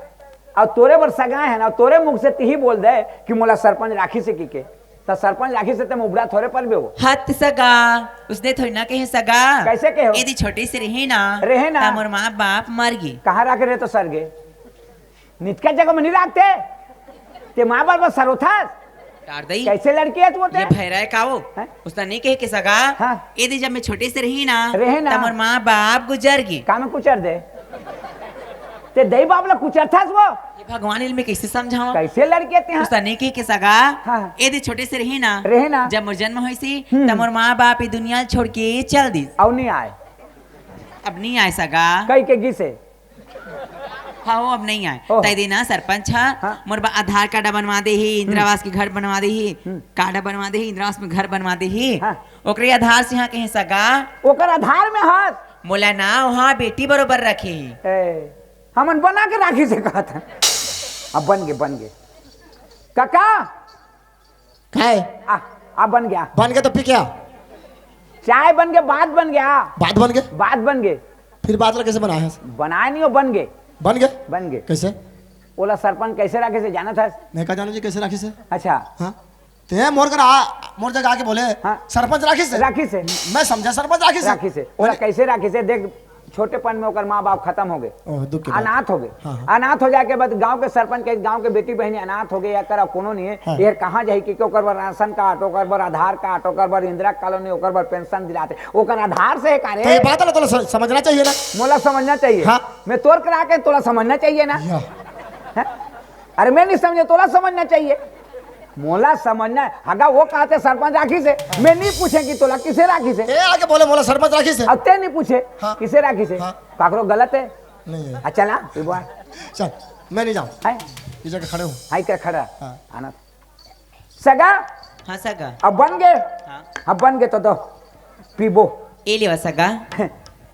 और तोरे पर सगाए हैं और तोरे मुख से ती ही बोल दे कि मोला सरपंच राखी से की के, तो सरपंच राखी से तुम उबड़ा थोड़े पर भी हो। हत सगा उसने थोड़ी ना कहे सगा कैसे कहे हो? यदि छोटी से रहे ना रहे ना। मोर माँ बाप मर गई कहाँ रख रहे तो सर गे निचका जगह में नहीं रखते ते माँ बाप सरो था टार दई कैसे लड़की है तू ये भैरा है कावो हैं? उसने नहीं कहे कि सगा हाँ। यदि जब मैं छोटे से रही ना रहे ना। मोर माँ बाप गुजर गई काम में कुचर दे ते दई बाप ला कुचर था वो ये भगवान इल्म में कैसे समझावा कैसे लड़के थे उसने नहीं कहे कि सगा हाँ। यदि छोटे से रही ना रहे ना। जब मोर जन्म हुई सी तब मोर माँ बाप ये दुनिया छोड़ के चल दी अब नहीं आए अब नहीं आए सगा कई के गी से हाँ वो अब नहीं आए ओह। तय देना सरपंच है हाँ। मोर आधार कार्ड बनवा दे ही इंदिरावास के घर बनवा दे ही कार्ड बनवा दे ही इंदिरावास में घर बनवा दे ही हाँ। ओकरे आधार से यहाँ कहे सगा ओकर आधार में हाथ मोला ना वहाँ बेटी बरोबर रखे ही हमन बना के राखी से कहा था। अब बन गए काका खाए अब बन गया बन गया तो पी क्या चाय बन गया बात बन गया बात बन गए बात बन गए फिर बात कैसे बनाया है? बनाए नहीं हो बन गए बन गए कैसे बोला सरपंच कैसे राखे से जाना था मैं कहा जानू जी कैसे राखी से अच्छा हाँ ते मोर जगह आके बोले हाँ। सरपंच राखी से मैं समझा सरपंच राखी से बोला कैसे राखी से देख छोटेपन में ओकर माँ बाप खत्म हो गए ओह, दुख की बात। अनाथ हो गए हाँ, हाँ। अनाथ हो जाए के बाद गांव के सरपंच के गांव के बेटी बहनी अनाथ हो गए या करा कोनो नहीं है हाँ। ये कहाँ जाए कि ओकर बर राशन कार्ड ओकर बर आधार कार्ड ओकर बर इंदिरा कॉलोनी ओकर बर पेंशन दिलाते ओकर आधार से तो ये कार्य बात है ना तो समझना चाहिए ना मोला समझना चाहिए हाँ। मैं तोड़ करा के तोला समझना चाहिए ना या। हैं? अरे मैं नहीं समझे तोला समझना चाहिए मोला समझना हगा वो कहते सरपंच राखी से मैं नहीं पूछे कि तोला किसे राखी से ए आके बोले मोला सरपंच राखी से अब ते नहीं पूछे हाँ। किसे राखी से हाँ। पाकड़ो गलत है नहीं है अच्छा ना तू बोल चल मैं नहीं जाऊँ है इस जगह खड़े हूँ हाई कर खड़ा हाँ। आना सगा हाँ सगा अब बन गए हाँ अब बन गए तो दो पीबो ए लेवा सगा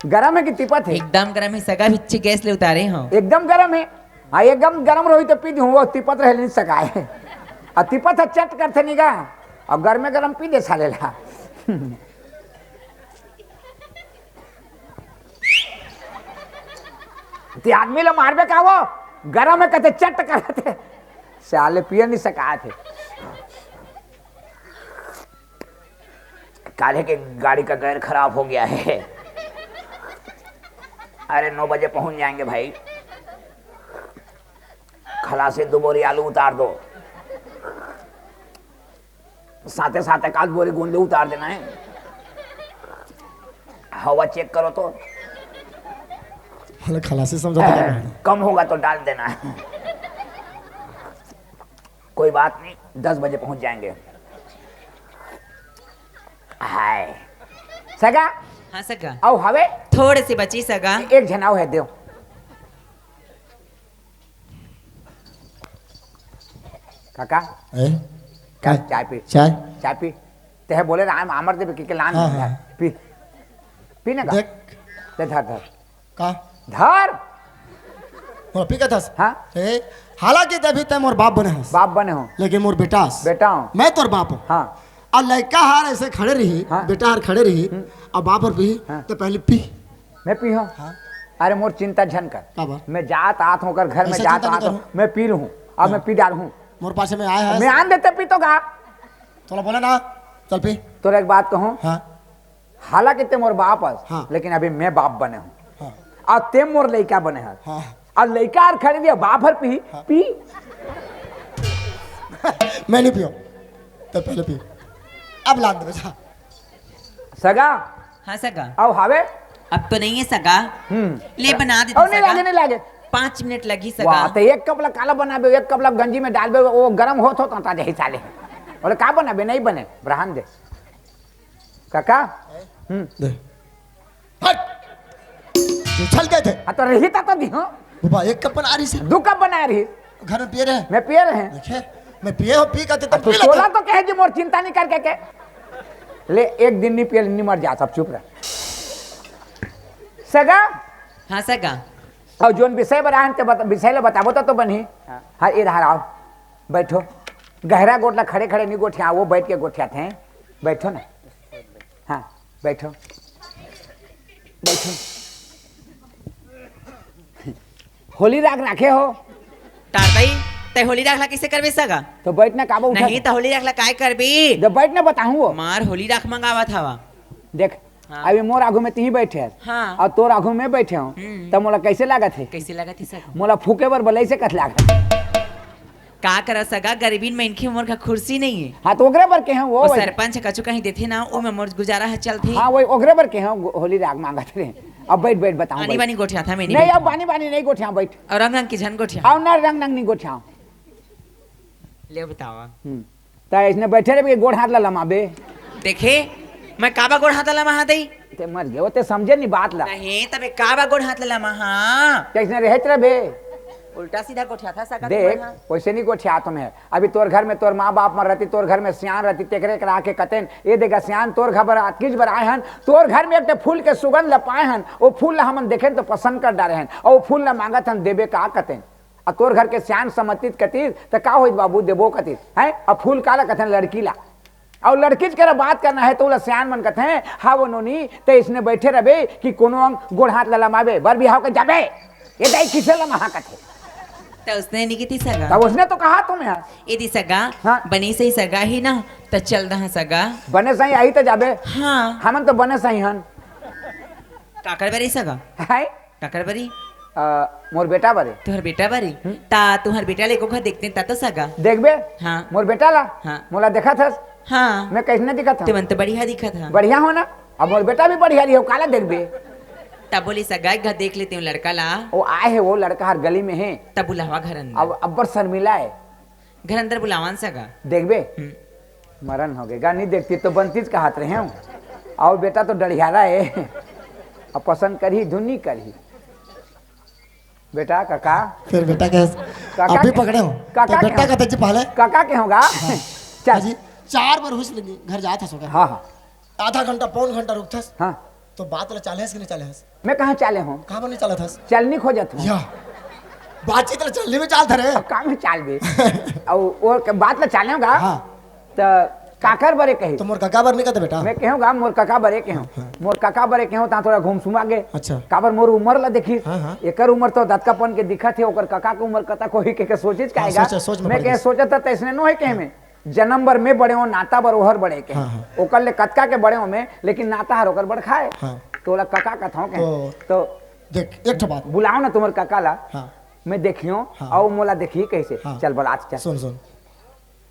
गरम है कि तिपत है एकदम गरम है सगा भिच्चे गैस ले उतारे हो एकदम गरम है हाँ एकदम गरम रही तो पी दूँ वो तिपत रह नहीं सकाए और तिपत है चट करते नहीं गा और गर्मे गरम पी दे साले ला ते आदमी लोग मारबे का वो गरम है कहते चट करते साले पिए नहीं सकाए थे काले के गाड़ी का टायर खराब हो गया है अरे 9 बजे पहुंच जाएंगे भाई खला से 2 बोरी आलू उतार दो साथे साथ 1 बोरी गोंदे उतार देना है हवा चेक करो तो खलासी समझा कम होगा तो डाल देना है कोई बात नहीं 10 बजे पहुंच जाएंगे हाय सगा हाँ सगा आओ हवे थोड़े से बची सगा एक झनाव है देव काका क्या चाय पी चाय पी ते बोले राम आमर दे के लान हाँ, हाँ। पी पी ना देख धर धर का धर मोर पी का था हाँ ए हालांकि तभी तय मोर बाप बने हस बाप बने हो लेकिन मोर बेटा बेटा हूँ मैं तोर बाप हूँ हाँ और लड़का हार ऐसे खड़े रही हाँ। बेटा हार खड़े रही और बाप और पी हाँ। तो पहले पी मैं पी हूँ हाँ। अरे मोर चिंता झन कर का बात मैं जात आत होकर घर में ऐसा जात चिंता आत नहीं हूँ मैं पी लूँ अब मैं पी डाल हूँ मोर पास में आया मैं है आन देते पी तो गा थोड़ा बोले ना चल पी तो एक बात कहूँ हाँ हालांकि ते मोर बाप हस हाँ। लेकिन अभी मैं बाप बने हूँ हाँ और ते मोर लड़का बने हस हाँ और लड़का और खड़े दिया बाप हर पी पी मैं नहीं पियो तो पहले पी अब लाद दे बेटा सगा हाँ सगा आओ हावे अब तो नहीं है सगा ले बना दे और नहीं लागे नहीं लागे 5 मिनट लगी सगा वाह तो एक कप काला बनाबे एक कप गंजी में डालबे वो गरम होत होता था जही साले बोले का बनाबे नहीं बने ब्रहान दे काका दे हट तू चल गए थे तो रही तो दी हाँ बाबा एक कप बना रही से 2 कप बना रही घर में पिए रहे मैं पिए रहे देखे मैं पिए हो पी करते तब तो पी तोला लेते तो कहे जी मोर चिंता नहीं करके के ले एक दिन नहीं पिए नहीं मर जा सब चुप रह सगा हाँ सगा और जोन विषय बराहन ते विषय ला बताबो तो बनी हाँ इधर आओ बैठो गहरा गोटला खड़े खड़े नहीं गोठिया वो बैठ के गोठिया थे बैठो ना हाँ बैठो बैठो होली राग रखे हो तारताई ते होली राखला कैसे करबे सगा तो बैठना काबू उठा नहीं तो होली राखला काय करबी जब बैठना बताऊं वो मार होली राख मंगावत हवा देख हाँ। अभी मोर आगू में तीही बैठे है हाँ। और तोर आगू में बैठे हो तब मोला कैसे लागत है कैसे लगा थी सगा मोला फूके बर बलई से कथ लागत का करा सगा गरीबी में इनके मोर का कुर्सी नहीं है हाँ तो ओकरे बर के हैं वो वो सरपंच कछु कहीं देथे ना ओ में मोर गुजारा है चलथे हाँ वही ओकरे बर के हैं होली राग मांगत रहे अब बैठ बैठ बताऊं पानी बैठ। बानी गोठिया था मैंने नहीं अब पानी पानी नहीं गोठिया बैठ और रंग रंग की झन गोठिया आओ ना रंग रंग नहीं गोठिया ले बतावा तो इसने बैठे रहे गोड़ हाथ ला लमाबे देखे मैं काबा गोड़ हाथ ला महा दई ते मर गए वो ते समझे नहीं बात ला नहीं तबे काबा गोड़ हाथ ला महा कैसने रहत रहे उल्टा सीधा गोठिया था सगा देख वैसे नहीं गोठिया तुम्हें अभी तोर घर में तोर माँ बाप मर रहती तोर घर में सियान रहती तेकरे करा के कतेन ये देखा सियान तोर घर पर अतकिज बर आए हन तोर घर में एक फूल के सुगंध लपाए हन वो फूल ला हमन देखे तो पसंद कर डाले हन और वो फूल ला मांगत हन देबे का कतेन और तोर घर के सियान समर्पित कतीर तो का होइत बाबू देबो कतीर है और फूल काला कथन लड़की ला और लड़की के बात करना है तो उला सियान मन कहते हैं हाँ वो नोनी तो इसने बैठे रहे कि कोनो अंग गोड़ हाथ ललमावे बर बिहाव के जाबे ये दाई किसे लमहा कथे तो उसने नहीं की थी सगा तब उसने तो कहा तुम यार यदि सगा हाँ। बनी से ही सगा ही ना तो चल रहा सगा बने सही आई तो जाबे हाँ हमन तो बने सही हन काकर बरी सगा है काकर बरी मोर बेटा बरे तुहर बेटा बरी ता तुहर बेटा ले को देखते ता तो सगा देखबे हाँ मोर बेटा ला हाँ। मोला देखा था हाँ मैं कैसने दिखा था तुमन तो बढ़िया दिखा था बढ़िया हो ना अब मोर बेटा भी बढ़िया रही हो काला देखबे तब बोली सगा घर देख लेते हूँ लड़का ला वो आए है वो लड़का हर गली में है तब बुलावा घर अंदर अब अब्बर शर्मिला है घर अंदर बुलावान सगा देखबे मरण हो गएगा नहीं देखती तो बनतीज का हाथ रहे हूँ और बेटा तो डढ़ियारा है अब पसंद करही धुनी करही बेटा काका फिर बेटा के काका आप भी के- पकड़े हो काका तो के बेटा हो। का तज पहले काका के होगा चल जी 4 बार हुस लगी घर जात हसोगा हाँ हाँ आधा घंटा पौन घंटा रुकथस हाँ तो बात ला चाले हस कि नहीं चाले हस मैं कहाँ चाले हूँ कहां बने चलत हस चलनी खोजत हूँ या बातचीत ला चलने में चाल धरे अब काम में चाल बे और बात ला चाले होगा हाँ तो काकर बरे कही तो मोर काका बर नहीं कहते बेटा मैं कहूँगा मोर काका बरे के हूँ मोर काका बरे के हूँ ता थोड़ा घूम सुमा गे अच्छा काबर मोर उम्र ला देखी हाँ, हाँ। एकर उम्र तो दतकापन के दिखत है ओकर काका के उम्र कता कोई के सोचिस काएगा सोच में मैं पड़ के गइस। सोचत त इसने नो है के में जन्म बर में बड़े हो नाता बर ओहर बड़े के हाँ, हाँ। ओकर ले कतका के बड़े हो में लेकिन नाता हर ओकर बड़ खाए हाँ। तो ओला काका कथाओ के तो देख एक ठो बात बुलाओ ना तुम्हारे काका ला हाँ मैं देखियो हाँ। और मोला देखिए कैसे हाँ। चल बोला आज चल सुन सुन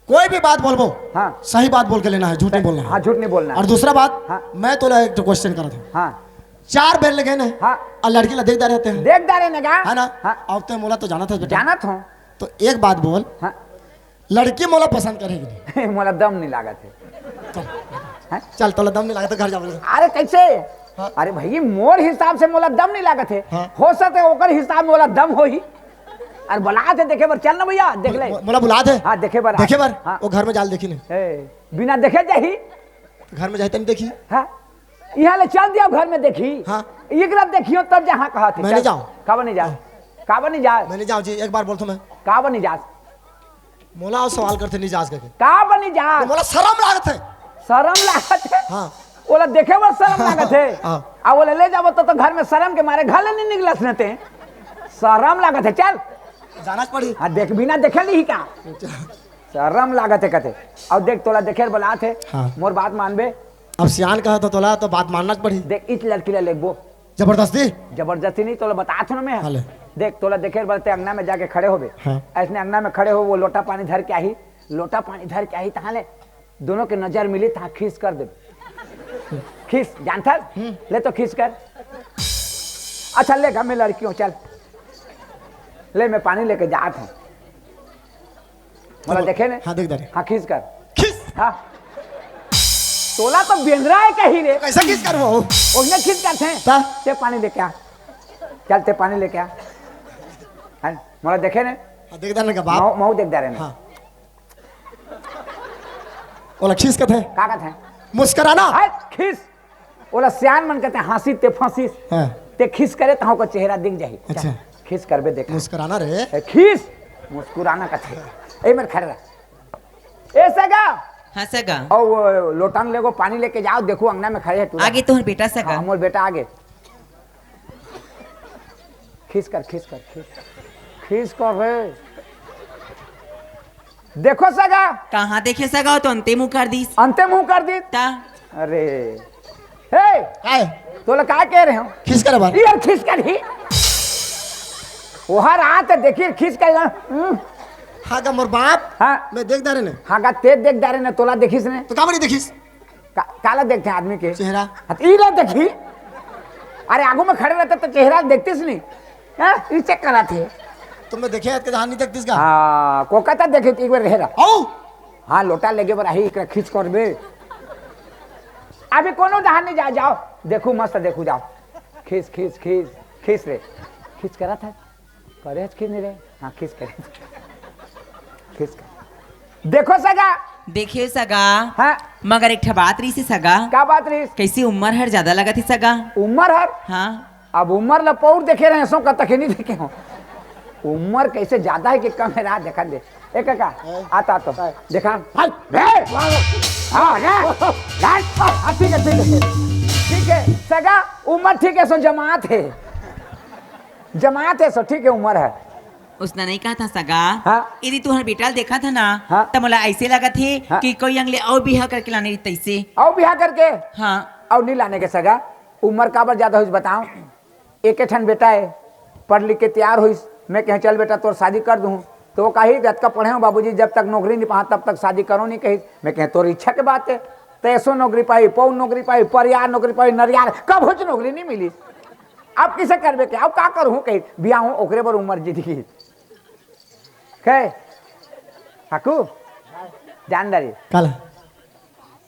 कोई भी बात बोलबो हाँ सही बात बोल के लेना है झूठ नहीं बोलना है हाँ झूठ नहीं बोलना और दूसरा बात हाँ। मैं तो एक तो क्वेश्चन कर रहा था हाँ 4 बेर लगे ना हाँ और लड़की ला देखता रहते हैं देख दारे ने है ना हाँ अब तो मोला तो जाना था बेटा जानत हूँ तो एक बात बोल हाँ लड़की मोला पसंद करेगी नहीं मोला दम नहीं लागत है हैं? चल तोला दम नहीं लगा तो घर जा बोले अरे कैसे हाँ। अरे भाई मोर हिसाब से मोला दम नहीं लागत है हाँ। हो सकते ओकर हिसाब में मोला दम हो ही अरे बुला दे देखे बर चल ना भैया देख ले मोला बुला दे हाँ देखे बर देखे बार हाँ वो घर में जाल देखी नहीं ए, बिना देखे जाही घर में जाते नहीं देखी हाँ यहाँ ले चल दिया घर में देखी हाँ। एक रात देखियो तब जहाँ कहा थी मैं नहीं जाऊँ। काबर नहीं जा काबर नहीं जा मैंने जाओ जी एक बार बोलता मैं काबर नहीं जा मोला और सवाल करते नहीं जाज करके काबर नहीं जा तो मोला शर्म लागत है शर्म लागत है हाँ ओला देखे बर शर्म लागत है हाँ। आ ओला ले जाबो तो घर में शर्म के मारे घर ले नहीं निकलस नते शर्म लागत है चल जाना पड़ी हाँ देख बिना देखे ली का शर्म लागत है कथे और देख तोला देखे बोला थे हाँ। मोर बात मानबे अब सियान कहा तो तोला तो बात मानना पड़ी देख इस लड़की ले लेबो जबरदस्ती जबरदस्ती नहीं तोला बता थो ना मैं हाले। देख तोला देखे बोलते अंगना में जाके खड़े होबे हाँ। ऐसने अंगना में खड़े हो वो लोटा पानी धर के आई लोटा पानी धर के आई तहाँ ले दोनों के नजर मिली तहाँ खींच कर दे खींच जानता ले तो खींच कर अच्छा ले घर में लड़की हूँ चल ले मैं पानी लेके जात हूँ बोला देखे ने हाँ देख दे हाँ खींच कर खिस हाँ तोला तो बेंद्रा है कहीं रे कैसा किस कर वो उसने खींच कर थे ता? ते पानी लेके आ चल ते पानी लेके आ हाँ मोला देखे ने हाँ देख दे का बाप मऊ देख दे रहे ने हाँ ओला खीस का थे का कहते हैं मुस्कुराना हाय खीस ओला सियान मन कहते हैं हंसी ते फंसी हाँ ते खिस करे तो हमको चेहरा दिख जाही अच्छा। खिस करबे देख मुस्कुराना रे। खिस मुस्कुराना का थे ए मेरे खड़ा ए सगा हाँ सगा और वो लोटांग लेगो पानी लेके जाओ देखो अंगना में खड़े है तू आगे तुम्हार बेटा सगा हाँ, मोर बेटा आगे खींच कर रे देखो सगा कहाँ देखे सगा तो अंते मुँह कर दी अंते मुंह कर दी ता अरे हे काय तो लोग क्या कह रहे हो खींच कर बार। यार खींच कर ही वो हर हाथ देखिए खींच कर हाँ का मोर बाप हाँ मैं देख दारे ने हाँ का तेज देख दारे ने तोला देखिस ने तो का बड़ी देखिस काला देखते हैं आदमी के चेहरा। हाँ, तो ई ना देखी अरे आगू में खड़े रहते तो चेहरा देखतीस नहीं हाँ ई चेक करा थे तुमने देखे है कहानी तक तिसका हाँ कोलकाता देखे थी एक बार रहेगा आओ हाँ लोटा लेके बड़ा ही एकरा खींच कर बे अभी कोनो जहां नहीं जा जाओ देखो मस्त देखो जाओ खींच खींच खींच खींच रे खींच करा था करे खींच नहीं रे हाँ खींच करे खींच कर देखो सगा देखे सगा हाँ मगर एक ठा बात रही से सगा क्या बात रही कैसी उम्र हर ज्यादा लगा थी सगा उम्र हर हाँ अब उम्र लपौर देखे रहे सो का तक नहीं देखे हो उम्र कैसे ज्यादा है कि कम है रात देखा दे एक का आता तो देखा ठीक है ठीक है सगा उम्र ठीक है सो जमात है सो ठीक है उम्र है उसने नहीं कहा था सगा हाँ। यदि तुम्हारा बेटा देखा था ना हाँ। तो मला ऐसे लगा थे हाँ। कि कोई अंगले और बिहा करके लाने तैसे आओ बिहा करके हाँ और नहीं लाने के सगा उम्र का बार ज्यादा हुई बताओ एक ठन बेटा है पढ़ लिख के तैयार हुई मैं कहीं चल बेटा तोर शादी कर दूं तो वो कही जब तक पढ़े हो बाबूजी जब तक नौकरी नहीं पा तब तक शादी करो नहीं कही मैं कहीं तोर इच्छा के बात है तो ऐसो नौकरी पाई पौ नौकरी पाई परियार नौकरी पाई नरियार कब हो नौकरी नहीं मिली अब किसे करबे के अब का करूँ कही बिया हूँ ओकरे पर उम्र जी कै हाकू जानदारी काला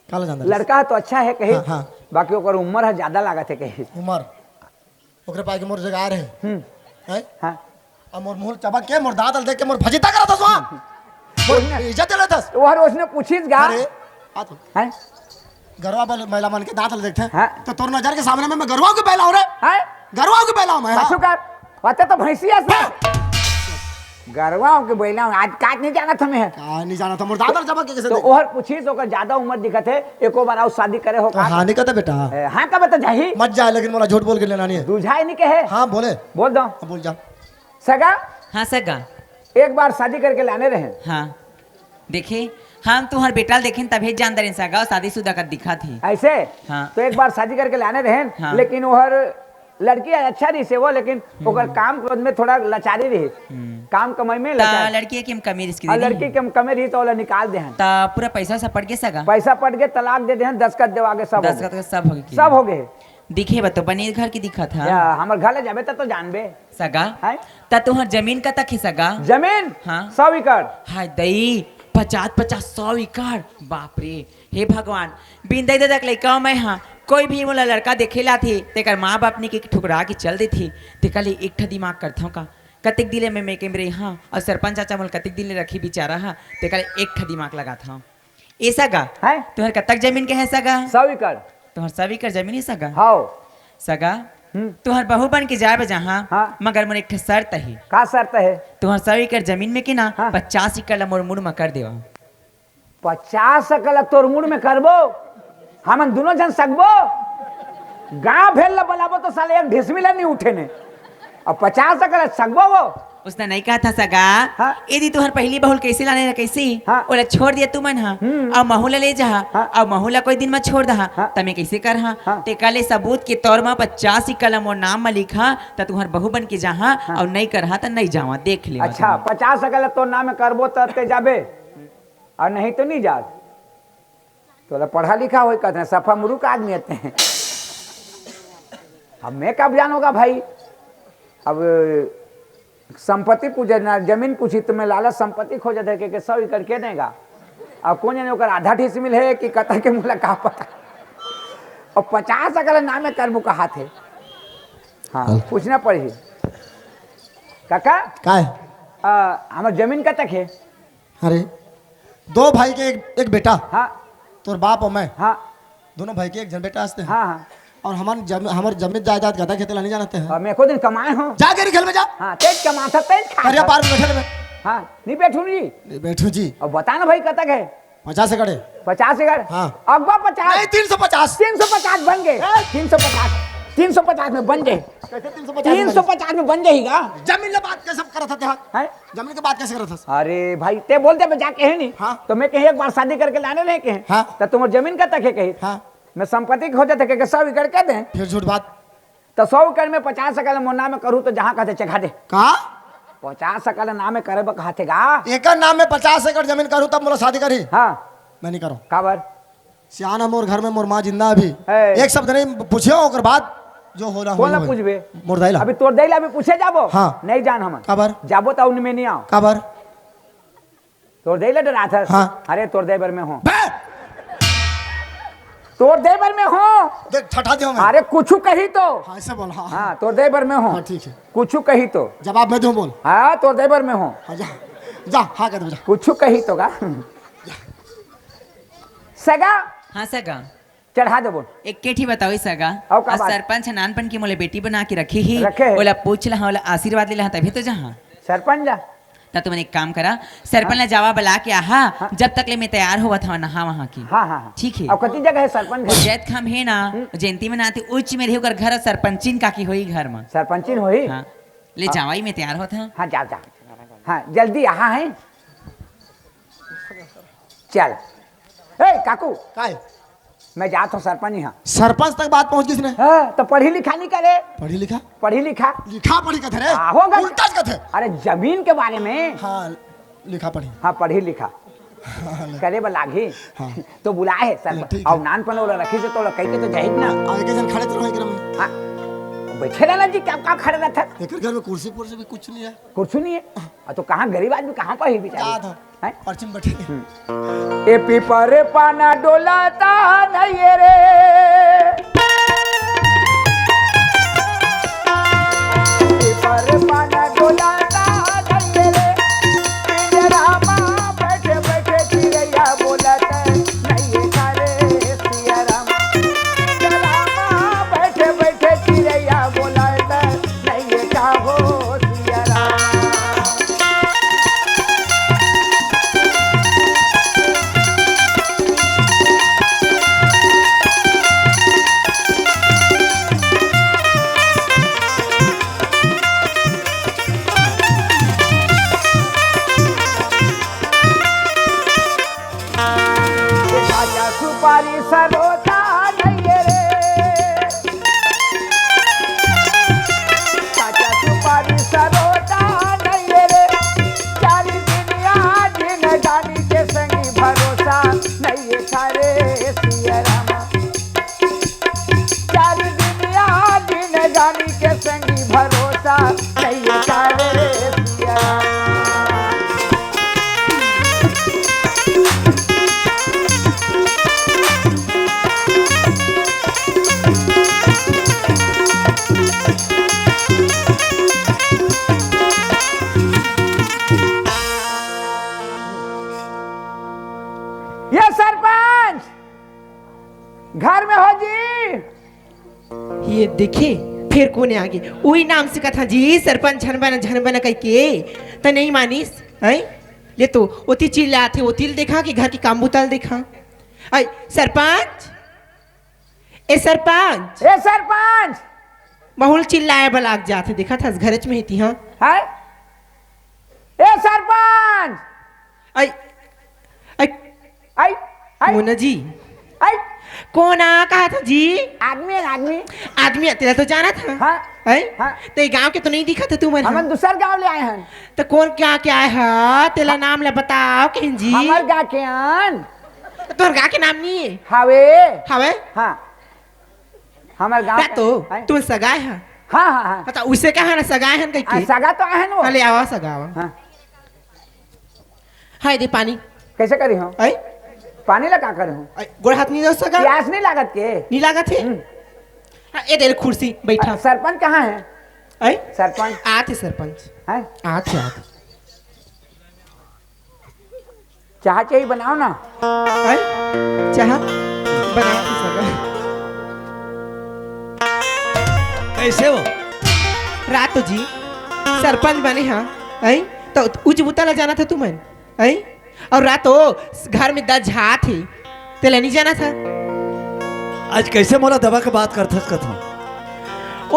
काला जानदारी लड़का तो अच्छा है कही हाँ। बाकी ओकर उम्र है ज्यादा लागत है कही उमर ओकरे पास के मोर जगह रहे हैं हाँ अब मोर मुंह चबक के मोर दांत देख के मोर भजिता करत हस मोर इज्जत लेत हस वो हर उसने पूछीस गा अरे आ तो हैं गरवा वाले महिला मन के दांत देखते हाँ। तो तोर नजर के सामने में मैं गरवा के पहला हूं रे हैं गरवा के पहला हूं मैं बसु कर पता तो भैंसिया से गरवाओं के बैला आज काट नहीं जाना था मैं का नहीं जाना था मोर दांत चबक के कैसे तो देख ओहर पूछीस ओकर ज्यादा उम्र दिखत है एको बार आओ शादी करे हो का हां नहीं कहता बेटा हां का बता जाही मत जा लेकिन मोला झूठ बोल के लेना नहीं है बुझाई नहीं कहे हां बोले बोल दो बोल जा सगा हाँ सगा एक बार शादी करके लाने रहे हाँ देखे हम तुम्हार बेटा देखें तभी जानदार सगा शादीशुदा कर दिखा थी ऐसे हाँ। तो एक बार शादी करके लाने रहे हाँ। लेकिन ओहर लड़की अच्छा रही से वो लेकिन ओकर काम क्रोध में थोड़ा लाचारी रही काम कमाई में ता लाचारी लड़की की हम कमी रिस्क और लड़की के कमे रही तो ओला निकाल दे हैं ता पूरा पैसा सब पड़ के सगा पैसा पट के तलाक दे दे हैं दस्खत देवागे सब हो दस गए। का सब हो गए सब हो गए दिखे बतो बनी घर की दिखा था या हमर घर ले जाबे तो जानबे सगा हैं ता तुम्हार जमीन का तक है सगा जमीन हाँ। 100 एकड़ हाय दई 50-100 एकड़ बाप रे हे भगवान बिन दई तक लइका मैं हाँ कोई भी मोला लड़का देखेला थी तेकर माँ बाप ने के ठुकरा के चल दे थी तेकले एक ठा दिमाग करता हूँ का कतिक दिले में कैमरे हाँ और सरपंच चाचा मोल कतिक दिले रखी बेचारा हाँ तेकले एक ठा दिमाग लगा था ए सगा हैं तुम्हार कतक जमीन के है सगा 100 एकड़ तुम्हार 100 एकड़ जमीन है सगा हाओ सगा तुम्हार बहू बन के जाए जहाँ हाँ। मगर मोर एक ठा शर्त है का शर्त है तुम्हार 100 एकड़ जमीन में के ना हाँ। 50 एकड़ ला मोर मुड़ में कर देवा 50 एकड़ तोर मुड़ में करबो हमन दोनों जन सकबो गांव भेल ला बोलाबो तो साले एक ढिसमिला नहीं उठे ने और 50 एकड़ सकबो वो उसने नहीं कहा था सगा हाँ। यदि तुहर पहली बहुल कैसे लाने ना कैसे हाँ। ओला छोड़ दिया तुमन हाँ और महूला ले जा हाँ। और महूला कोई दिन में छोड़ दहा हाँ। तमे कैसे कर हाँ हाँ। ते कले सबूत के तौर में 50 ही कलम और नाम में लिखा त तुहर बहू बन के जहाँ और नहीं करहा त नहीं जावा देख ले अच्छा 50 एकड़ तोर नाम में करबो ते जाबे और नहीं तो नहीं जा तो पढ़ा लिखा हो कहते हैं सफा मुरुख आदमी आते हैं अब मैं कब जानूंगा भाई अब संपत्ति पूछे ना जमीन पूछी तो मैं लालच संपत्ति खोजा थे कि 100 एकड़ के देगा अब कौन जाने ओकर आधा ठी मिल है कि कतर के मुला का पता और 50 एकड़ नाम में करबो कहा थे हाँ पूछना पड़ी काका का है हमार जमीन का तक है अरे दो भाई के एक बेटा हाँ तोर बाप और मैं हाँ दोनों भाई के एक जन बेटा हंसते हैं हाँ हाँ और हमार जमीन जायदाद गधा खेते नहीं जानते हैं। और मैं को दिन कमाए हो। जा गेरी खेल में जा। हाँ तेज कमाता तेज करिया खा। पार में बैठे में। हाँ नहीं बैठू जी। बैठू जी। और बता ना भाई कतक है 50 एकड़। 50 एकड़। हाँ। अगवा 50 नहीं 350। 350 बन गए। 350 में बन गए। कैसे 350 में बन जाएगा। जमीन ले बात कैसे करत थे? हैं? जमीन की बात कैसे करत था? अरे भाई ते बोलते मैं जाके है नहीं। हाँ। तो मैं कहीं एक बार शादी करके लाने नहीं कहे। हाँ। तो तुम्हारी जमीन का तक है कहीं। हाँ। मैं संपत्ति हो जाते के 100 एकड़ कह दे। फिर झूठ बात। तो 100 एकड़ में 50 एकड़ मोना में करूँ तो जहाँ कहते चखा दे। कहा 50 एकड़ नाम में करे कहते गा। एकड़ नाम में 50 एकड़ जमीन करूँ तब मोला शादी करी। हाँ मैं नहीं करूँ। काबर सियाना मोर घर में मोर माँ जिंदा अभी। है। एक शब्द नहीं पूछियो ओकर बाद जो होला कौन ला पूछबे? मोर दाइला। अभी तोर दैला भी पूछे जाबो। हाँ। नहीं जान हम काबर? जाबो तो उनमें नहीं आओ। काबर? तोर दैला डरा था। हाँ। अरे तोर दैबर में हो। बे! तोर दैबर में हो। देख ठठा दियो मैं। अरे कुछ कही तो। हाँ ऐसे बोल। हाँ हाँ तोर दैबर में हो। हाँ ठीक है। कुछ कही तो। जवाब मैं दूं बोल। हाँ तोर दैबर में हो। हाँ जा जा हाँ कर दे जा। कुछ कही तो गा। सगा हाँ सगा चढ़ा दे बोल। एक केठी बताओ सगा और का और बात? सरपंच नानपन की मोले बेटी बना के रखी ही रखे है। बोला पूछ लहा बोला आशीर्वाद ले लहा तभी तो जहाँ सरपंच जा। ता तुमने एक काम करा सरपंच ने जावा बुला के आहा जब तक ले मैं तैयार हुआ था नहा वहाँ की हाँ हाँ हाँ। ठीक है और कति जगह है सरपंच घर? जैत खाम है ना जयंती में नाते उच्च में रही घर सरपंचिन का की हुई घर में सरपंचिन होई। हाँ ले जावाई में तैयार होता हाँ जा जा। हाँ जल्दी यहाँ है। चल ए काकू काय मैं जाता हूँ सरपंच यहाँ। सरपंच तक बात पहुंच किसने? हाँ, तो पढ़ी लिखा नहीं करे। पढ़ी लिखा पढ़ी लिखा लिखा पढ़ी कथे रे होगा। उल्टा कथे। अरे जमीन के बारे में। हाँ लिखा पढ़ी। हाँ पढ़ी लिखा करे लागी। हाँ। तो बुलाए है ठीक सरपंच है। और नान पन वाला रखी से तो कह के तो जाहिद ना। आगे के जन खड़े तो रहे में। हाँ बैठे रहना जी क्या क्या खड़े रहता। एक घर में कुर्सी पुर्सी भी कुछ नहीं है। कुछ नहीं है। तो कहाँ गरीब आदमी कहाँ पर ही याद बेचारे हो हैं? पर्ची में बैठे। ए पीपर पाना डोलाता नहीं रे। पीपर पाना डोलाता नहीं रे। पिंजरा माँ बैठे बैठे चिड़ैया बोलता नहीं करे सिया राम। पिंजरा माँ बैठे बैठे चिड़ैया बोलता नहीं कहो सिया राम। राजा सुपारी सरोता नहीं रे। राजा सुपारी सरोता नहीं रे। चारी दुनिया दिन जानी के संगी भरोसा नहीं थारे सिया रामा। चारी दुनिया दिन जानी के संगी भरोसा नहीं थारे सिया रामा। ये सरपंच घर में हो जी। ये देखिए फिर कोने आगे वही नाम से कथा जी सरपंच झन बना कह के तो नहीं मानिस है ले तो ओती चिल्ला थे ओती देखा कि घर की काम बुतल देखा आई सरपंच ए सरपंच ए सरपंच बहुल चिल्लाए बलाक जाते देखा था घरच में ही थी हाँ है। ए सरपंच आई आई आई आई मोना जी आई कौन आ कहा था जी आदमी है आदमी। आदमी तेरा तो जाना था हाँ है हाँ। तो गांव के तो नहीं दिखा था तुम्हारे हम दूसर गांव ले आए हैं। तो कौन क्या क्या है तेरा नाम ले बताओ कहीं जी हमार गा के आन तोहर गा के नाम नहीं है हवे। हवे हाँ हमार गांव तो तुम सगाए है हाँ हाँ हाँ। बता उसे कहा ना सगाए हैं कहीं की सगा तो है ना। अरे आवा सगावा हाँ हाय दे पानी कैसे करी हो? आई पानी लगा कर हूँ। गोड़ हाथ नहीं दो सगा प्यास नहीं लागत के? नहीं लागत है हाँ, ये दे कुर्सी बैठा सरपंच कहाँ है? आई सरपंच आते सरपंच है। आते आते चाह चाहिए बनाओ ना। आई चाह बना के सगा कैसे हो? रात जी सरपंच बने हाँ आई तो उच्च बुताला जाना था तुम्हें आई और रात घर में 10 झाँ थे तेला नहीं जाना था। आज कैसे मोला दबा के बात करथस कथा?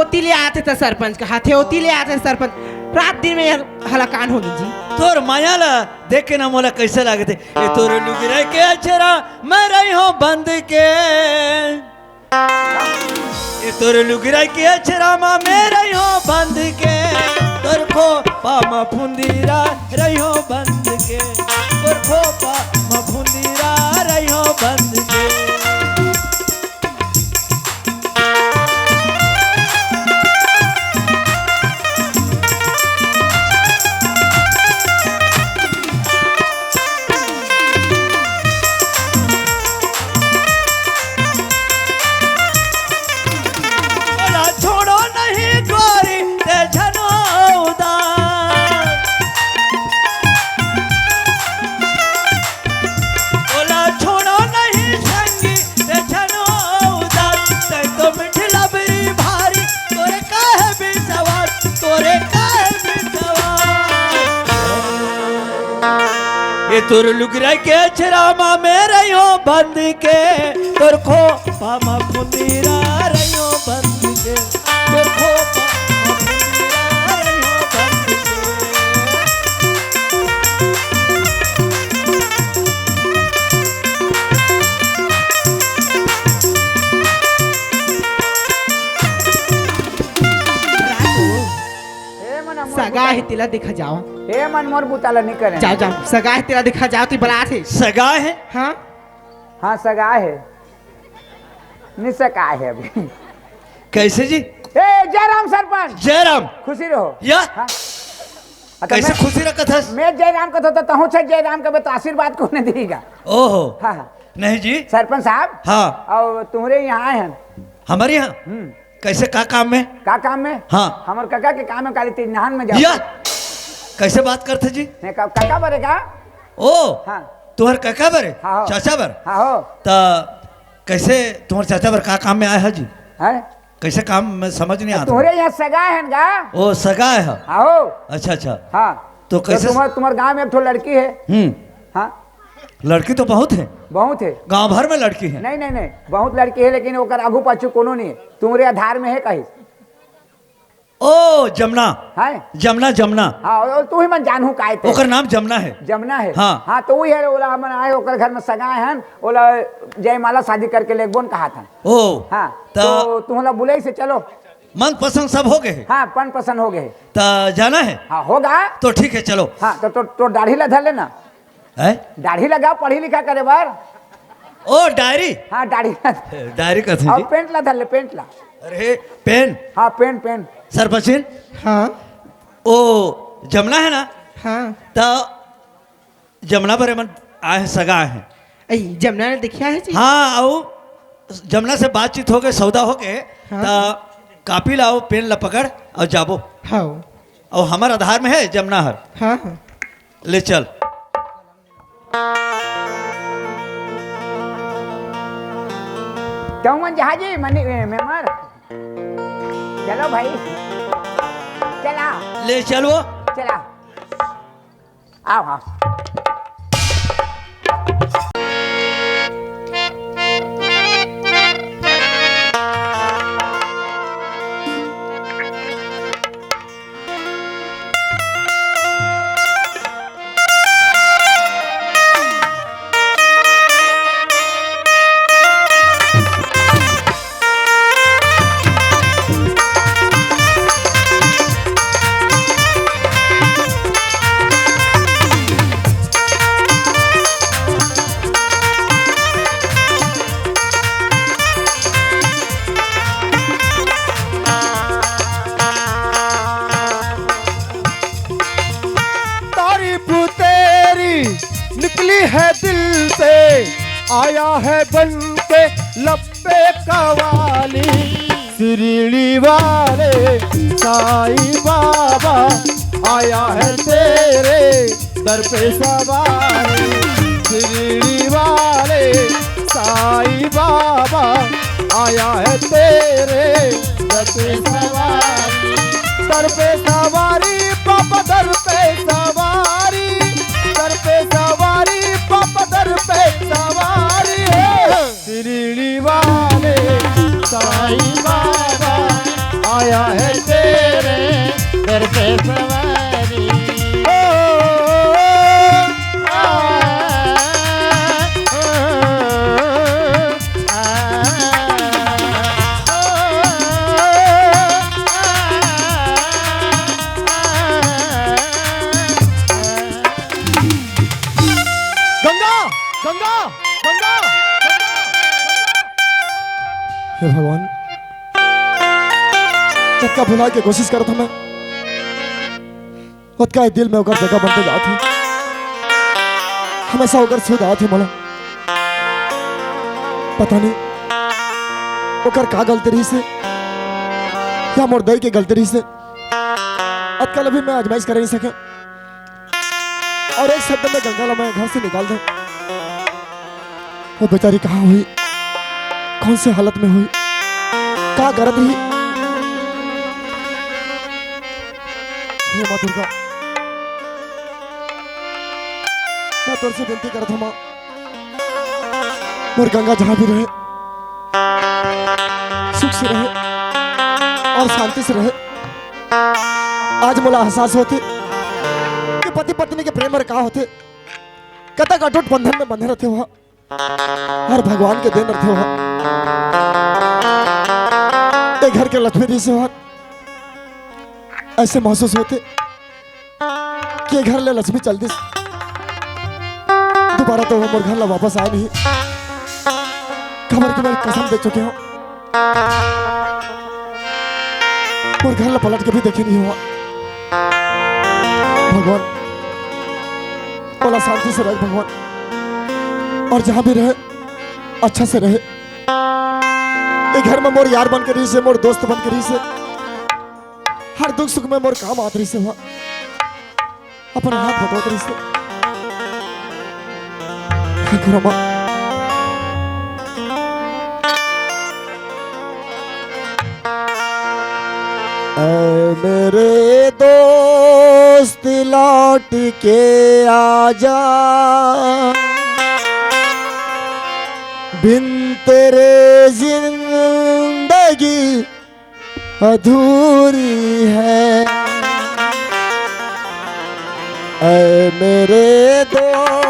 ओती ले आते थे सरपंच का हाथे ओती ले आते सरपंच रात दिन में हलाकान होगी जी। तोर माया ला देख के ना मोला कैसे लागे थे ये तोर लुगरे के अचरा मैं रही हूँ बंद के ये तोर लुगरे के अचरा माँ मैं रही हूँ बंद के तोर खो पामा फुंदीरा रही हूँ बंद के तोर खो पामा फुंदीरा रही हूँ बंद के। ये तोर लुगरा के छरामा में रहियो बंद के तोर खो पामा फुंदीरा रहियो बंद के तोर खो पामा फुंदीरा रहियो बंद सगा है तिला दिखा जाओ हे मन मोर बुताला नहीं करे जाओ जाओ सगा है तेरा दिखा जाओ तू बला थे सगा है हाँ हाँ सगा है नहीं सका है अभी। कैसे जी? ए जयराम सरपंच जयराम खुशी रहो या हाँ? कैसे खुशी रखा था? मैं जयराम का तो तहु छे जयराम का तो आशीर्वाद को नहीं देगा। ओहो हाँ हाँ नहीं जी सरपंच साहब हाँ और तुम्हारे यहाँ आए हैं हमारे यहाँ कैसे का काम में? का काम में? हाँ हमारे काका के काम में काली तीन नहान में जाओ। या कैसे बात करते जी? नहीं काका बरेगा ओ हाँ तुम्हारे काका बरे हाँ चाचा बर हाँ हो तो कैसे तुम्हारे चाचा बर का काम में आया है जी? है कैसे काम में समझ नहीं आता। तुम्हारे यहाँ सगा है गा? ओ सगा है हाँ हो अच्छा अच्छा हाँ तो कैसे तुम्हारे गांव में एक ठो लड़की है हाँ लड़की तो बहुत है बहुत है गांव भर में लड़की है। नहीं नहीं नहीं बहुत लड़की है लेकिन ओकर आगू पाछू कोनो नहीं है तुम्हारे आधार में है कहीं। ओ जमुना है जमुना जमुना हाँ और तू ही मन जानू काहे थे ओकर नाम जमुना है। जमुना है हाँ हाँ तो वही है ओला हमन आए ओकर घर में सगाए हैं ओला जयमाला शादी करके लेगबोन कहा था। ओ हाँ तो तुम्हारा बुलाई से चलो मन पसंद सब हो गए। हाँ पन पसंद हो गए तो जाना है। हाँ होगा तो ठीक है चलो। हाँ तो दाढ़ी ला धर लेना दाढ़ी लगाओ पढ़ी लिखा करे बार। ओ डायरी हाँ दाढ़ी डायरी का और पेंट ला धर ले पेंट ला। अरे पेन हाँ पेन पेन सरपंच हाँ ओ जमुना है ना हाँ तो जमुना पर मन आए सगा है जमुना ने देखा है जी? हाँ आओ जमुना से बातचीत हो गए सौदा हो गए तो कापी लाओ पेन ला पकड़ और जाबो। हाँ और हमार आधार में है जमुना हर। हाँ हाँ ले चल क्यों मन जहाजी मनी मेमर चलो भाई चला ले चलो चला आओ हाँ निकली है दिल से आया है बन के लब्बे कवाली शिरडी वाले साईं बाबा आया है तेरे दर पे सवारी शिरडी वाले साईं बाबा आया है तेरे दर पे सवारी, सर पे सवारी पापा दर पे सवारी, सर पे सवारी पापा दर पे सवारी है। शिरडी वाले साईं बाबा आया है तेरे दर पे सवारी। गंगा गंगा गंगा हे भगवान, चक्का भुला के कोशिश करता मैं, का दिल में होकर जगह बनते जाती, हमेशा होकर सुध आती मोला। पता नहीं ओकर का गलती रही से या मोर दई के गलती रही से, अतकल अभी मैं आजमाइश कर नहीं सके और एक शब्द में गंगा ला मैं घर से निकाल दूं। वो बेचारी कहाँ हुई, कौन से हालत में हुई, क्या गरज रही। हे माँ दुर्गा, मैं तुझसे विनती करता हूँ माँ, मोर गंगा जहां भी रहे सुख से रहे और शांति से रहे। आज मोला एहसास होते कि पति पत्नी के प्रेम और का होते, कतक अटूट बंधन में बंधे रहते हो और भगवान के देन रहते हो। एक घर के लक्ष्मी जी से हो ऐसे महसूस होते कि घर ले लक्ष्मी चल दी, दोबारा तो वो मोर घर ला वापस आए नहीं। खबर की मैं कसम दे चुके हूँ, और घर ला पलट के भी देखे नहीं हुआ। भगवान बोला शांति से रहे भगवान, और जहां भी रहे अच्छा से रहे। एक घर में मोर यार बन के रही से, मोर दोस्त बन के रही से, हर दुख सुख में मोर काम आत रही से हुआ, अपन हाथ बटोत रही से। मेरे दोस्त लौट के आजा, बिन तेरे जिंदगी अधूरी है। मेरे दोस्त